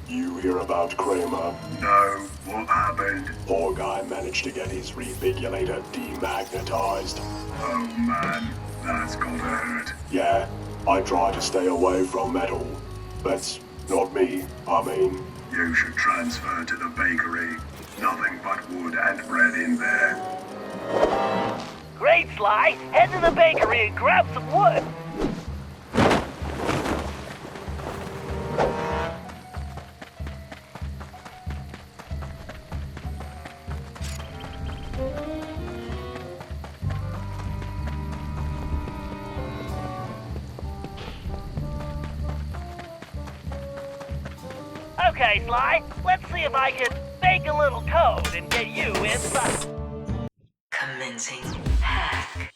You hear about Kramer? No, what happened? Poor guy managed to get his rebigulator demagnetized. Oh man, that's gonna hurt. Yeah, I try to stay away from metal. That's not me, I mean. You should transfer to the bakery. Nothing but wood and bread in there. Great, Sly. Head to the bakery and grab some wood. Okay, Sly, let's see if I can fake a little code and get you inside. Commencing hack.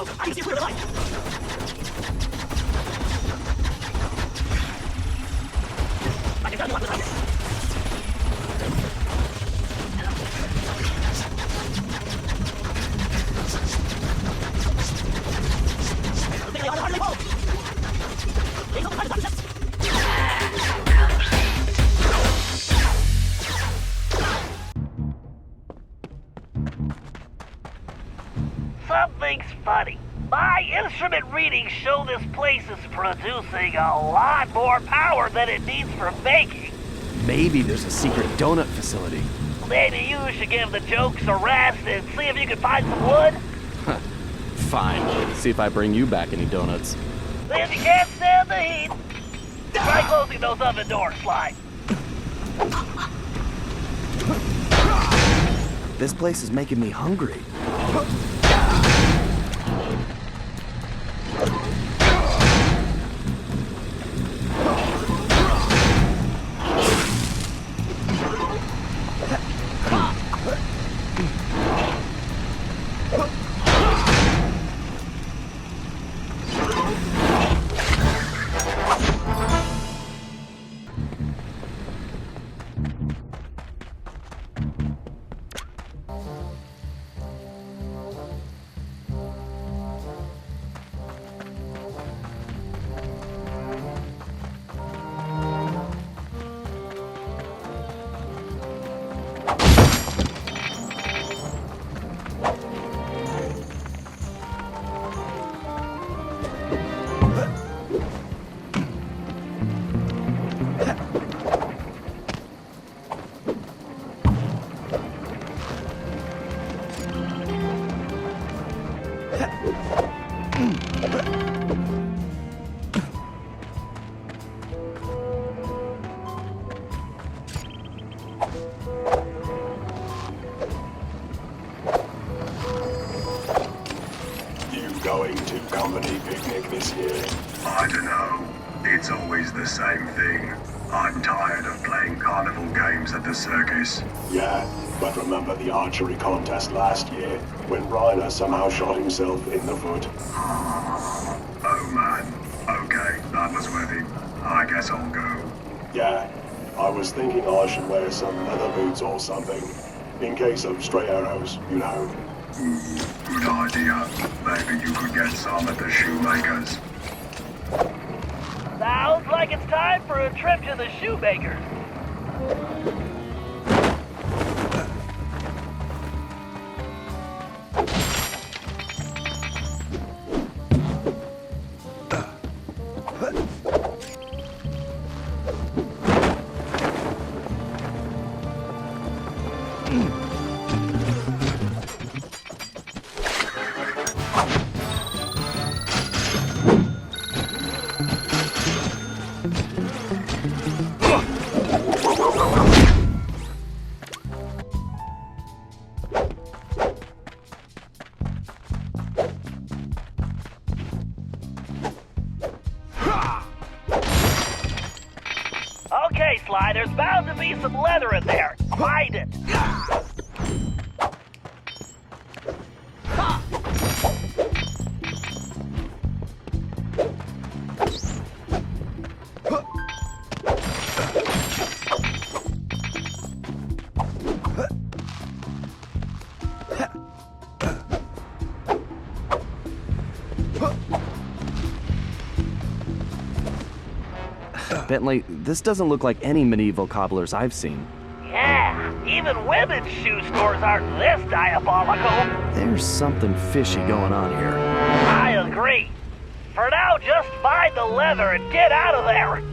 smoke. I can see clear to light. I can tell you what behind it. I think they ought to hardly hold. They don't find the concepts. Something's funny. My instrument readings show this place is producing a lot more power than it needs for baking. Maybe there's a secret donut facility. Maybe you should give the jokes a rest and see if you can find some wood. Fine. See if I bring you back any donuts. If you can't stand the heat, try closing those oven doors, Sly. This place is making me hungry. Going to company picnic this year? I don't know. It's always the same thing. I'm tired of playing carnival games at the circus. Yeah, but remember the archery contest last year when Reiner somehow shot himself in the foot? Oh man. Okay, that was worth it. I guess I'll go. Yeah, I was thinking I should wear some leather boots or something. In case of stray arrows, you know. Good idea. Maybe you could get some at the shoemaker's. Sounds like it's time for a trip to the shoemaker's. Okay, Sly, there's bound to be some leather in there. Find it. Bentley, this doesn't look like any medieval cobblers I've seen. Yeah, even women's shoe stores aren't this diabolical. There's something fishy going on here. I agree. For now, just find the leather and get out of there.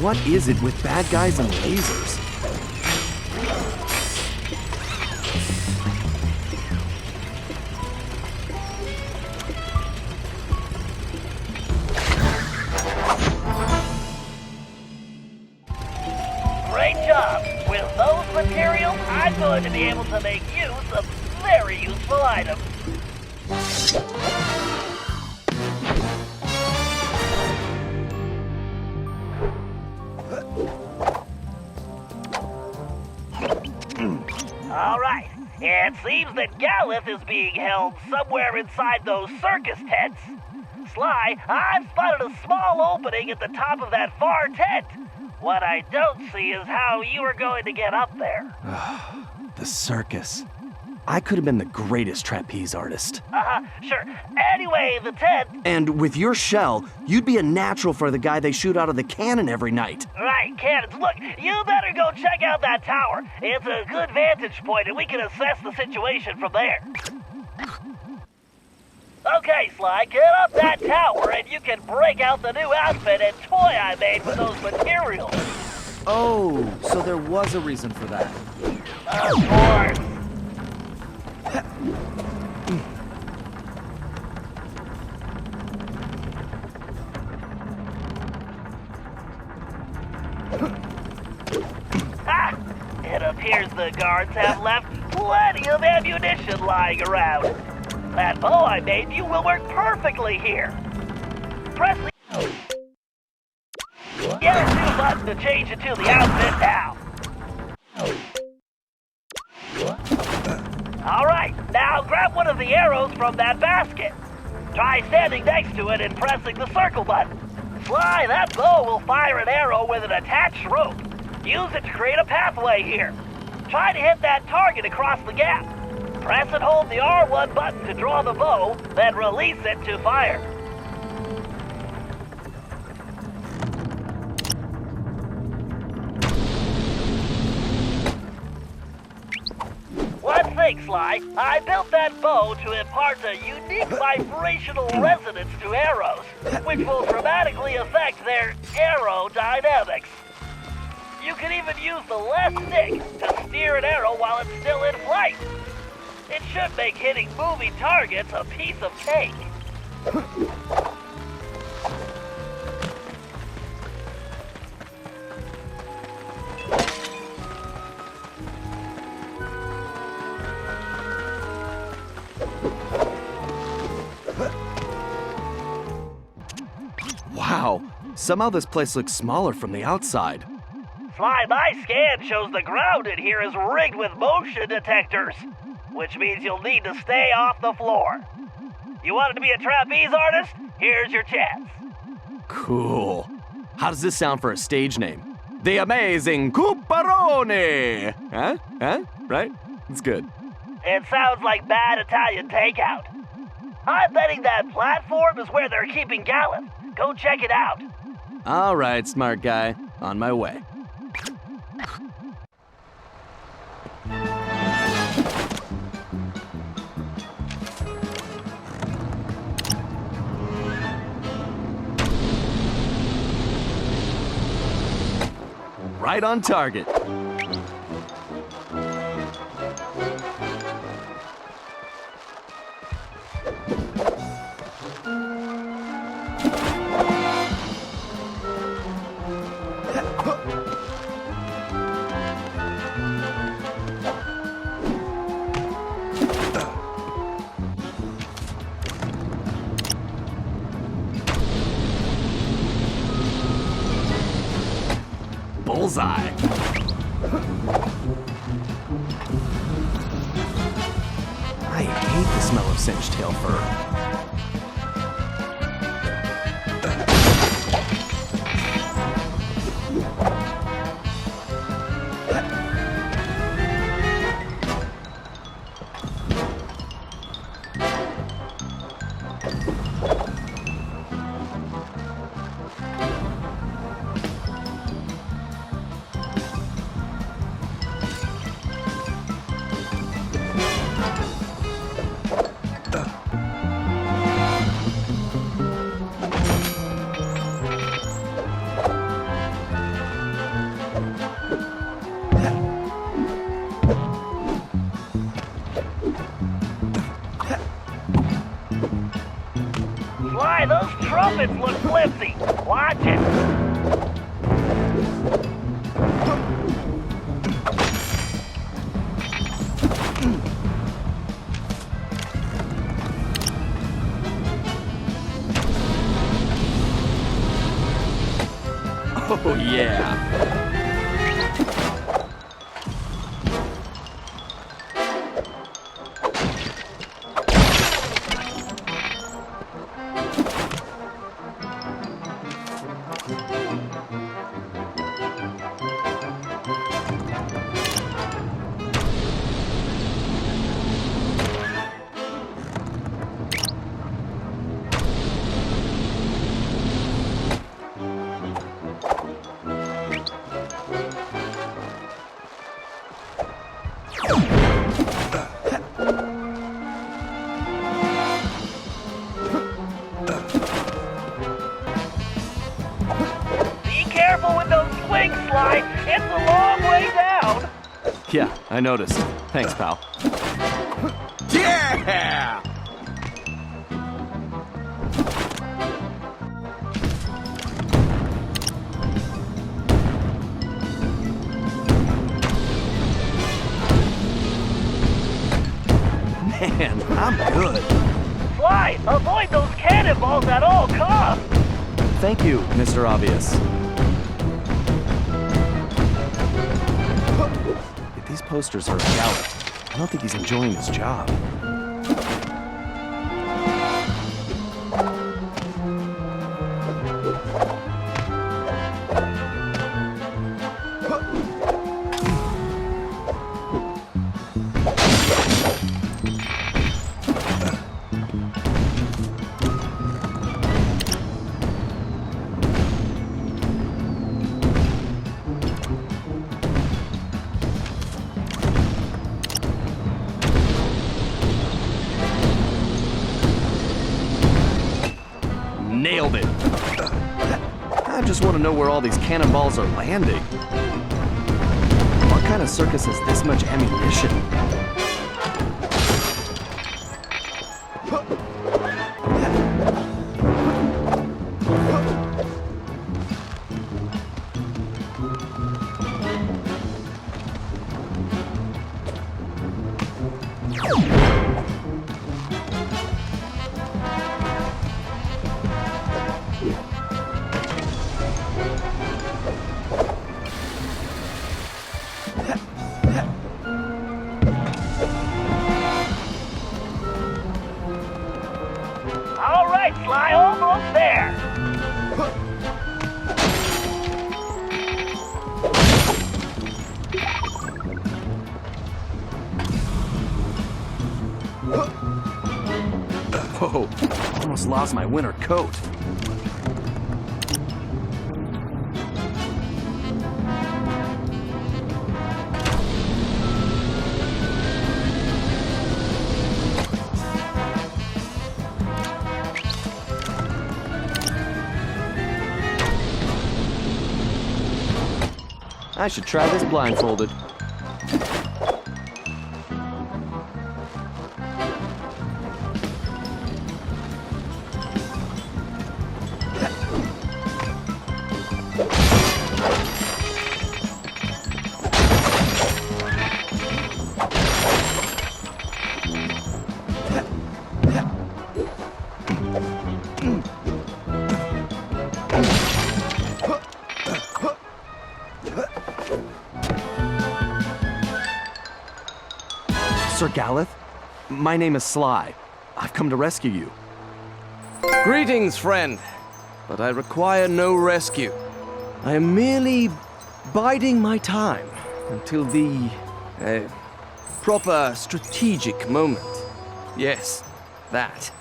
What is it with bad guys and lasers? going to be able to make use of very useful items. All right. It seems that Galith is being held somewhere inside those circus tents. Sly, I've spotted a small opening at the top of that far tent. What I don't see is how you are going to get up there. The circus. I could have been the greatest trapeze artist. Sure. Anyway, the tent... And with your shell, you'd be a natural for the guy they shoot out of the cannon every night. Right, cannons. Look, you better go check out that tower. It's a good vantage point, and we can assess the situation from there. Okay, Sly, get up that tower, and you can break out the new outfit and toy I made with those materials. Oh, so there was a reason for that. Of course. It appears the guards have left plenty of ammunition lying around. That bow I made you will work perfectly here. Press the L2 button to change it to the outfit now. All right, now grab one of the arrows from that basket. Try standing next to it and pressing the circle button. Sly, that bow will fire an arrow with an attached rope. Use it to create a pathway here. Try to hit that target across the gap. Press and hold the R1 button to draw the bow, then release it to fire. One thing, Sly, I built that bow to impart a unique vibrational resonance to arrows, which will dramatically affect their aerodynamics. You can even use the left stick to steer an arrow while it's still in flight. It should make hitting moving targets a piece of cake. Wow, somehow this place looks smaller from the outside. Sly, my scan shows the ground in here is rigged with motion detectors, which means you'll need to stay off the floor. You wanted to be a trapeze artist? Here's your chance. Cool. How does this sound for a stage name? The Amazing Cooperone! Huh? Right? It's good. It sounds like bad Italian takeout. I'm betting that platform is where they're keeping Galith. Go check it out. All right, smart guy. On my way. Right on target. Bullseye. I hate the smell of singed tail fur. Sly, those trumpets look flimsy. Watch it. Oh, yeah. It's a long way down. Yeah, I noticed. Thanks, pal. Yeah! Man, I'm good. Sly, avoid those cannonballs at all costs. Thank you, Mr. Obvious. If these posters are a gallop, I don't think he's enjoying his job. Nailed it. I just want to know where all these cannonballs are landing. What kind of circus has this much ammunition? All right, Sly, almost there. Whoa, almost lost my winter coat. I should try this blindfolded. Sir Galeth, my name is Sly. I've come to rescue you. Greetings, friend. But I require no rescue. I am merely biding my time until the proper strategic moment. Yes, that.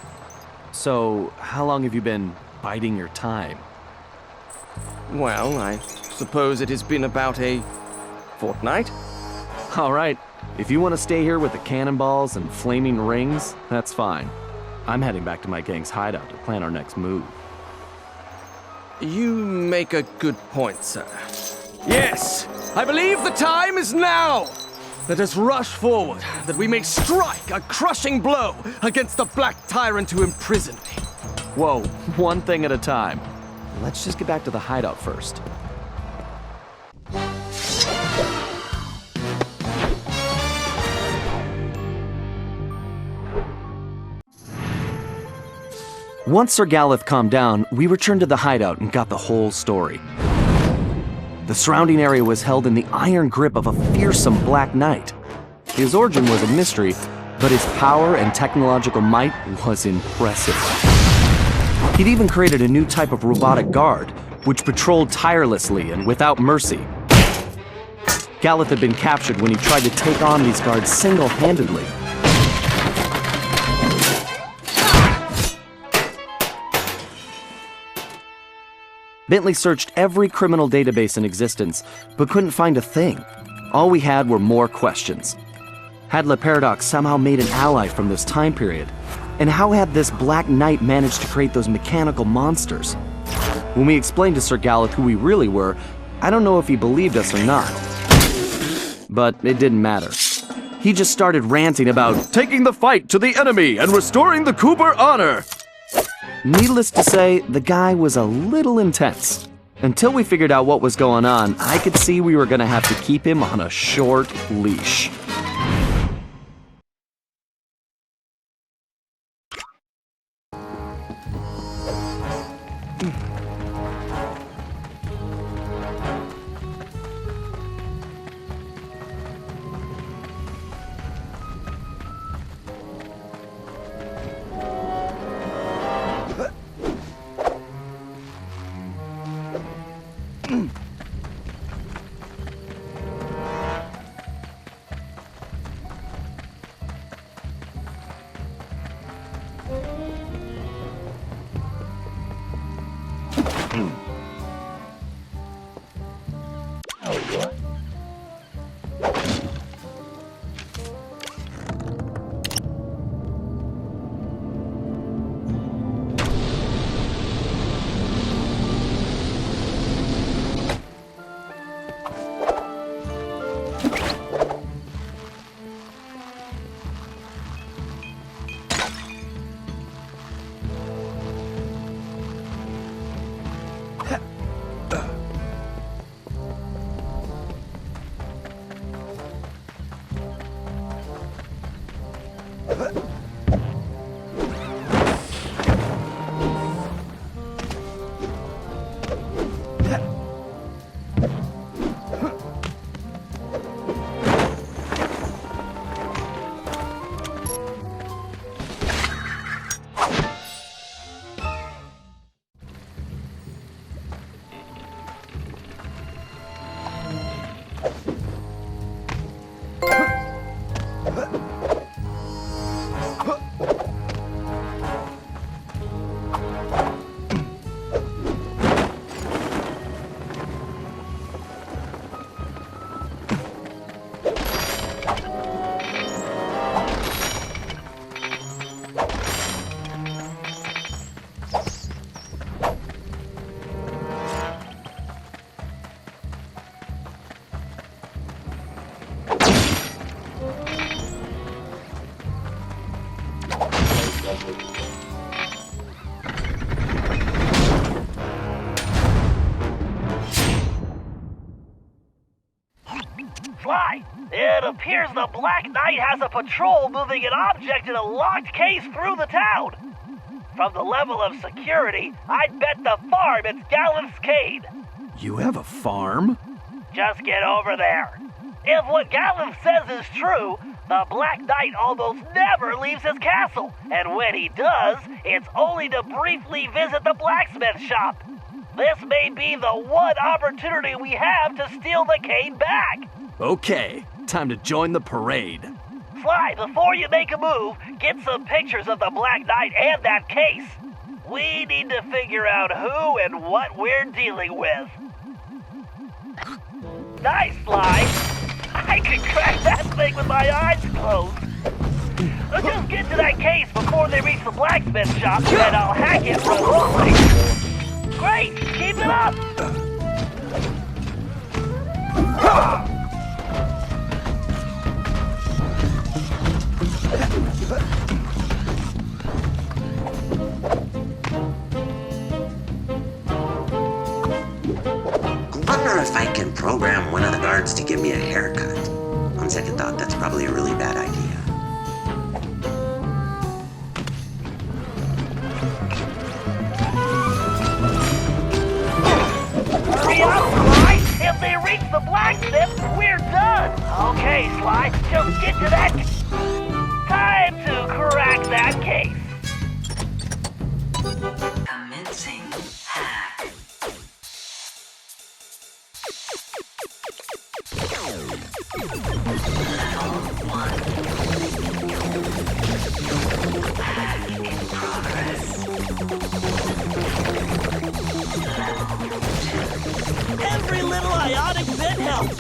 So, how long have you been biding your time? Well, I suppose it has been about a fortnight. All right. If you want to stay here with the cannonballs and flaming rings, that's fine. I'm heading back to my gang's hideout to plan our next move. You make a good point, sir. Yes, I believe the time is now. Let us rush forward, that we may strike a crushing blow against the black tyrant who imprisoned me. Whoa, one thing at a time. Let's just get back to the hideout first. Once Sir Galeth calmed down, we returned to the hideout and got the whole story. The surrounding area was held in the iron grip of a fearsome Black Knight. His origin was a mystery, but his power and technological might was impressive. He'd even created a new type of robotic guard, which patrolled tirelessly and without mercy. Galeth had been captured when he tried to take on these guards single-handedly. Bentley searched every criminal database in existence, but couldn't find a thing. All we had were more questions. Had Le Paradox somehow made an ally from this time period? And how had this Black Knight managed to create those mechanical monsters? When we explained to Sir Galeth who we really were, I don't know if he believed us or not. But it didn't matter. He just started ranting about taking the fight to the enemy and restoring the Cooper honor. Needless to say, the guy was a little intense. Until we figured out what was going on, I could see we were gonna have to keep him on a short leash. Fly! It appears the Black Knight has a patrol moving an object in a locked case through the town. From the level of security, I'd bet the farm it's Galeth's Cade. You have a farm? Just get over there. If what Galeth says is true, the Black Knight almost never leaves his castle, and when he does, it's only to briefly visit the blacksmith shop. This may be the one opportunity we have to steal the Cade back. Okay, time to join the parade. Fly, before you make a move, get some pictures of the Black Knight and that case. We need to figure out who and what we're dealing with. Nice, Fly. I can crack that thing with my eyes closed. So just get to that case before they reach the blacksmith shop, and I'll hack it remotely. Great! Keep it up! I wonder if I can program one of the guards to give me a haircut. On second thought, that's probably a really bad idea. Hurry up, Fly! It's reach the blacksmith, we're done. Okay, Sly, just get to that. Time to crack that case. Commencing hack. Level 1. Hack in progress. Every little ionic bit helps.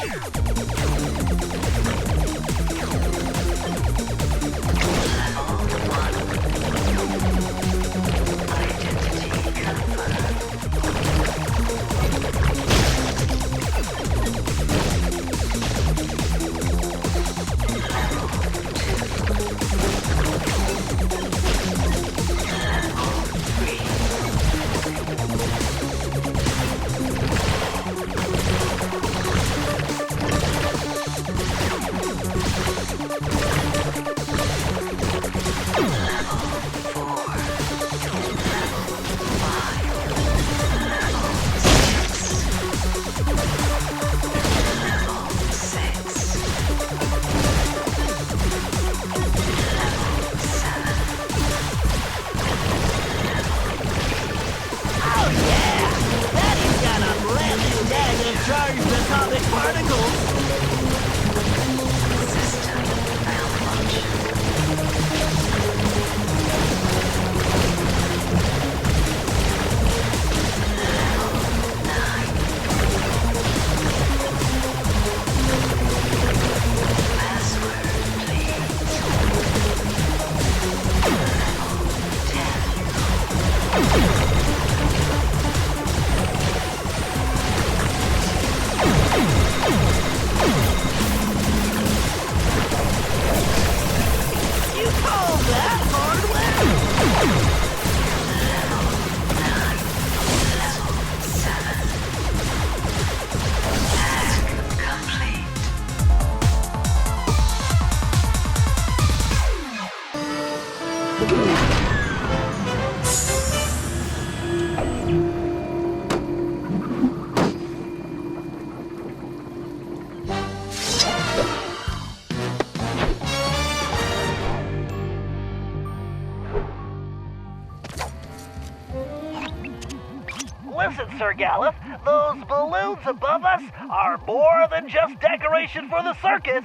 Listen, Sir Gallup, those balloons above us are more than just decoration for the circus.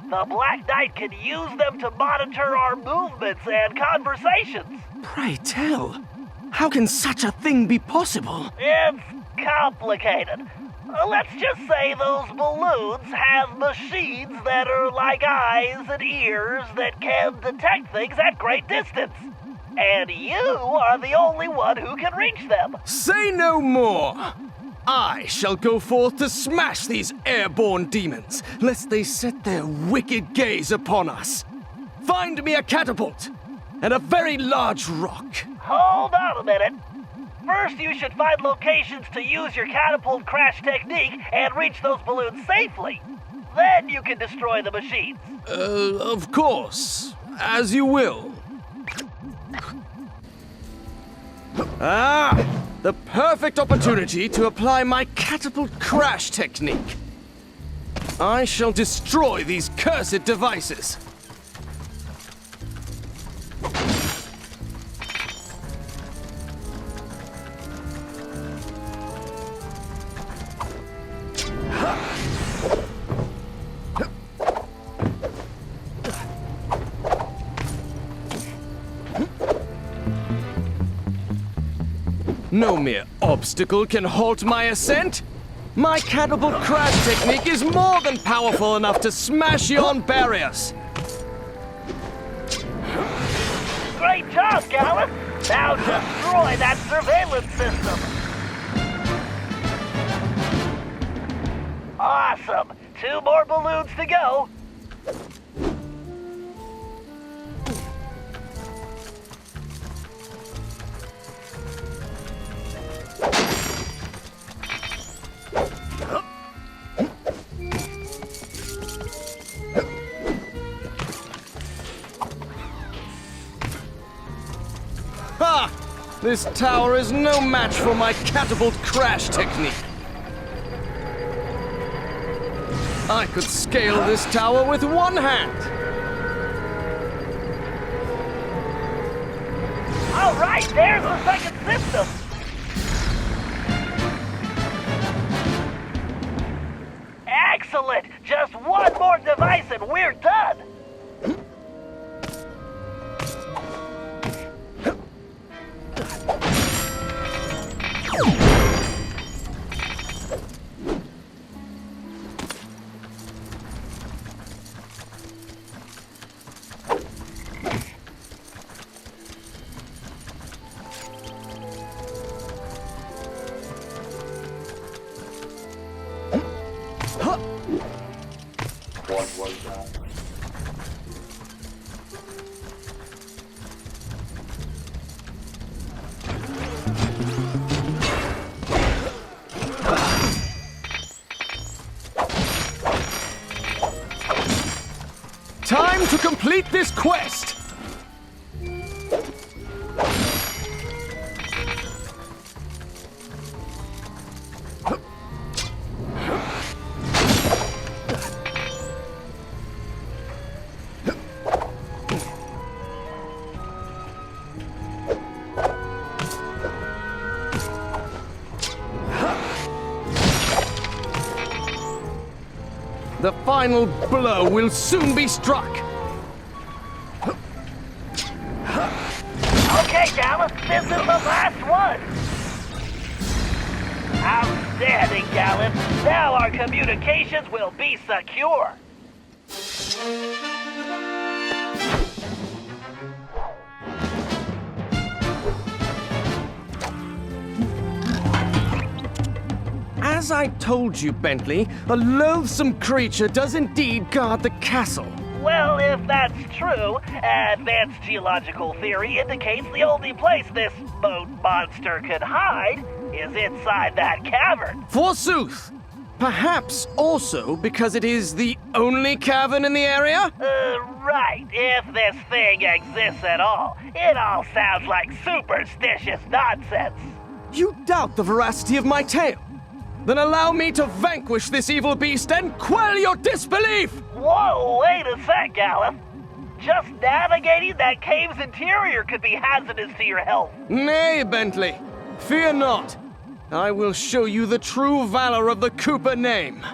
The Black Knight can use them to monitor our movements and conversations. Pray tell, how can such a thing be possible? It's complicated. Let's just say those balloons have machines that are like eyes and ears that can detect things at great distance. And you are the only one who can reach them. Say no more! I shall go forth to smash these airborne demons, lest they set their wicked gaze upon us. Find me a catapult and a very large rock. Hold on a minute. First, you should find locations to use your catapult crash technique and reach those balloons safely. Then you can destroy the machines. Of course. As you will. Ah! The perfect opportunity to apply my catapult crash technique. I shall destroy these cursed devices. No mere obstacle can halt my ascent. My catapult crash technique is more than powerful enough to smash yon barriers. Great job, Gallup. Now destroy that surveillance system. Awesome. 2 more balloons to go. Ha! This tower is no match for my catapult crash technique. I could scale this tower with one hand. All right, there's the second system. Excellent! Just one more device and we're done! What was that? Time to complete this quest! The final blow will soon be struck. Okay, Dallas, this is the last one. Outstanding, Dallas. Now our communications will be secure. As I told you, Bentley, a loathsome creature does indeed guard the castle. Well, if that's true, advanced geological theory indicates the only place this boat monster could hide is inside that cavern. Forsooth! Perhaps also because it is the only cavern in the area? Right. If this thing exists at all. It all sounds like superstitious nonsense. You doubt the veracity of my tale? Then allow me to vanquish this evil beast and quell your disbelief! Whoa, wait a sec, Gallup. Just navigating that cave's interior could be hazardous to your health. Nay, Bentley. Fear not. I will show you the true valor of the Cooper name.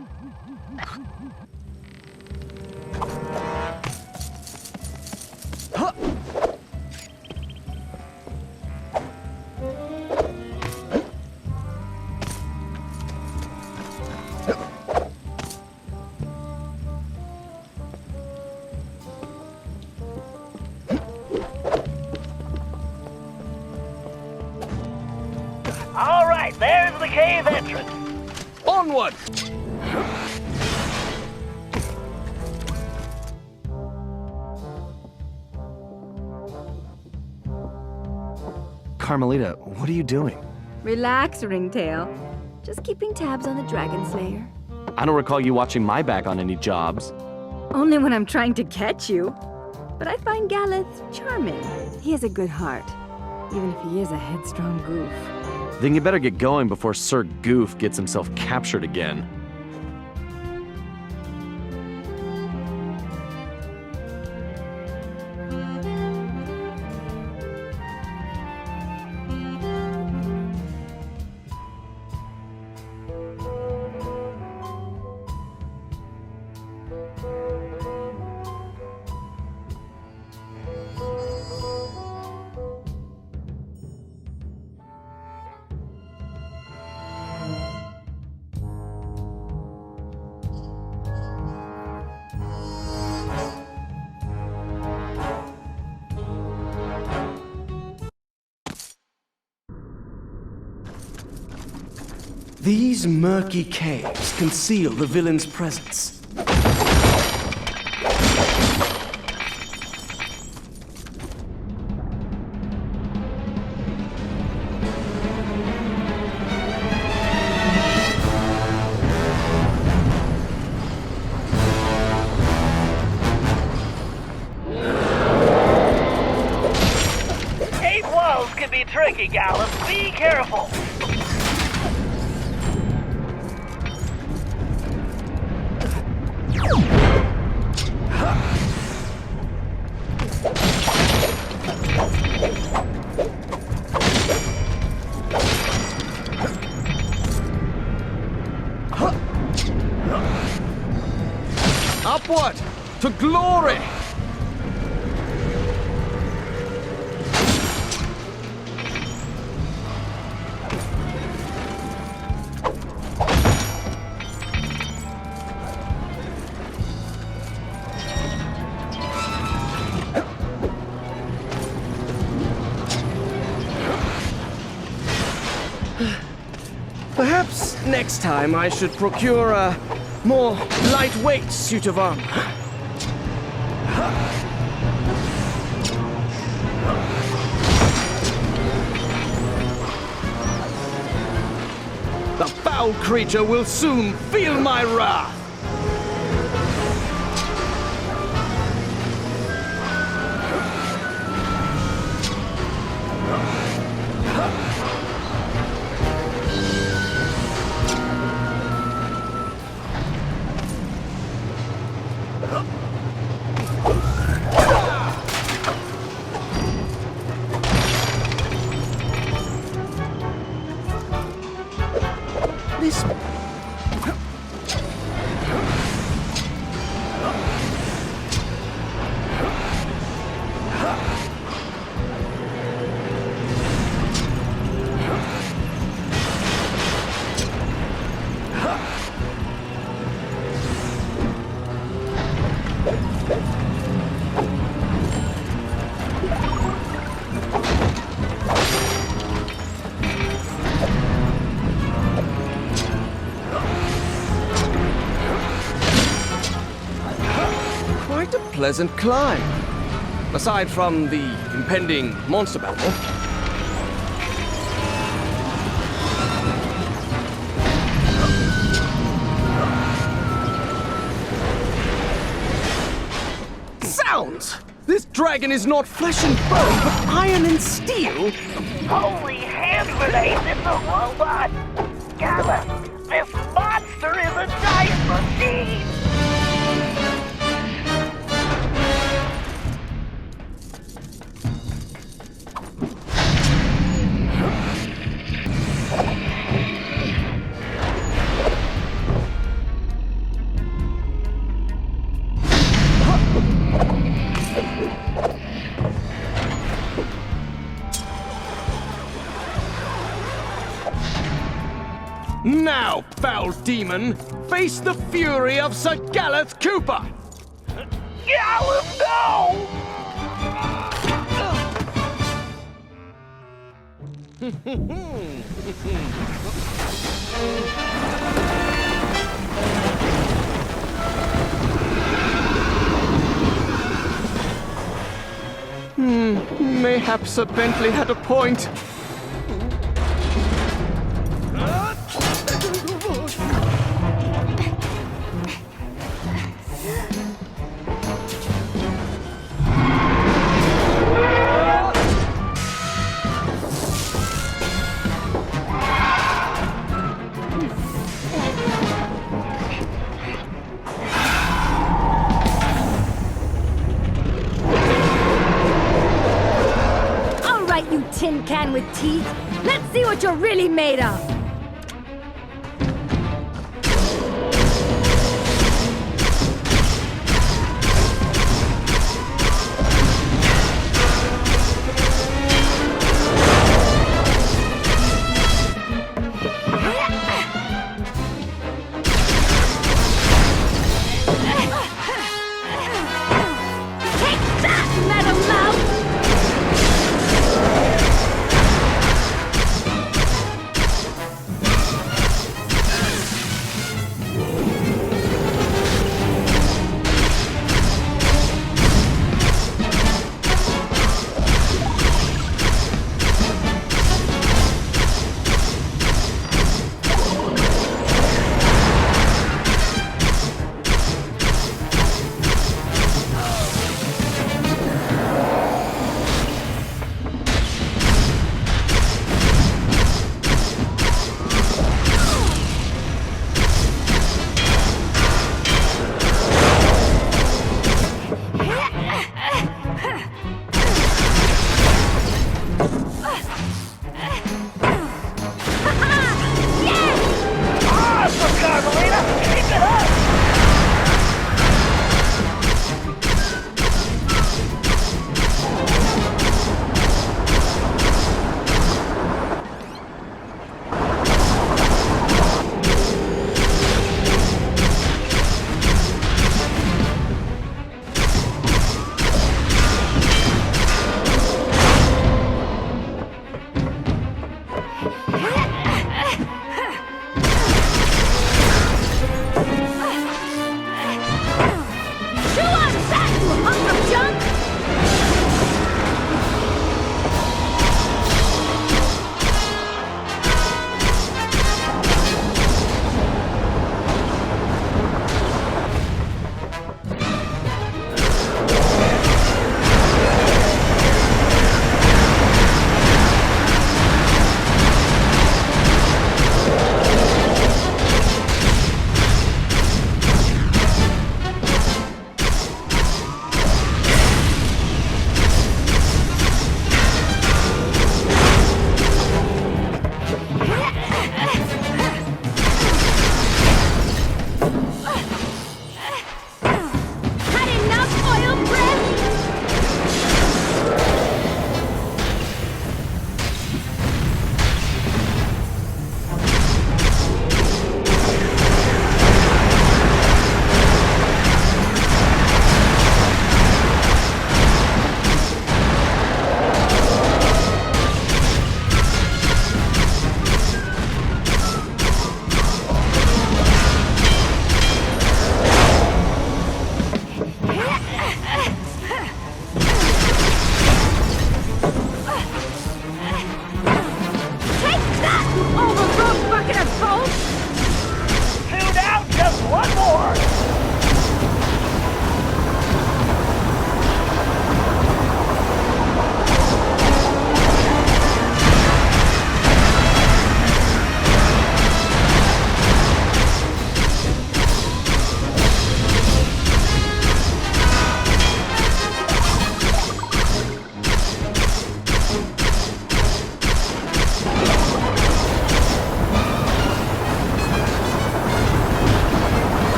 All right, there's the cave entrance. Onward! Carmelita, what are you doing? Relax, Ringtail. Just keeping tabs on the Dragon Slayer. I don't recall you watching my back on any jobs. Only when I'm trying to catch you. But I find Galeth charming. He has a good heart, even if he is a headstrong goof. Then you better get going before Sir Goof gets himself captured again. These murky caves conceal the villain's presence. Cave walls can be tricky, Gallup. Be careful. to glory! Perhaps next time I should procure a more lightweight suit of armor. The foul creature will soon feel my wrath! Pleasant climb, aside from the impending monster battle. Sounds! This dragon is not flesh and bone, but iron and steel. Holy hand grenades, it's a robot! Gala, this monster is a giant machine! Now, foul demon, face the fury of Sir Gareth Cooper! Gallus, no! Mayhap Sir Bentley had a point. Tin can with teeth. Let's see what you're really made of.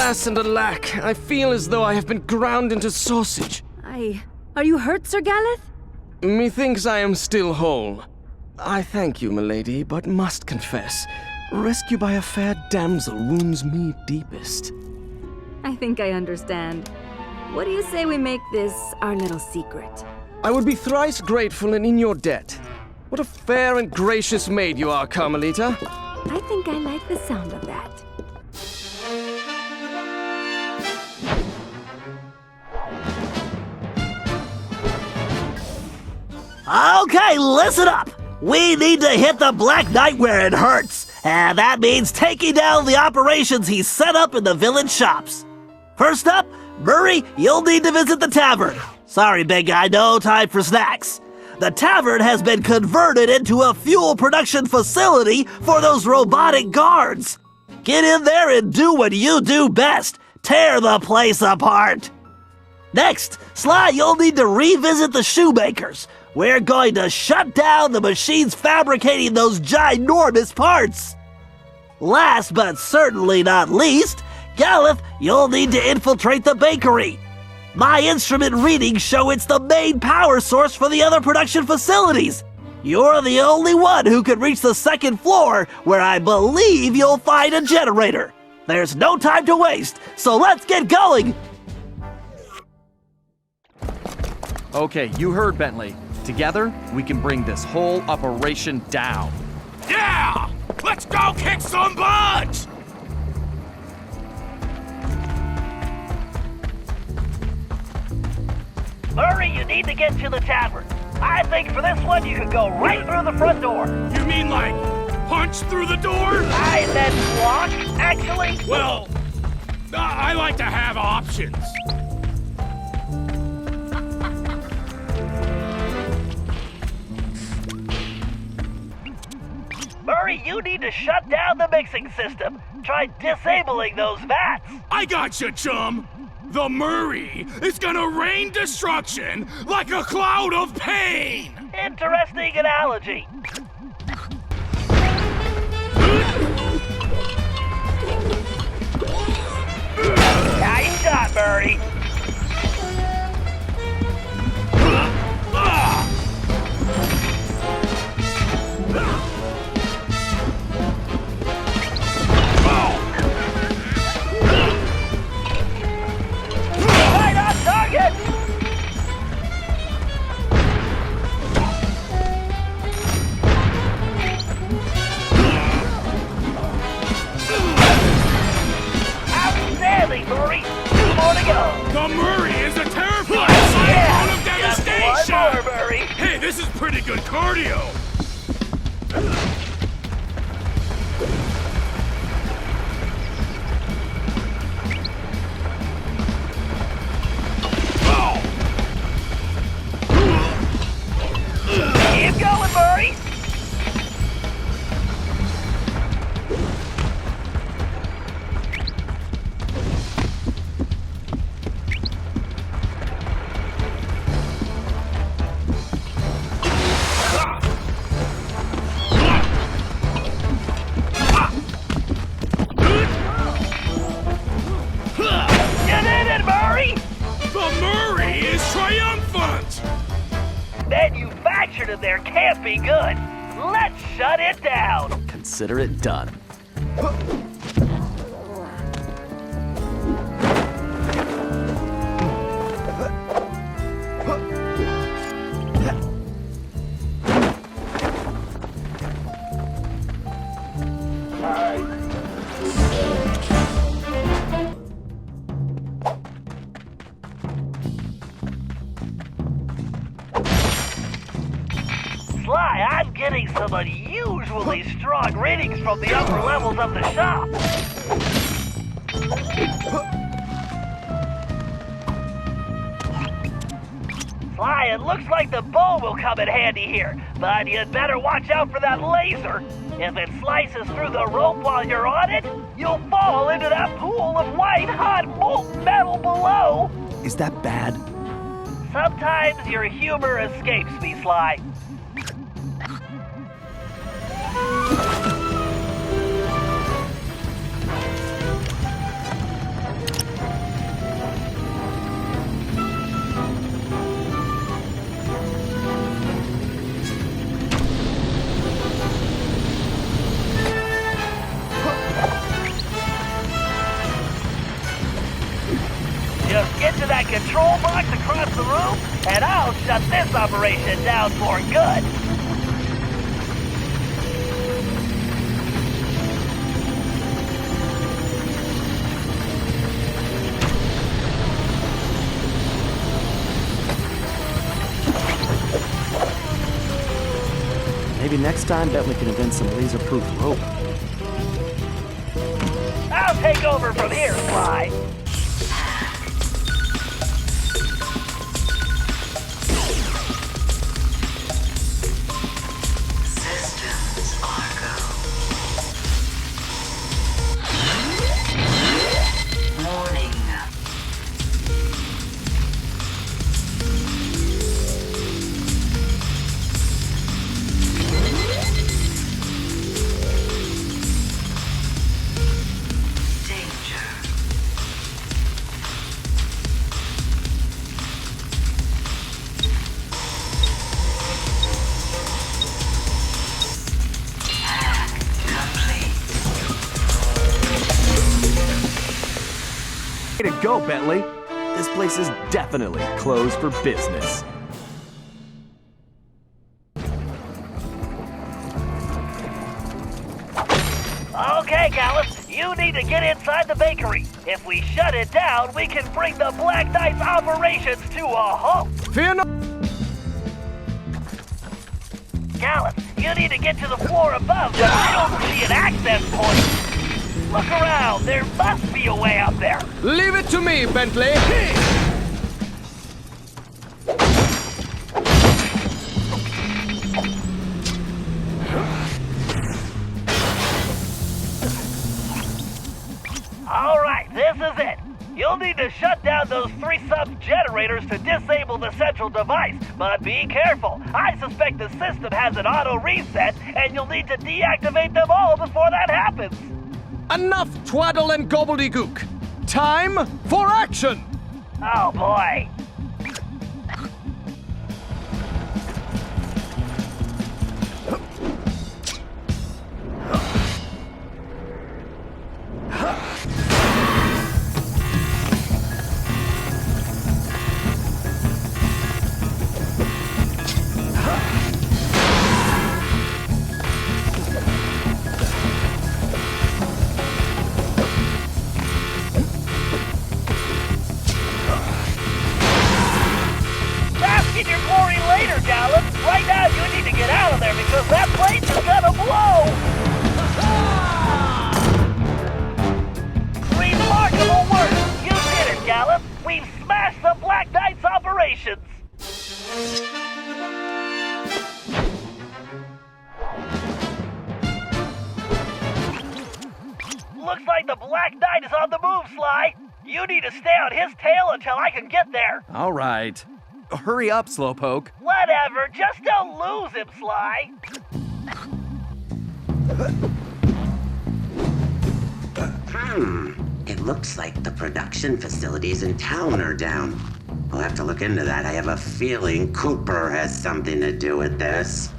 Alas and alack, I feel as though I have been ground into sausage. Are you hurt, Sir Galeth? Methinks I am still whole. I thank you, milady, but must confess, rescue by a fair damsel wounds me deepest. I think I understand. What do you say we make this our little secret? I would be thrice grateful and in your debt. What a fair and gracious maid you are, Carmelita. I think I like the sound of that. Okay, listen up! We need to hit the Black Knight where it hurts, and that means taking down the operations he's set up in the village shops. First up, Murray, you'll need to visit the tavern. Sorry, big guy, no time for snacks. The tavern has been converted into a fuel production facility for those robotic guards. Get in there and do what you do best. Tear the place apart. Next, Sly, you'll need to revisit the shoemakers. We're going to shut down the machines fabricating those ginormous parts. Last but certainly not least, Galeth, you'll need to infiltrate the bakery. My instrument readings show it's the main power source for the other production facilities. You're the only one who can reach the second floor, where I believe you'll find a generator. There's no time to waste, so let's get going! Okay, you heard Bentley. Together, we can bring this whole operation down. Yeah! Let's go kick some butt! Murray, you need to get to the tavern. I think for this one you could go right through the front door. You mean like punch through the door? I meant block, actually. Well, I like to have options. Murray, you need to shut down the mixing system. Try disabling those vats. I gotcha, chum. The Murray is gonna rain destruction like a cloud of pain. Interesting analogy. Nice shot, Murray. Right on target! Outstanding, Murray. 2 more to go. The Murray is a terrifying cyclone of Just devastation. one more, Murray. Hey, this is pretty good cardio. Keep going, Murray. You did it, Murray. The Murray is triumphant. Manufactured in there can't be good. Let's shut it down. Consider it done. Sly, I'm getting some unusually strong readings from the upper levels of the shop. Sly, it looks like the bow will come in handy here, but you'd better watch out for that laser. If it slices through the rope while you're on it, you'll fall into that pool of white hot molten metal below. Is that bad? Sometimes your humor escapes me, Sly. the room, and I'll shut this operation down for good. Maybe next time Bentley can invent some laser-proof rope. I'll take over from here, Sly. Systems are go. Warning. Way to go, Bentley. This place is definitely closed for business. Okay, Gallus, you need to get inside the bakery. If we shut it down, we can bring the Black Knight's operations to a halt. Fear not. Gallus, you need to get to the floor above, but I don't see an access point. Look around, there must be a way up there. Leave it to me, Bentley. All right, this is it. You'll need to shut down those 3 sub-generators to disable the central device, but be careful. I suspect the system has an auto reset, and you'll need to deactivate them all before that happens. Enough twaddle and gobbledygook. Time for action! Oh boy. Right now, you need to get out of there because that place is gonna blow! Remarkable work! You did it, Gallus! We've smashed the Black Knight's operations! Looks like the Black Knight is on the move, Sly! You need to stay on his tail until I can get there! All right. Hurry up, Slowpoke. Whatever, just don't lose him, Sly. It looks like the production facilities in town are down. I'll have to look into that. I have a feeling Cooper has something to do with this.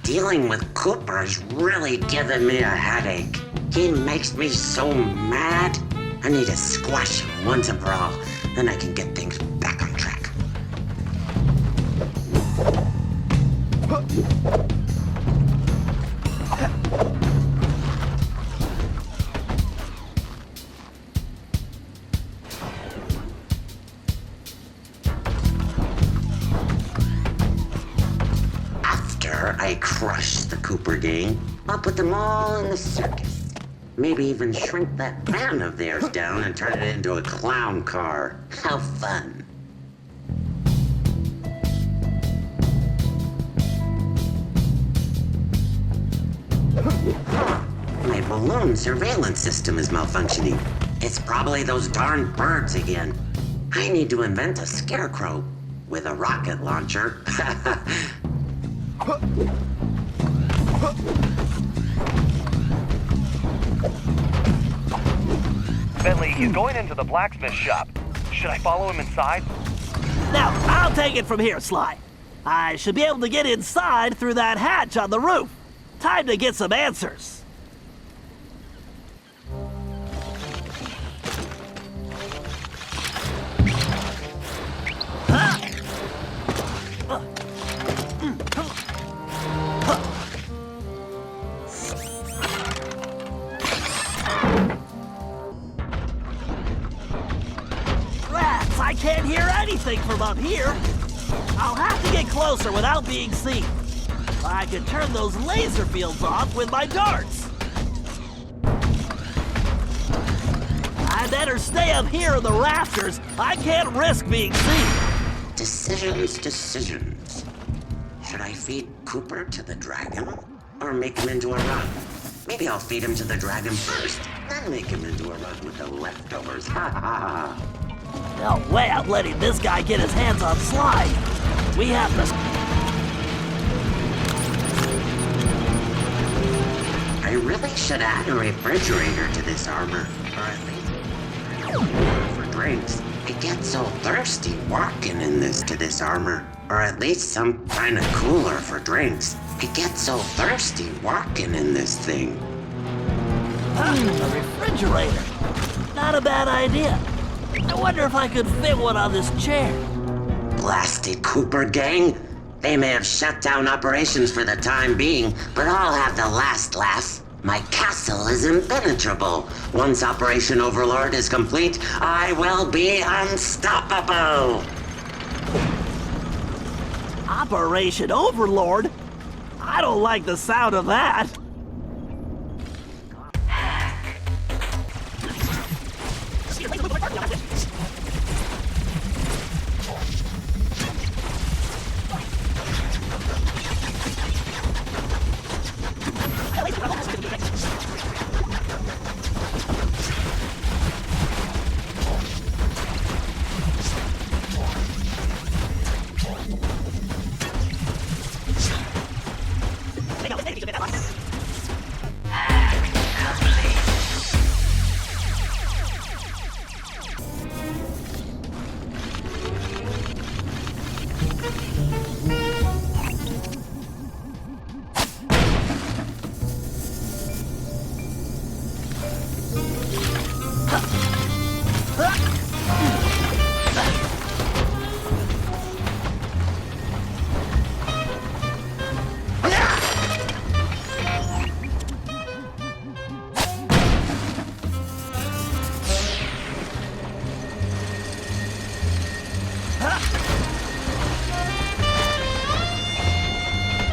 Dealing with Cooper is really giving me a headache. He makes me so mad. I need to squash him once and for all, then I can get things back on track. I crush the Cooper gang, I'll put them all in the circus. Maybe even shrink that van of theirs down and turn it into a clown car. How fun. My balloon surveillance system is malfunctioning. It's probably those darn birds again. I need to invent a scarecrow with a rocket launcher. Bentley, he's going into the blacksmith shop. Should I follow him inside? Now, I'll take it from here, Sly. I should be able to get inside through that hatch on the roof. Time to get some answers. Rats, I can't hear anything from up here. I'll have to get closer without being seen. I can turn those laser fields off with my darts. I better stay up here in the rafters. I can't risk being seen. Decisions. Should I feed Cooper to the dragon? Or make him into a rug? Maybe I'll feed him to the dragon first, then make him into a rug with the leftovers. Ha ha ha. No way I'm letting this guy get his hands on Sly. We have to... I really should add a refrigerator to this armor, or at least for drinks. I get so thirsty walking in this armor, or at least some kind of cooler for drinks. I get so thirsty walking in this thing. A refrigerator. Not a bad idea. I wonder if I could fit one on this chair. Blasted Cooper gang. They may have shut down operations for the time being, but I'll have the last laugh. My castle is impenetrable. Once Operation Overlord is complete, I will be unstoppable. Operation Overlord? I don't like the sound of that.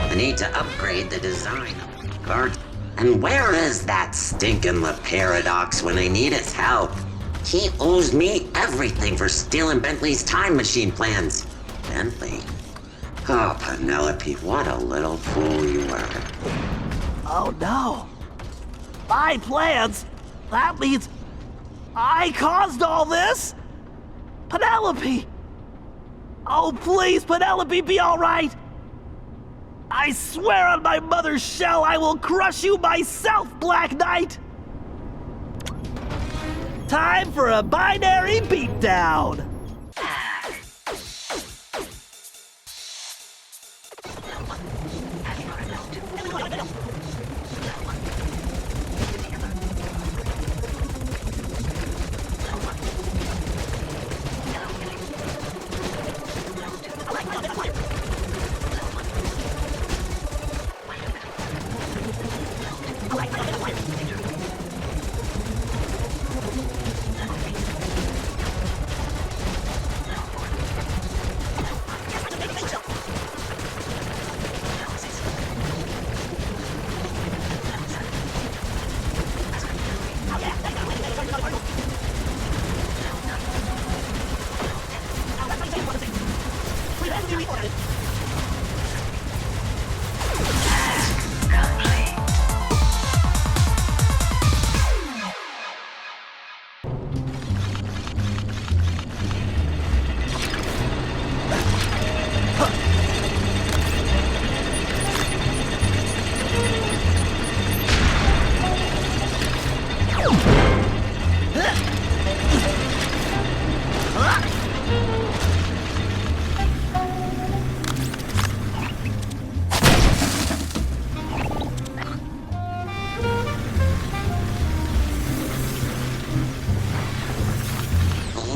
I need to upgrade the design of the guard. And where is that stinking Paradox when I need his help? He owes me everything for stealing Bentley's time machine plans. Bentley? Oh, Penelope, what a little fool you were. Oh no. My plans? That means I caused all this? Penelope! Oh please, Penelope, be alright! I swear on my mother's shell I will crush you myself, Black Knight! Time for a binary beatdown!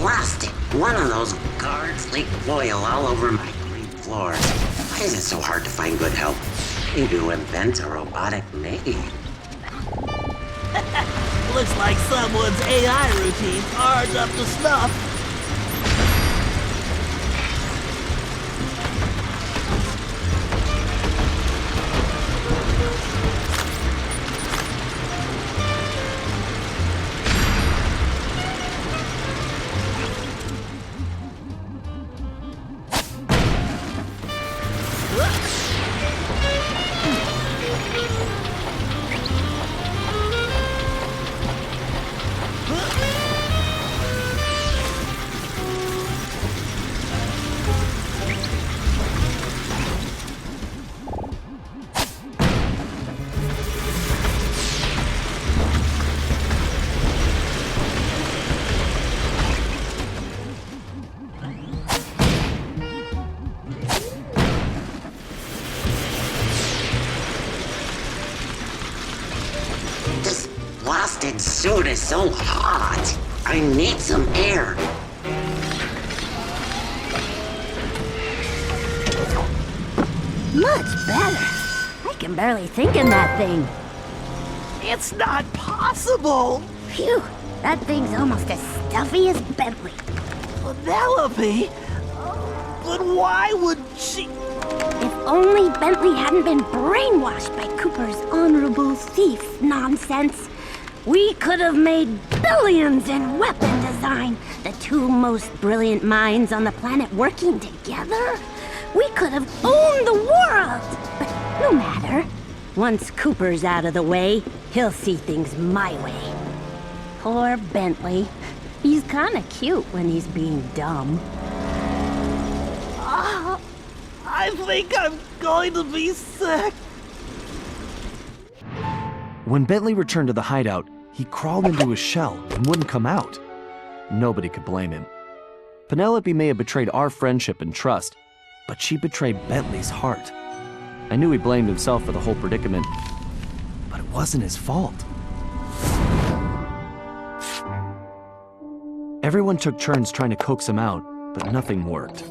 Lost it. One of those guards leaked oil all over my green floors. Why is it so hard to find good help? Maybe to invent a robotic maid. Looks like someone's AI routine aren't up to snuff. Blasted suit is so hot. I need some air. Much better. I can barely think in that thing. It's not possible. Phew, that thing's almost as stuffy as Bentley. Penelope? But why would she... If only Bentley hadn't been brainwashed by Cooper's honorable thief nonsense, we could have made billions in weapon design, the two most brilliant minds on the planet working together. We could have owned the world! But no matter. Once Cooper's out of the way, he'll see things my way. Poor Bentley. He's kinda cute when he's being dumb. I think I'm going to be sick. When Bentley returned to the hideout, he crawled into his shell and wouldn't come out. Nobody could blame him. Penelope may have betrayed our friendship and trust, but she betrayed Bentley's heart. I knew he blamed himself for the whole predicament, but it wasn't his fault. Everyone took turns trying to coax him out, but nothing worked.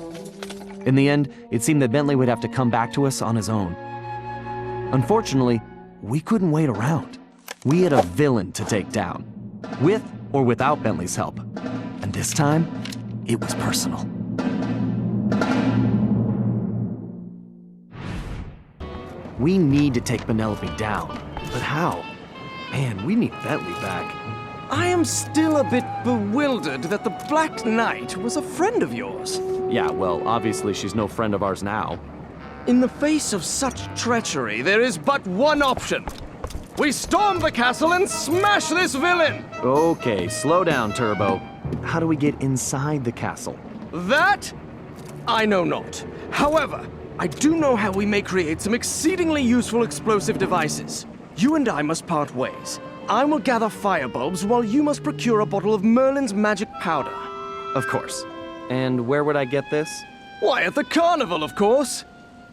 In the end, it seemed that Bentley would have to come back to us on his own. Unfortunately, we couldn't wait around. We had a villain to take down, with or without Bentley's help. And this time, it was personal. We need to take Penelope down, but how? Man, we need Bentley back. I am still a bit bewildered that the Black Knight was a friend of yours. Yeah, well, obviously she's no friend of ours now. In the face of such treachery, there is but one option. We storm the castle and smash this villain! Okay, slow down, Turbo. How do we get inside the castle? That? I know not. However, I do know how we may create some exceedingly useful explosive devices. You and I must part ways. I will gather firebulbs while you must procure a bottle of Merlin's magic powder. Of course. And where would I get this? Why, at the carnival, of course.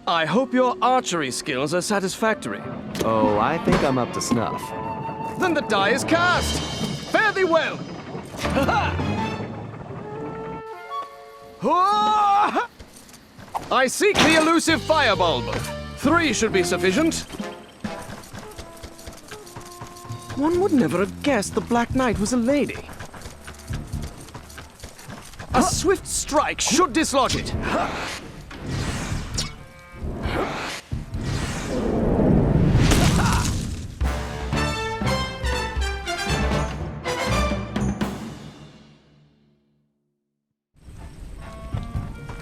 I hope your archery skills are satisfactory. Oh, I think I'm up to snuff. Then the die is cast! Fare thee well! I seek the elusive firebulb. 3 should be sufficient. One would never have guessed the Black Knight was a lady. A swift strike should dislodge it.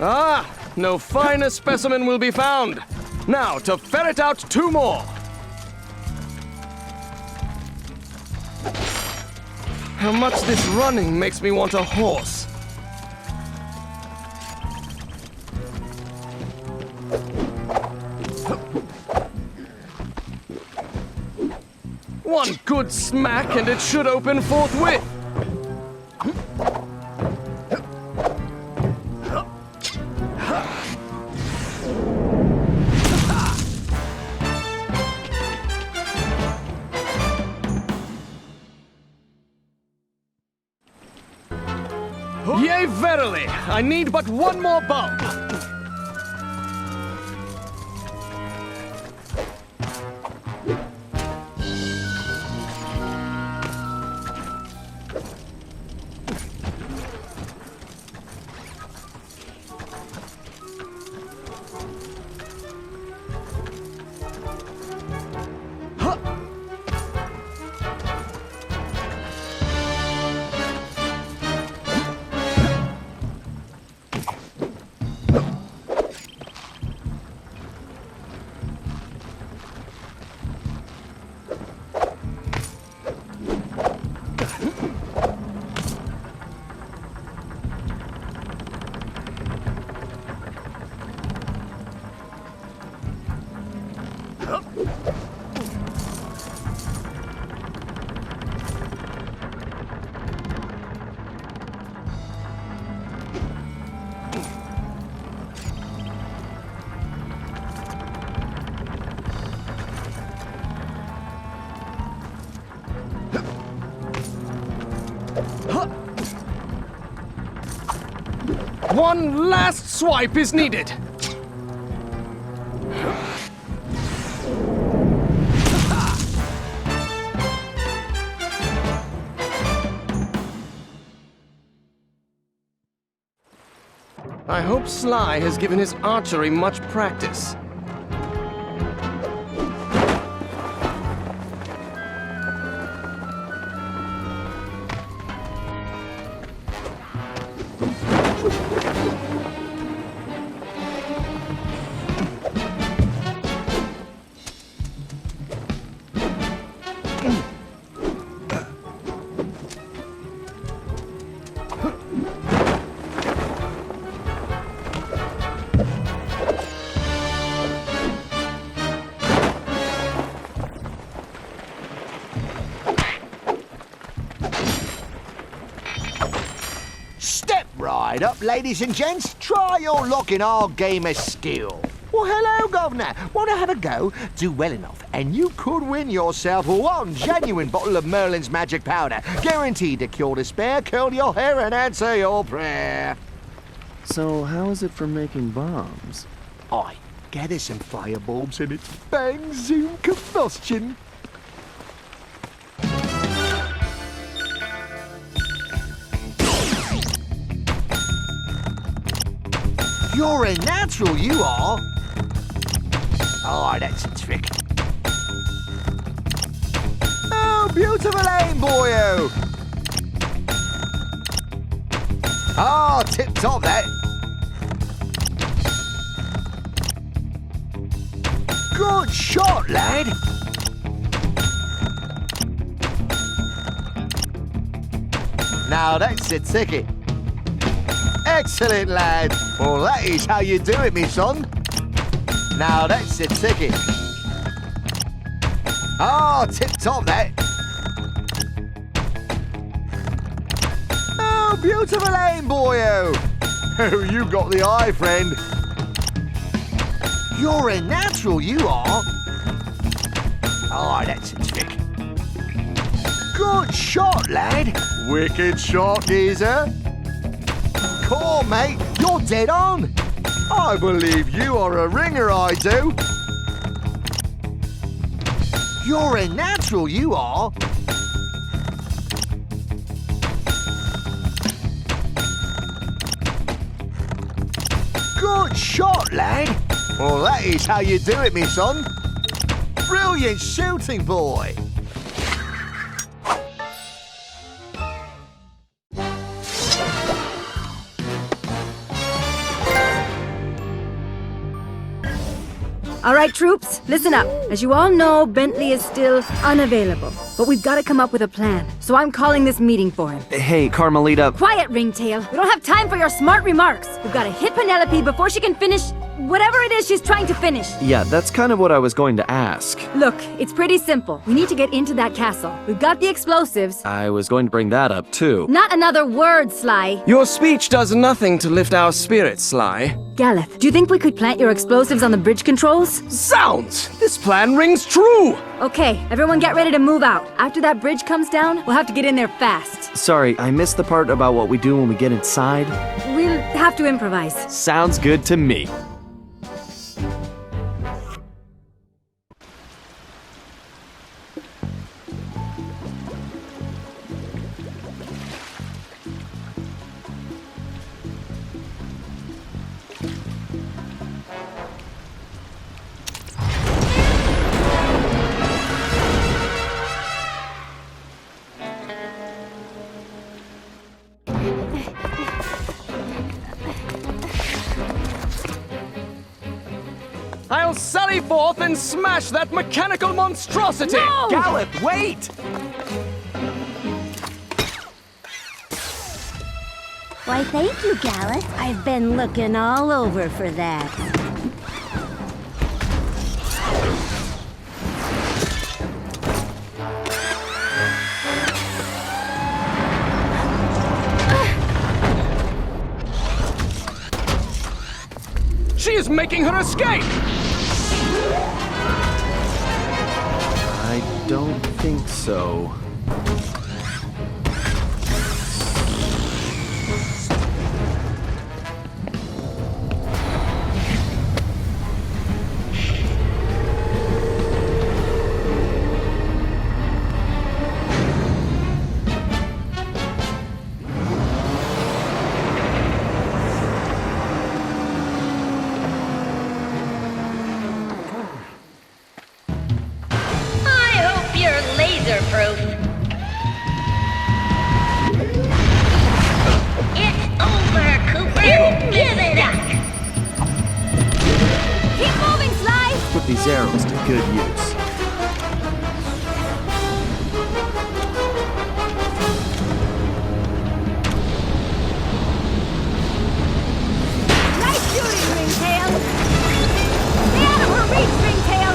Ah, no finer specimen will be found. Now, to ferret out 2 more. How much this running makes me want a horse. One good smack and it should open forthwith. Verily, I need but one more bulb. One last swipe is needed. I hope Sly has given his archery much practice. Right up, ladies and gents. Try your luck in our game of skill. Well, hello, Governor. Want to have a go? Do well enough, and you could win yourself one genuine bottle of Merlin's magic powder, guaranteed to cure despair, curl your hair, and answer your prayer. So, how is it for making bombs? I gather some firebulbs and it's bang, zoom, combustion. You're a natural, you are. Oh, that's a trick. Oh, beautiful aim, boyo. Oh, tip-top, that. Good shot, lad. Now, that's a ticket. Excellent, lad. Well, that is how you do it, me son. Now, that's the ticket. Oh, tip-top, that. Oh, beautiful aim, boyo. Oh, you got the eye, friend. You're a natural, you are. Oh, that's a trick. Good shot, lad. Wicked shot, geezer. Cool, mate. You're dead on. I believe you are a ringer, I do. You're a natural, you are. Good shot, lad. Well, that is how you do it, me son. Brilliant shooting, boy. All right, troops, listen up. As you all know, Bentley is still unavailable. But we've got to come up with a plan. So I'm calling this meeting for him. Hey, Carmelita. Quiet, Ringtail. We don't have time for your smart remarks. We've got to hit Penelope before she can finish Whatever it is she's trying to finish. Yeah, that's kind of what I was going to ask. Look, it's pretty simple. We need to get into that castle. We've got the explosives. I was going to bring that up, too. Not another word, Sly. Your speech does nothing to lift our spirits, Sly. Galeth, do you think we could plant your explosives on the bridge controls? Zounds! This plan rings true! Okay, everyone get ready to move out. After that bridge comes down, we'll have to get in there fast. Sorry, I missed the part about what we do when we get inside. We'll have to improvise. Sounds good to me. I'll sally forth and smash that mechanical monstrosity! No! Galeth, wait! Why, thank you, Galeth. I've been looking all over for that. She is making her escape! I don't think so. Laser-proof. It's over, Cooper. Give it up. Keep moving, Sly! Put these arrows to good use. Nice shooting, Ringtail! Stay out of her reach, Ringtail!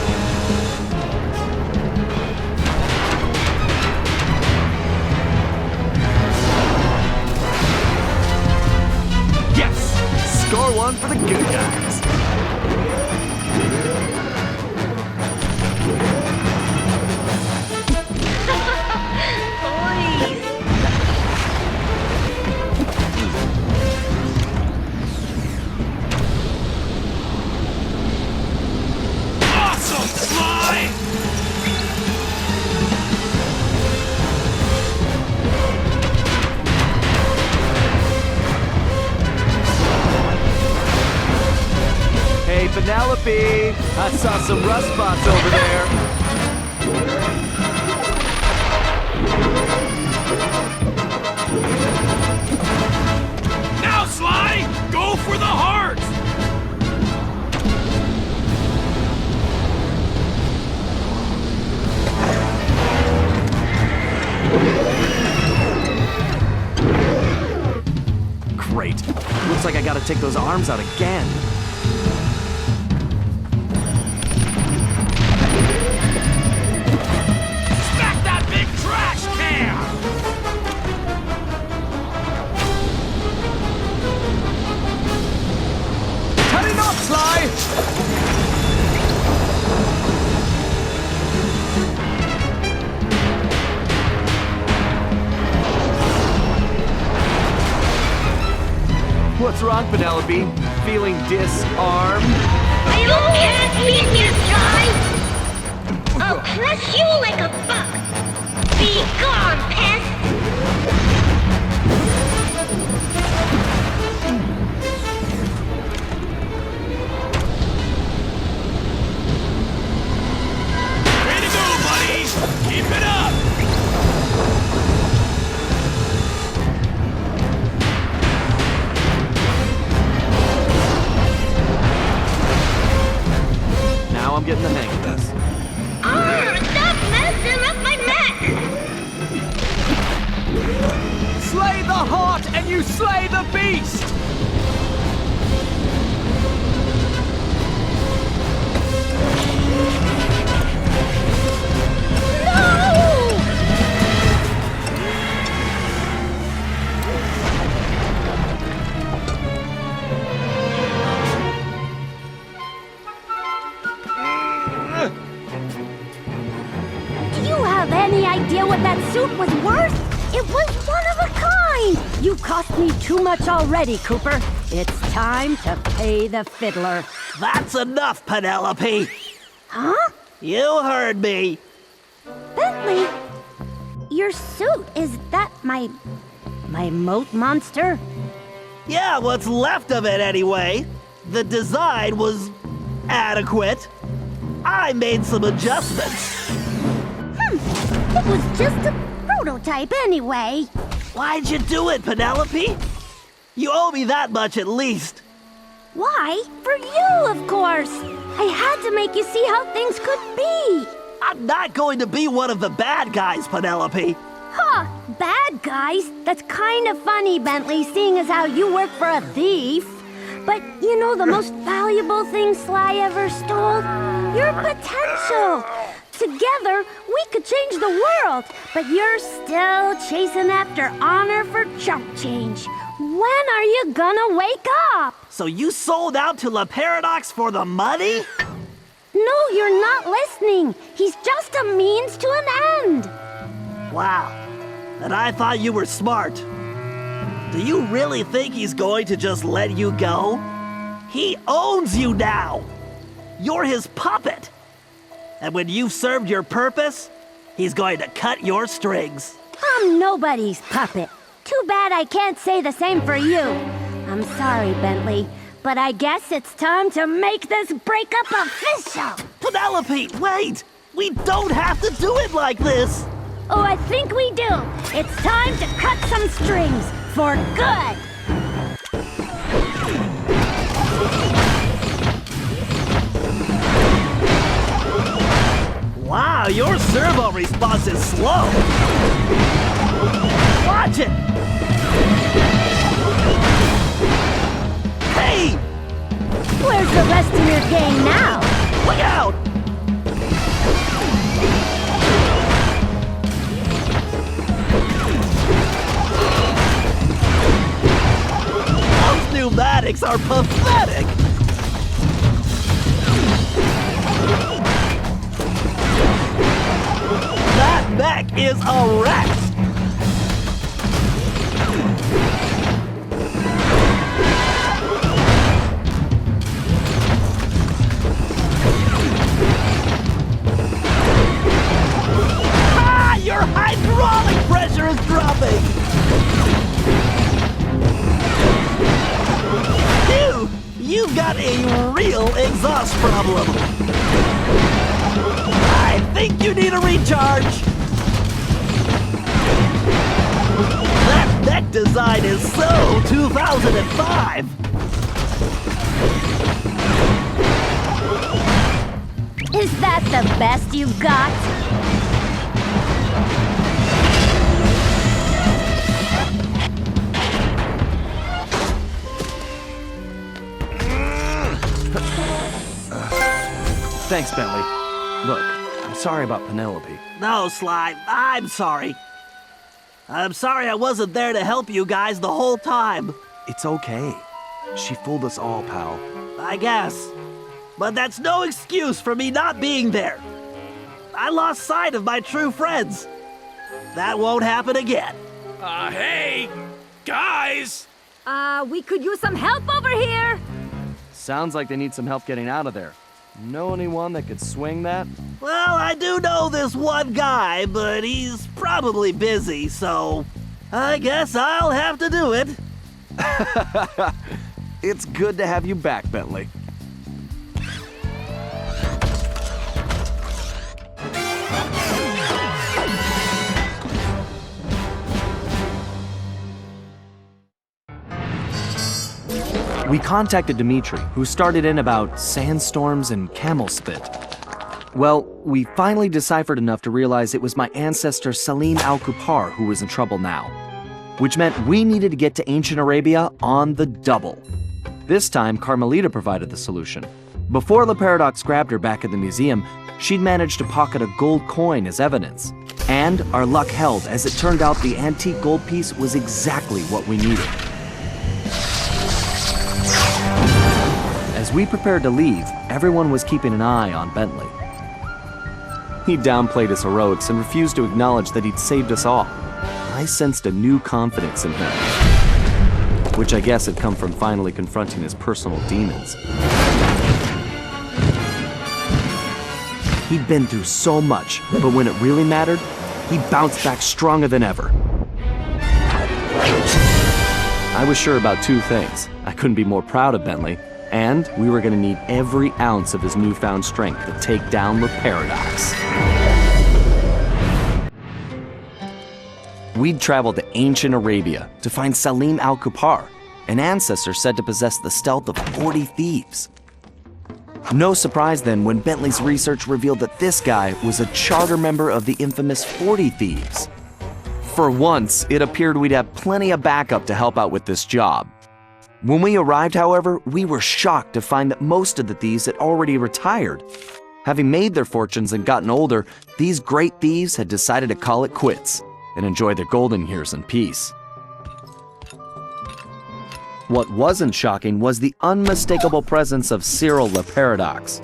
Score one for the good guys. Awesome, Sly! Hey, Penelope! I saw some rust spots over there. Now, Sly! Go for the heart! Great. Looks like I gotta take those arms out again. Smack that big trash can! Cut it off, Sly! What's wrong, Penelope? Feeling disarmed? You can't beat me, Sly! I'll crush you like a bug! Be gone, pest! Way to go, buddy! Keep it up! Now I'm getting the hang of this. Stop messing up my neck! what that suit was worth? It was one of a kind! You cost me too much already, Cooper. It's time to pay the fiddler. That's enough, Penelope! Huh? You heard me! Bentley, your suit, is that my moat monster? Yeah, what's left of it anyway. The design was adequate. I made some adjustments. It was just a prototype anyway. Why'd you do it, Penelope? You owe me that much at least. Why? For you, of course. I had to make you see how things could be. I'm not going to be one of the bad guys, Penelope. Huh, bad guys? That's kind of funny, Bentley, seeing as how you work for a thief. But you know the most valuable thing Sly ever stole? Your potential. Together, we could change the world, but you're still chasing after honor for chump change. When are you gonna wake up? So you sold out to La Paradox for the money? No, you're not listening. He's just a means to an end. Wow. And I thought you were smart. Do you really think he's going to just let you go? He owns you now. You're his puppet. And when you've served your purpose, he's going to cut your strings. I'm nobody's puppet. Too bad I can't say the same for you. I'm sorry, Bentley, but I guess it's time to make this breakup official. Penelope, wait! We don't have to do it like this! Oh, I think we do. It's time to cut some strings for good. Wow, your servo response is slow. Watch it! Hey! Where's the rest of your gang now? Look out! Those pneumatics are pathetic! That mech is a wreck! Your hydraulic pressure is dropping! You've got a real exhaust problem. I think you need a recharge. That deck design is so 2005. Is that the best you've got? Thanks, Bentley. Look, I'm sorry about Penelope. No, Sly, I'm sorry. I'm sorry I wasn't there to help you guys the whole time. It's okay. She fooled us all, pal. I guess. But that's no excuse for me not being there. I lost sight of my true friends. That won't happen again. Hey! Guys! We could use some help over here. Sounds like they need some help getting out of there. Know anyone that could swing that? Well, I do know this one guy, but he's probably busy, so I guess I'll have to do it. It's good to have you back, Bentley. We contacted Dimitri, who started in about sandstorms and camel spit. Well, we finally deciphered enough to realize it was my ancestor Salim al-Kupar who was in trouble now, which meant we needed to get to ancient Arabia on the double. This time, Carmelita provided the solution. Before La Paradox grabbed her back at the museum, she'd managed to pocket a gold coin as evidence. And our luck held, as it turned out the antique gold piece was exactly what we needed. As we prepared to leave, everyone was keeping an eye on Bentley. He downplayed his heroics and refused to acknowledge that he'd saved us all. I sensed a new confidence in him, which I guess had come from finally confronting his personal demons. He'd been through so much, but when it really mattered, he bounced back stronger than ever. I was sure about two things. I couldn't be more proud of Bentley, and we were going to need every ounce of his newfound strength to take down the Paradox. We'd traveled to ancient Arabia to find Salim al-Kupar, an ancestor said to possess the stealth of 40 thieves. No surprise then when Bentley's research revealed that this guy was a charter member of the infamous 40 Thieves. For once, it appeared we'd have plenty of backup to help out with this job. When we arrived, however, we were shocked to find that most of the thieves had already retired. Having made their fortunes and gotten older, these great thieves had decided to call it quits and enjoy their golden years in peace. What wasn't shocking was the unmistakable presence of Cyril the Paradox.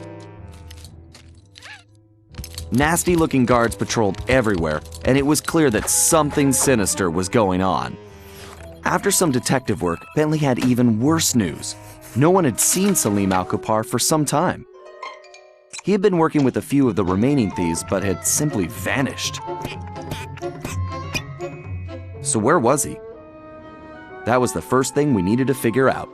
Nasty-looking guards patrolled everywhere, and it was clear that something sinister was going on. After some detective work, Bentley had even worse news. No one had seen Salim al-Kupar for some time. He had been working with a few of the remaining thieves, but had simply vanished. So where was he? That was the first thing we needed to figure out.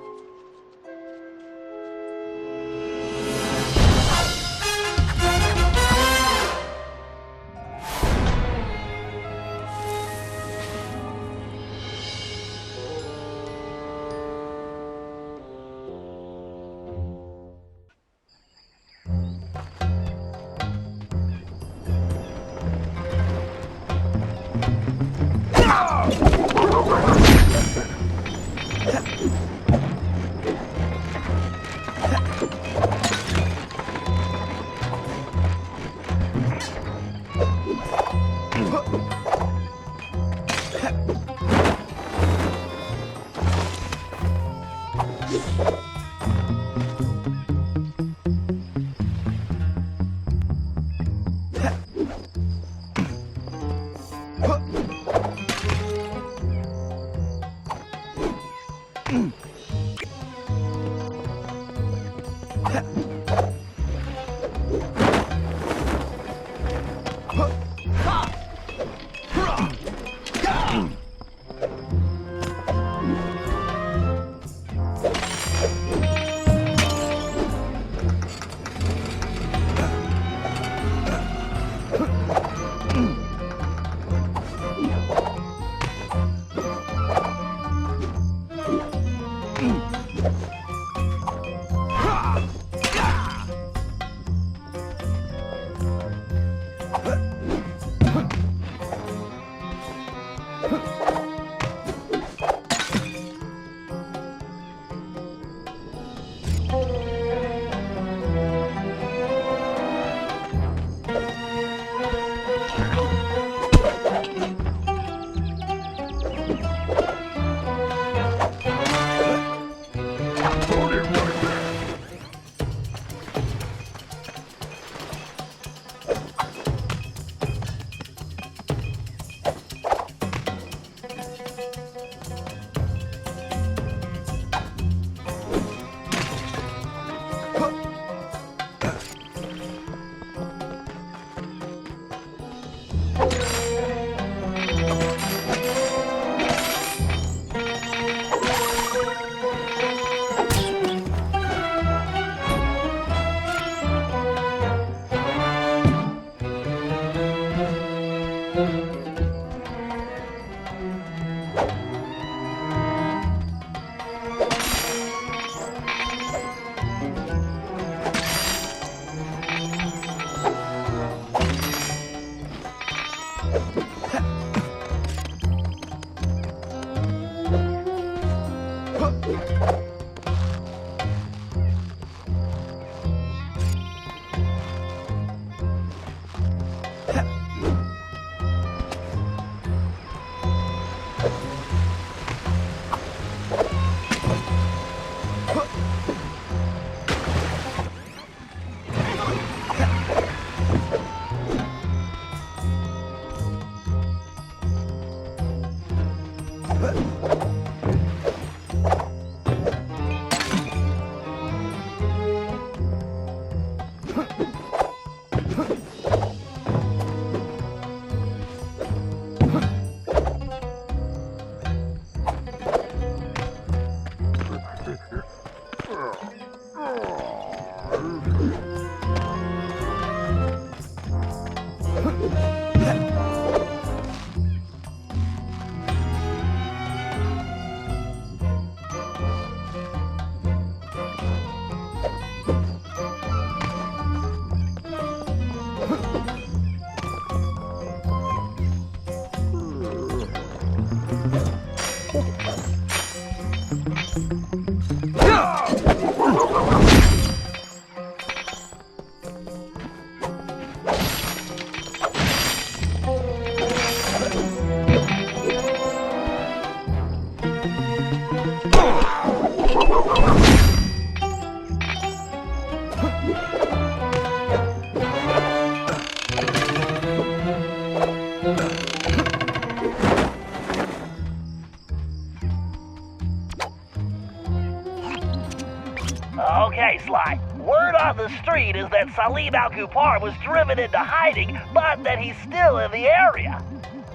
Okay, Sly. Word on the street is that Salim Al-Kupar was driven into hiding, but that he's still in the area.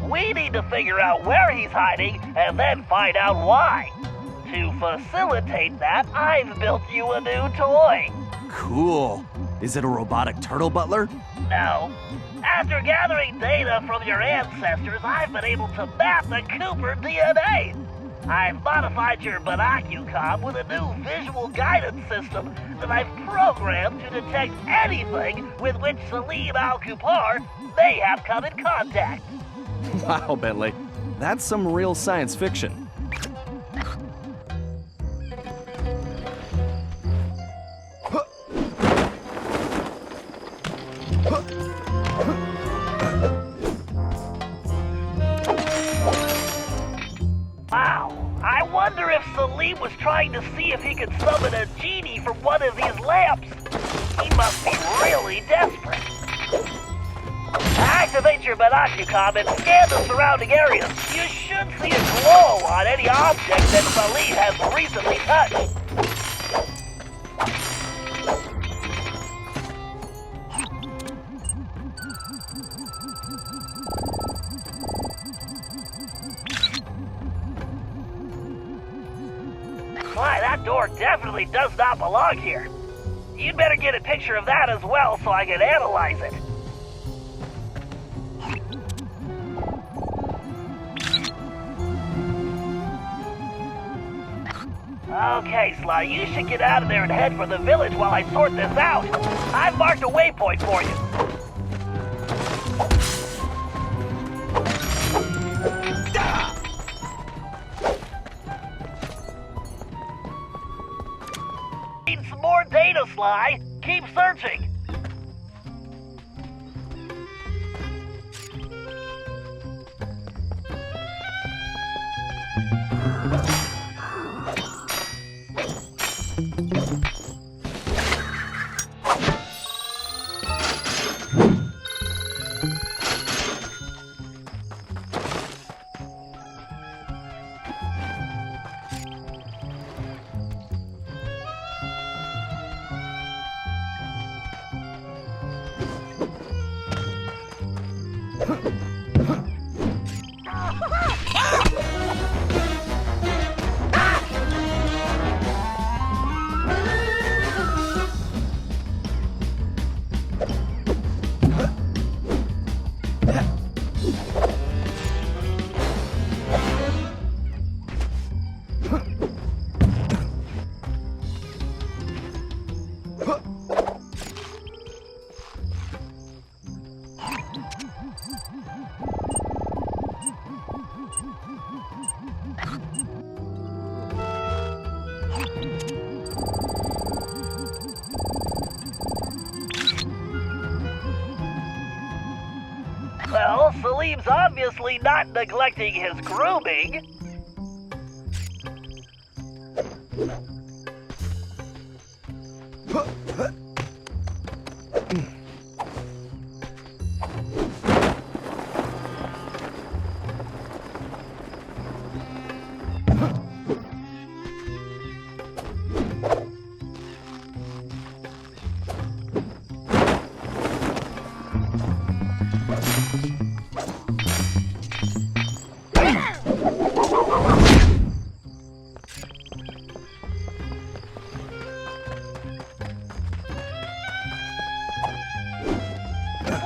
We need to figure out where he's hiding and then find out why. To facilitate that, I've built you a new toy. Cool. Is it a robotic turtle butler? No. After gathering data from your ancestors, I've been able to map the Cooper DNA. I've modified your binocucom with a new visual guidance system that I've programmed to detect anything with which Salim Al-Kupar may have come in contact. Wow, Bentley. That's some real science fiction. Wow. I wonder if Salim was trying to see if he could summon a genie from one of these lamps. He must be really desperate. Activate your binocucom and scan the surrounding areas. You should see a glow on any object that Salim has recently touched. Why, that door definitely does not belong here. You'd better get a picture of that as well so I can analyze it. Okay, Sly, you should get out of there and head for the village while I sort this out. I've marked a waypoint for you. Need some more data, Sly. Keep searching. Well, Salim's obviously not neglecting his grooming.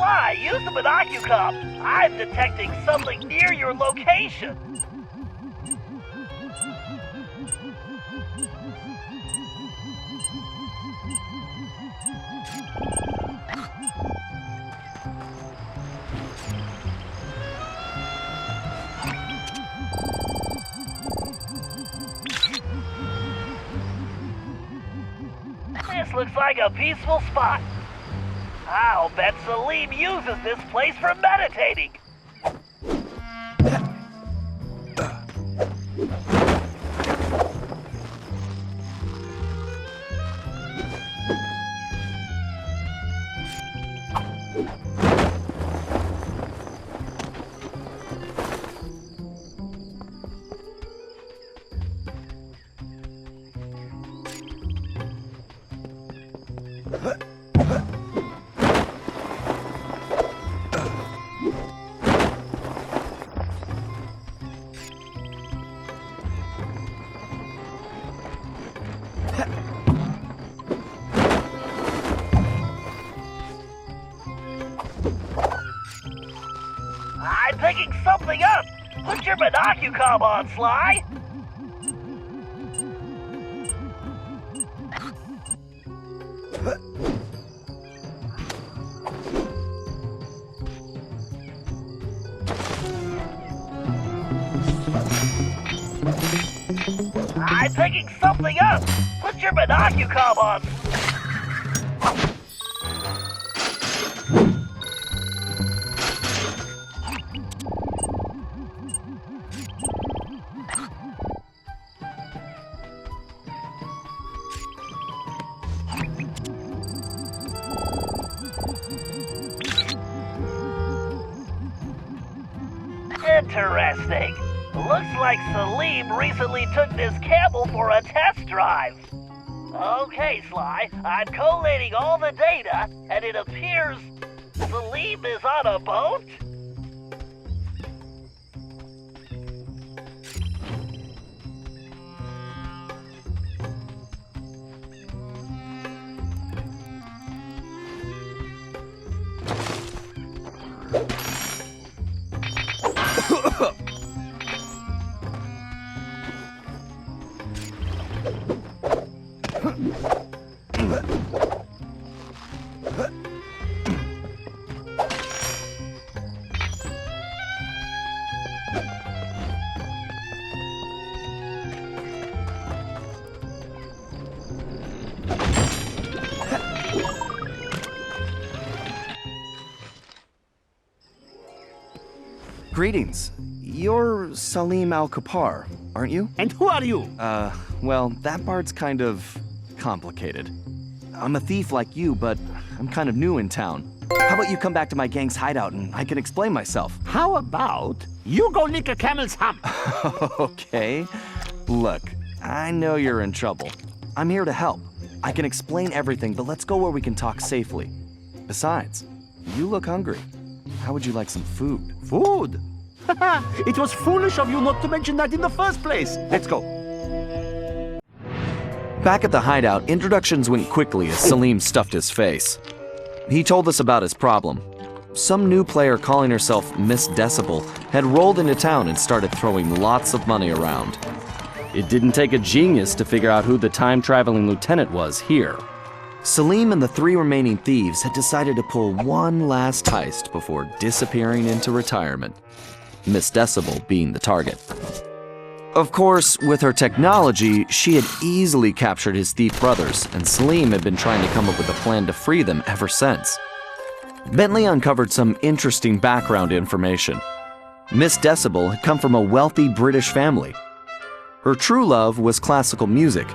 Sly, use the binocular. I'm detecting something near your location. This looks like a peaceful spot. I'll bet Salim uses this place for meditating. I'm picking something up. Put your binocular on, Sly. I'm picking something up. Put your binocular on. Interesting. Looks like Salim recently took this camel for a test drive. Okay, Sly, I'm collating all the data, and it appears Salim is on a boat? Greetings. You're Salim Al-Kapar, aren't you? And who are you? Well, that part's kind of complicated. I'm a thief like you, but I'm kind of new in town. How about you come back to my gang's hideout and I can explain myself? How about you go nick a camel's hump? Okay. Look, I know you're in trouble. I'm here to help. I can explain everything, but let's go where we can talk safely. Besides, you look hungry. How would you like some food? Food? It was foolish of you not to mention that in the first place. Let's go. Back at the hideout, introductions went quickly as Salim stuffed his face. He told us about his problem. Some new player calling herself Miss Decibel had rolled into town and started throwing lots of money around. It didn't take a genius to figure out who the time-traveling lieutenant was here. Salim and the 3 remaining thieves had decided to pull one last heist before disappearing into retirement, Miss Decibel being the target. Of course, with her technology, she had easily captured his thief brothers, and Salim had been trying to come up with a plan to free them ever since. Bentley uncovered some interesting background information. Miss Decibel had come from a wealthy British family. Her true love was classical music.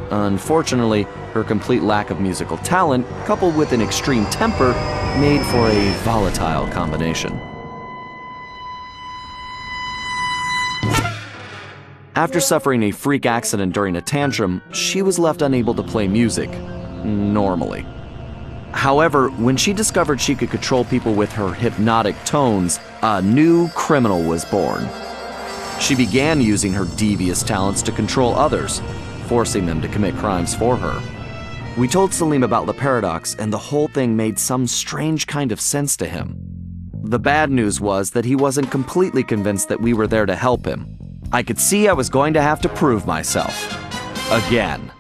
Unfortunately, her complete lack of musical talent, coupled with an extreme temper, made for a volatile combination. After suffering a freak accident during a tantrum, she was left unable to play music normally. However, when she discovered she could control people with her hypnotic tones, a new criminal was born. She began using her devious talents to control others, forcing them to commit crimes for her. We told Salim about the paradox, and the whole thing made some strange kind of sense to him. The bad news was that he wasn't completely convinced that we were there to help him. I could see I was going to have to prove myself. Again.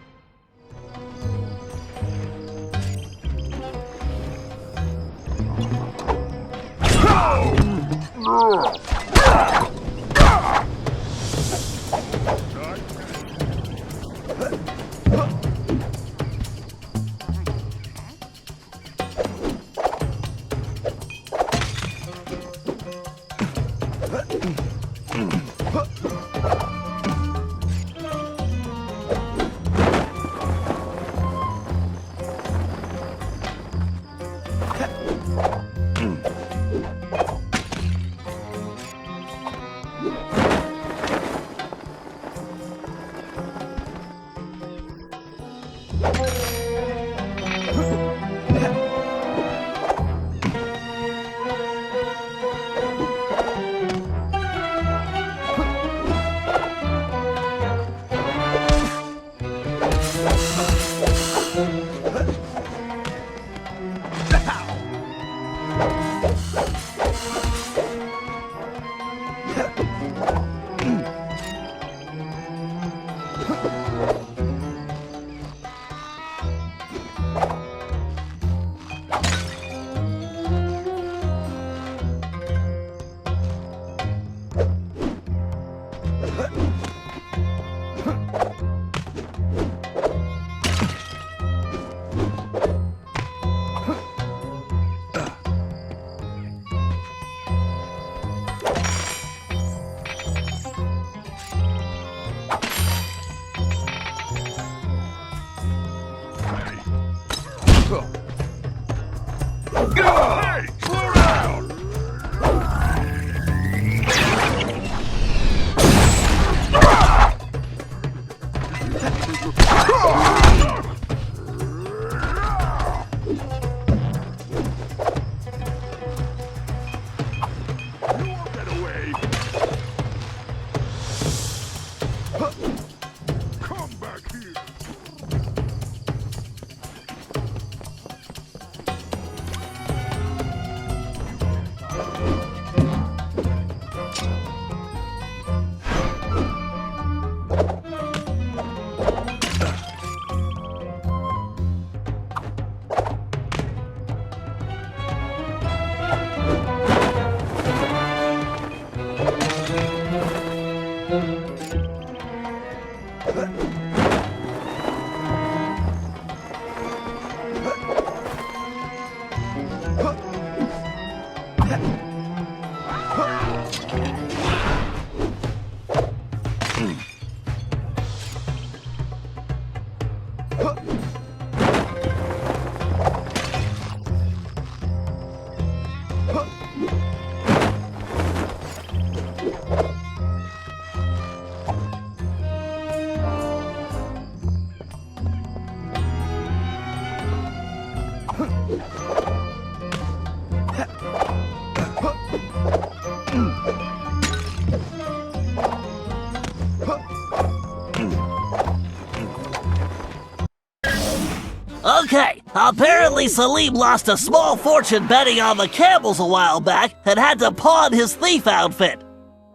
Okay, apparently Salim lost a small fortune betting on the camels a while back and had to pawn his thief outfit.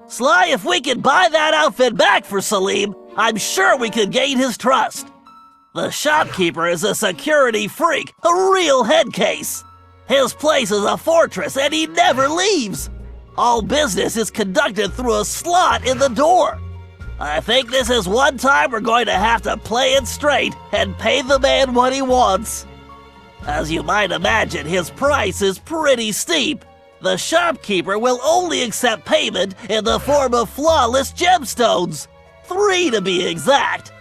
Sly, if we can buy that outfit back for Salim, I'm sure we could gain his trust. The shopkeeper is a security freak, a real head case. His place is a fortress and he never leaves. All business is conducted through a slot in the door. I think this is one time we're going to have to play it straight and pay the man what he wants. As you might imagine, his price is pretty steep. The shopkeeper will only accept payment in the form of flawless gemstones. 3 to be exact.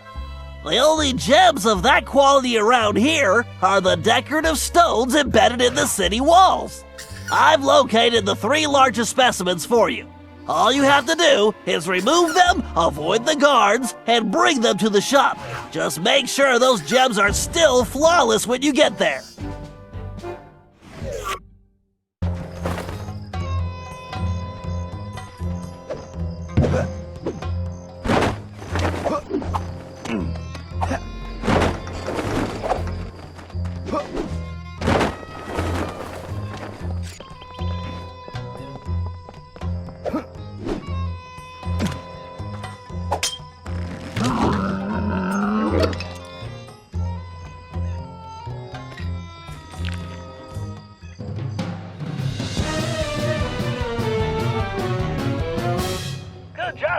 The only gems of that quality around here are the decorative stones embedded in the city walls. I've located the 3 largest specimens for you. All you have to do is remove them, avoid the guards, and bring them to the shop. Just make sure those gems are still flawless when you get there.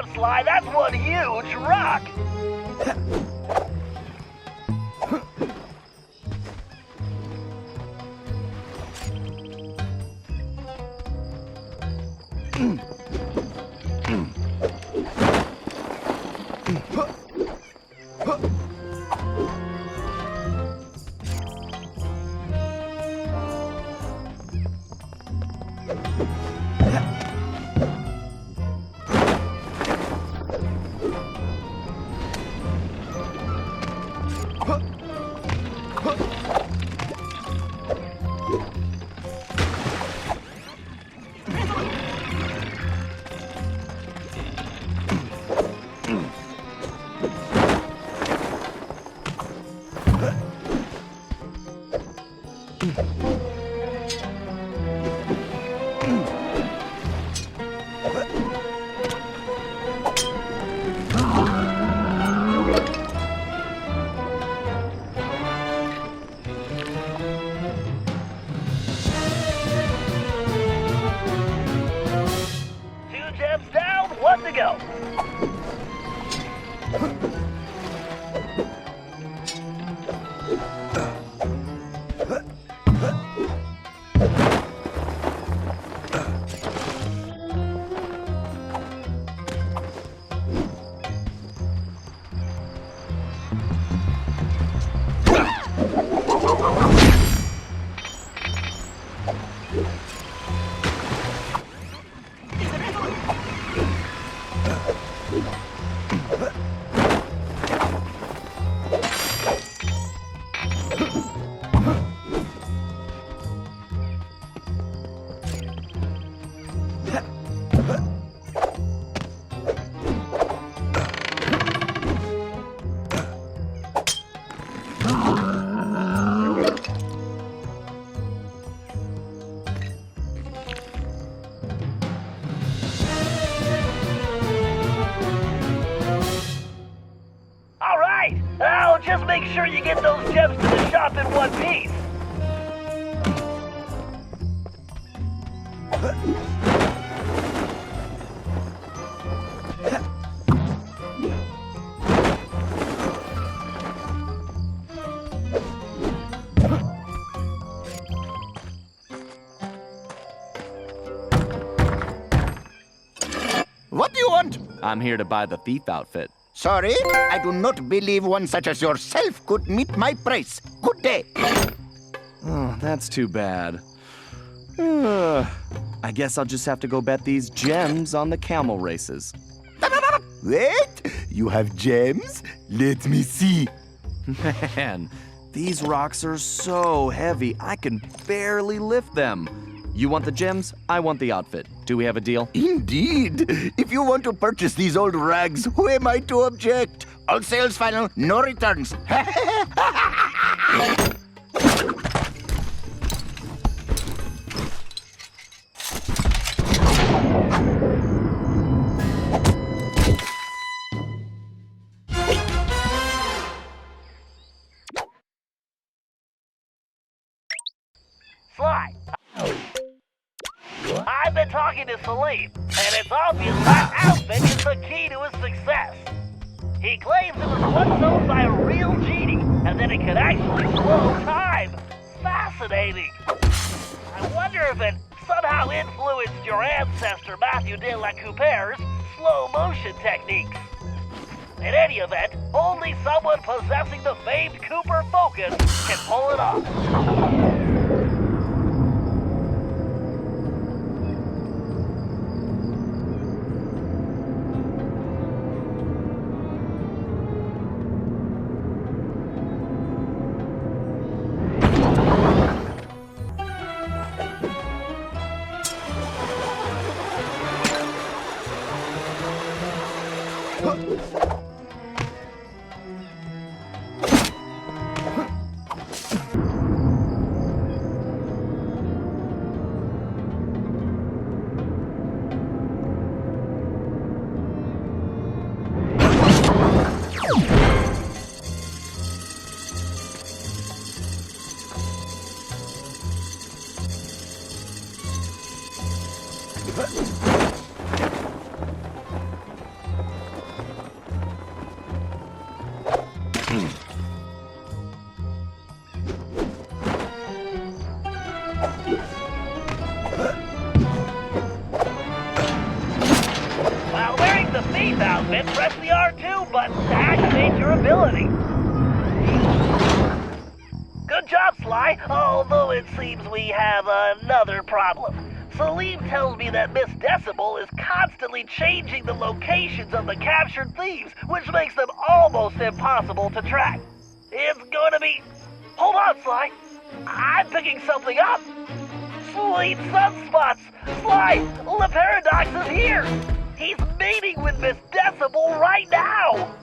job, Sly. That's one huge rock. Just make sure you get those gems to the shop in one piece. What do you want? I'm here to buy the thief outfit. Sorry, I do not believe one such as yourself could meet my price. Good day. Oh, that's too bad. I guess I'll just have to go bet these gems on the camel races. Wait, you have gems? Let me see. Man, these rocks are so heavy, I can barely lift them. You want the gems? I want the outfit. Do we have a deal? Indeed. If you want to purchase these old rags, who am I to object? All sales final, no returns. Sly, I've been talking to Salim, and it's obvious that outfit is the key to his success. He claims it was once owned by a real genie, and that it could actually slow time. Fascinating. I wonder if it somehow influenced your ancestor Matthew de la Coupere's slow motion techniques. In any event, only someone possessing the famed Cooper focus can pull it off. outfit, press the R2 button to activate your ability. Good job, Sly, although it seems we have another problem. Salim tells me that Miss Decibel is constantly changing the locations of the captured thieves, which makes them almost impossible to track. It's going to be... Hold on, Sly. I'm picking something up. Sweet sunspots! Sly, Le Paradox is here! He's meeting with Miss Decibel right now!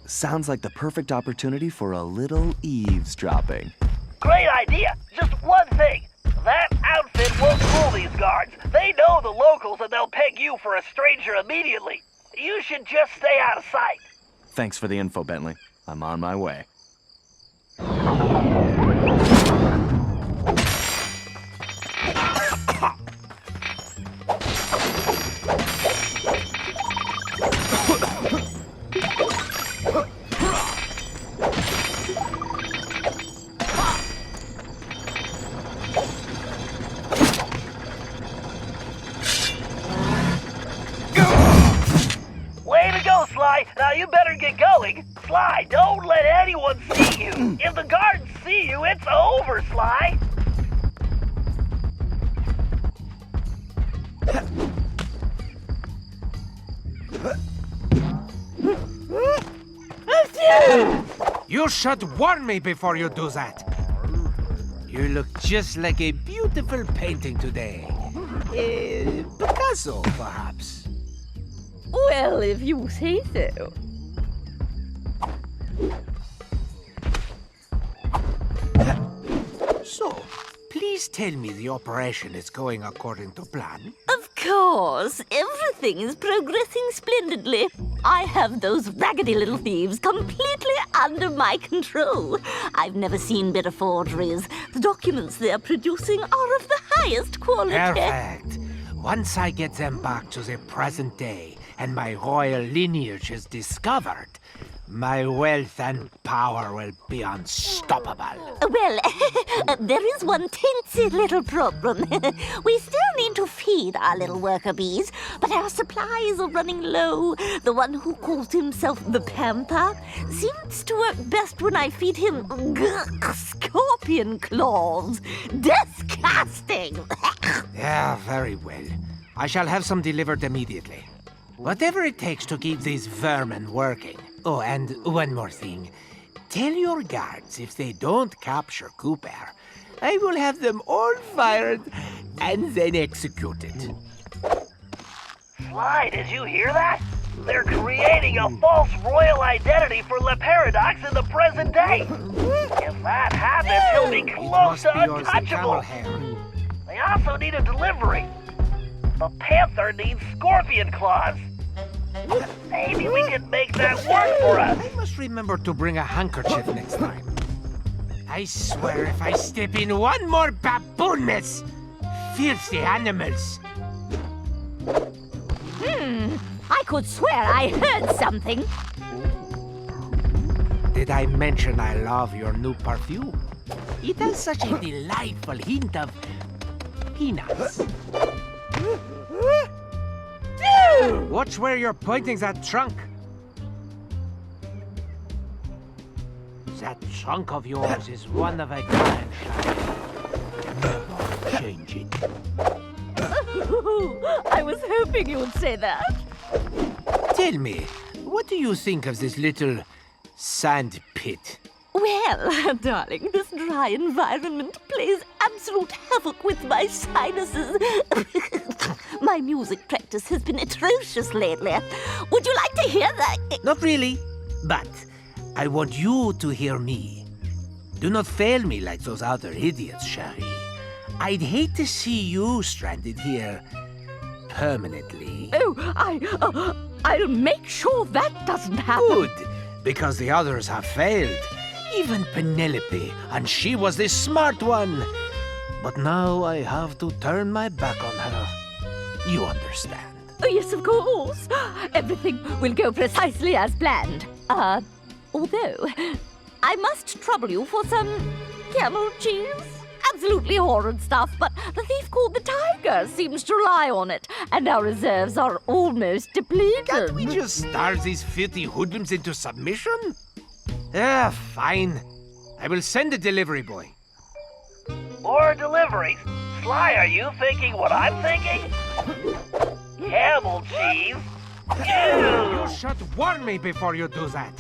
Sounds like the perfect opportunity for a little eavesdropping. Great idea! Just one thing. That outfit won't fool these guards. They know the locals and they'll peg you for a stranger immediately. You should just stay out of sight. Thanks for the info, Bentley. I'm on my way. Way to go, Sly! Now you better get going. Sly, don't let anyone see you. If the guards see you, it's over, Sly. You should warn me before you do that. You look just like a beautiful painting today. Picasso, perhaps. Well, if you say so. So, please tell me the operation is going according to plan. Of course, everything is progressing splendidly. I have those raggedy little thieves completely under my control. I've never seen better forgeries. The documents they're producing are of the highest quality. Perfect. Once I get them back to the present day and my royal lineage is discovered, my wealth and power will be unstoppable. Well, there is one teensy little problem. We still need to feed our little worker bees, but our supplies are running low. The one who calls himself the Panther seems to work best when I feed him scorpion claws. Disgusting! Yeah, very well. I shall have some delivered immediately. Whatever it takes to keep these vermin working. Oh, and one more thing. Tell your guards if they don't capture Cooper, I will have them all fired and then executed. Sly, did you hear that? They're creating a false royal identity for Le Paradox in the present day. If that happens, he'll be close to untouchable. They also need a delivery. The Panther needs scorpion claws. Maybe we can make that work for us. I must remember to bring a handkerchief next time. I swear if I step in one more baboon mess, filthy animals. I could swear I heard something. Did I mention I love your new perfume? It has such a delightful hint of peanuts. Watch where you're pointing that trunk. That trunk of yours is one of a kind. Never change it. I was hoping you would say that. Tell me, what do you think of this little sand pit? Well, darling, this dry environment plays absolute havoc with my sinuses. My music practice has been atrocious lately. Would you like to hear that? Not really, but I want you to hear me. Do not fail me like those other idiots, Sherry. I'd hate to see you stranded here permanently. Oh, I'll make sure that doesn't happen. Good, because the others have failed. Even Penelope, and she was the smart one. But now I have to turn my back on her. You understand. Oh, yes, of course. Everything will go precisely as planned. Although, I must trouble you for some camel cheese. absolutely horrid stuff, but the thief called the Tiger seems to rely on it, and our reserves are almost depleted. Can't we just starve these filthy hoodlums into submission? Fine. I will send a delivery boy. More deliveries. Sly, are you thinking what I'm thinking? Camel cheese? You should warn me before you do that.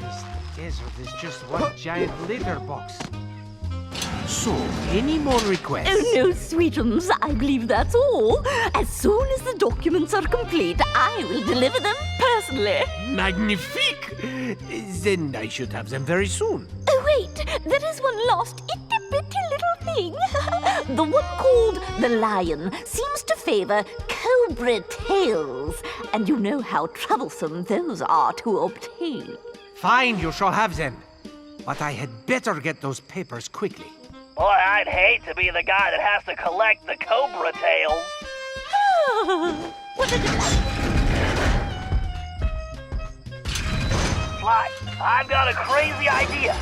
This desert is just one giant litter box. So, any more requests? Oh, no, sweetums. I believe that's all. As soon as the documents are complete, I will deliver them personally. Magnifique! Then I should have them very soon. Oh, wait. There is one last itty-bitty little thing. The one called the Lion seems to favor cobra tails, and you know how troublesome those are to obtain. Fine, you shall have them. But I had better get those papers quickly. Boy, I'd hate to be the guy that has to collect the cobra tails. Sly, I've got a crazy idea.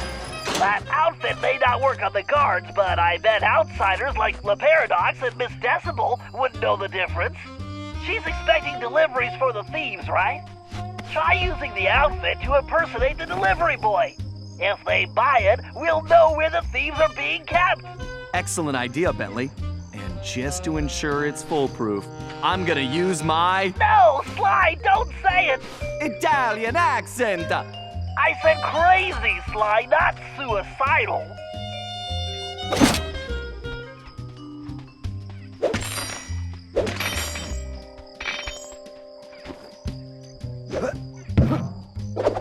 That outfit may not work on the guards, but I bet outsiders like La Paradox and Miss Decibel wouldn't know the difference. She's expecting deliveries for the thieves, right? Try using the outfit to impersonate the delivery boy. If they buy it, we'll know where the thieves are being kept. Excellent idea, Bentley. And just to ensure it's foolproof, I'm gonna use my... No, Sly, don't say it! Italian accent! I said crazy, Sly, not suicidal.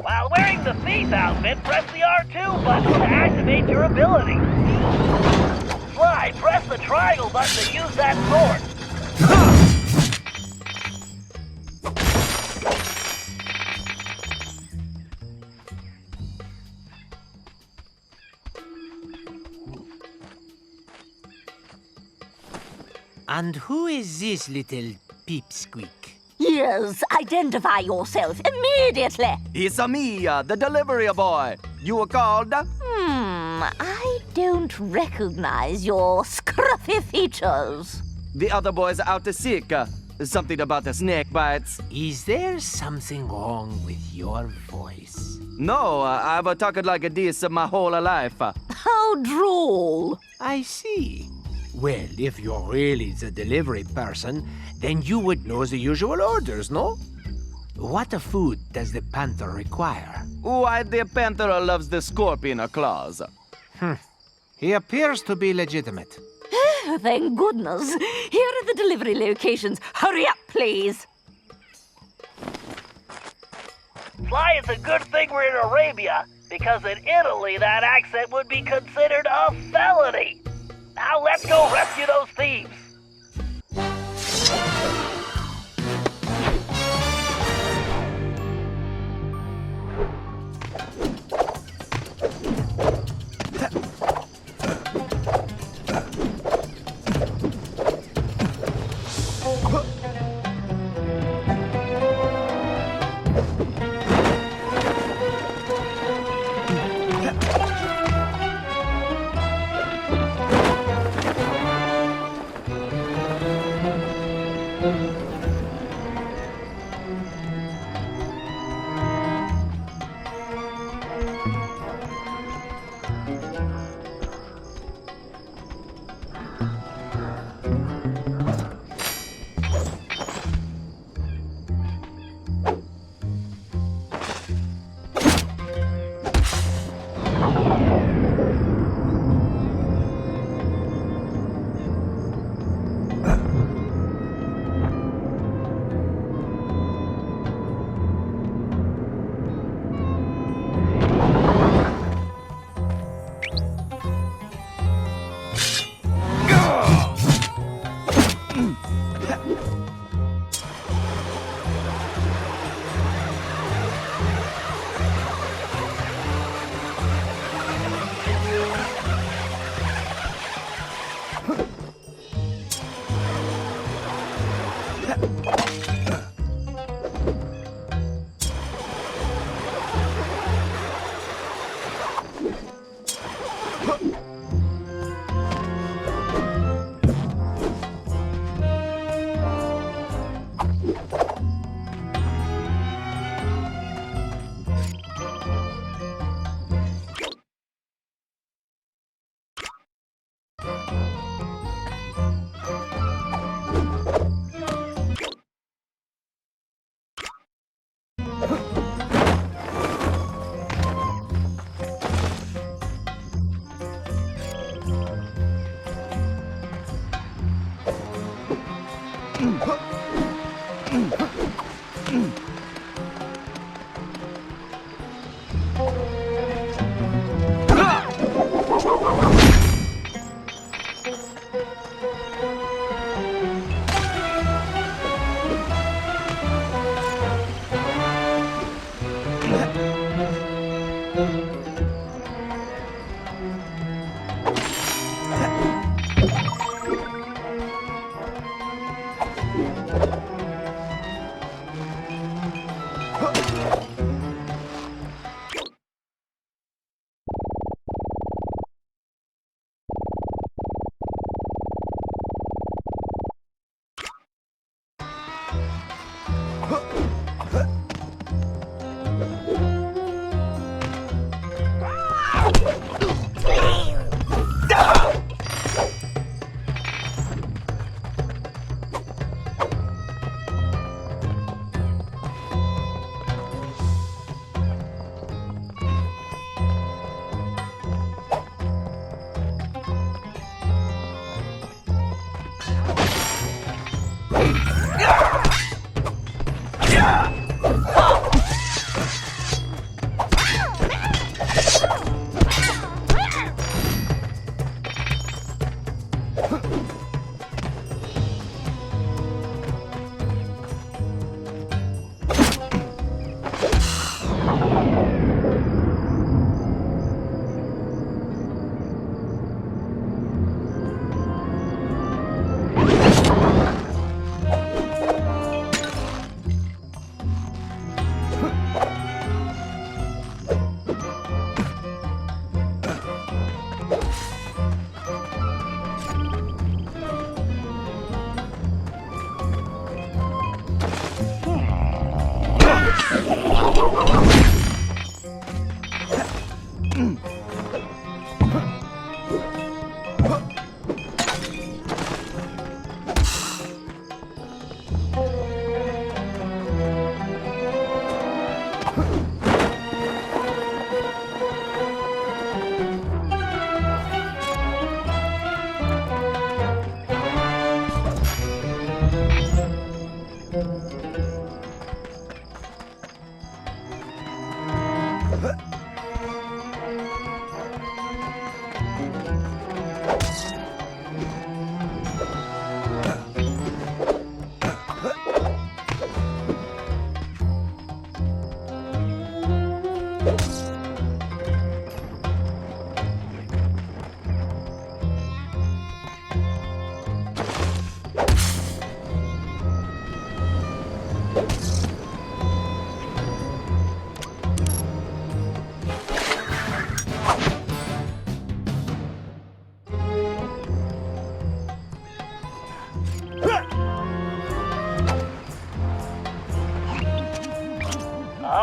While wearing the thief outfit, press the R2 button to activate your ability. Sly, press the triangle button to use that sword. And who is this little peepsqueak? Yes, identify yourself immediately. It's me, the delivery boy. You were called? I don't recognize your scruffy features. The other boys are out to sick. Something about the snake bites. Is there something wrong with your voice? No, I've talked like this my whole life. How droll. I see. Well, if you're really the delivery person, then you would know the usual orders, no? What food does the panther require? Why, the panther loves the scorpion claws. He appears to be legitimate. Thank goodness. Here are the delivery locations. Hurry up, please. Sly, it's a good thing we're in Arabia, because in Italy that accent would be considered a felony. Now let's go rescue those thieves.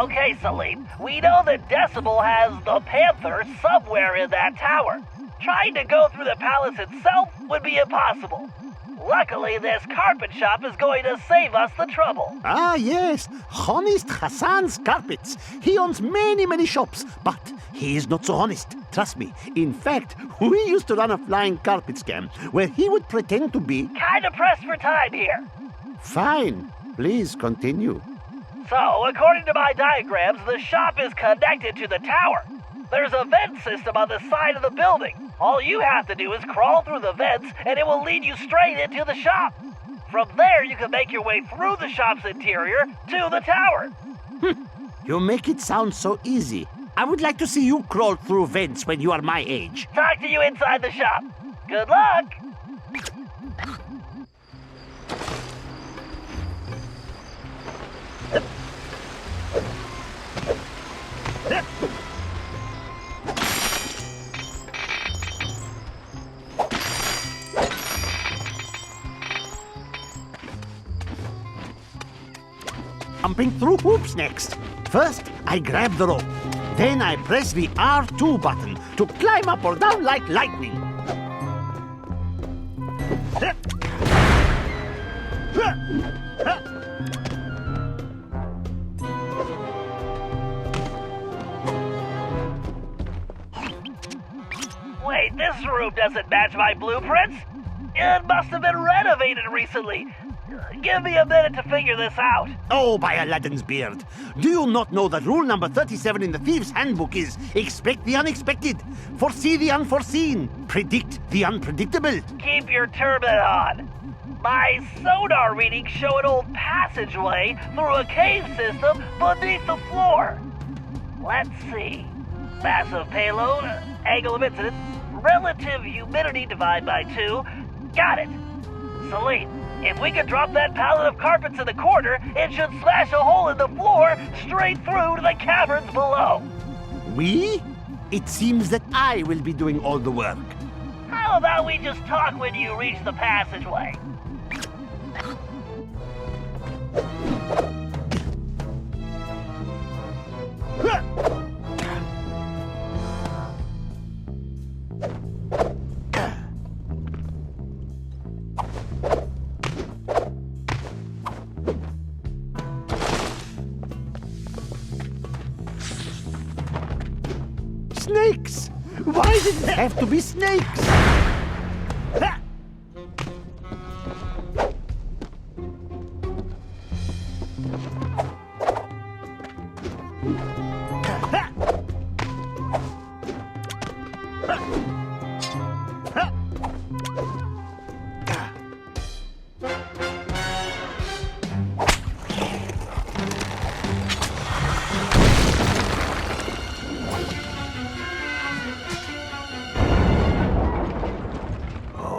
Okay, Salim, we know that Decibel has the Panther somewhere in that tower. Trying to go through the palace itself would be impossible. Luckily, this carpet shop is going to save us the trouble. Ah, yes. Honest Hassan's Carpets. He owns many, many shops, but he is not so honest. Trust me. In fact, we used to run a flying carpet scam where he would pretend to be... Kinda pressed for time here. Fine. Please continue. So, according to my diagrams, the shop is connected to the tower. There's a vent system on the side of the building. All you have to do is crawl through the vents, and it will lead you straight into the shop. From there, you can make your way through the shop's interior to the tower. You make it sound so easy. I would like to see you crawl through vents when you are my age. Talk to you inside the shop. Good luck! Jumping through hoops next. First, I grab the rope. Then I press the R2 button to climb up or down like lightning. Wait, this room doesn't match my blueprints? It must have been renovated recently. Give me a minute to figure this out. Oh, by Aladdin's beard. Do you not know that rule number 37 in the Thieves' Handbook is expect the unexpected, foresee the unforeseen, predict the unpredictable? Keep your turban on. My sonar readings show an old passageway through a cave system beneath the floor. Let's see. Massive payload, angle of incidence, relative humidity divide by 2. Got it. Celine, if we could drop that pallet of carpets in the corner, it should smash a hole in the floor straight through to the caverns below. We? It seems that I will be doing all the work. How about we just talk when you reach the passageway? Snakes! Why did it have to be snakes?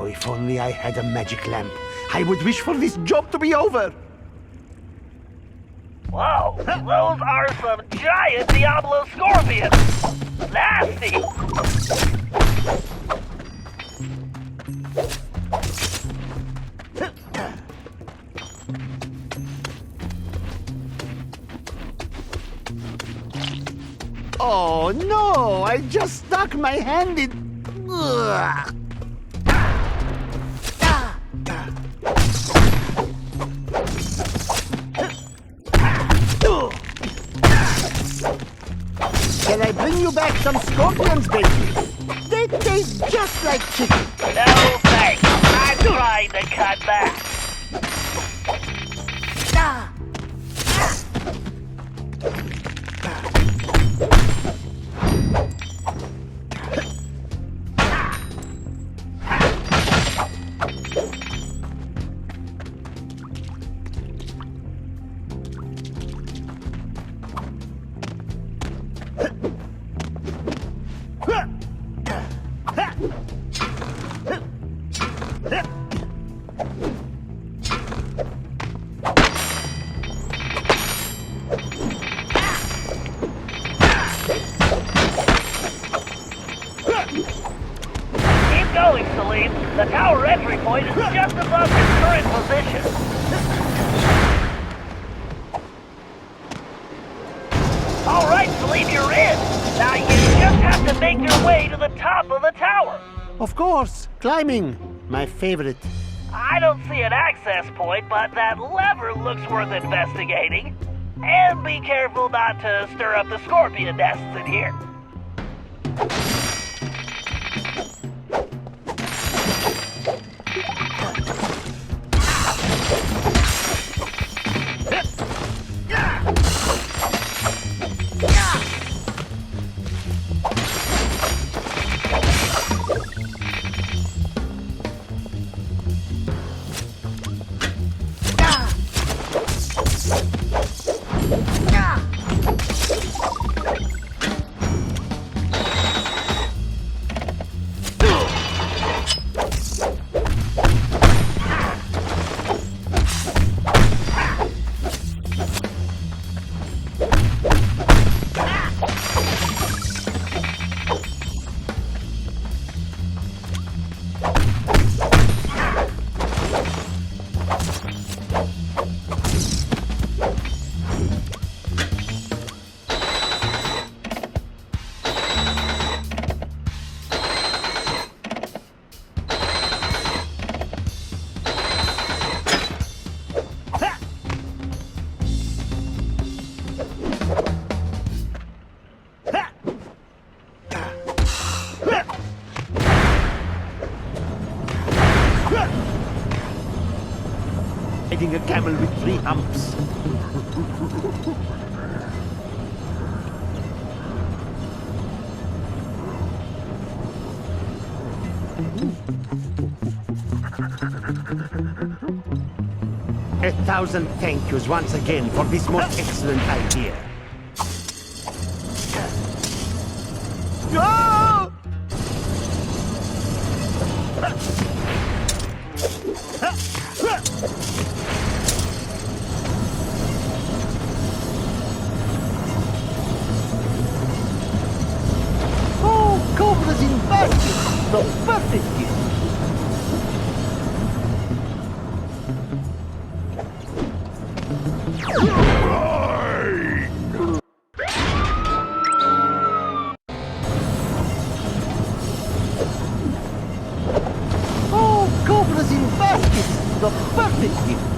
If only I had a magic lamp, I would wish for this job to be over. Whoa, those are some giant Diablo scorpions. Nasty. Oh no, I just stuck my hand in... Ugh. Can I bring you back some scorpions, baby? They taste just like chicken. No thanks. I'm trying to cut back. The tower entry point is just above your current position. All right, Celine, you're in. Now you just have to make your way to the top of the tower. Of course, climbing, my favorite. I don't see an access point, but that lever looks worth investigating. And be careful not to stir up the scorpion nests in here. riding a camel with 3 humps. A thousand thank yous once again for this most excellent idea. No! Oh, cobras in baskets! The perfect gift! Oh, cobras in baskets! The perfect gift!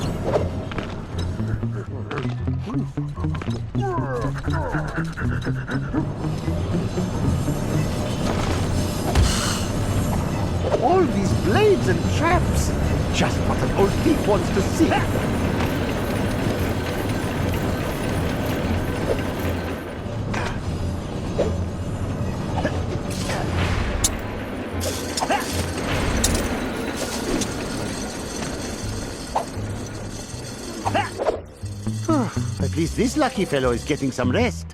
All these blades and traps! Just what an old thief wants to see! At least this lucky fellow is getting some rest.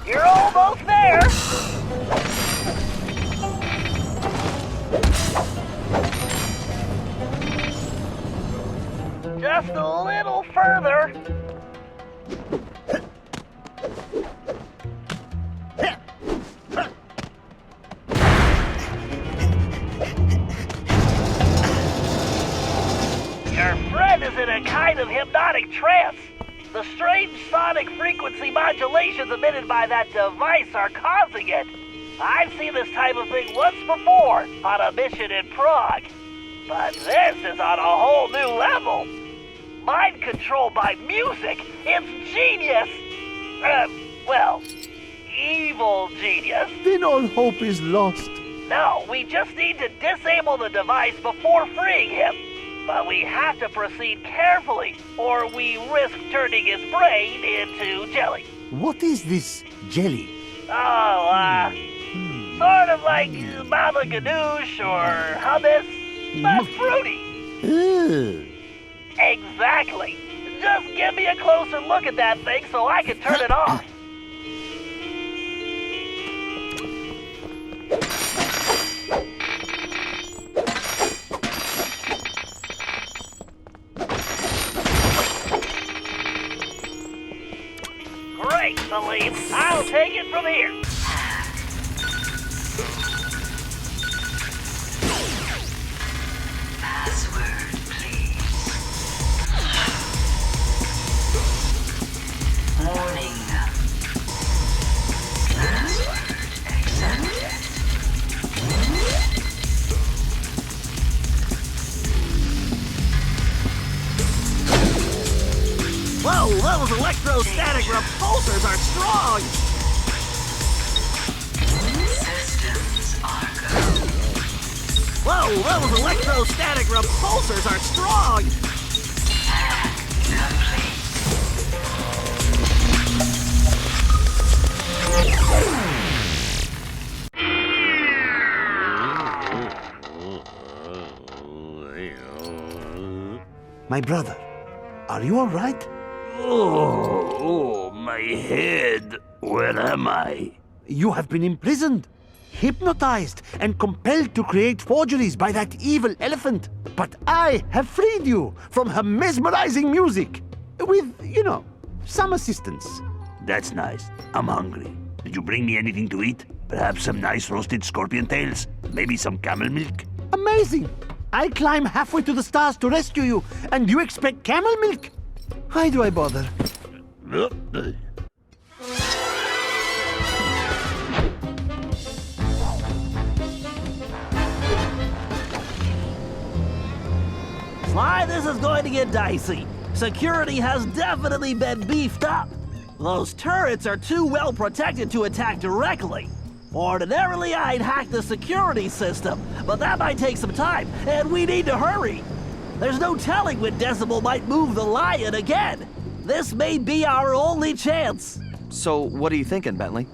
You're almost there! Just a little further. Your friend is in a kind of hypnotic trance. The strange sonic frequency modulations emitted by that device are causing it. I've seen this type of thing once before on a mission in Prague. But this is on a whole new level. Mind control by music. It's genius. Well, evil genius. Then all hope is lost. No, we just need to disable the device before freeing him. But we have to proceed carefully, or we risk turning his brain into jelly. What is this jelly? Oh, sort of like baba ganoush or hummus, but fruity. Ew. Exactly. Just give me a closer look at that thing so I can turn it off. Great, Salim. I'll take it from here. Password, please. Warning. Password accepted. Whoa, those electrostatic repulsors are strong! Systems are go. Whoa, those electrostatic repulsors are strong! My brother, are you all right? Oh, my head. Where am I? You have been imprisoned. hypnotized and compelled to create forgeries by that evil elephant. But I have freed you from her mesmerizing music. With, some assistance. That's nice. I'm hungry. Did you bring me anything to eat? Perhaps some nice roasted scorpion tails? Maybe some camel milk? Amazing! I climb halfway to the stars to rescue you, and you expect camel milk? Why do I bother? Sly, this is going to get dicey. Security has definitely been beefed up. Those turrets are too well protected to attack directly. Ordinarily, I'd hack the security system, but that might take some time, and we need to hurry. There's no telling when Decibel might move the lion again. This may be our only chance. So, what are you thinking, Bentley?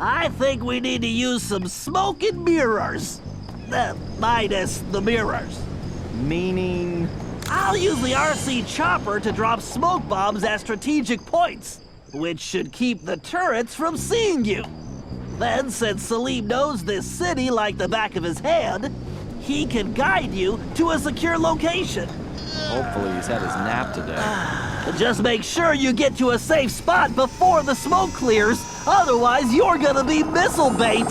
I think we need to use some smoke and mirrors. Minus the mirrors. Meaning? I'll use the RC chopper to drop smoke bombs at strategic points, which should keep the turrets from seeing you. Then, since Salim knows this city like the back of his hand, he can guide you to a secure location. Hopefully he's had his nap today. Just make sure you get to a safe spot before the smoke clears, otherwise you're gonna be missile bait.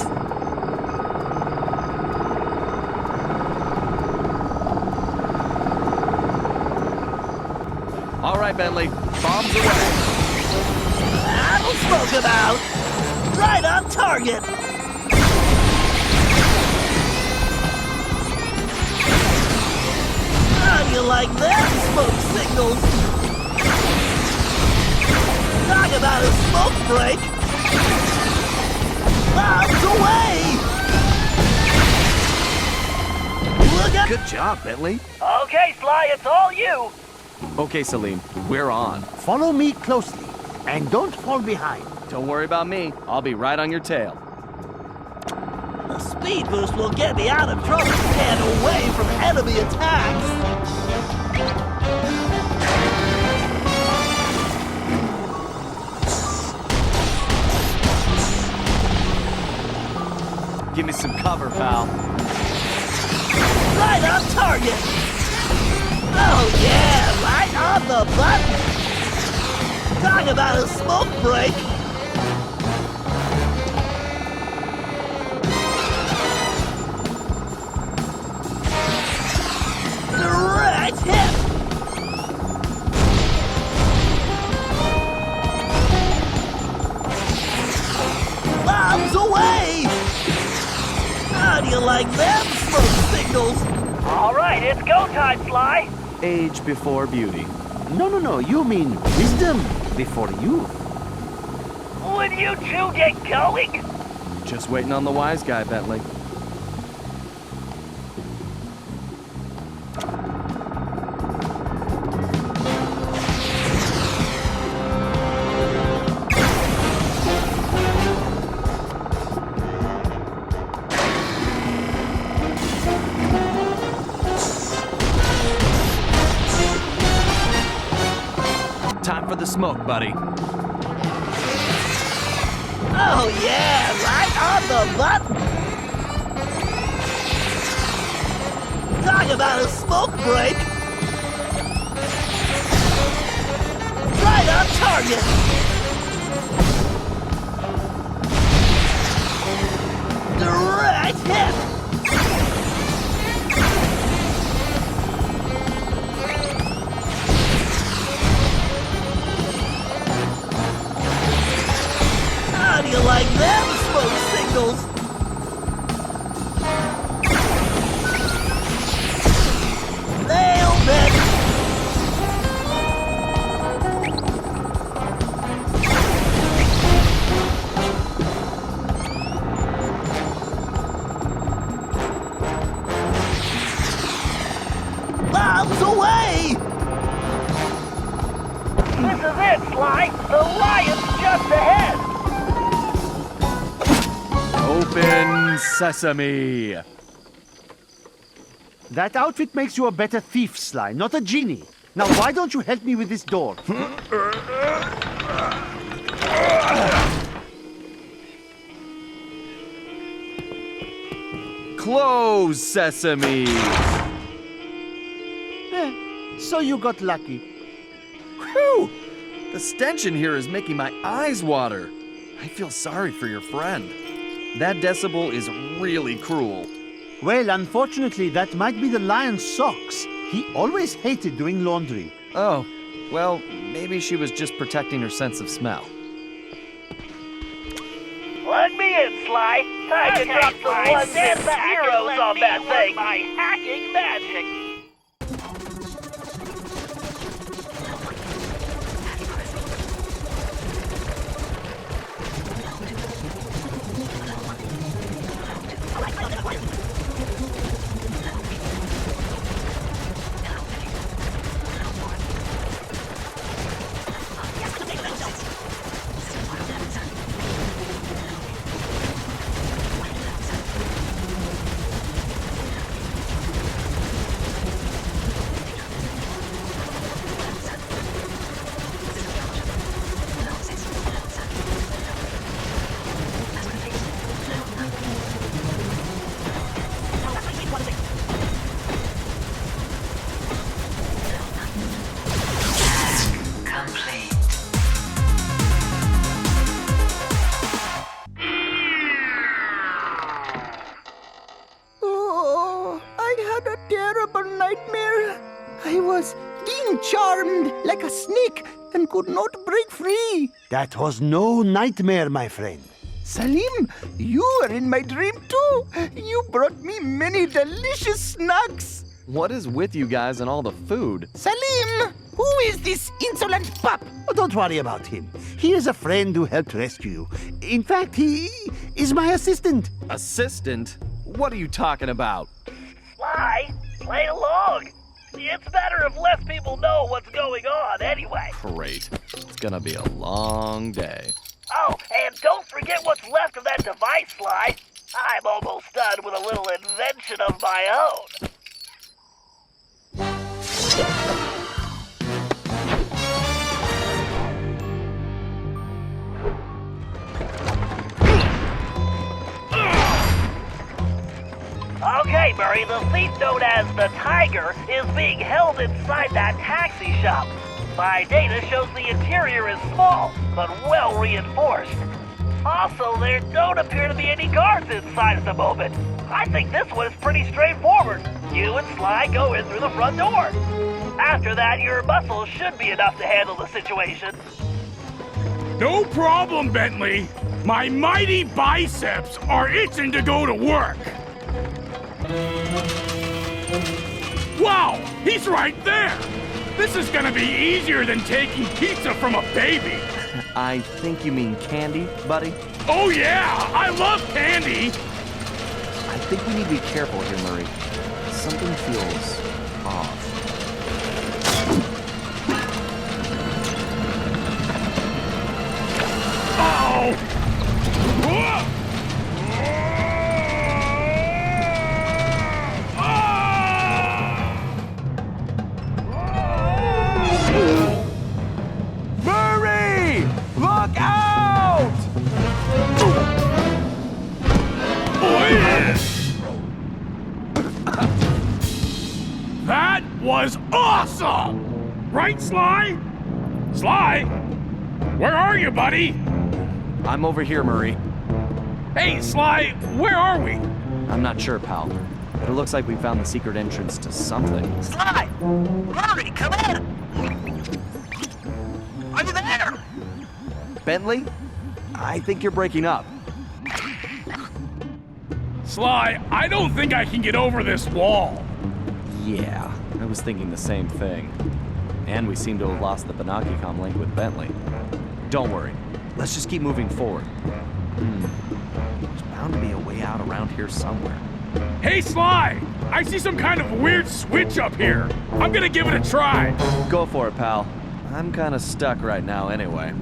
All right, Bentley, bombs away. That'll smoke him out. Right on target. How do you like that, smoke signals? Talk about a smoke break. Bombs away. Look at. Good job, Bentley. Okay, Sly, it's all you. Okay, Salim, we're on. Follow me closely, and don't fall behind. Don't worry about me. I'll be right on your tail. The speed boost will get me out of trouble and away from enemy attacks. Give me some cover, pal. Right on target. Oh yeah, right on the button. Talk about a smoke break. Direct hit. Bombs away. How do you like them smoke signals? All right, it's go time, Sly. Age before beauty. No, you mean wisdom before youth. Would you two get going? Just waiting on the wise guy, Bentley. Time for the smoke, buddy. Oh yeah, right on the button. Talk about a smoke break. Right on target. Direct hit. How do you like them smoke signals? Nailed it! Bombs away! This is it, Sly. The lion's just ahead. Open sesame. That outfit makes you a better thief, Sly, not a genie. Now, why don't you help me with this door? Close, Sesame! So you got lucky. Whew! The stench in here is making my eyes water. I feel sorry for your friend. That decibel is really cruel. Well, unfortunately, that might be the lion's socks. He always hated doing laundry. Oh, well, maybe she was just protecting her sense of smell. Let me in, Sly. I can drop some ones and zeros on that thing. My hacking magic. Charmed like a snake and could not break free. That was no nightmare, my friend. Salim, you were in my dream too. You brought me many delicious snacks. What is with you guys and all the food? Salim, who is this insolent pup? Oh, don't worry about him. He is a friend who helped rescue you. In fact, he is my assistant. Assistant? What are you talking about? Sly, play along. It's better if less people know what's going on anyway. Great. It's gonna be a long day. Oh, and don't forget what's left of that device, Sly. I'm almost done with a little invention of my own. Okay, Murray, the thief known as the Tiger is being held inside that taxi shop. My data shows the interior is small, but well reinforced. Also, there don't appear to be any guards inside at the moment. I think this one is pretty straightforward. You and Sly go in through the front door. After that, your muscles should be enough to handle the situation. No problem, Bentley. My mighty biceps are itching to go to work. Wow, he's right there! This is gonna be easier than taking pizza from a baby. I think you mean candy, buddy? Oh yeah, I love candy! I think we need to be careful here, Murray. Something feels off. Uh-oh! Whoa! Murray! Look out! That was awesome! Right, Sly? Sly? Where are you, buddy? I'm over here, Murray. Hey, Sly, where are we? I'm not sure, pal. But it looks like we found the secret entrance to something. Sly! Murray, come in! Are you there? Bentley? I think you're breaking up. Sly, I don't think I can get over this wall. Yeah, I was thinking the same thing. And we seem to have lost the Banaki-Com link with Bentley. Don't worry. Let's just keep moving forward. There's bound to be a way out around here somewhere. Hey, Sly! I see some kind of weird switch up here. I'm gonna give it a try. Go for it, pal. I'm kind of stuck right now anyway.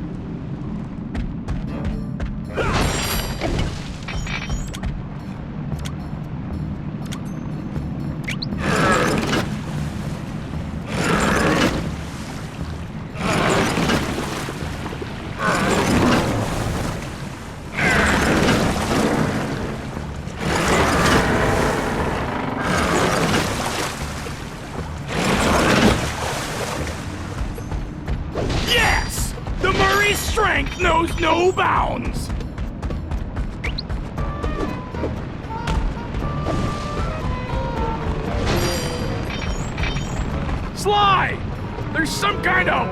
strength knows no bounds! Sly! There's some kind of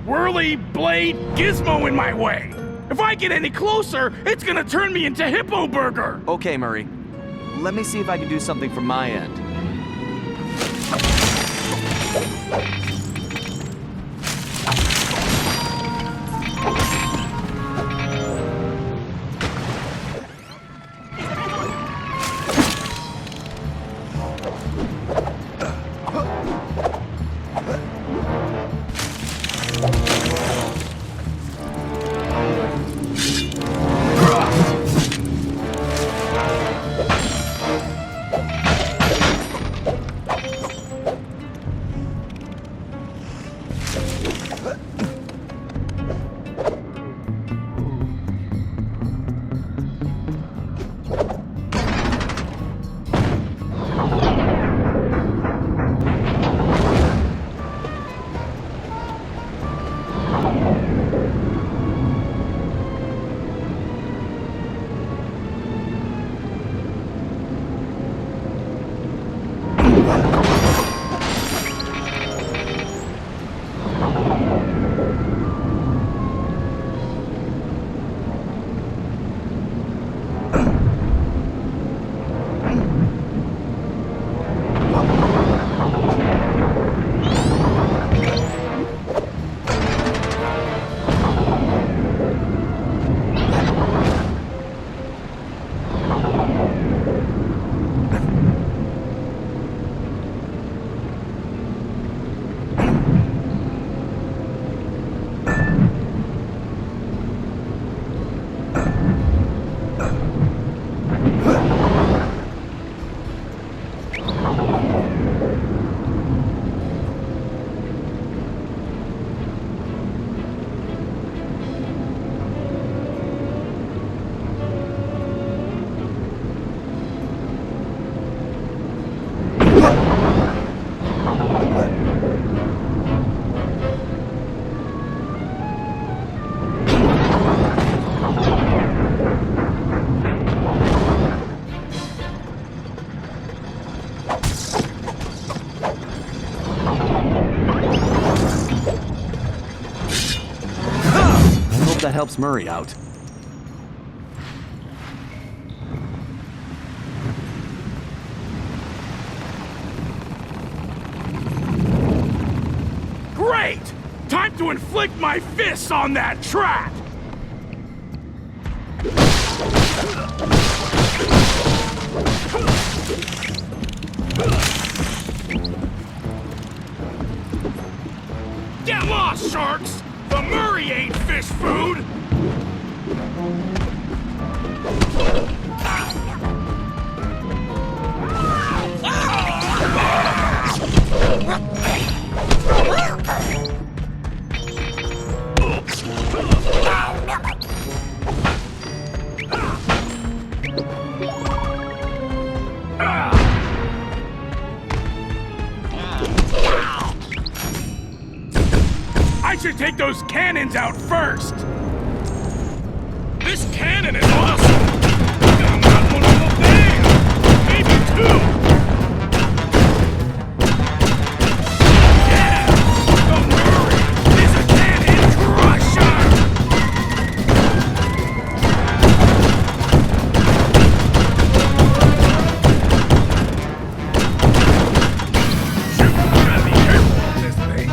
whirly blade gizmo in my way. If I get any closer, it's gonna turn me into Hippo Burger. Okay, Murray. Let me see if I can do something from my end. That helps Murray out. Great! Time to inflict my fists on that trap! Get lost, sharks! The Murray ain't fish food! I should take those cannons out first! This cannon is awesome! I'm not one of a band! Maybe two! Yeah! The Murray is a cannon crusher! Shoot! Gotta be careful with this thing!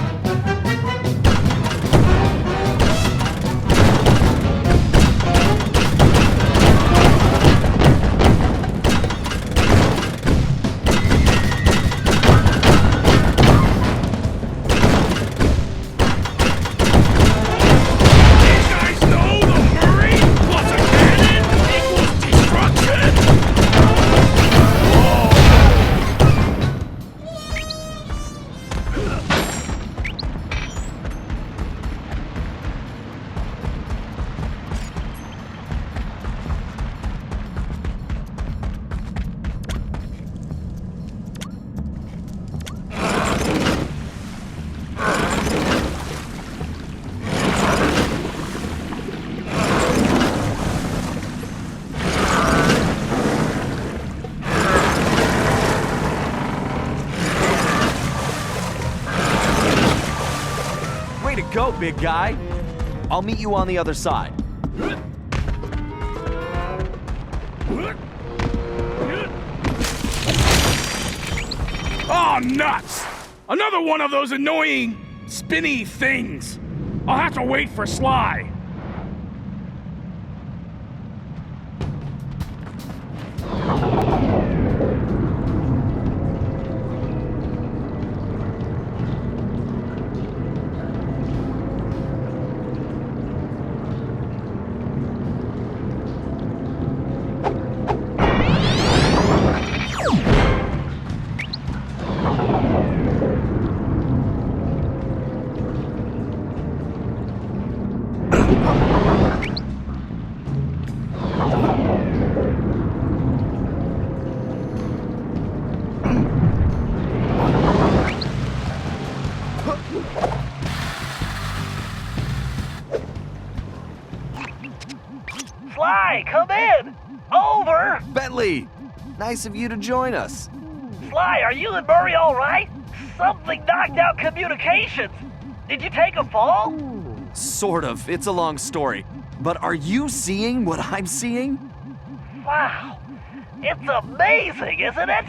go, big guy. I'll meet you on the other side. Oh, nuts! Another one of those annoying, spinny things. I'll have to wait for Sly. Sly, come in! Over! Bentley, nice of you to join us. Sly, are you and Murray all right? Something knocked out communications. Did you take a fall? Sort of. It's a long story. But are you seeing what I'm seeing? Wow. It's amazing, isn't it?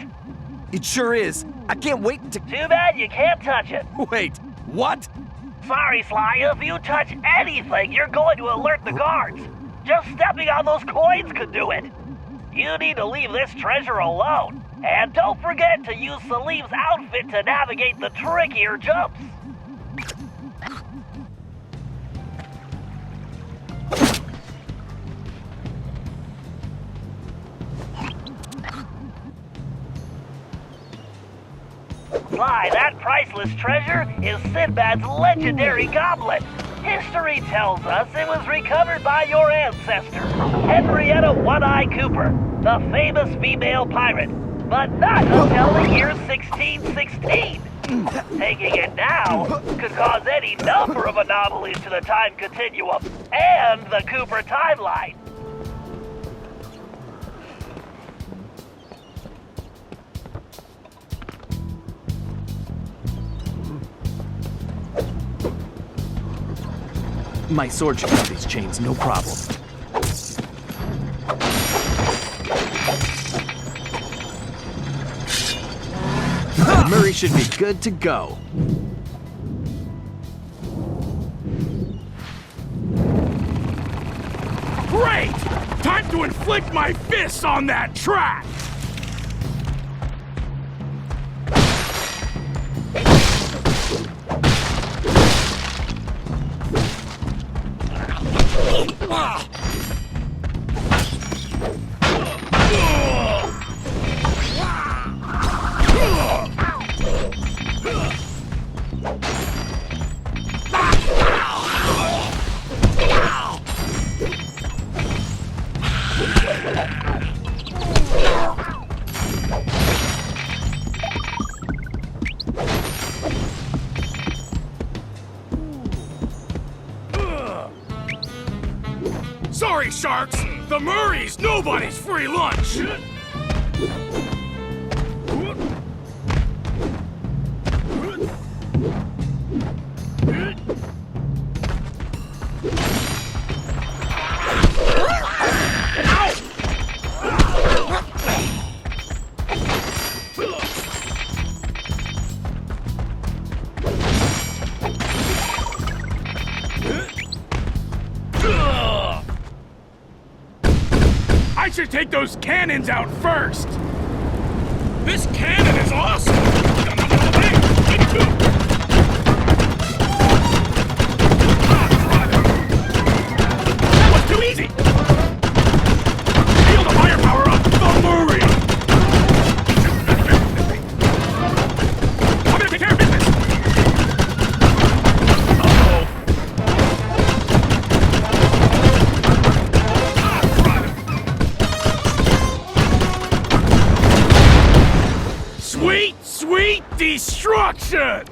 It sure is. I can't wait to... Too bad you can't touch it. Wait, what? Sorry, Sly. If you touch anything, you're going to alert the guards. Just stepping on those coins could do it. You need to leave this treasure alone. And don't forget to use Salim's outfit to navigate the trickier jumps. Sly, that priceless treasure is Sinbad's legendary goblet. History tells us it was recovered by your ancestor, Henrietta One-Eye Cooper, the famous female pirate, but not until the year 1616. Taking it now could cause any number of anomalies to the time continuum and the Cooper timeline. My sword should cut these chains, no problem. Murray should be good to go. Great! Time to inflict my fists on that track! Sorry, Sharks! The Murray's nobody's free lunch! I should take those cannons out first! This cannon is awesome! Hey, take two! That was too easy! Feel the firepower of the Murray! I'm gonna take care of business! Sweet, sweet destruction!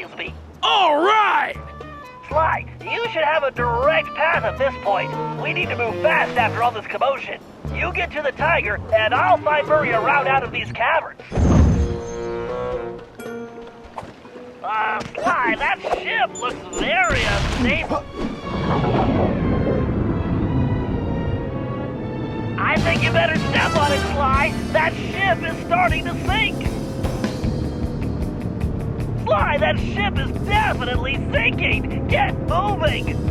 annoys me. All right! Sly, you should have a direct path at this point. We need to move fast after all this commotion. You get to the tiger, and I'll find Murray a route out of these caverns. Sly, that ship looks very unstable. I think you better step on it, Sly. That ship is starting to sink. Sly, that ship is definitely sinking. Get moving.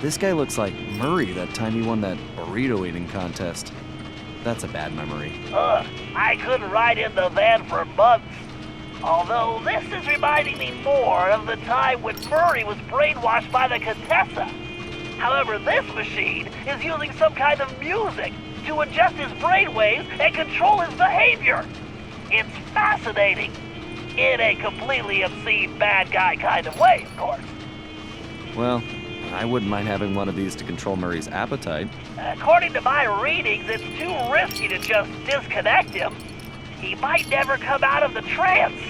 This guy looks like Murray that time he won that burrito eating contest. That's a bad memory. I couldn't ride in the van for months. Although this is reminding me more of the time when Murray was brainwashed by the Contessa. However, this machine is using some kind of music to adjust his brainwaves and control his behavior. It's fascinating. In a completely obscene bad guy kind of way, of course. Well, I wouldn't mind having one of these to control Murray's appetite. According to my readings, it's too risky to just disconnect him. He might never come out of the trance.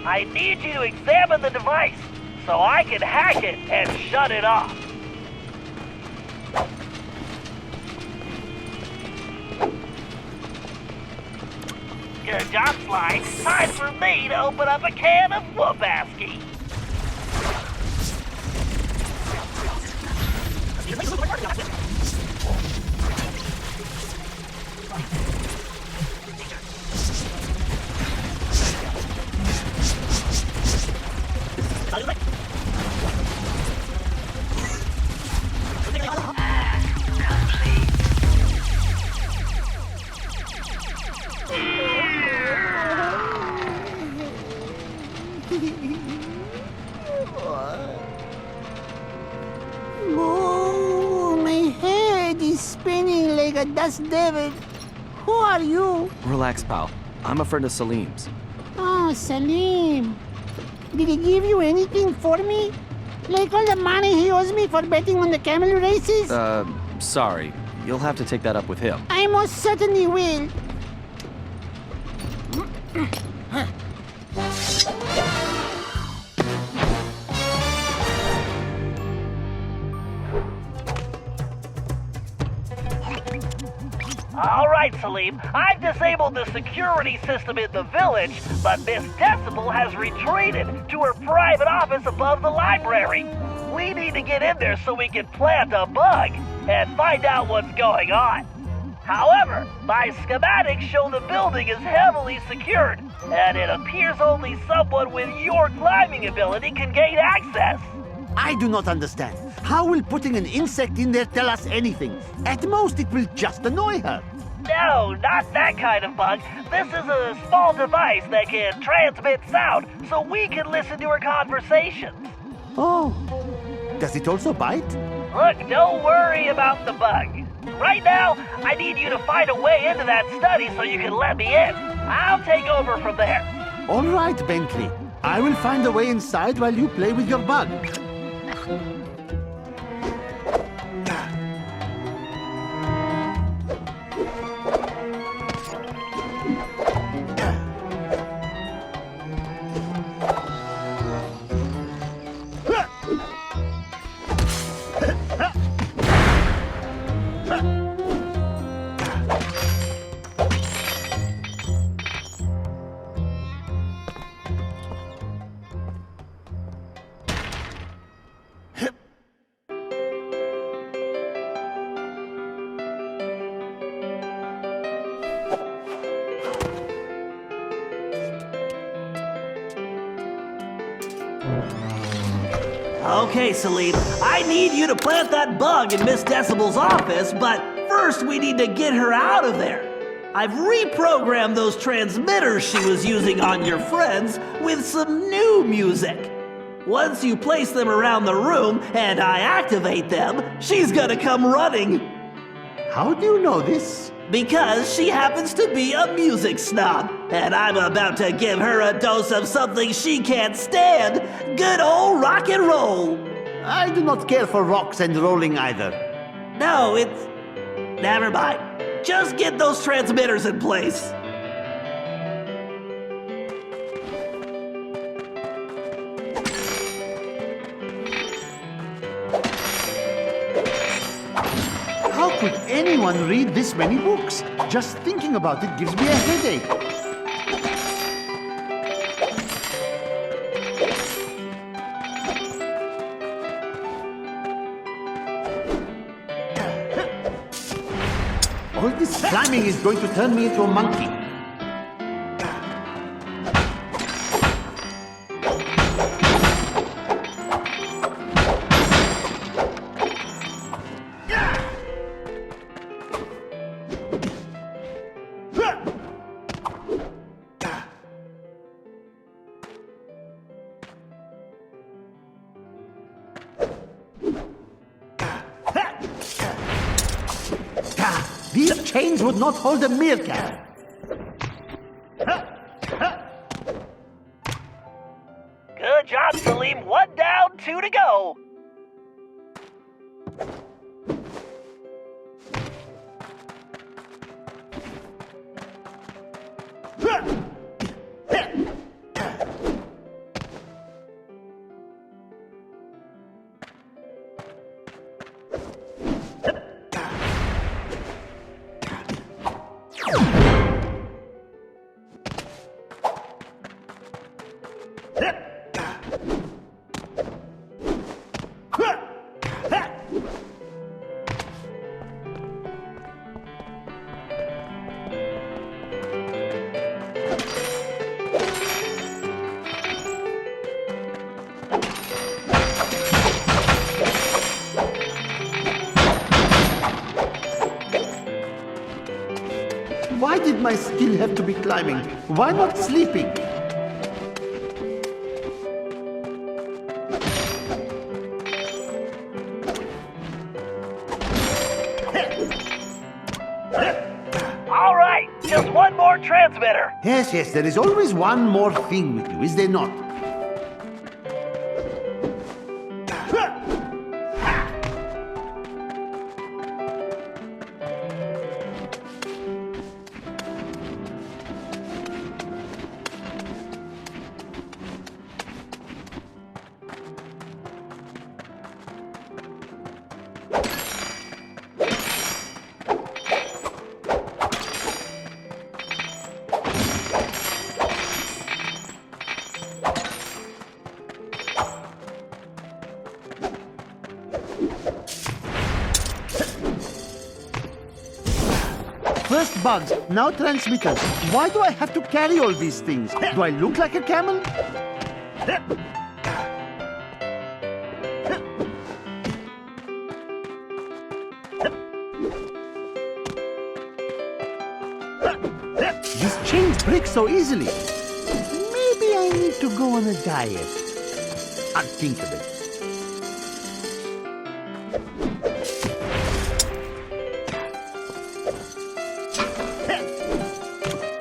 I need you to examine the device so I can hack it and shut it off. Good job, Sly. Time for me to open up a can of whoop-asky. Oh, my head is spinning like a dust devil. Who are you? Relax, pal. I'm a friend of Salim's. Oh, Salim. Did he give you anything for me? Like all the money he owes me for betting on the camel races? Sorry. You'll have to take that up with him. I most certainly will. All right, Salim. I've disabled the security system in the village, but Miss Decibel has retreated to her private office above the library. We need to get in there so we can plant a bug and find out what's going on. However, my schematics show the building is heavily secured, and it appears only someone with your climbing ability can gain access. I do not understand. How will putting an insect in there tell us anything? At most, it will just annoy her. No, not that kind of bug. This is a small device that can transmit sound, so we can listen to her conversations. Oh, does it also bite? Look, don't worry about the bug. Right now, I need you to find a way into that study so you can let me in. I'll take over from there. All right, Bentley. I will find a way inside while you play with your bug. Okay, Salim, I need you to plant that bug in Miss Decibel's office, but first we need to get her out of there. I've reprogrammed those transmitters she was using on your friends with some new music. Once you place them around the room and I activate them, she's gonna come running. How do you know this? Because she happens to be a music snob, and I'm about to give her a dose of something she can't stand. Good old rock and roll. I do not care for rocks and rolling either. No, it's... Never mind. Just get those transmitters in place. How could anyone read this many books? Just thinking about it gives me a headache. All this climbing is going to turn me into a monkey. These chains would not hold a meerkat. Good job, Salim. 1 down, 2 to go. Why did my skill have to be climbing? Why not sleeping? All right, just one more transmitter. Yes, there is always one more thing with you, is there not? First bugs, now transmitters. Why do I have to carry all these things? Do I look like a camel? These chains break so easily. Maybe I need to go on a diet. I'll think of it.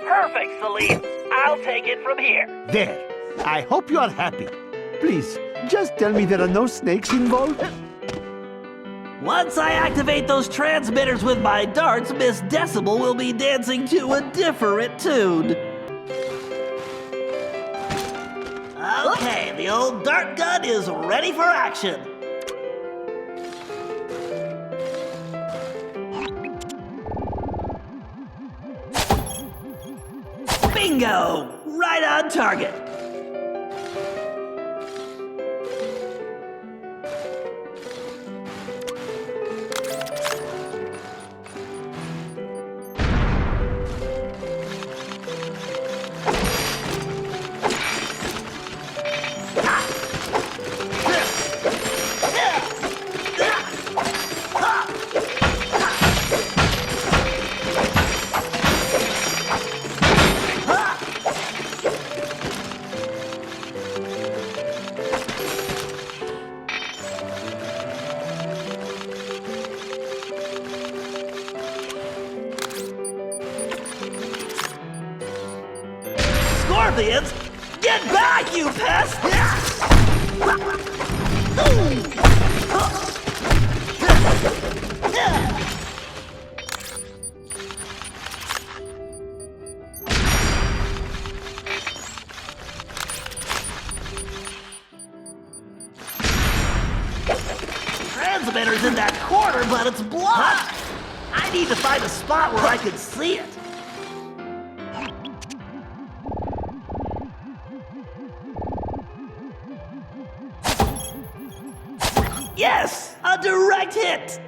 Perfect, Salim. I'll take it from here. There. I hope you are happy. Please, just tell me there are no snakes involved. Once I activate those transmitters with my darts, Miss Decibel will be dancing to a different tune. Okay, the old dart gun is ready for action. Bingo! Right on target. Parthians! Get back, you pest! Transmitter's in that corner, but it's blocked. I need to find a spot where I can see it. Yes! A direct hit!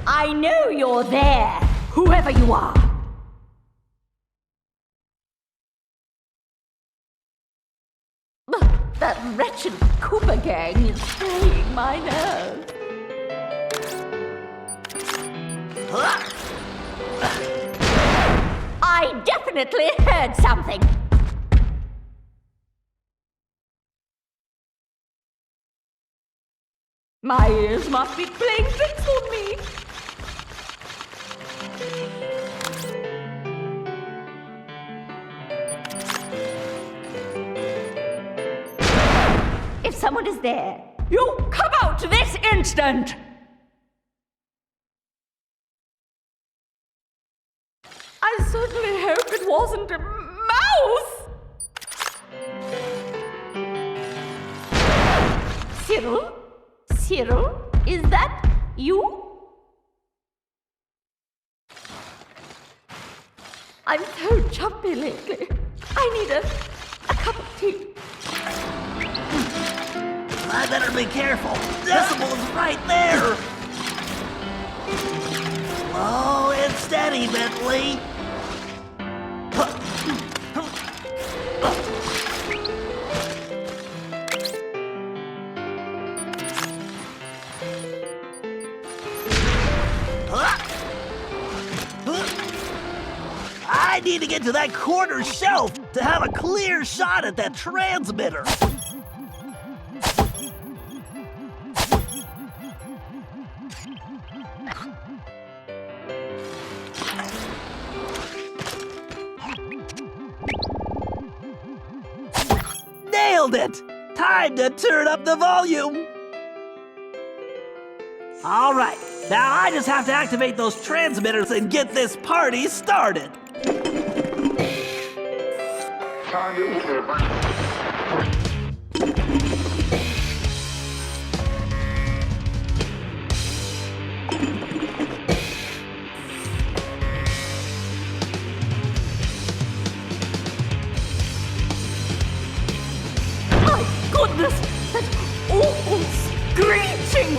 I know you're there, whoever you are. That wretched Cooper gang is playing my nerves. I definitely heard something. My ears must be playing tricks on me. If someone is there, you come out this instant! I certainly hope it wasn't a mouse! Cyril? Cyril? Is that you? I'm so jumpy lately. I need a cup of tea. I better be careful. Decibel is right there. Slow and steady, Bentley. I need to get to that corner shelf to have a clear shot at that transmitter. Nailed it! Time to turn up the volume! All right, now I just have to activate those transmitters and get this party started. Goodness, that awful screeching!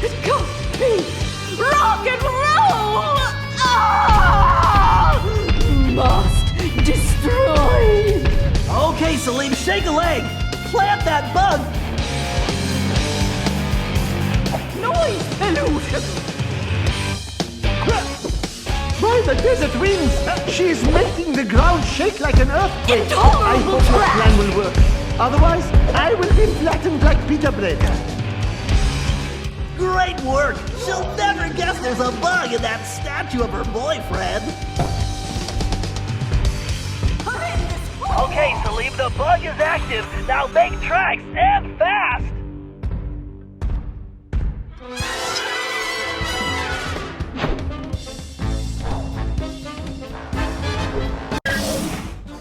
It can't be rock and roll! Ah! Must destroy! Okay, Salim, shake a leg! Plant that bug! Noise pollution! By the desert winds! She's making the ground shake like an earthquake! Intolerable I hope your crap. plan will work. Otherwise, I will be flattened like pita bread. Great work! She'll never guess there's a bug in that statue of her boyfriend. Okay, Salim, the bug is active. Now make tracks and fast!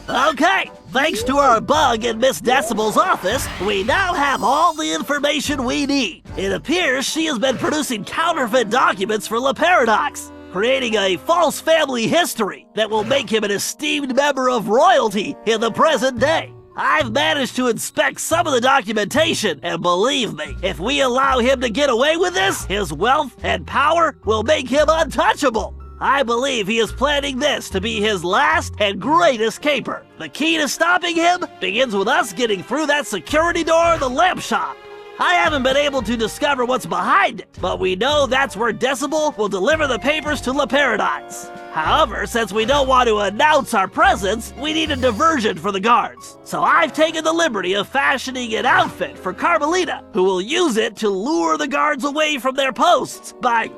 Okay, thanks to our bug in Miss Decibel's office, we now have all the information we need. It appears she has been producing counterfeit documents for La Paradox, creating a false family history that will make him an esteemed member of royalty in the present day. I've managed to inspect some of the documentation, and believe me, if we allow him to get away with this, his wealth and power will make him untouchable. I believe he is planning this to be his last and greatest caper. The key to stopping him begins with us getting through that security door of the lamp shop. I haven't been able to discover what's behind it, but we know that's where Decibel will deliver the papers to La Paradise. However, since we don't want to announce our presence, we need a diversion for the guards. So I've taken the liberty of fashioning an outfit for Carmelita, who will use it to lure the guards away from their posts by,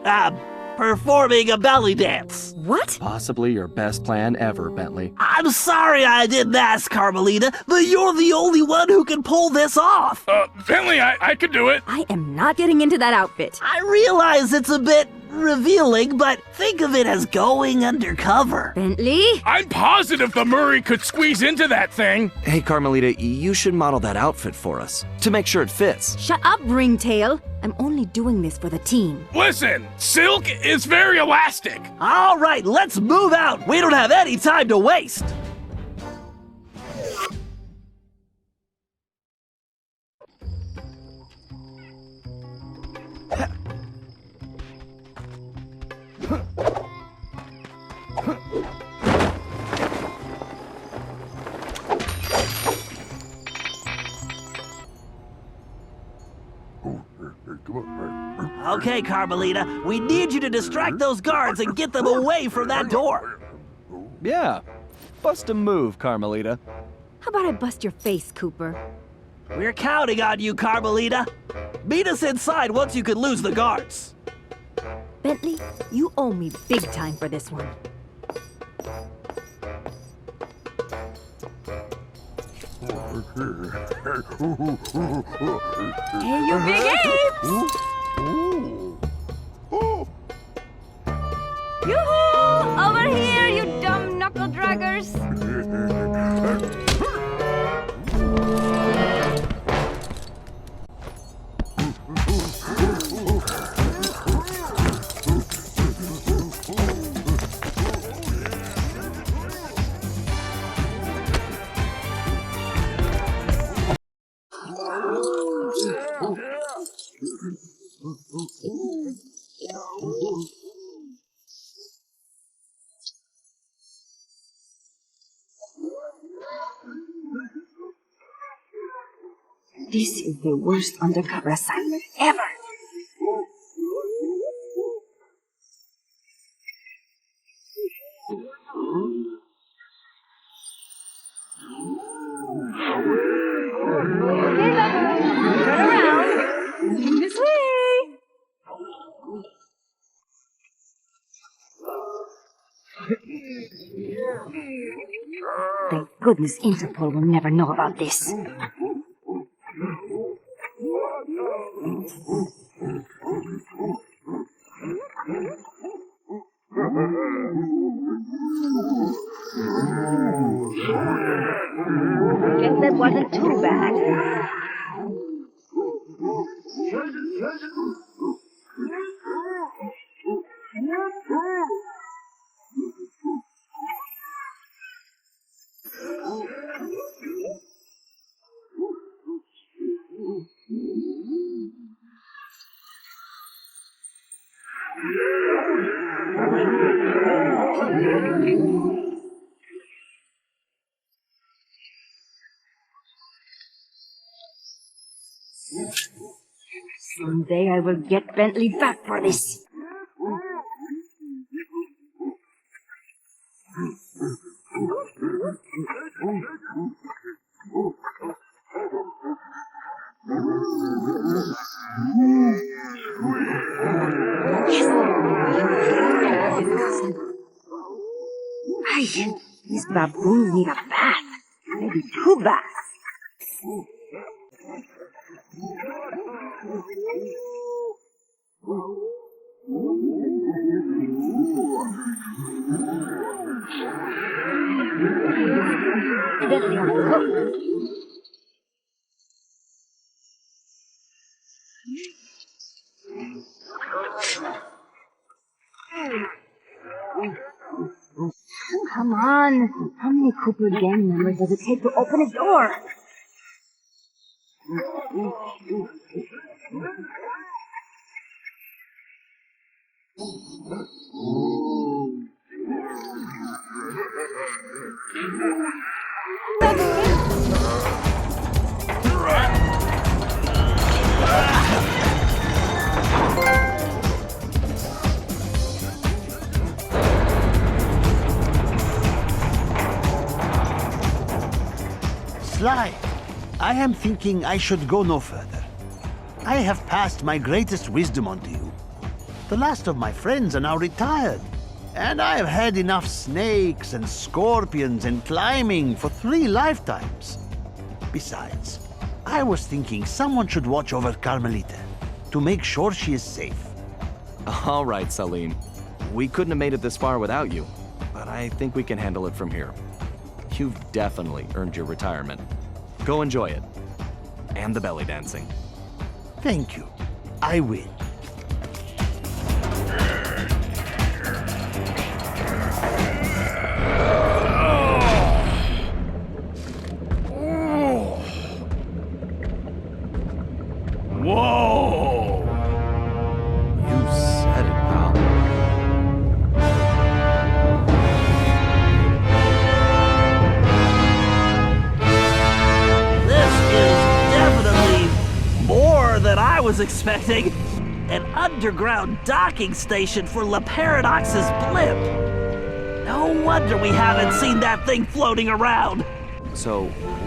performing a belly dance. What? Possibly your best plan ever, Bentley. I'm sorry I didn't ask, Carmelita, but you're the only one who can pull this off. Bentley, I could do it. I am not getting into that outfit. I realize it's a bit revealing, but think of it as going undercover. Bentley? I'm positive the Murray could squeeze into that thing. Hey, Carmelita, you should model that outfit for us to make sure it fits. Shut up, Ringtail. I'm only doing this for the team. Listen, silk is very elastic. All right, let's move out. We don't have any time to waste. Okay, Carmelita, we need you to distract those guards and get them away from that door. Yeah, bust a move, Carmelita. How about I bust your face, Cooper? We're counting on you, Carmelita. Meet us inside once you can lose the guards. Bentley, you owe me big time for this one. Hey, you big apes! Yoo-hoo! Over here, you dumb knuckle draggers! This is the worst undercover assignment ever. Okay, Bubba. Turn around. This way. Thank goodness Interpol will never know about this. I guess that wasn't too bad. Someday I will get Bentley back for this. Ay, these baboons need a bath. Maybe 2 baths. Come on. How many Cooper gang members does it take to open a door? Sly, I am thinking I should go no further. I have passed my greatest wisdom on to you. The last of my friends are now retired, and I have had enough snakes and scorpions and climbing for 3 lifetimes. Besides, I was thinking someone should watch over Carmelita to make sure she is safe. All right, Salim. We couldn't have made it this far without you, but I think we can handle it from here. You've definitely earned your retirement. Go enjoy it. And the belly dancing. Thank you. I will. Whoa! You said it, pal. This is definitely more than I was expecting. An underground docking station for La Paradox's blimp. No wonder we haven't seen that thing floating around. So,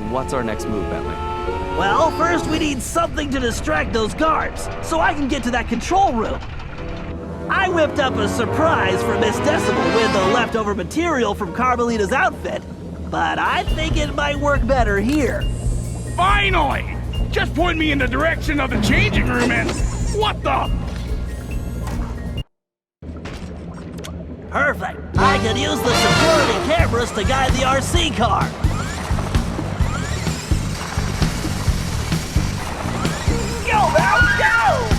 what's our next move, Bentley? Well, first we need something to distract those guards, so I can get to that control room. I whipped up a surprise for Miss Decimal with the leftover material from Carmelita's outfit, but I think it might work better here. Finally! Just point me in the direction of the changing room and... What the... Perfect. I can use the security cameras to guide the RC car. Go, now, go!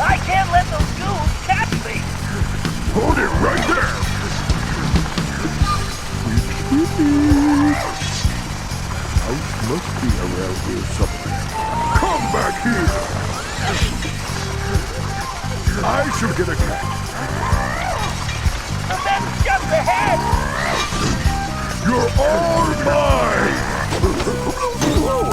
I can't let those ghouls catch me! Hold it right there! House must be around here somewhere. Come back here! I should get a cat. The man's just ahead! You're all mine! Slow!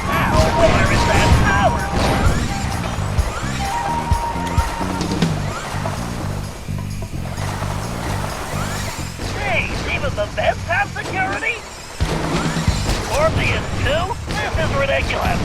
Ow, where is that power? Jeez, even the vents have security? Scorpions too? This is ridiculous.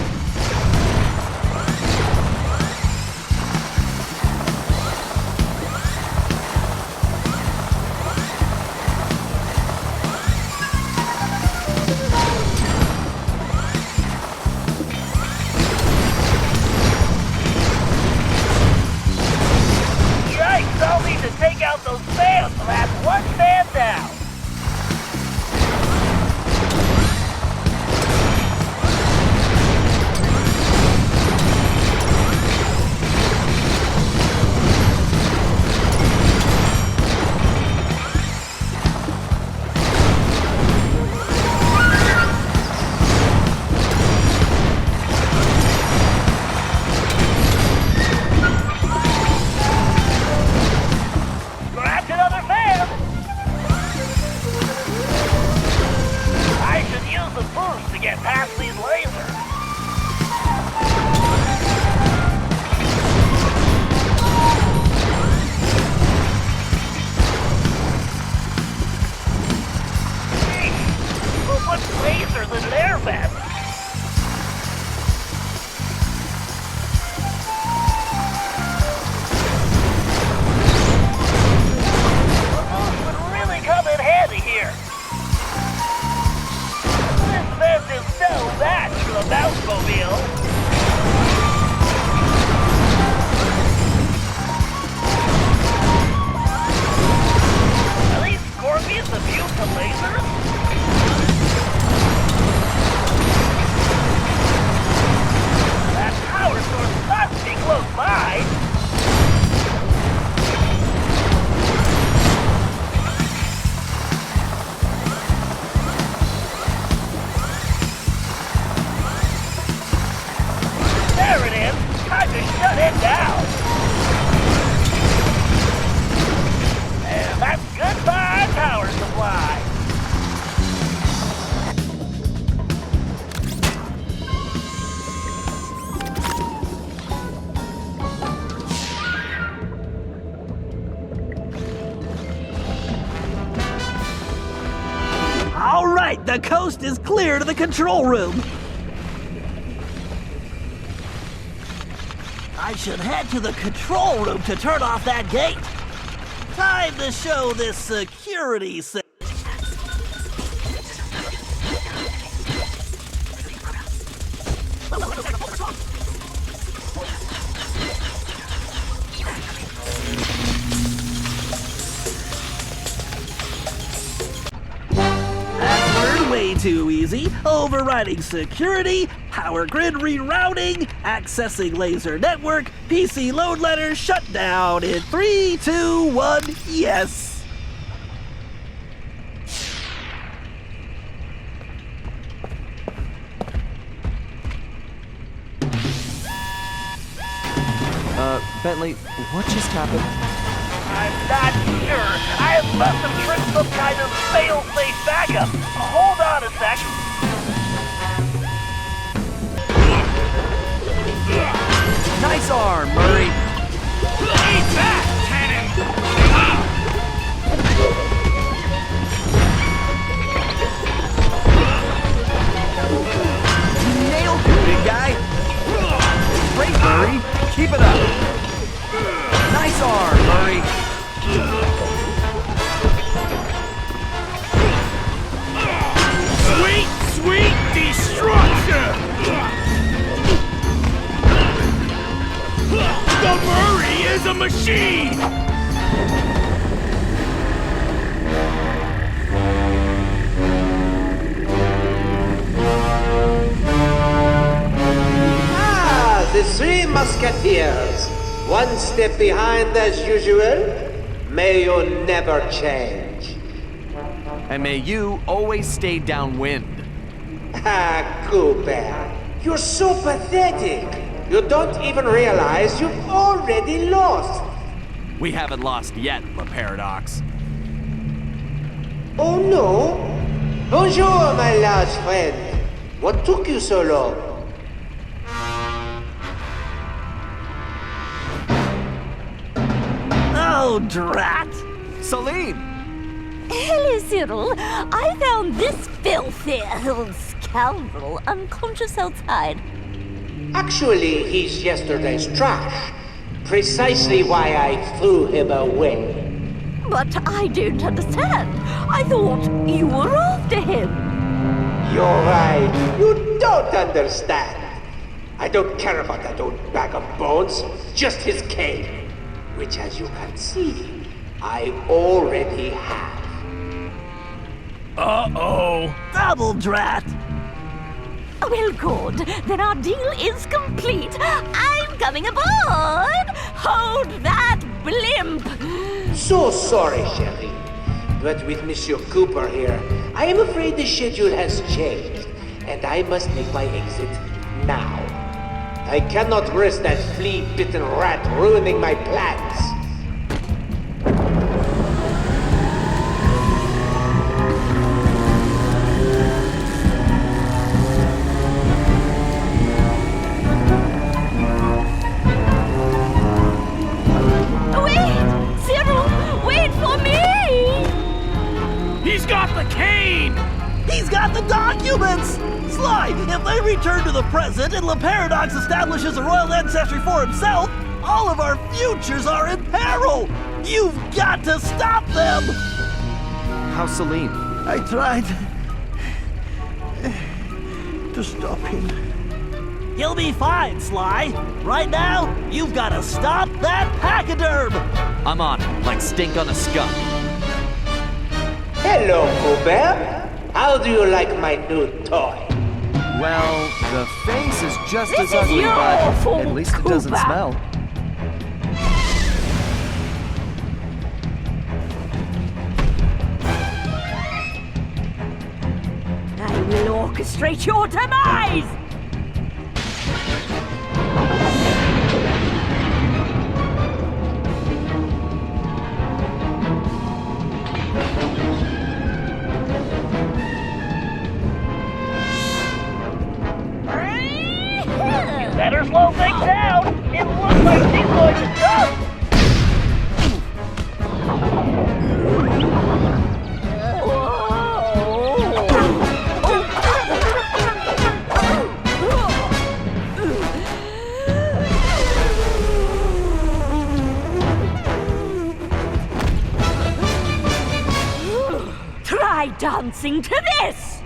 Yikes, I'll need to take out those fans, so that's one fan down. Grab another fan! right, the coast is clear to the control room. I should head to the control room to turn off that gate. Time to show this security system. Password way too easy. Overriding security, power grid rerouting, accessing laser network, PC load letter shut down in 3, 2, 1, yes. Bentley, what just happened? I'm not sure. I must have tripped some kind of fail-safe backup. Hold on a sec. Nice arm, Murray. Eat that, cannon! Nailed it, big guy. Great, Murray. Keep it up. Nice arm, Murray. Sweet, sweet destruction! The Murray is a machine! Ah, the Three Musketeers. One step behind as usual. May you never change. And may you always stay downwind. Ah, Cooper. You're so pathetic. You don't even realize you've already lost. We haven't lost yet, La Paradox. Oh no? Bonjour, my large friend. What took you so long? Oh, drat! Celine! Hello, Cyril. I found this filthy little scoundrel unconscious outside. Actually, he's yesterday's trash. Precisely why I threw him away. But I don't understand. I thought you were after him. You're right. You don't understand. I don't care about that old bag of bones. Just his cane. Which, as you can see, I already have. Uh-oh. Double drat! Well, good. Then our deal is complete. I'm coming aboard! Hold that blimp! So sorry, Sherry. But with Monsieur Cooper here, I am afraid the schedule has changed, and I must make my exit now. I cannot risk that flea-bitten rat ruining my plans. Wait! Cyril! Wait for me! He's got the cane! He's got the documents! Sly, if they return to the present and La Paradox establishes a royal ancestry for himself, all of our futures are in peril! You've got to stop them! How's Celine? I tried to stop him. He'll be fine, Sly. Right now, you've got to stop that pachyderm! I'm on it, like stink on a skunk. Hello, Cooper. How do you like my new toy? Well, the face is just This as is ugly, your but fault, at least it doesn't Cooper. smell. I will orchestrate your demise! Better slow things down! It looks like he's going to jump! dancing to this!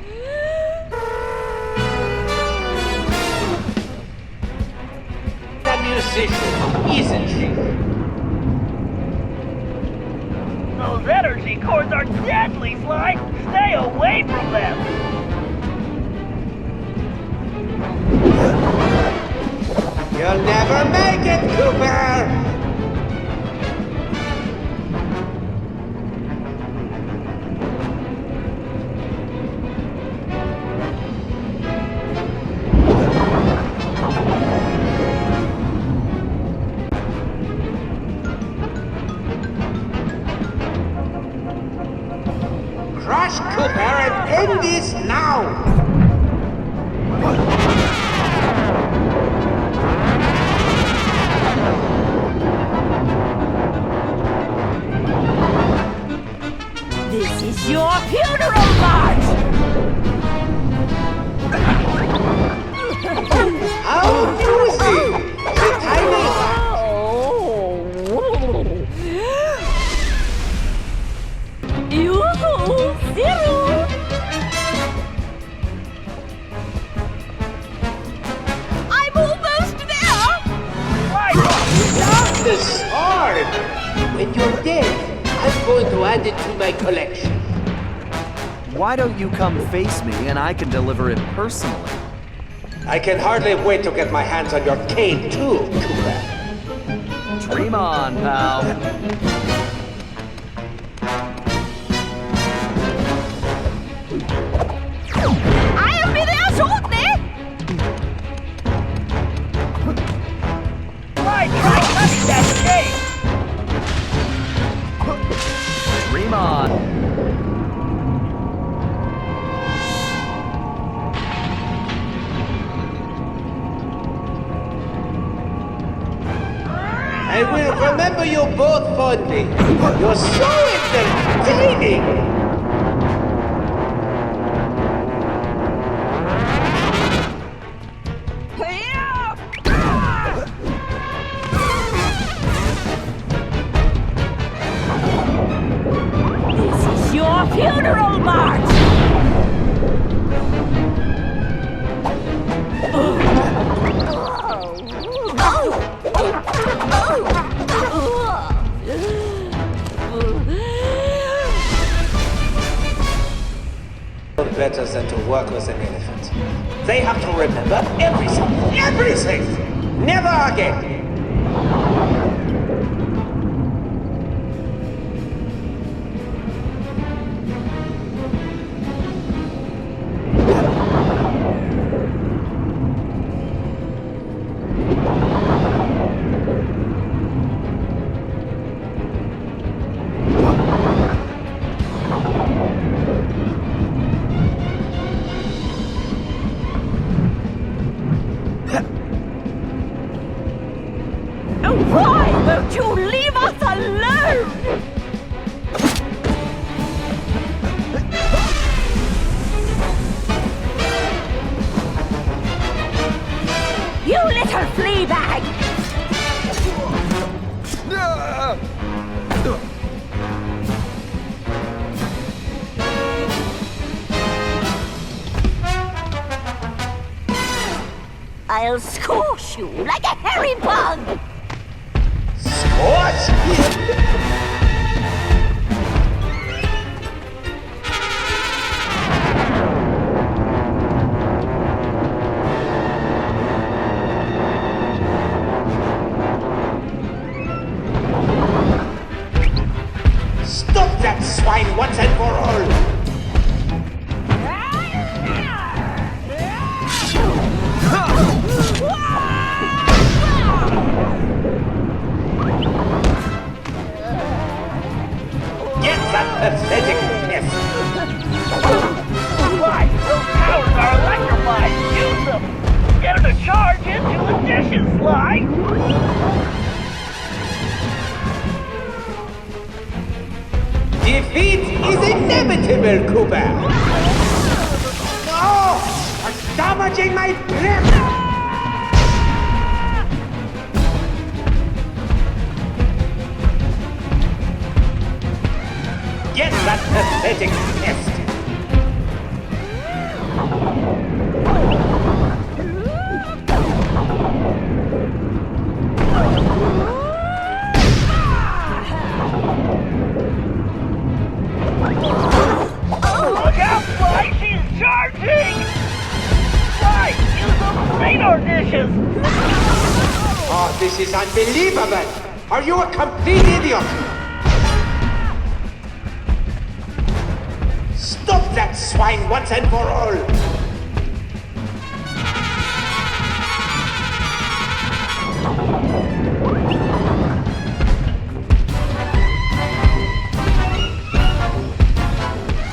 A musician, isn't she? Those energy cores are deadly, Sly! Stay away from them! You'll never make it, Cooper! Crush Cooper and end this now! This is your funeral march! How amusing! The tiny... Yoo-hoo! Zero! I'm almost there! Not the sword! When you're dead, I'm going to add it to my collection. Why don't you come face me and I can deliver it personally? I can hardly wait to get my hands on your cane too, Cooper. Dream on, pal. I'll be there shortly! Why try cutting that cake? Dream on. I will remember you both fondly. You're so entertaining! This is your funeral march! Better than to work with an elephant. They have to remember everything. Everything! Never again! Why won't you leave us alone? You little flea bag! I'll squash you like a hairy bug! What? Stop that swine once and for all! Get that pathetic pest! Why? Those towers are electrified! Use them! Get them to charge into the dishes, Sly! Defeat is inevitable, Cooper! No! You're damaging my breath! Get that pathetic pest! Unbelievable! Are you a complete idiot? Stop that swine once and for all!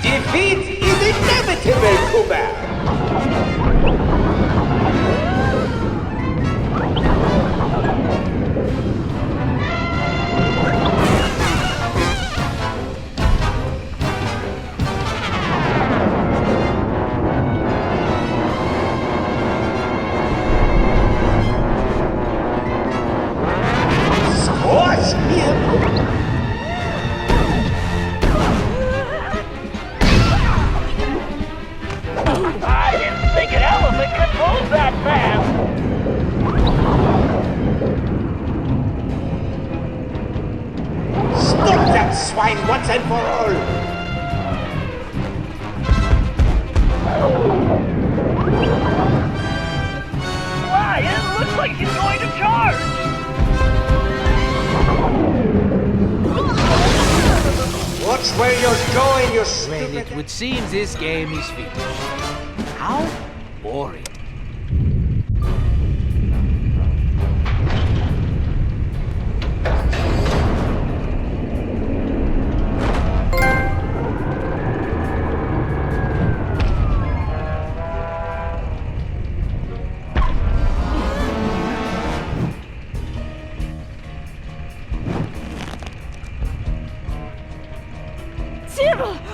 Defeat is inevitable, Hubba! Swine once and for all! Why, it looks like he's going to charge! Watch where you're going, you stupid... Well, it would seem this game is finished. How boring.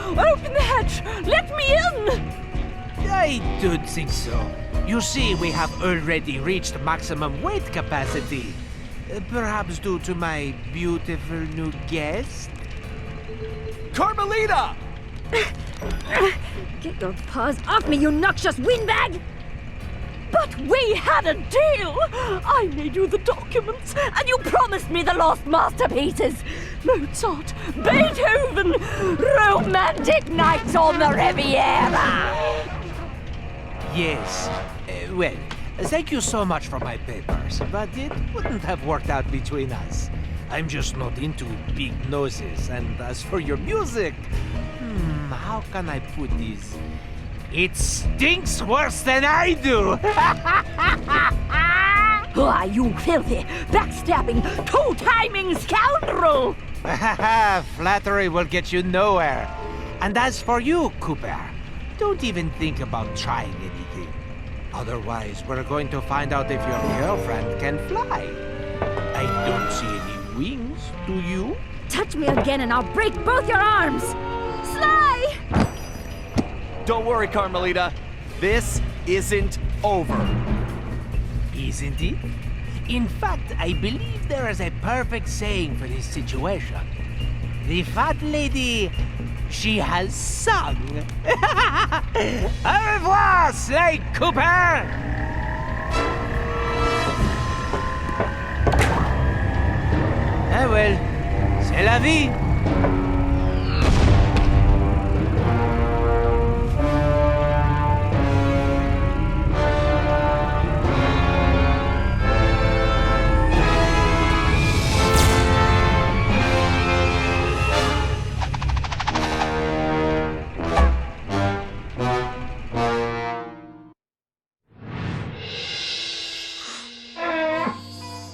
Open the hatch! Let me in! I don't think so. You see, we have already reached maximum weight capacity. Perhaps due to my beautiful new guest? Carmelita! Get your paws off me, you noxious windbag! But we had a deal! I made you the documents, and you promised me the lost masterpieces! Mozart, Beethoven, romantic nights on the Riviera! Yes. Well, thank you so much for my papers, but it wouldn't have worked out between us. I'm just not into big noses, and as for your music, how can I put this? It stinks worse than I do! Why, you filthy, backstabbing, two-timing scoundrel! Flattery will get you nowhere. And as for you, Cooper, don't even think about trying anything. Otherwise, we're going to find out if your girlfriend can fly. I don't see any wings, do you? Touch me again and I'll break both your arms! Sly! Don't worry, Carmelita. This isn't over. Isn't it? In fact, I believe there is a perfect saying for this situation. The fat lady, she has sung. Au revoir, Sly Cooper! Ah well, c'est la vie.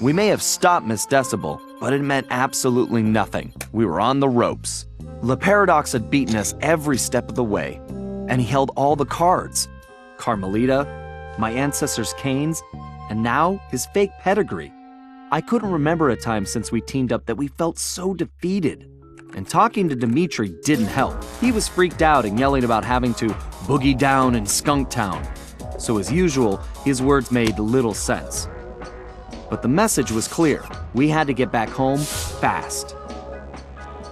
We may have stopped Miss Decibel, but it meant absolutely nothing. We were on the ropes. Le Paradox had beaten us every step of the way, and he held all the cards. Carmelita, my ancestors' canes, and now his fake pedigree. I couldn't remember a time since we teamed up that we felt so defeated. And talking to Dimitri didn't help. He was freaked out and yelling about having to boogie down in Skunk Town. So as usual, his words made little sense. But the message was clear. We had to get back home fast.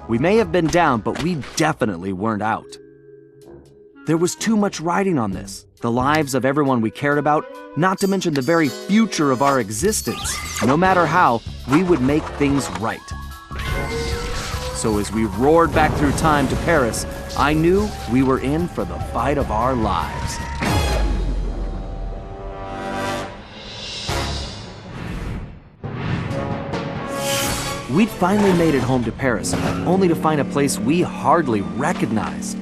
We may have been down, but we definitely weren't out. There was too much riding on this. The lives of everyone we cared about, not to mention the very future of our existence. No matter how, we would make things right. So as we roared back through time to Paris, I knew we were in for the fight of our lives. We'd finally made it home to Paris, only to find a place we hardly recognized.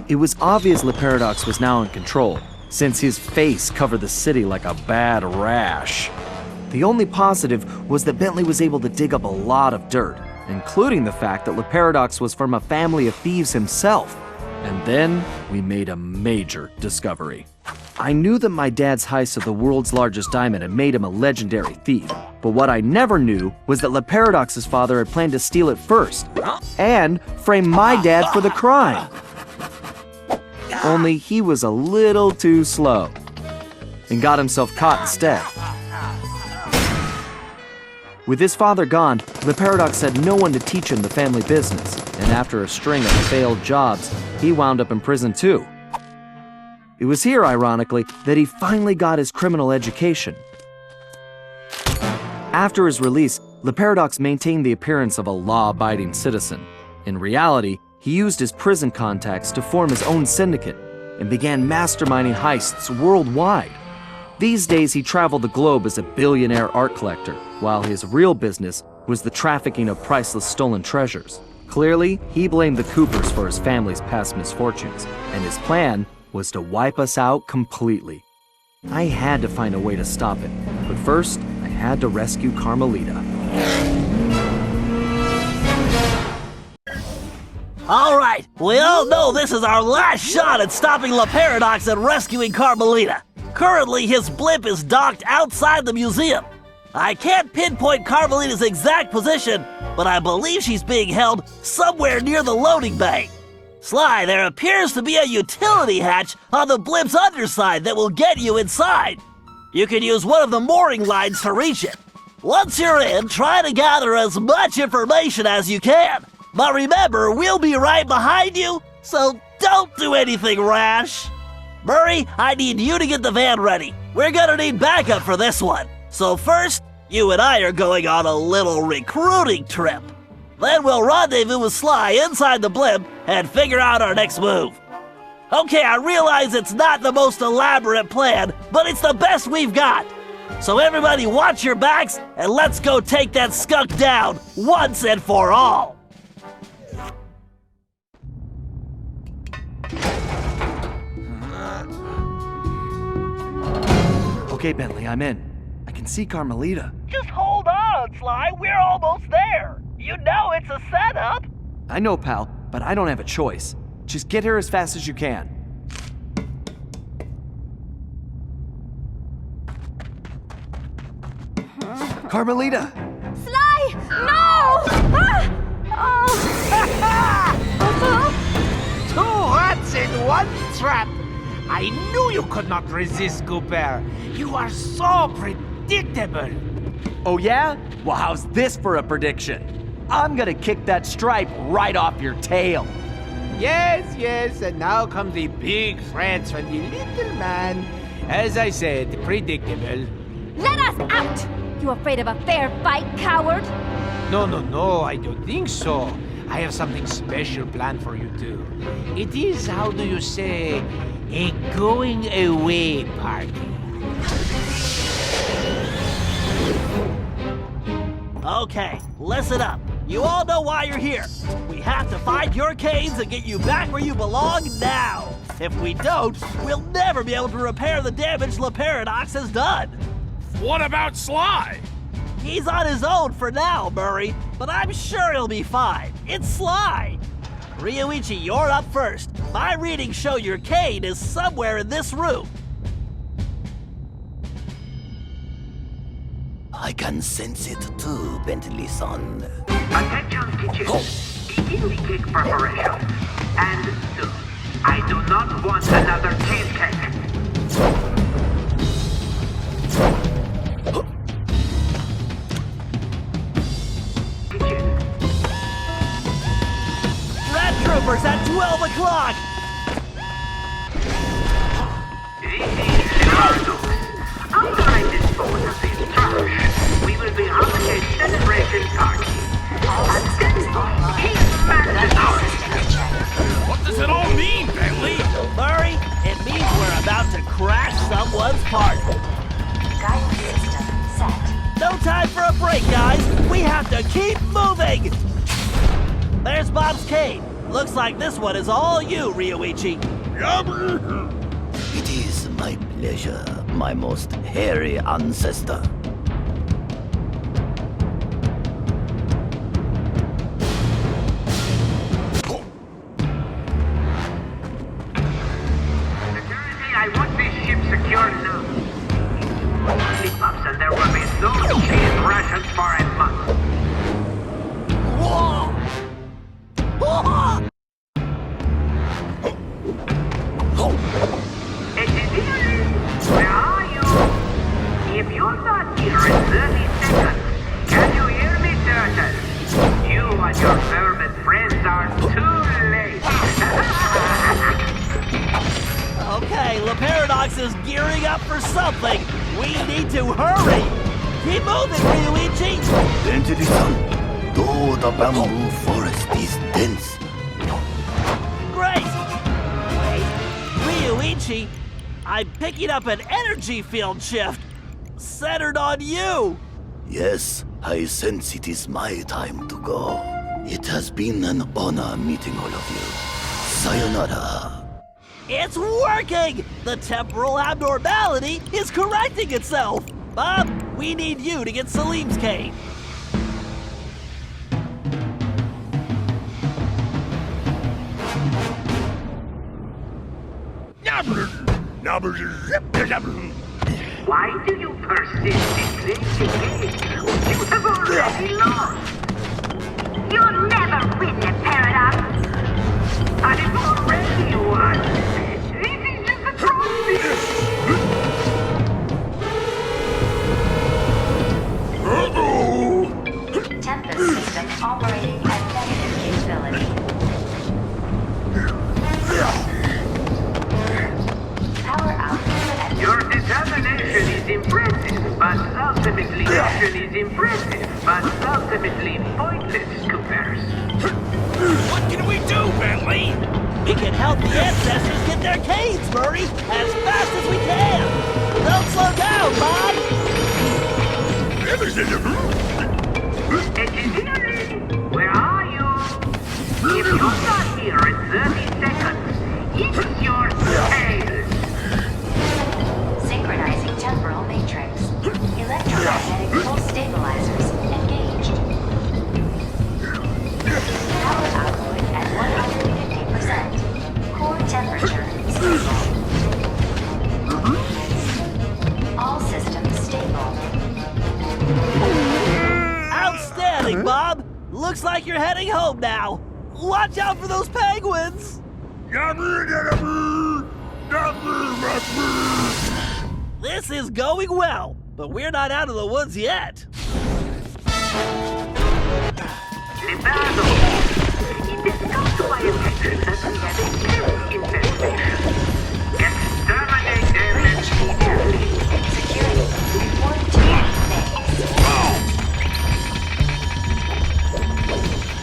It was obvious Le Paradox was now in control, since his face covered the city like a bad rash. The only positive was that Bentley was able to dig up a lot of dirt, including the fact that Le Paradox was from a family of thieves himself. And then we made a major discovery. I knew that my dad's heist of the world's largest diamond had made him a legendary thief, but what I never knew was that Le Paradox's father had planned to steal it first, and frame my dad for the crime. Only he was a little too slow, and got himself caught instead. With his father gone, Le Paradox had no one to teach him the family business, and after a string of failed jobs, he wound up in prison too. It was here, ironically, that he finally got his criminal education. After his release, Le Paradox maintained the appearance of a law-abiding citizen. In reality, he used his prison contacts to form his own syndicate and began masterminding heists worldwide. These days, he traveled the globe as a billionaire art collector, while his real business was the trafficking of priceless stolen treasures. Clearly, he blamed the Coopers for his family's past misfortunes, and his plan was to wipe us out completely. I had to find a way to stop it, but first, I had to rescue Carmelita. All right, we all know this is our last shot at stopping Le Paradox and rescuing Carmelita. Currently, his blimp is docked outside the museum. I can't pinpoint Carmelita's exact position, but I believe she's being held somewhere near the loading bay. Sly, there appears to be a utility hatch on the blimp's underside that will get you inside. You can use one of the mooring lines to reach it. Once you're in, try to gather as much information as you can. But remember, we'll be right behind you, so don't do anything rash. Murray, I need you to get the van ready. We're gonna need backup for this one. So first, you and I are going on a little recruiting trip. Then we'll rendezvous with Sly inside the blimp and figure out our next move. Okay, I realize it's not the most elaborate plan, but it's the best we've got. So everybody watch your backs and let's go take that skunk down once and for all. Okay, Bentley, I'm in. I can see Carmelita. Just hold on, Sly. We're almost there. You know it's a setup. I know, pal, but I don't have a choice. Just get here as fast as you can. Carmelita! Sly! No! Two rats in one trap. I knew you could not resist, Cooper. You are so predictable. Oh yeah? Well, how's this for a prediction? I'm gonna kick that stripe right off your tail. Yes, and now come the big threats from the little man. As I said, predictable. Let us out! You afraid of a fair fight, coward? No, I don't think so. I have something special planned for you two. It is, how do you say, a going away party. Okay, listen up. You all know why you're here. We have to find your canes and get you back where you belong now. If we don't, we'll never be able to repair the damage Le Paradox has done. What about Sly? He's on his own for now, Murray, but I'm sure he'll be fine. It's Sly. Ryuichi, you're up first. My readings show your cane is somewhere in this room. I can sense it too, Bentley-san. Attention, kitchen. Begin the cake preparation. And soon. I do not want another cheesecake. Red Troopers at 12 o'clock! After I dispose of this trash, we will be having a celebration party. And then he's mandatory. What does it all mean, Bentley? Murray, it means we're about to crash someone's party. Guidance system set. No time time for a break, guys. We have to keep moving. There's Bob's cave. Looks like this one is all you, Ryoichi. It is my pleasure, my most hairy ancestor. Security, I want this ship secured now. Slip-ups and there will be no cheap rations for a month. Engineering, where are you? If you're not here in 30 seconds, can you hear me, Turtle? You and your vermin friends are too late. Okay, La Paradox is gearing up for something. We need to hurry. Keep moving, Ryoichi. Bentley-san, though the bamboo forest is dense. Great. Wait, Ryoichi, I'm picking up an energy field shift centered on you. Yes, I sense it is my time to go. It has been an honor meeting all of you. Sayonara. It's working! The temporal abnormality is correcting itself. Bob, we need you to get Salim's cave. Why do you persist in playing the game? You have already lost. You'll never win the Paradox. I've already won. This is just a trophy. Tempest system operating at negative capability. Power output at Your determination is impressive, but ultimately action is impressive, but ultimately pointless, Coopers. What can we do, Bentley? We can help the ancestors get their caves, Murray, as fast as we can. Don't slow down, Bob. Engineering, where are you? If you're not here in 30 seconds, it's your tail. synchronizing temporal matrix. Electromagnetic pulse stabilizers engaged. Power output at 150%. Core temperature stable. All systems stable. Outstanding, Bob. Looks like you're heading home now. Watch out for those penguins. This is going well, but we're not out of the woods yet. Leonardo, it has come to my attention that we have a pest infestation. Exterminate them immediately. Security. Report to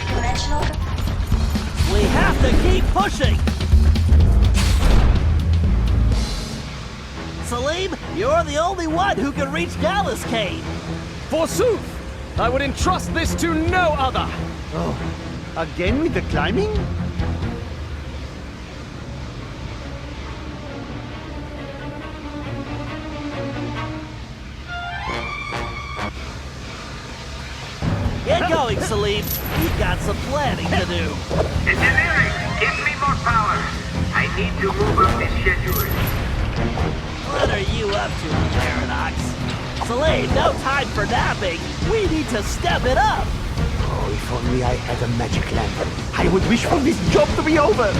Conventional. We have to keep pushing. Salim, you're the only one who can reach Gallus Cave. Forsooth! I would entrust this to no other! Oh, again with the climbing? Get going, Salim. We've got some planning to do. Engineering, give me more power. I need to move up this schedule. What are you up to, Paradox? Salim, no time for napping. We need to step it up. Oh, if only I had a magic lantern. I would wish for this job to be over.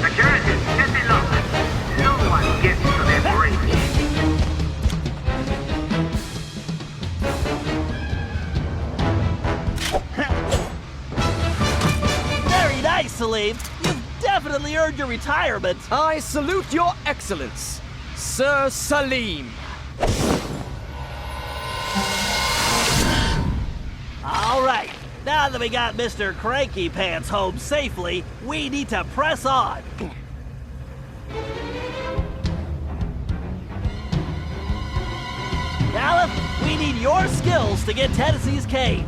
Security, set it up. No one gets to that bridge. Very nice, Salim. You've definitely earned your retirement. I salute your excellence, Sir Salim. All right. Now that we got Mr. Cranky Pants home safely, we need to press on. Gallop, We need your skills to get Tennessee's cane.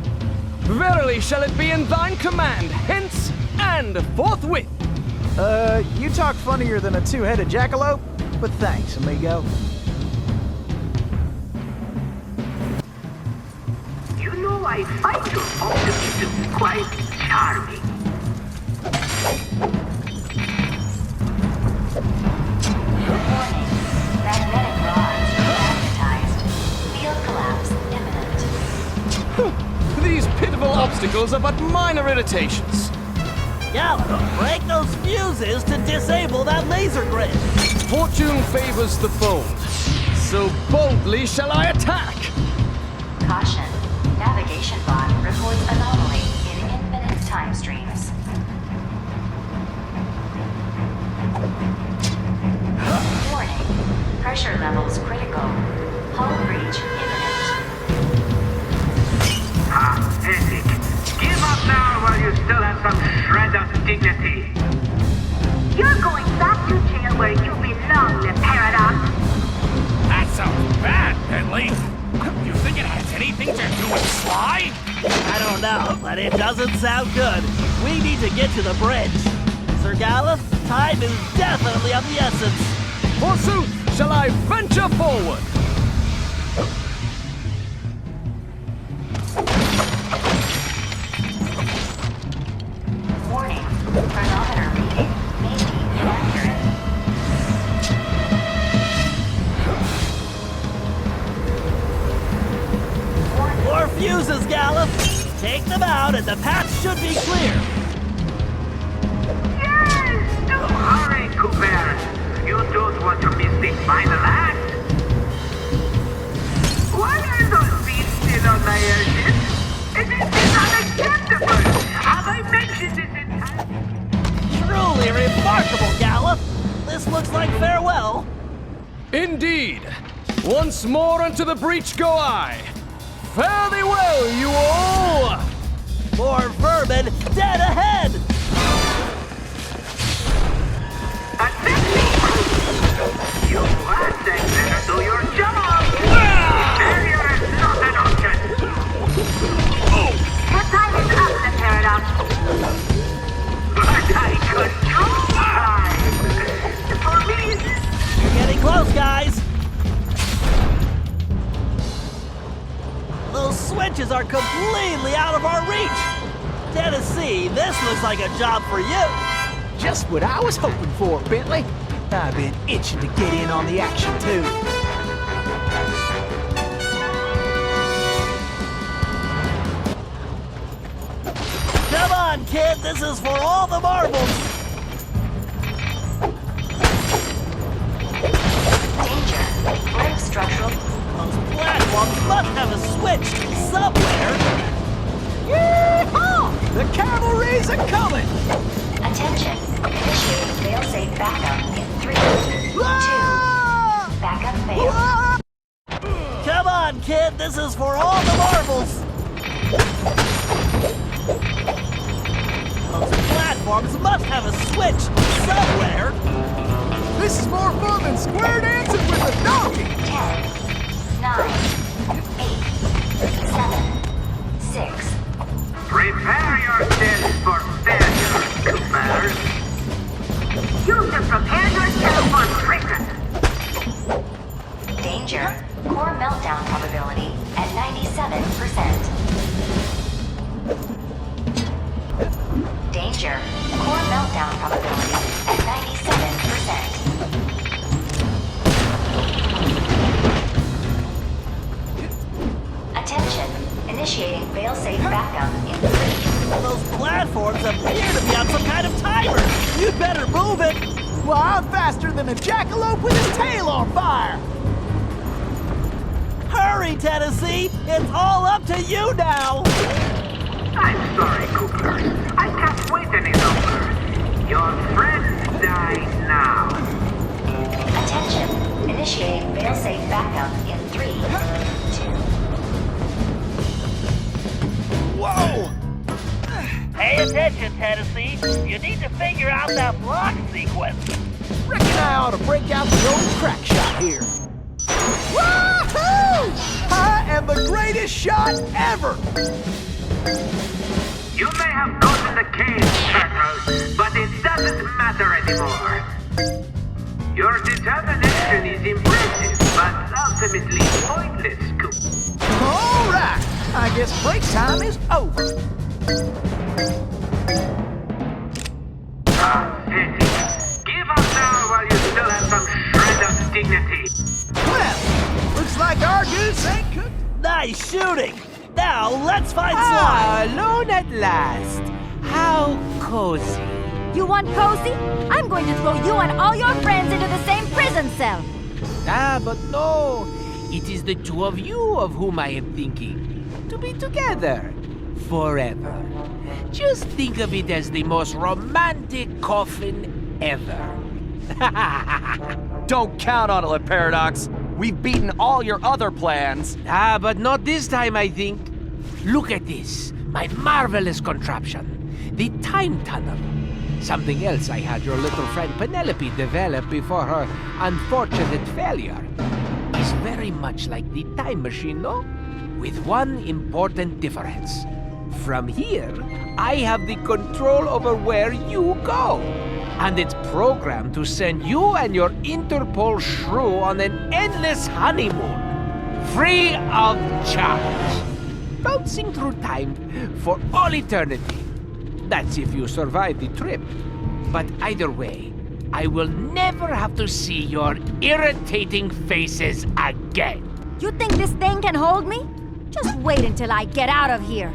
Verily shall it be in thine command, hence and forthwith. You talk funnier than a two-headed jackalope, but thanks, amigo. You know, I find your optimism quite charming. Warning. Magnetic rods magnetized. Field collapse imminent. These pitiful obstacles are but minor irritations. Gallop, break those fuses to disable that laser grid. Fortune favors the bold, so boldly shall I attack. Caution. Navigation bot reports anomaly in infinite time streams. Warning. Pressure levels critical. Hull breach imminent. Pathetic. Give up now while you still have some shred of dignity. You're going back to jail where you belong, the Paradox. That sounds bad, Bentley. You think it has anything to do with Sly? I don't know, but it doesn't sound good. We need to get to the bridge. Sir Gallup, time is definitely of the essence. Forsooth, shall I venture forward? Warning. Chronometer reading may be inaccurate. More fuses, Gallup. Take them out and the path should be clear. Yes! Don't hurry, Cooper. You don't want to miss the final act. Why are those beats still on my airship? It is unacceptable. Have I mentioned this in time? Truly remarkable, Gallup. This looks like farewell. Indeed. Once more unto the breach go I. Fare thee well, you all! More vermin dead ahead! You must better do your job! Failure is not an option! Your time is up, the Paradox. But I control time! For me, You're getting close, guys! Those switches are completely out of our reach! Tennessee, this looks like a job for you! Just what I was hoping for, Bentley. I've been itching to get in on the action, too. Come on, kid, this is for all the marbles! Danger. Brake structural. Those platforms must have a switch somewhere! Yeehaw! The cavalry's a-coming! Attention. Initiating failsafe backup in 3, 2. Backup failed. Come on, kid, this is for all the marbles! Those platforms must have a switch somewhere! This is more fun than square dancing with a donkey! 10, 9, 8, 7, 6. prepare yourselves for failure, Cooper! You should prepare yourself for friction. Danger. Core meltdown probability at 97%. Danger. Core meltdown probability at 97%. Attention. Initiating failsafe backup in 3. Those platforms appear to be on some kind of timer! You'd better move it! Well, I'm faster than a jackalope with his tail on fire! Hurry, Tennessee! It's all up to you now! I'm sorry, Cooper. I can't wait any longer. Your friends die now. Attention. Initiating failsafe backup in 3, 2. Whoa! Pay attention, Tennessee. You need to figure out that block sequence. Reckon I ought to break out the old crack shot here. Woohoo! I am the greatest shot ever! You may have gotten the cave, Turtle, but it doesn't matter anymore. Your determination is impressive, but ultimately pointless, Coop. All right, I guess break time is over. Pity. Give up now while you still have some shred of dignity. Well, looks like our goose ain't cooked. Nice shooting! Now, let's find Sly! Alone at last. How cozy. You want cozy? I'm going to throw you and all your friends into the same prison cell. But no. It is the two of you of whom I am thinking. To be together. Forever. Just think of it as the most romantic coffin ever. Don't count on it, Paradox. We've beaten all your other plans. But not this time, I think. Look at this. My marvelous contraption. The time tunnel. Something else I had your little friend Penelope develop before her unfortunate failure. Is very much like the time machine, no? With one important difference. From here, I have the control over where you go. And it's programmed to send you and your Interpol shrew on an endless honeymoon. Free of charge. Bouncing through time for all eternity. That's if you survive the trip. But either way, I will never have to see your irritating faces again. You think this thing can hold me? Just wait until I get out of here.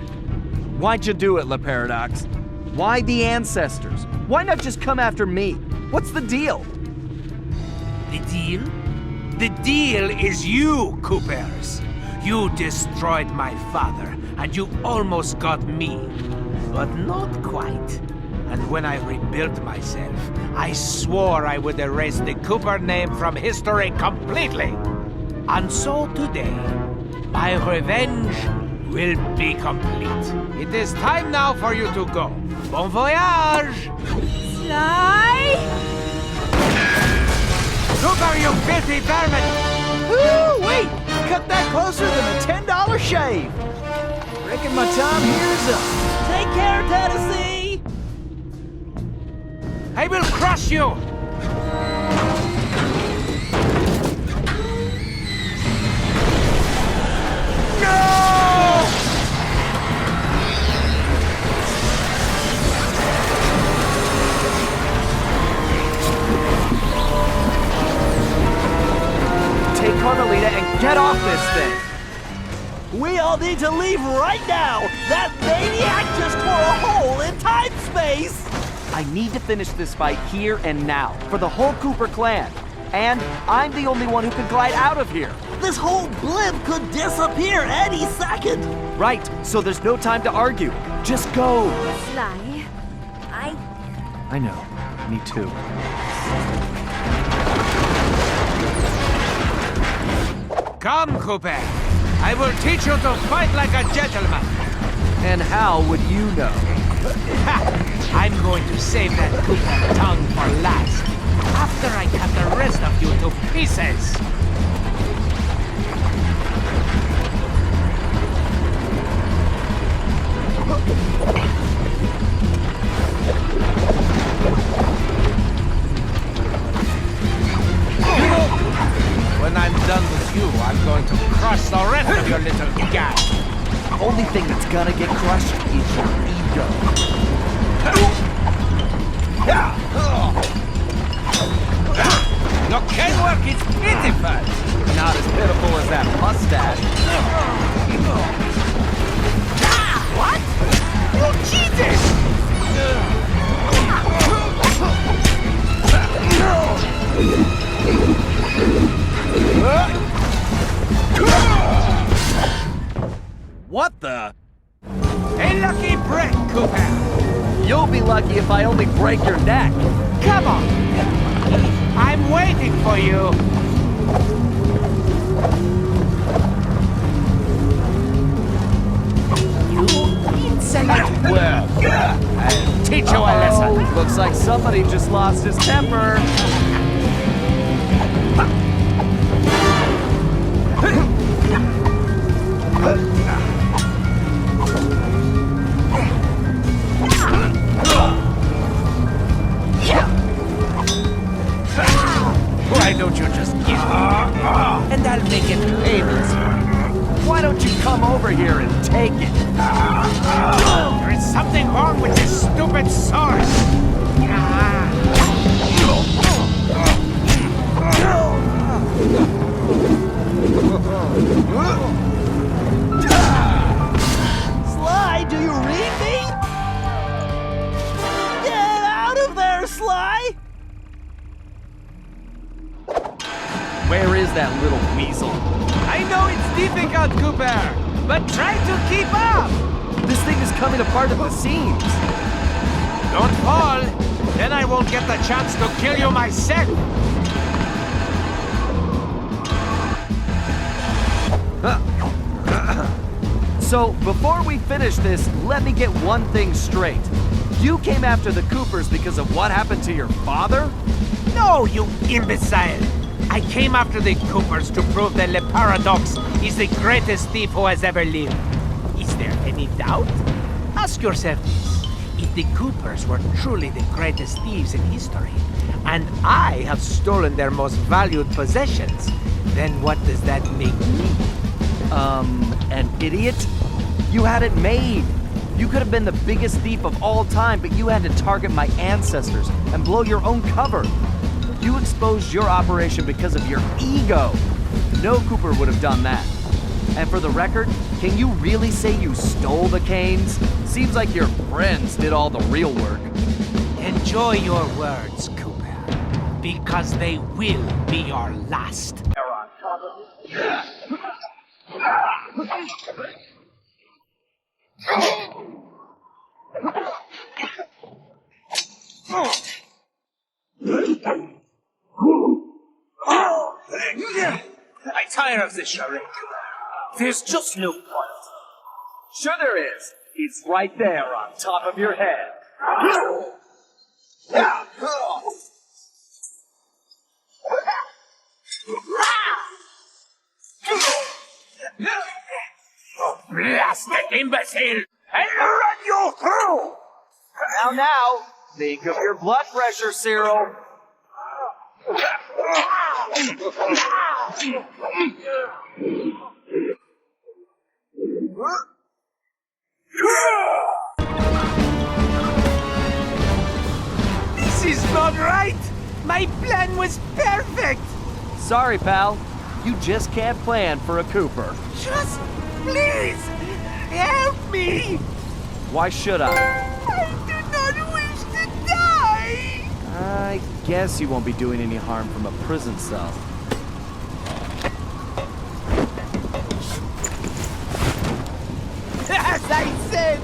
Why'd you do it, Le Paradox? Why the ancestors? Why not just come after me? What's the deal? The deal? The deal is you, Coopers. You destroyed my father, and you almost got me. But not quite. And when I rebuilt myself, I swore I would erase the Cooper name from history completely. And so today, my revenge will be complete. It is time now for you to go. Bon voyage! Sly! Cooper, you filthy vermin! Ooh, wait! Cut that closer than a $10 shave. Reckon my time here is up. Take care, Tennessee! I will crush you! No! Take Carmelita and get off this thing! We all need to leave right now! That maniac just tore a hole in time-space! I need to finish this fight here and now, for the whole Cooper clan. And I'm the only one who can glide out of here. This whole blimp could disappear any second! Right, so there's no time to argue. Just go! Sly, I know, me too. Come, Cooper. I will teach you to fight like a gentleman. And how would you know? I'm going to save that Cooper tongue for last, after I cut the rest of you to pieces. When I'm done with you, I'm going to crush the rest of your little gang. The only thing that's gonna get crushed is your ego. Your cane work is pitiful. Not as pitiful as that mustache. What? You cheated! What the? A lucky break, Cooper. You'll be lucky if I only break your neck. Come on. I'm waiting for you. You insolent worm. I'll teach you a lesson. Looks like somebody just lost his temper. over here and take it. There is something wrong with this stupid sword. Sly, do you read me? Get out of there, Sly! Where is that little weasel? I know it's difficult, Cooper, but try to keep up! This thing is coming apart at the seams. Don't fall, then I won't get the chance to kill you myself. So, before we finish this, let me get one thing straight. You came after the Coopers because of what happened to your father? No, you imbecile! I came after the Coopers to prove that Le Paradox is the greatest thief who has ever lived. Is there any doubt? Ask yourself this. If the Coopers were truly the greatest thieves in history, and I have stolen their most valued possessions, then what does that make me? An idiot? You had it made. You could have been the biggest thief of all time, but you had to target my ancestors and blow your own cover. You exposed your operation because of your ego. No Cooper would have done that. And for the record, can you really say you stole the canes? Seems like your friends did all the real work. Enjoy your words, Cooper, because they will be your last. I tire of this charade. There's just no point. Sure there is. It's right there on top of your head. Blasted imbecile! I'll run you through! Now, think of your blood pressure, Cyril. This is not right! My plan was perfect! Sorry, pal. You just can't plan for a Cooper. Just please help me! Why should I? I do not wish to die! I guess you won't be doing any harm from a prison cell. As I said,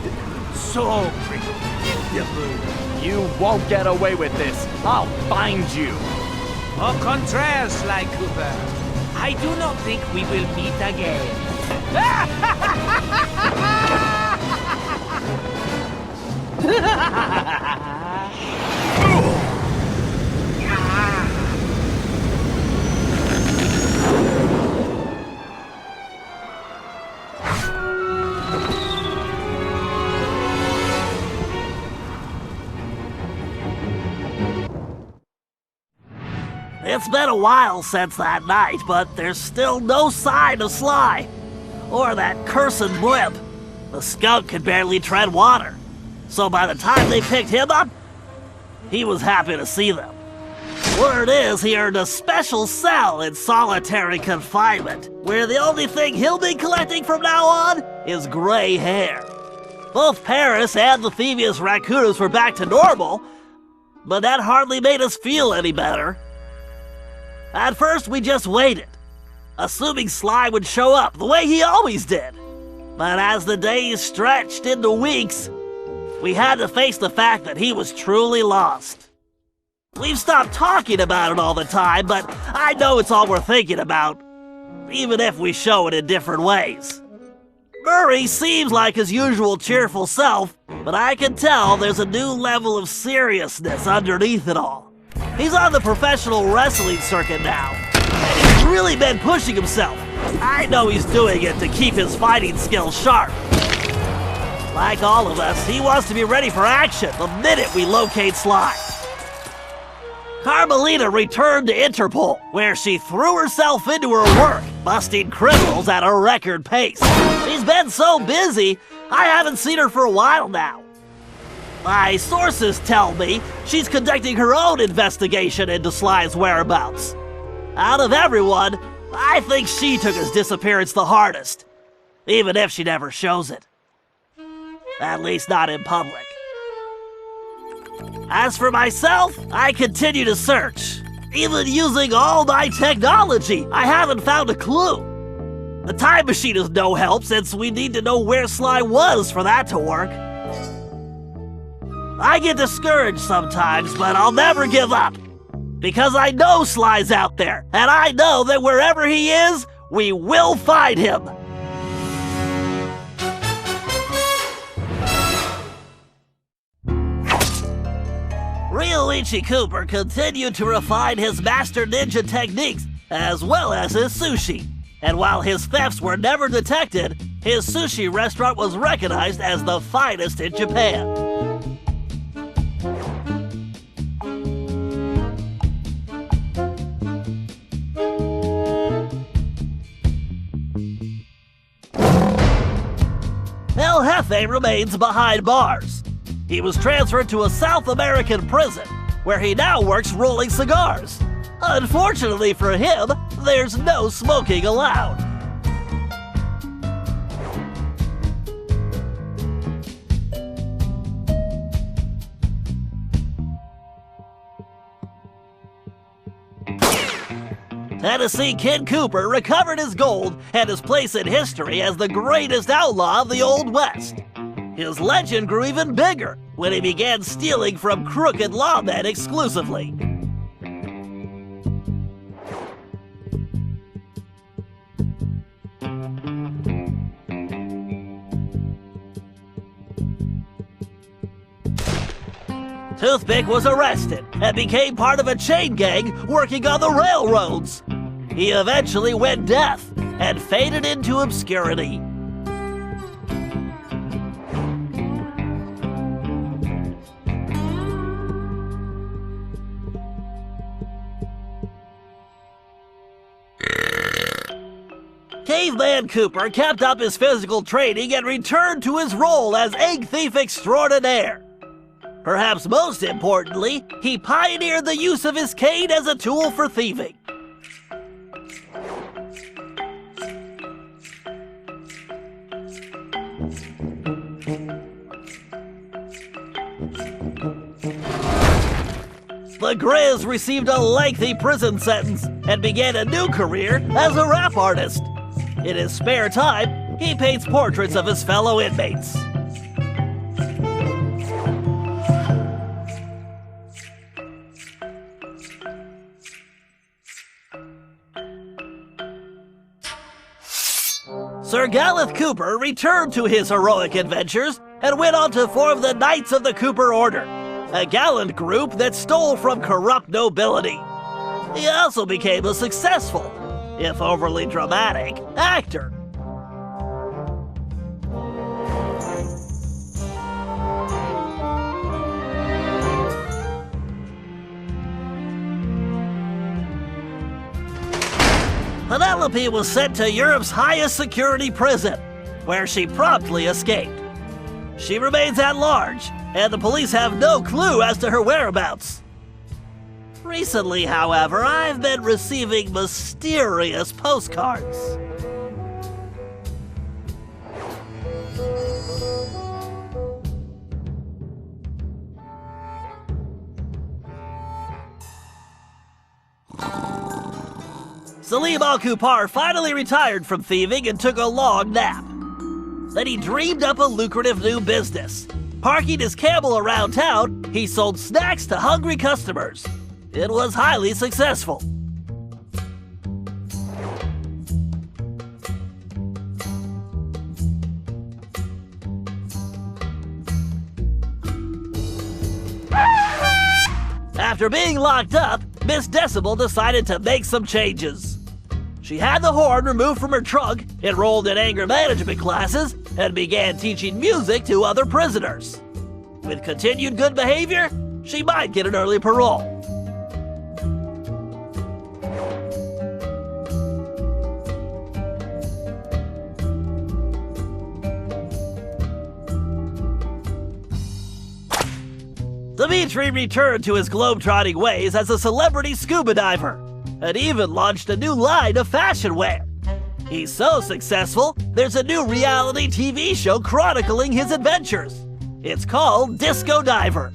so predictable. You won't get away with this. I'll find you. Au contraire, Sly Cooper. I do not think we will meet again. It's been a while since that night, but there's still no sign of Sly. Or that cursed blimp. The skunk could barely tread water. So by the time they picked him up, he was happy to see them. Word is he earned a special cell in solitary confinement, where the only thing he'll be collecting from now on is gray hair. Both Paris and the Thievius Raccoonus were back to normal, but that hardly made us feel any better. At first, we just waited, assuming Sly would show up the way he always did. But as the days stretched into weeks, we had to face the fact that he was truly lost. We've stopped talking about it all the time, but I know it's all we're thinking about, even if we show it in different ways. Murray seems like his usual cheerful self, but I can tell there's a new level of seriousness underneath it all. He's on the professional wrestling circuit now, and he's really been pushing himself. I know he's doing it to keep his fighting skills sharp. Like all of us, he wants to be ready for action the minute we locate Sly. Carmelita returned to Interpol, where she threw herself into her work busting criminals at a record pace. She's been so busy, I haven't seen her for a while now. My sources tell me she's conducting her own investigation into Sly's whereabouts. Out of everyone, I think she took his disappearance the hardest, even if she never shows it. At least not in public. As for myself, I continue to search. Even using all my technology, I haven't found a clue. The time machine is no help since we need to know where Sly was for that to work. I get discouraged sometimes, but I'll never give up. Because I know Sly's out there, and I know that wherever he is, we will find him. Ryoichi Cooper continued to refine his master ninja techniques as well as his sushi. And while his thefts were never detected, his sushi restaurant was recognized as the finest in Japan. El Jefe remains behind bars. He was transferred to a South American prison, where he now works rolling cigars. Unfortunately for him, there's no smoking allowed. Tennessee Kid Cooper recovered his gold and his place in history as the greatest outlaw of the Old West. His legend grew even bigger when he began stealing from crooked lawmen exclusively. Toothpick was arrested and became part of a chain gang working on the railroads. He eventually went deaf and faded into obscurity. Caveman Cooper kept up his physical training and returned to his role as egg thief extraordinaire. Perhaps most importantly, he pioneered the use of his cane as a tool for thieving. The Grizz received a lengthy prison sentence and began a new career as a rap artist. In his spare time, he paints portraits of his fellow inmates. Sir Gallup Cooper returned to his heroic adventures and went on to form the Knights of the Cooper Order, a gallant group that stole from corrupt nobility. He also became a successful, if overly dramatic, actor. Penelope was sent to Europe's highest security prison, where she promptly escaped. She remains at large, and the police have no clue as to her whereabouts. Recently, however, I've been receiving mysterious postcards. Salim Al-Kupar finally retired from thieving and took a long nap. Then he dreamed up a lucrative new business. Parking his camel around town, he sold snacks to hungry customers. It was highly successful. After being locked up, Miss Decibel decided to make some changes. She had the horn removed from her trunk, enrolled in anger management classes, and began teaching music to other prisoners. With continued good behavior, she might get an early parole. Dimitri returned to his globe-trotting ways as a celebrity scuba diver, and even launched a new line of fashion wear. He's so successful, there's a new reality TV show chronicling his adventures. It's called Disco Diver.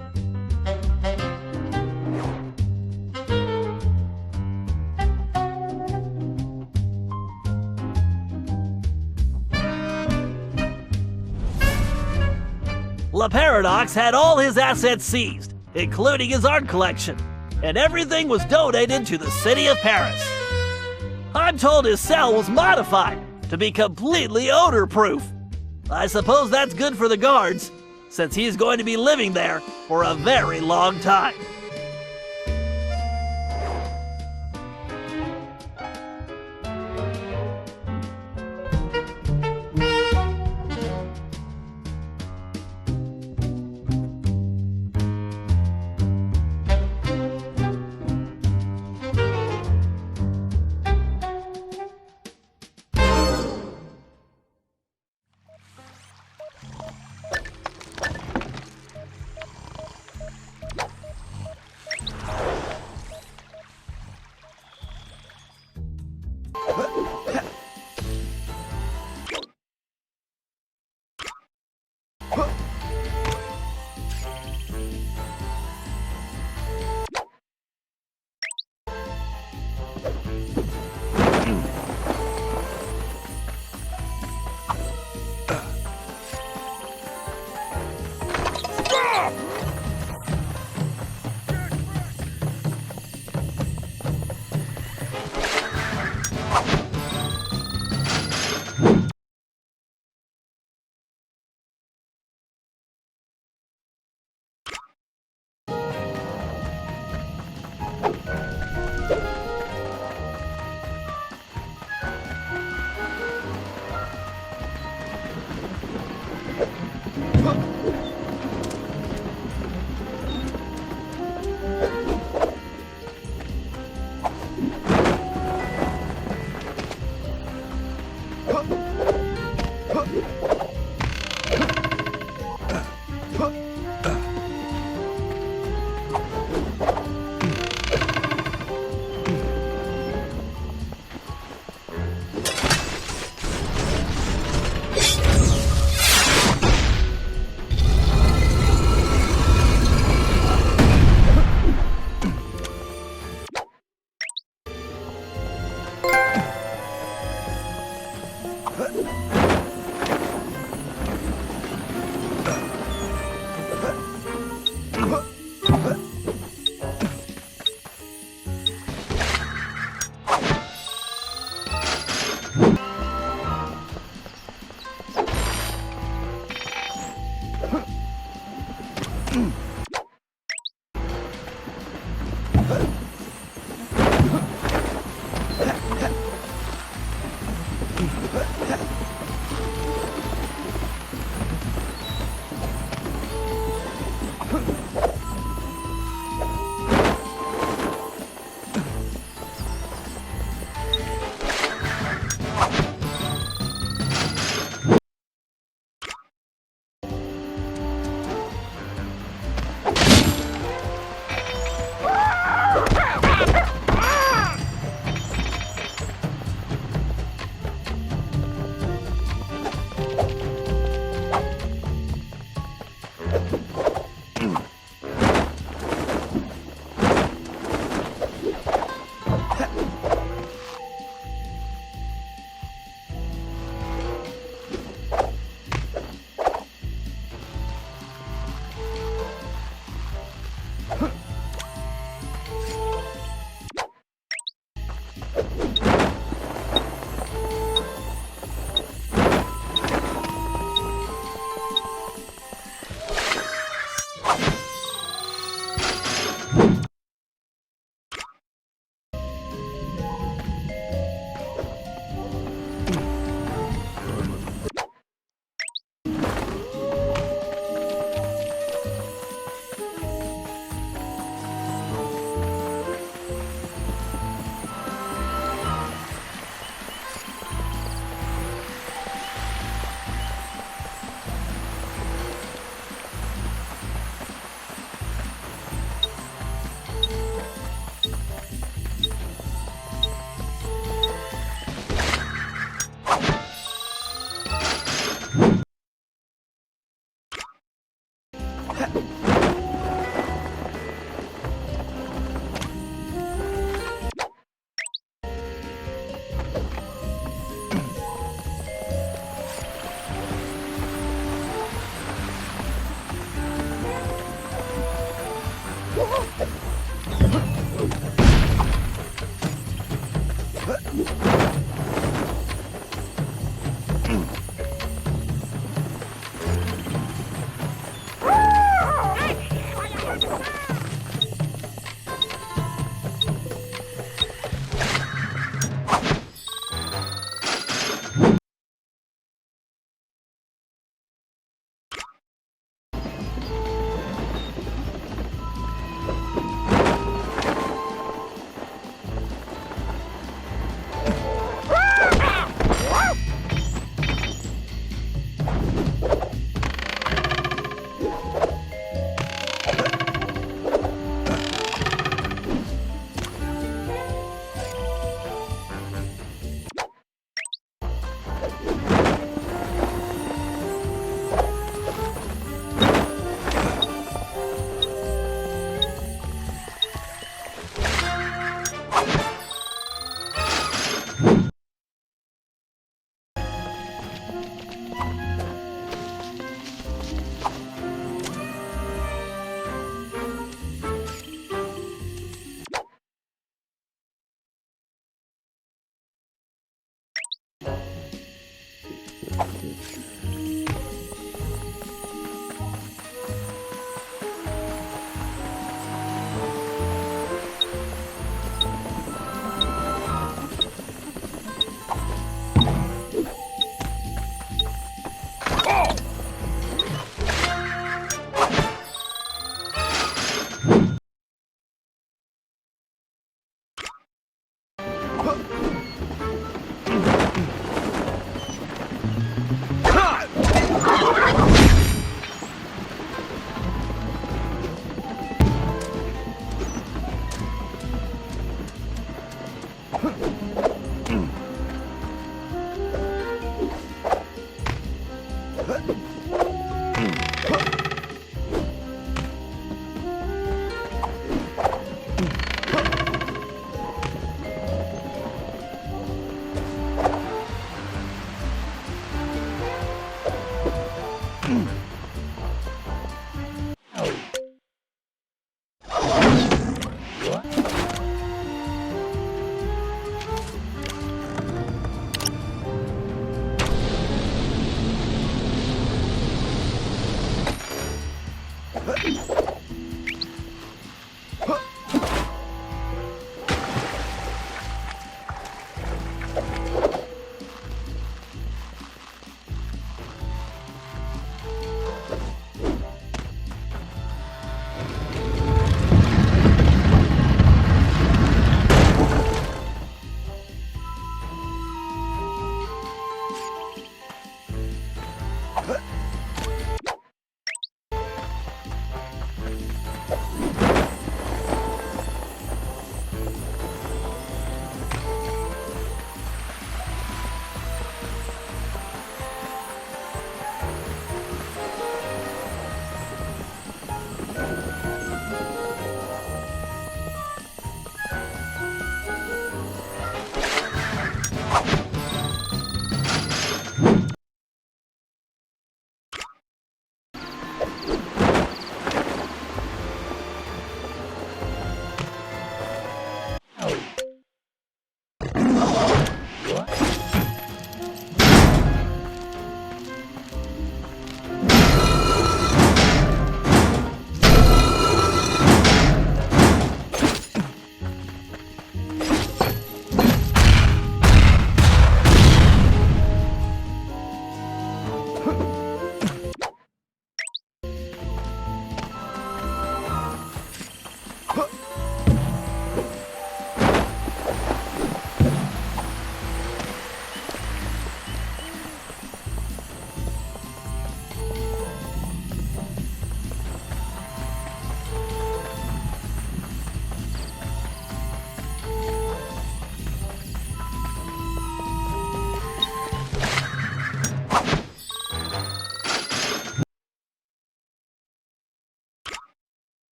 La Paradox had all his assets seized, including his art collection, and everything was donated to the city of Paris. I'm told his cell was modified to be completely odor-proof. I suppose that's good for the guards, since he's going to be living there for a very long time.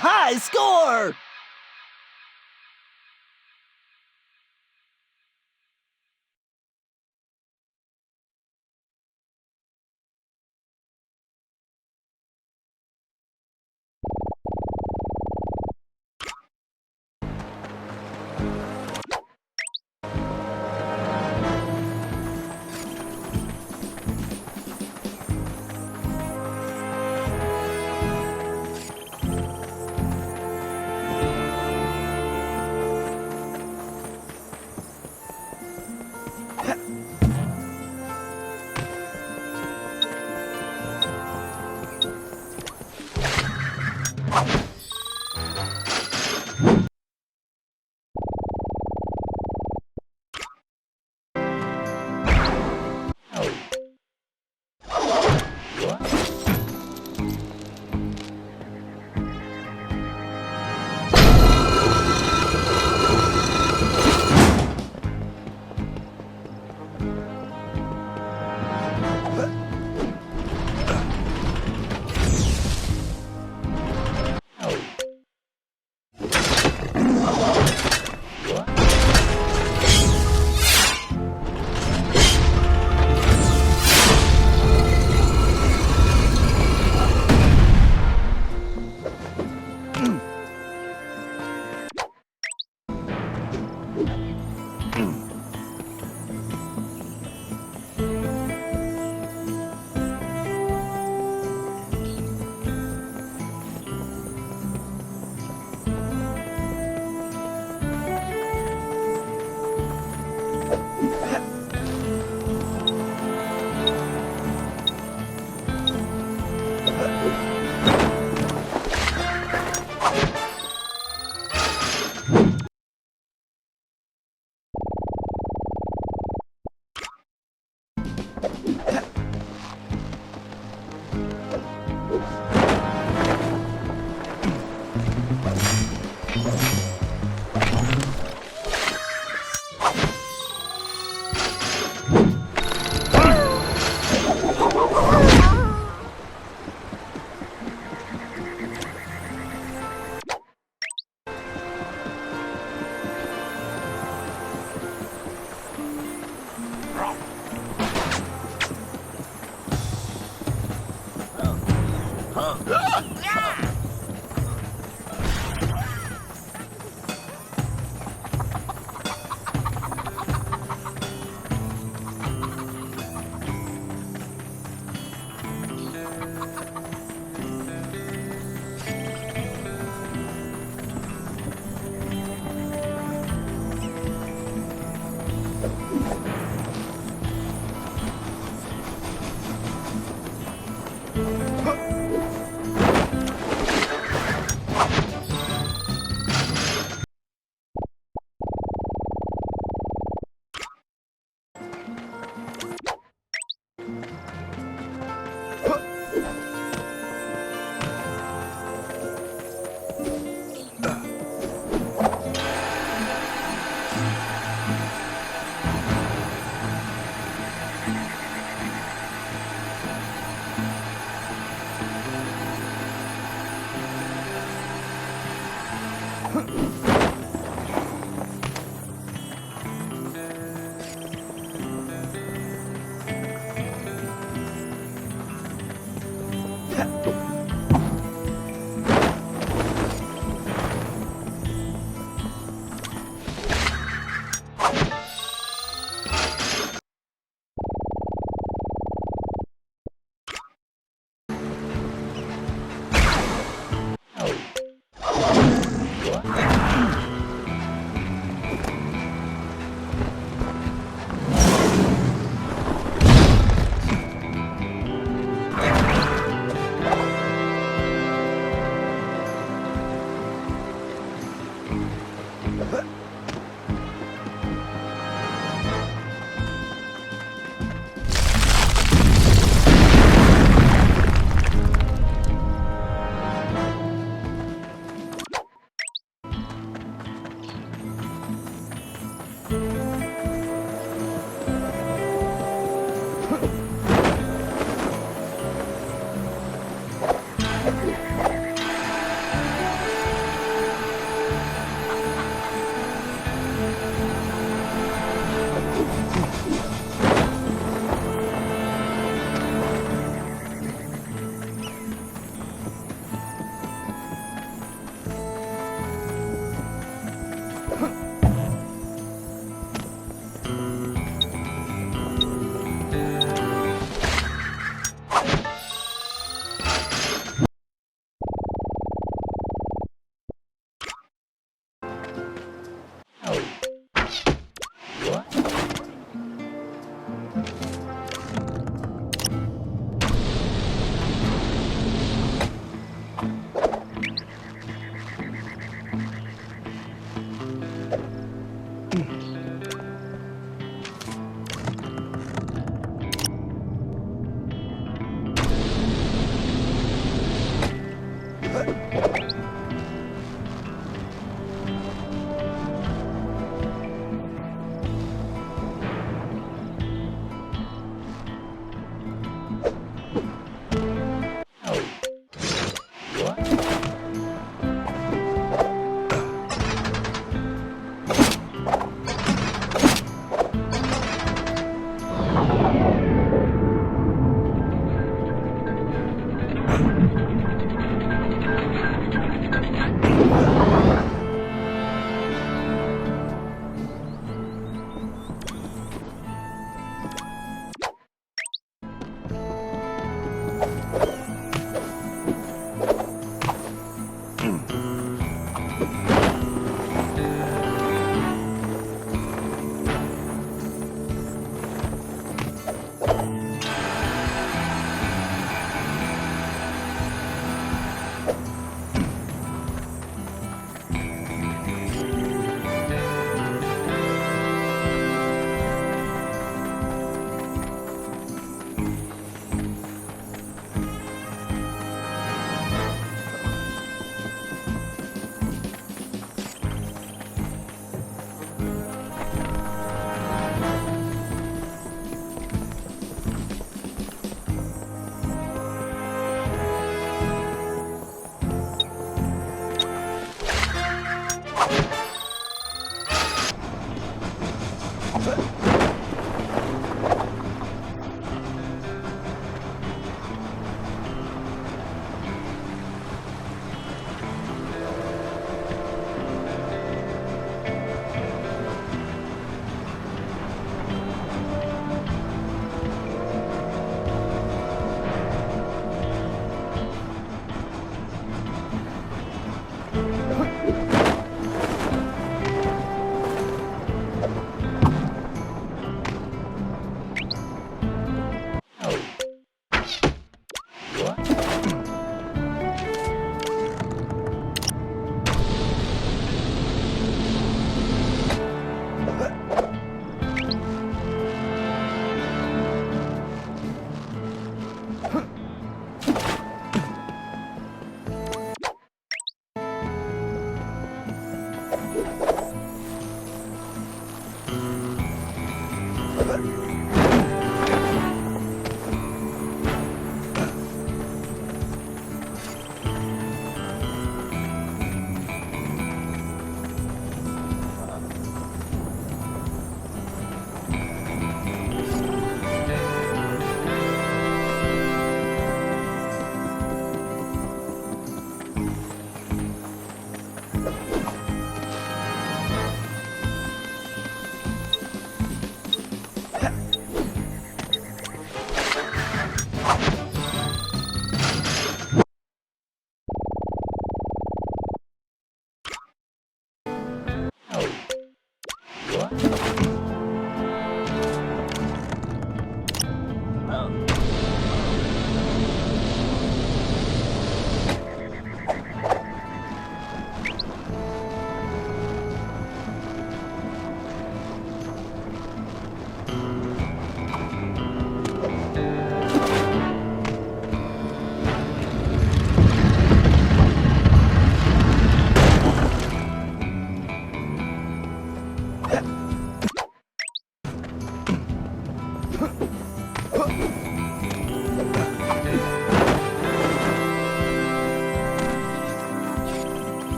high score!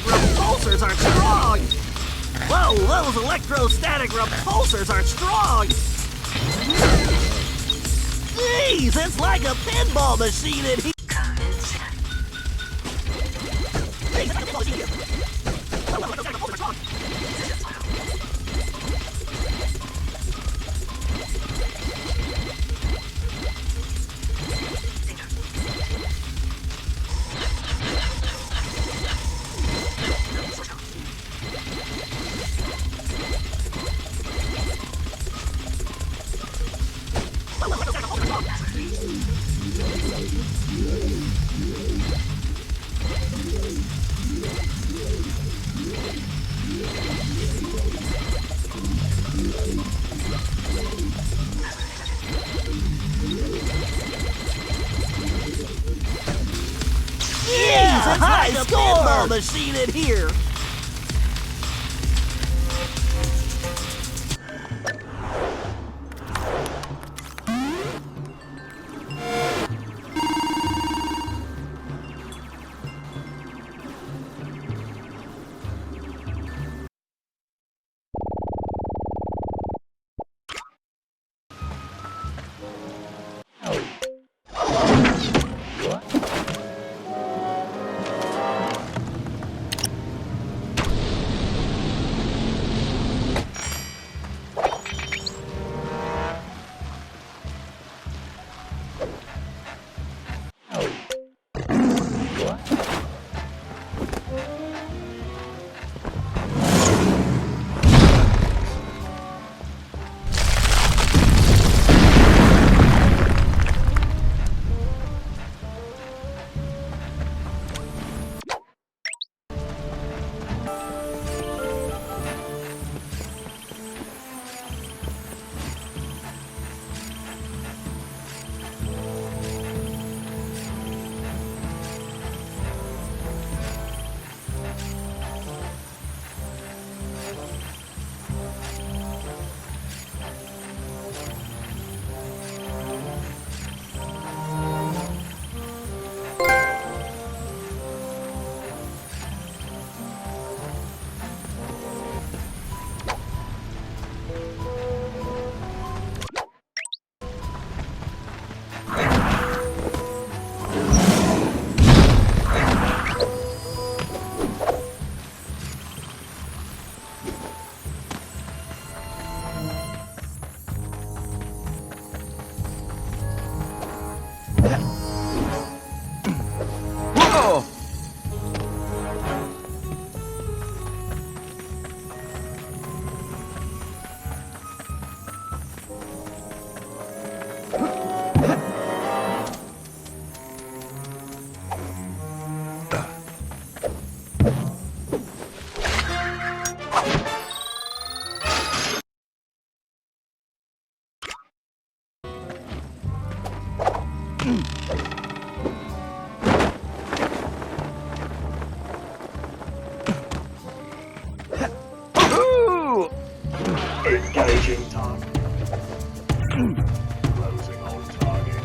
electrostatic repulsors are strong! Whoa, those electrostatic repulsors are strong! Jeez, it's like a pinball machine in here! Yeah, it's like a pinball machine in here! Engaging target. Closing on target.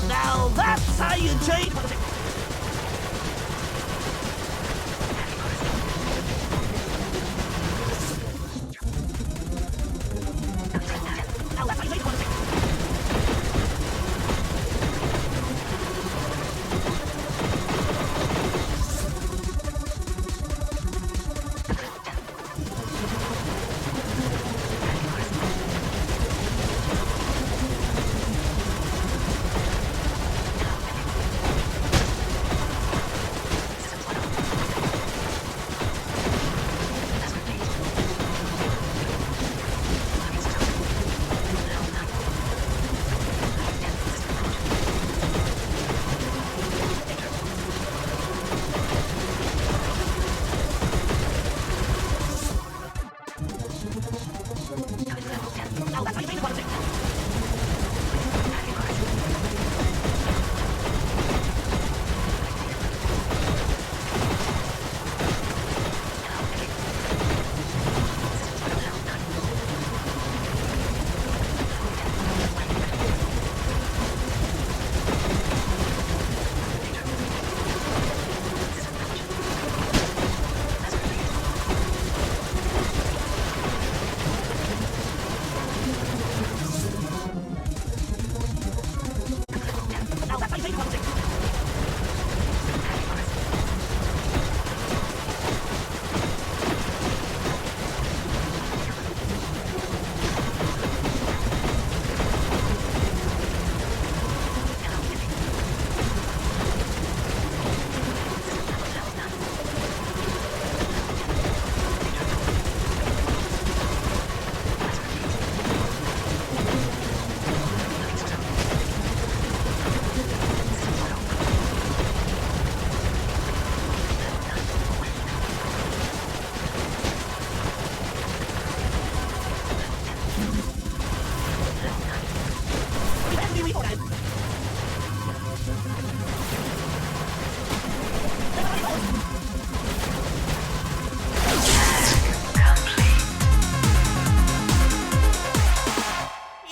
Now that's how you change.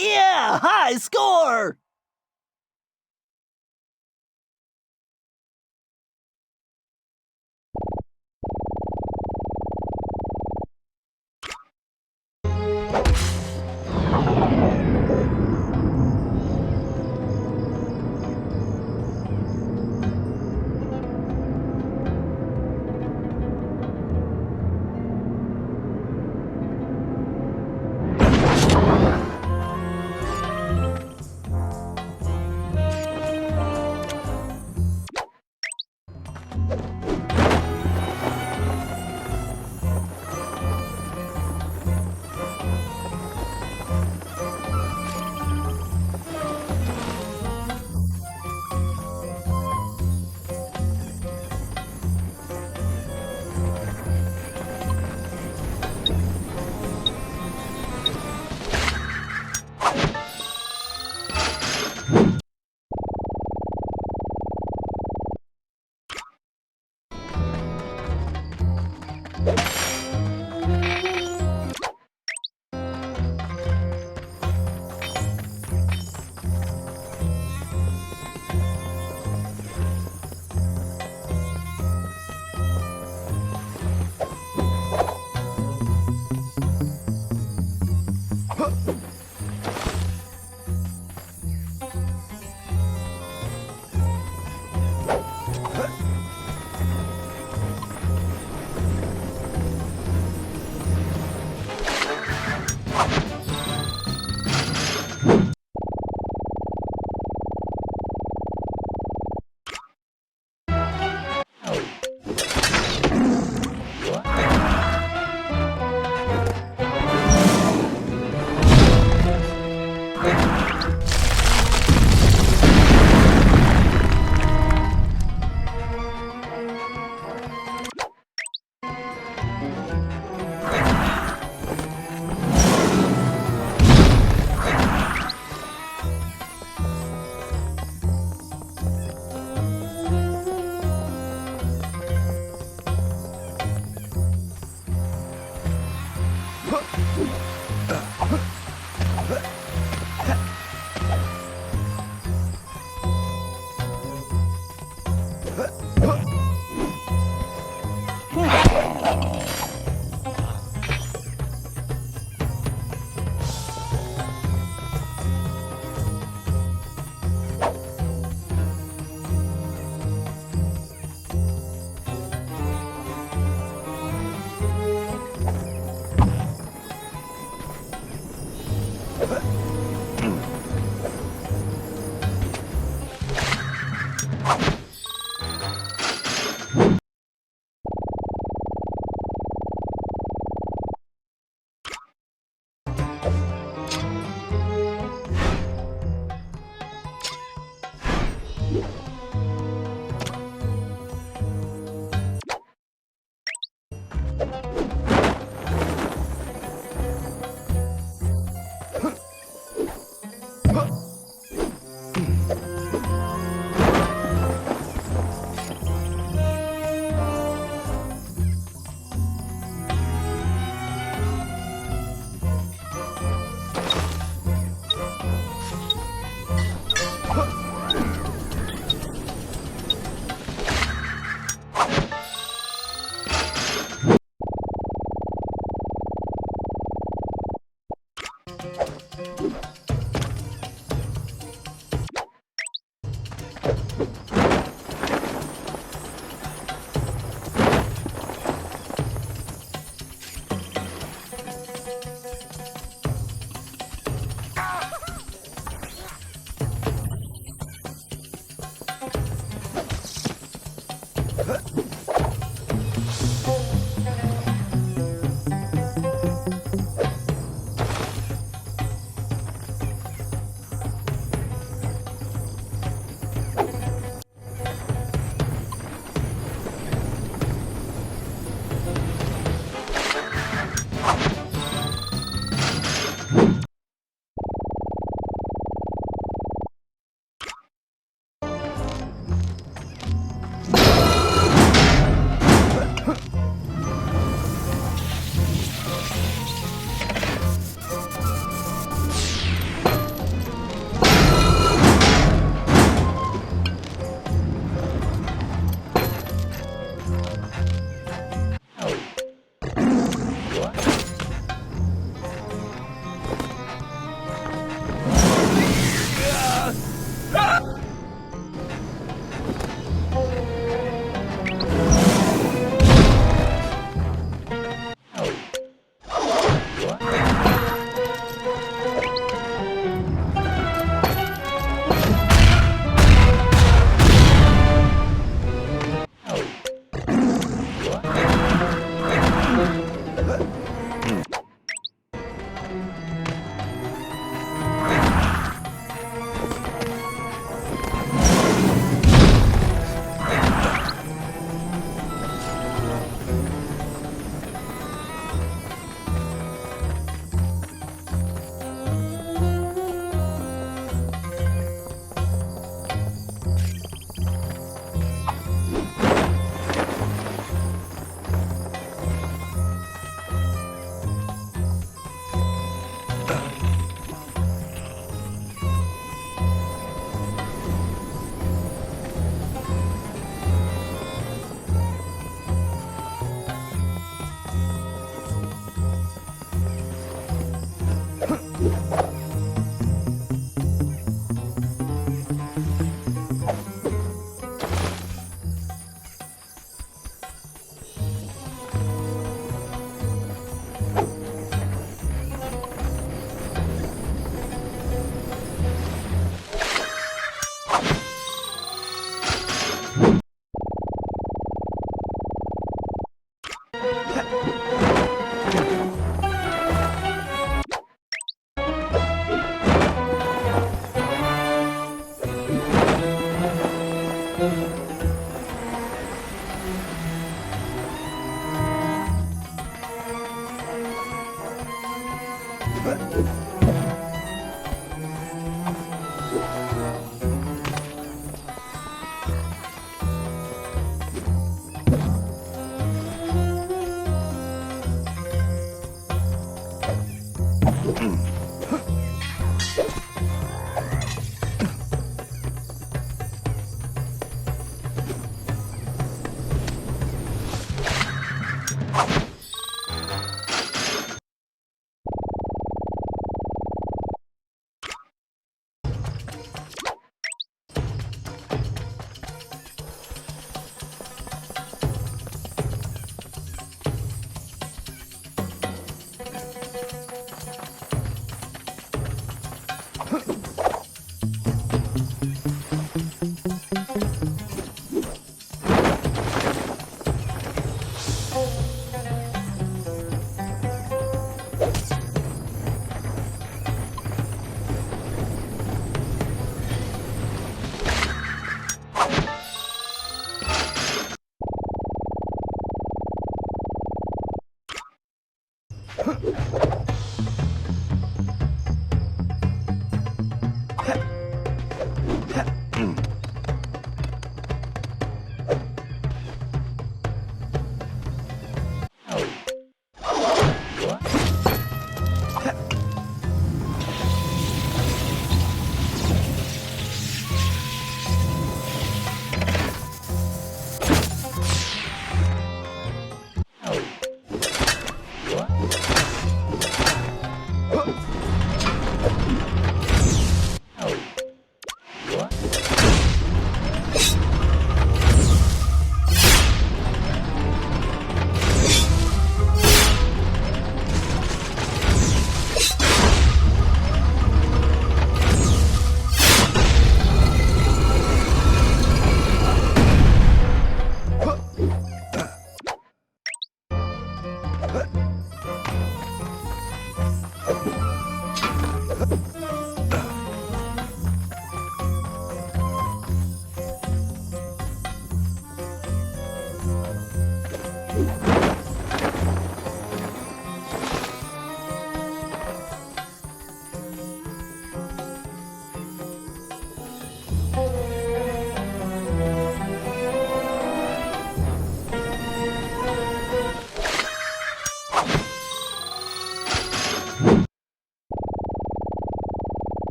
Yeah, high score!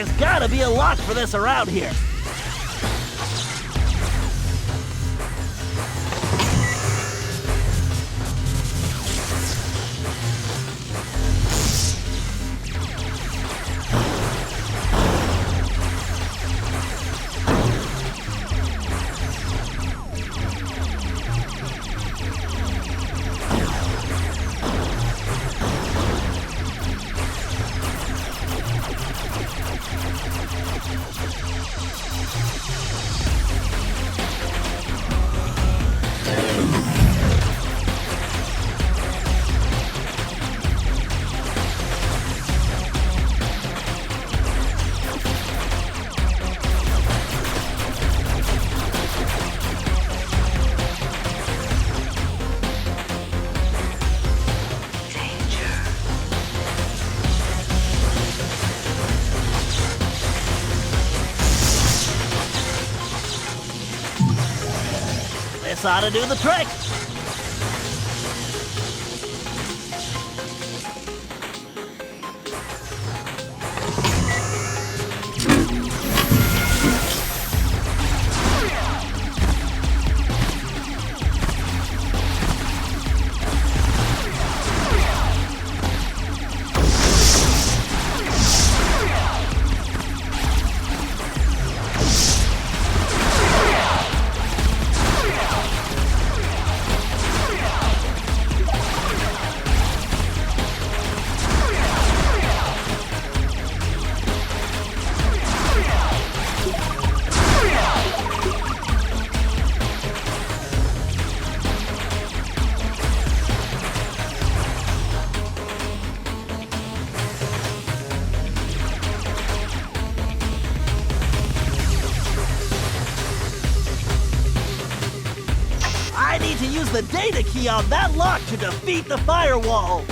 There's gotta be a lock for this around here. This ought to do the trick. I need to use the data key on that lock to defeat the firewall.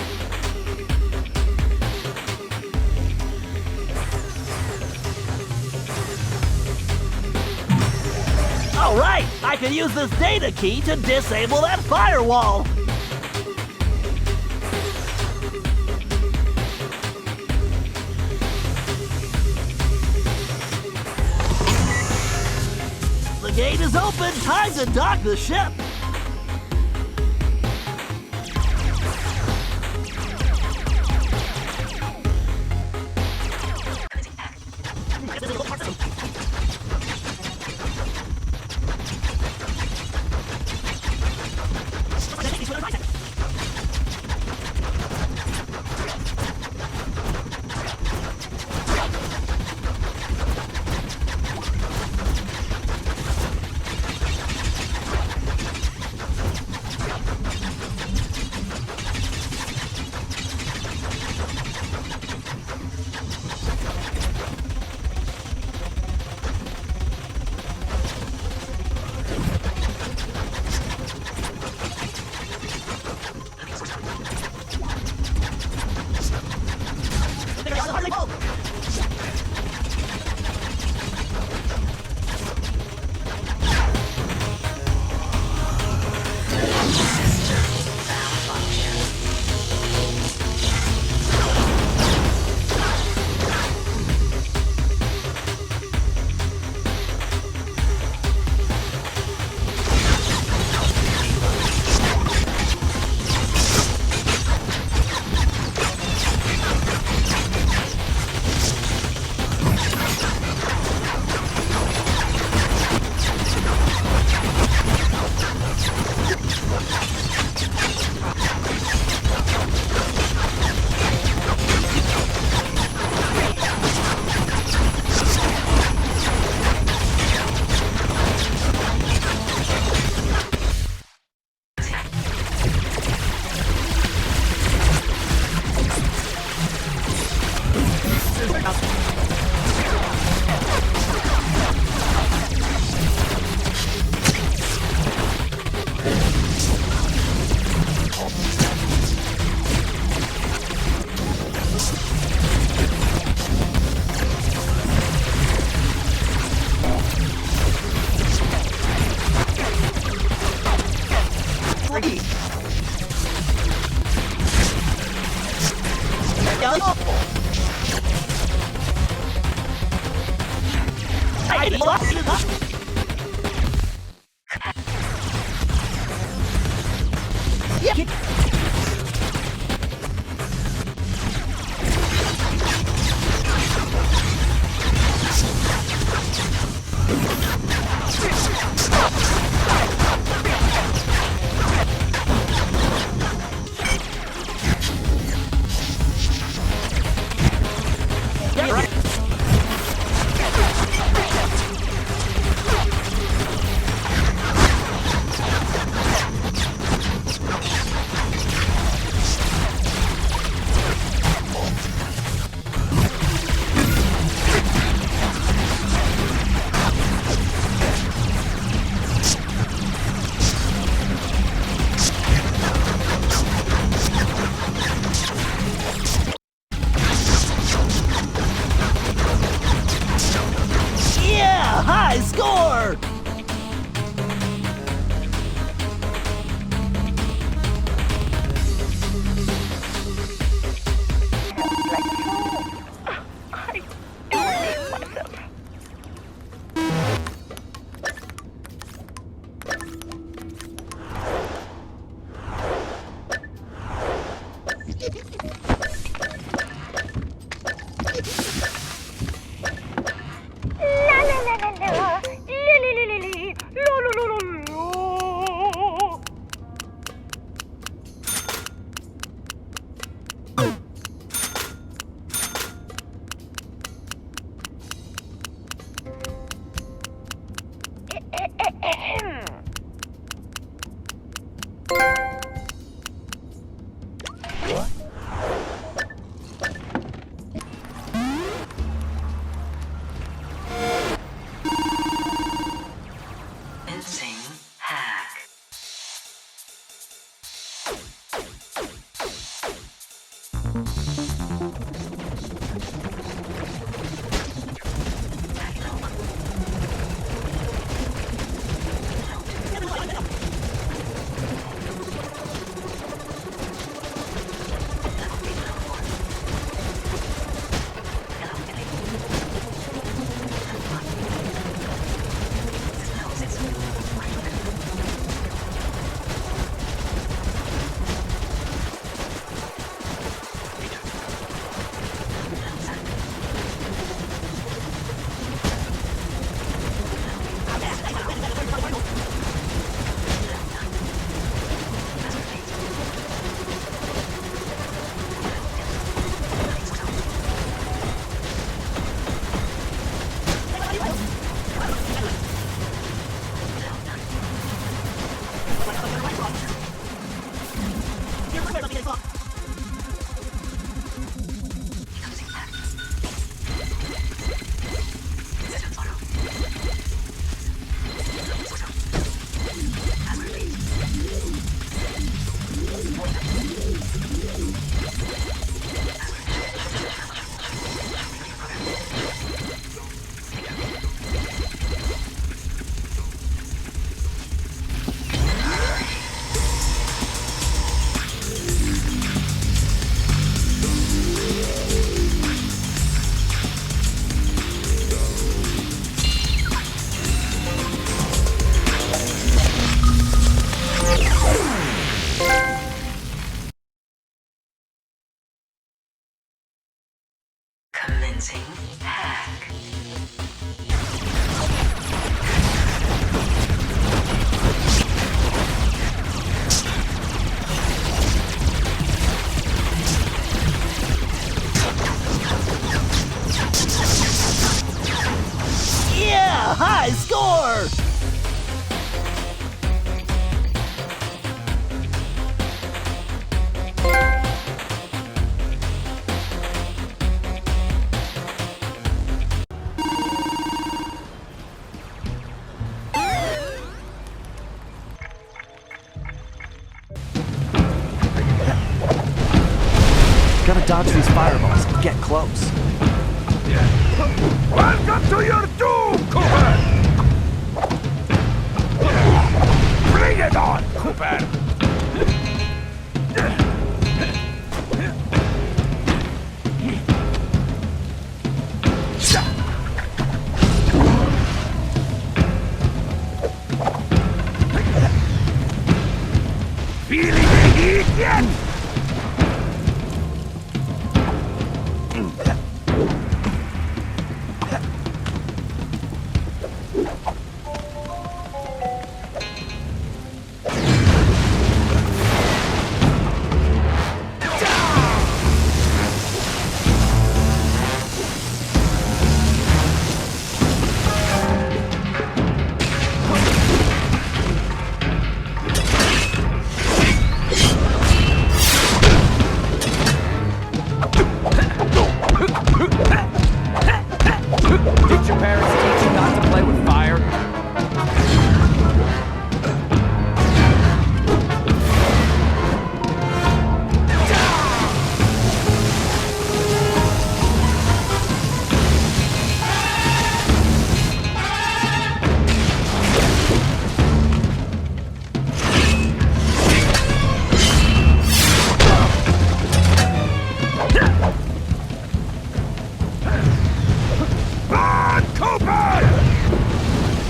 All right, I can use this data key to disable that firewall. The gate is open. Time to dock the ship. Yeah, high score! High score! Gotta dodge these fireballs and get close. Welcome to your doom, Cooper! Bring it on, Cooper! feeling the heat yet? Did your parents teach you not to play with fire?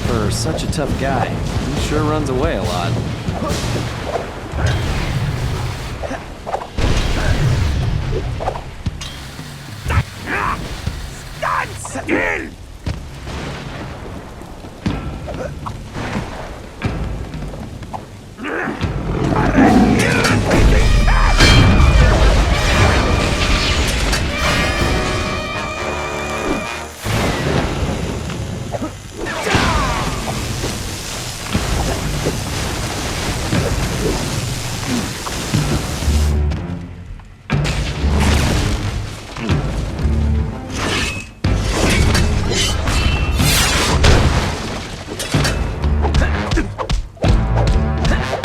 For such a tough guy, he sure runs away a lot. Stand still!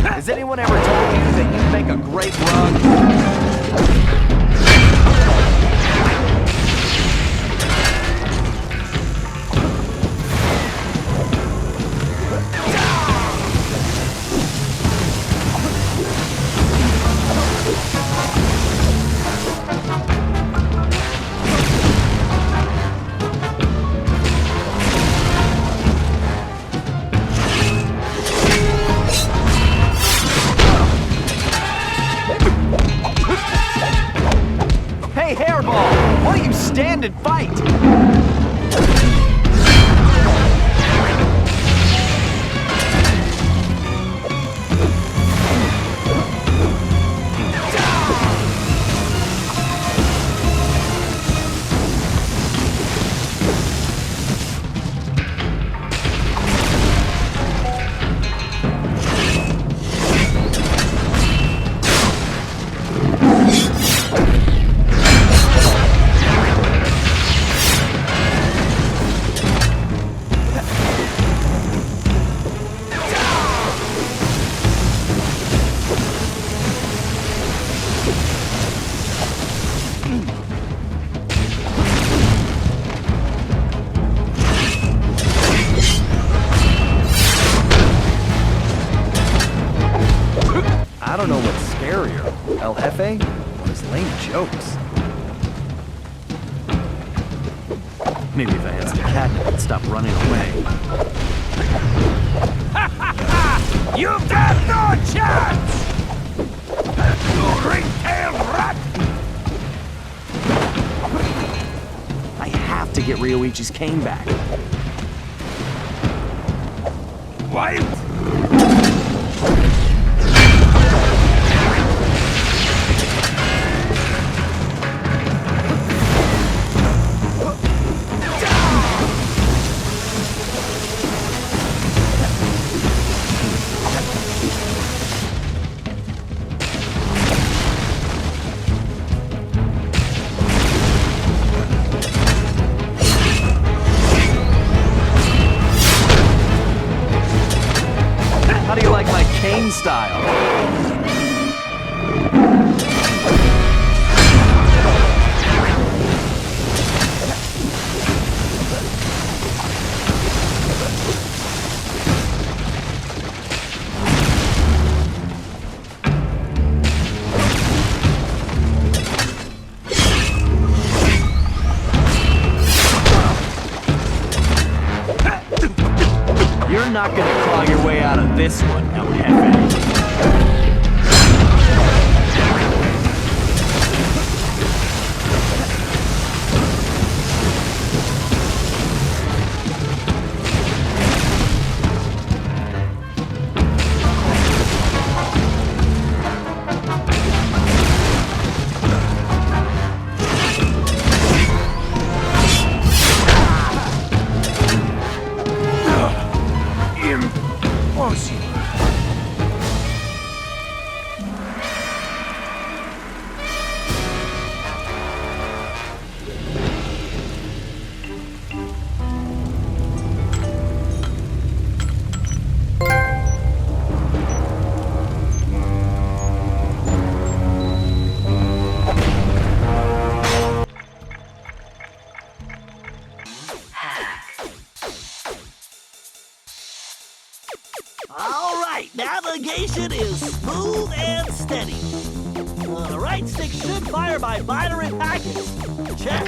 Has anyone ever told you that you make a great rug? Hey, Hairball! Why don't you stand and fight? I don't know what's scarier, El Jefe or his lame jokes. Maybe if I had some catnip, I'd stop running away. You've got no chance! You ring-tailed rat! I have to get Ryoichi's cane back. Wait! How do you like my cane style? You're not gonna claw your way out of this one, El Jefe. action is smooth and steady. The right stick should fire by binary packets. Check.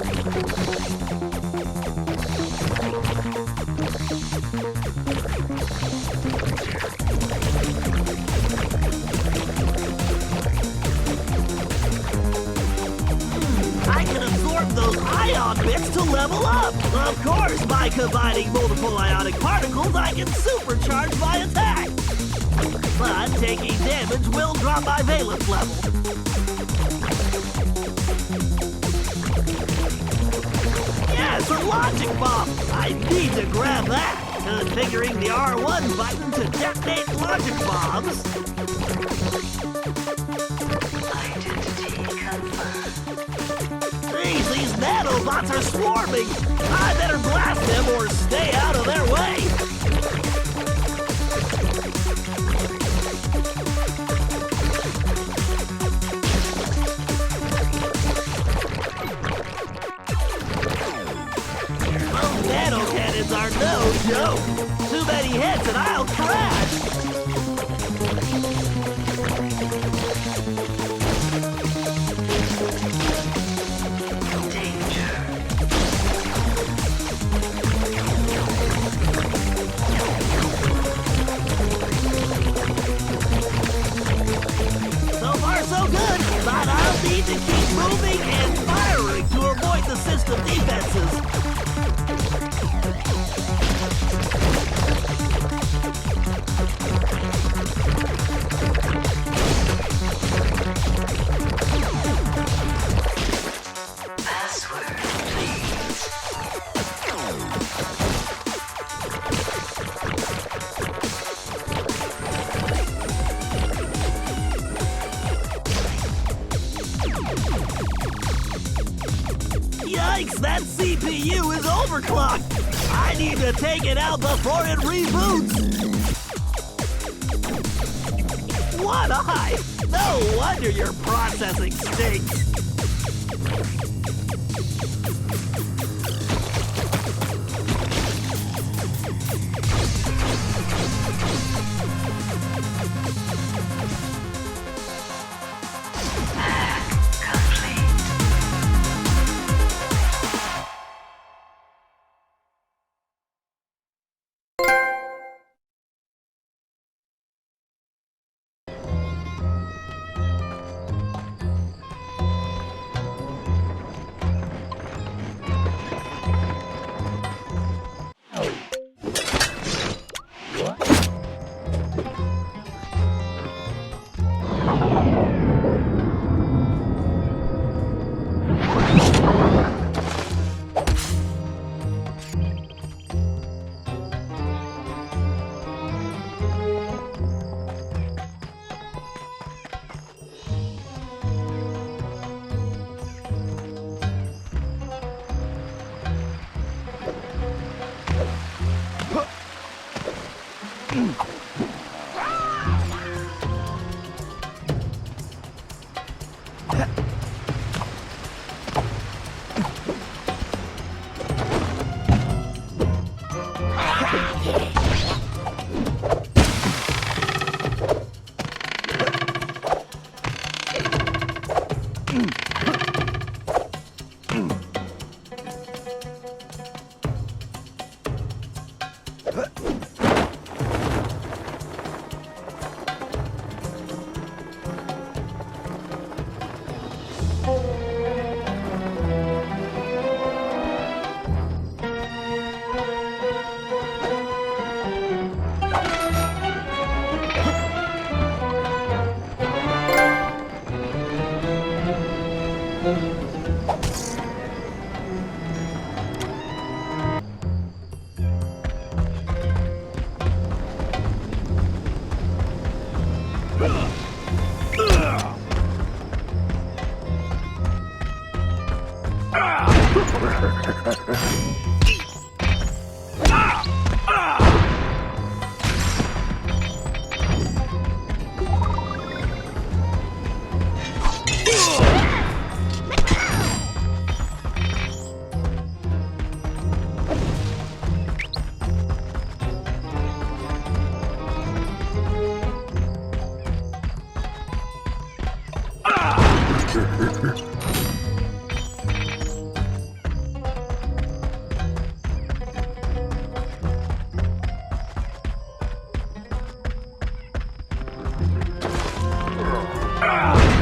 I can absorb those ion bits to level up. Of course, by combining multiple ionic particles, I can supercharge my attack. But taking damage will drop my valence level. Yes, a logic bomb! I need to grab that! Configuring the R1 button to detonate logic bombs. Identity confirmed. Jeez, these nanobots are swarming! I better blast them or stay out of their way! Are no joke. Too many hits and I'll crash. Danger. So far so good, but I'll need to keep moving and firing to avoid the system defenses. Yikes, that CPU is overclocked! I need to take it out before it reboots! What eye? No wonder your processing stinks!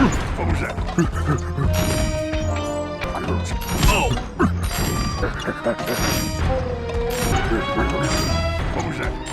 What was that? Oh! What was that? What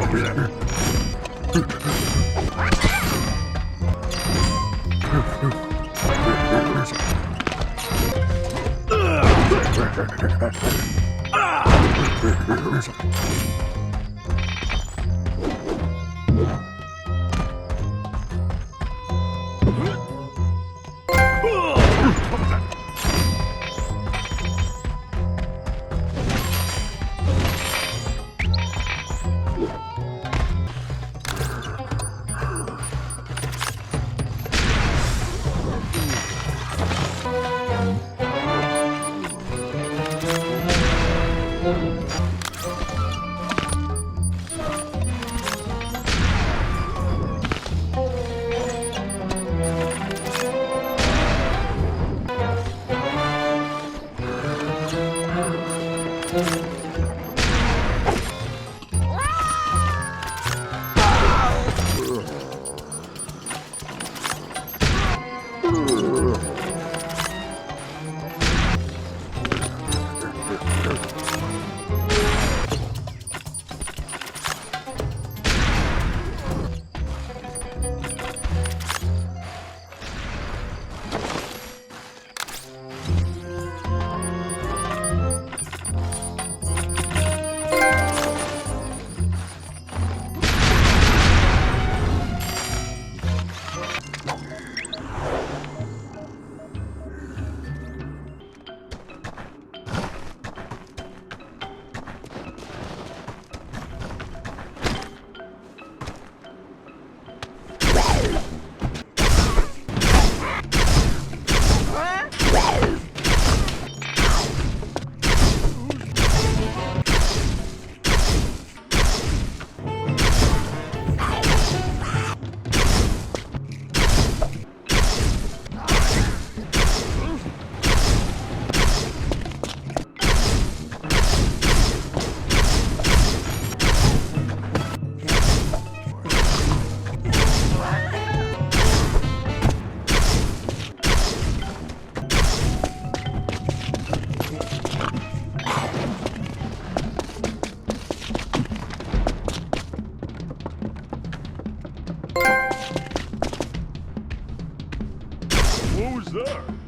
was that? What was that?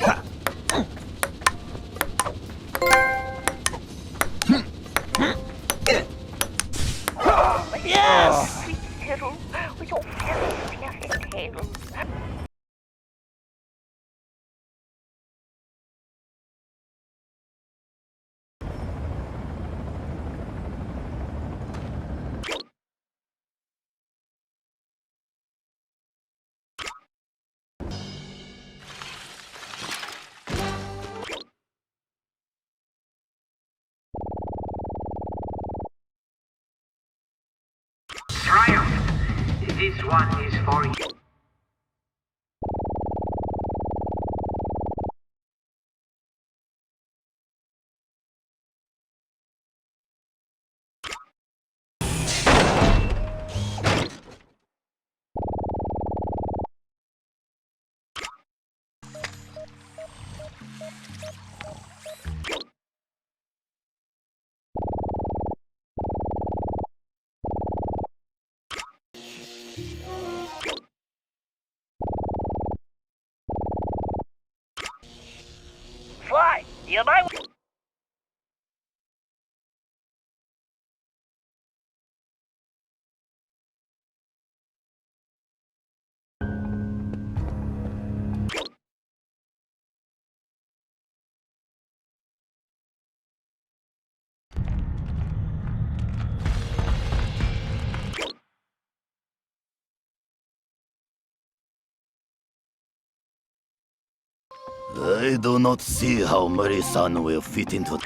Ha! This one is for you. Fly, you might... I do not see how Murray-san will fit into...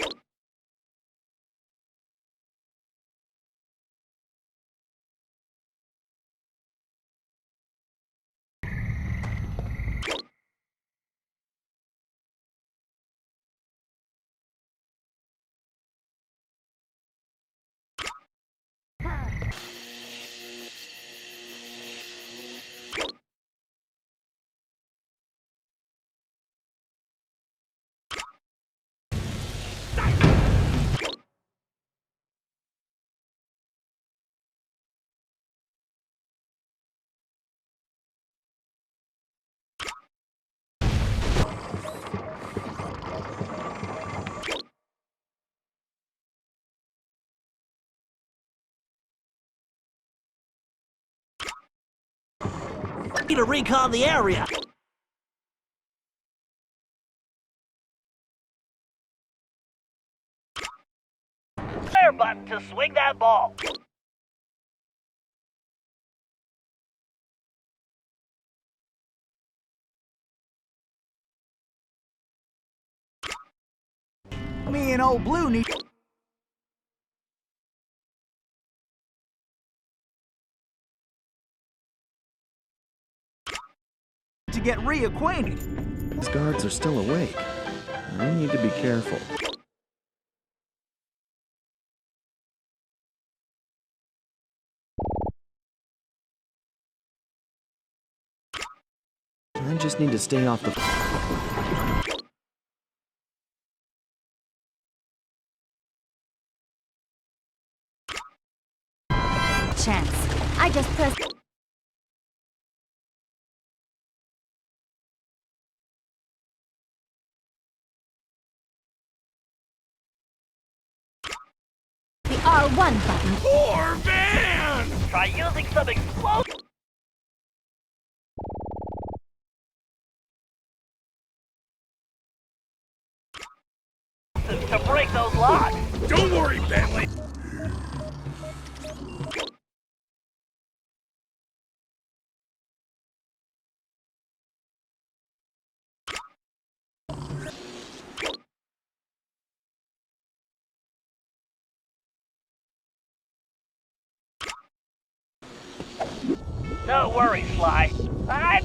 to recon the area. Air button to swing that ball. Me and old Blue need... to get reacquainted. These guards are still awake. I need to be careful. I just need to stay off the... Chance. I just pressed... the R1 button. Poor man! Try using some explosive to break those locks. Don't worry, Bentley. No worries, Sly. I'm...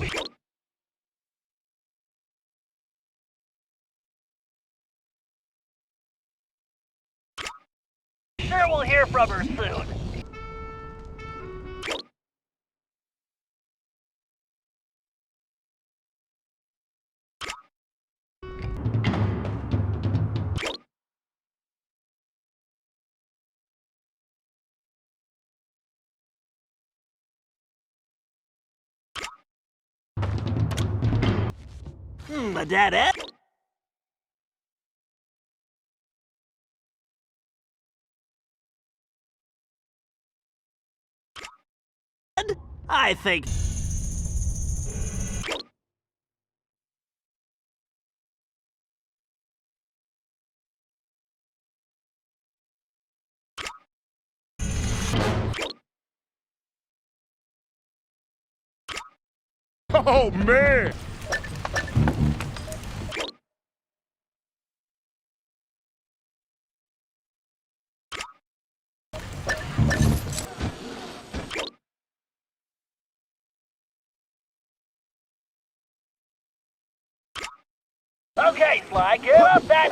sure we'll hear from her soon. A dead end? I think... Oh, man! Okay, Sly, get up that...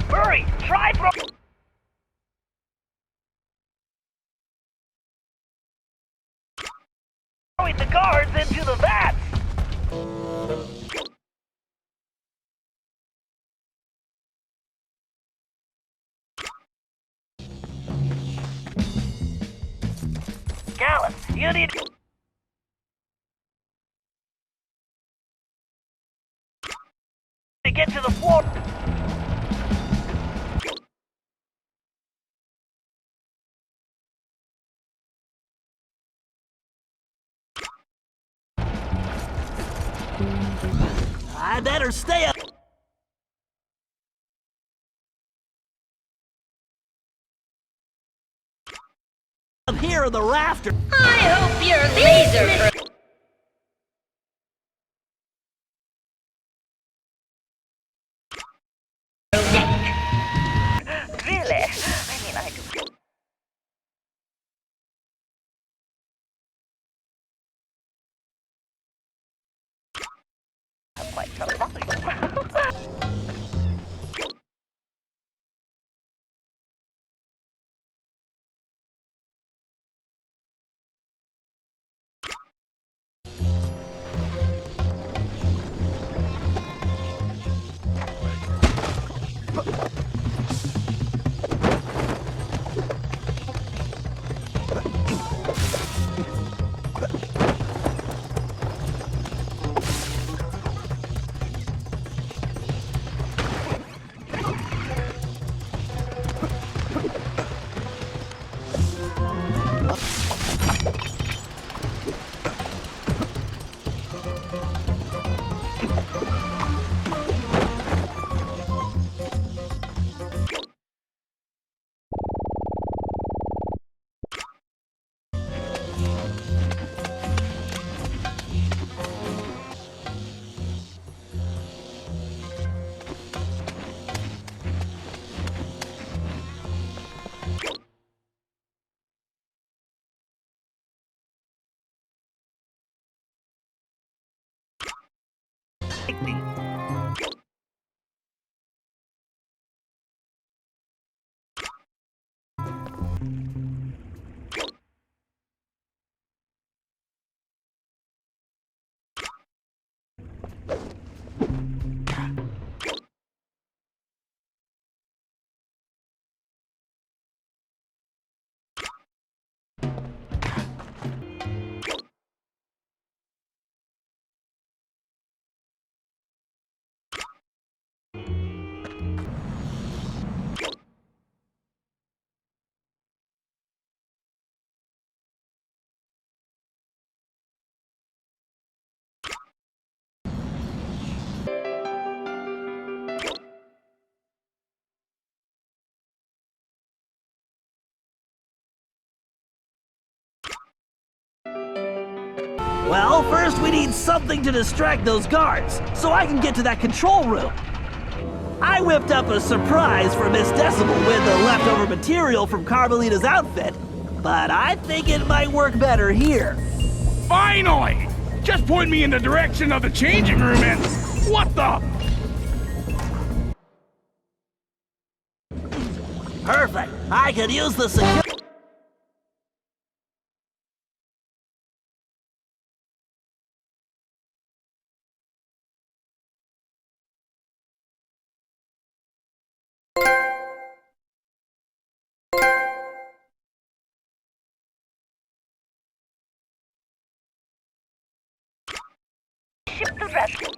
Hurry! Try throwing the guards into the vats! Gallus, you need... to get to the floor. I better stay up. Up here in the rafter. I hope your laser... Really? I mean, I do... quite some volume. Well, first we need something to distract those guards, so I can get to that control room. I whipped up a surprise for Miss Decibel with the leftover material from Carmelita's outfit, but I think it might work better here. Finally! Just point me in the direction of the changing room and... What the... Perfect. I could use the security... Ship the rest.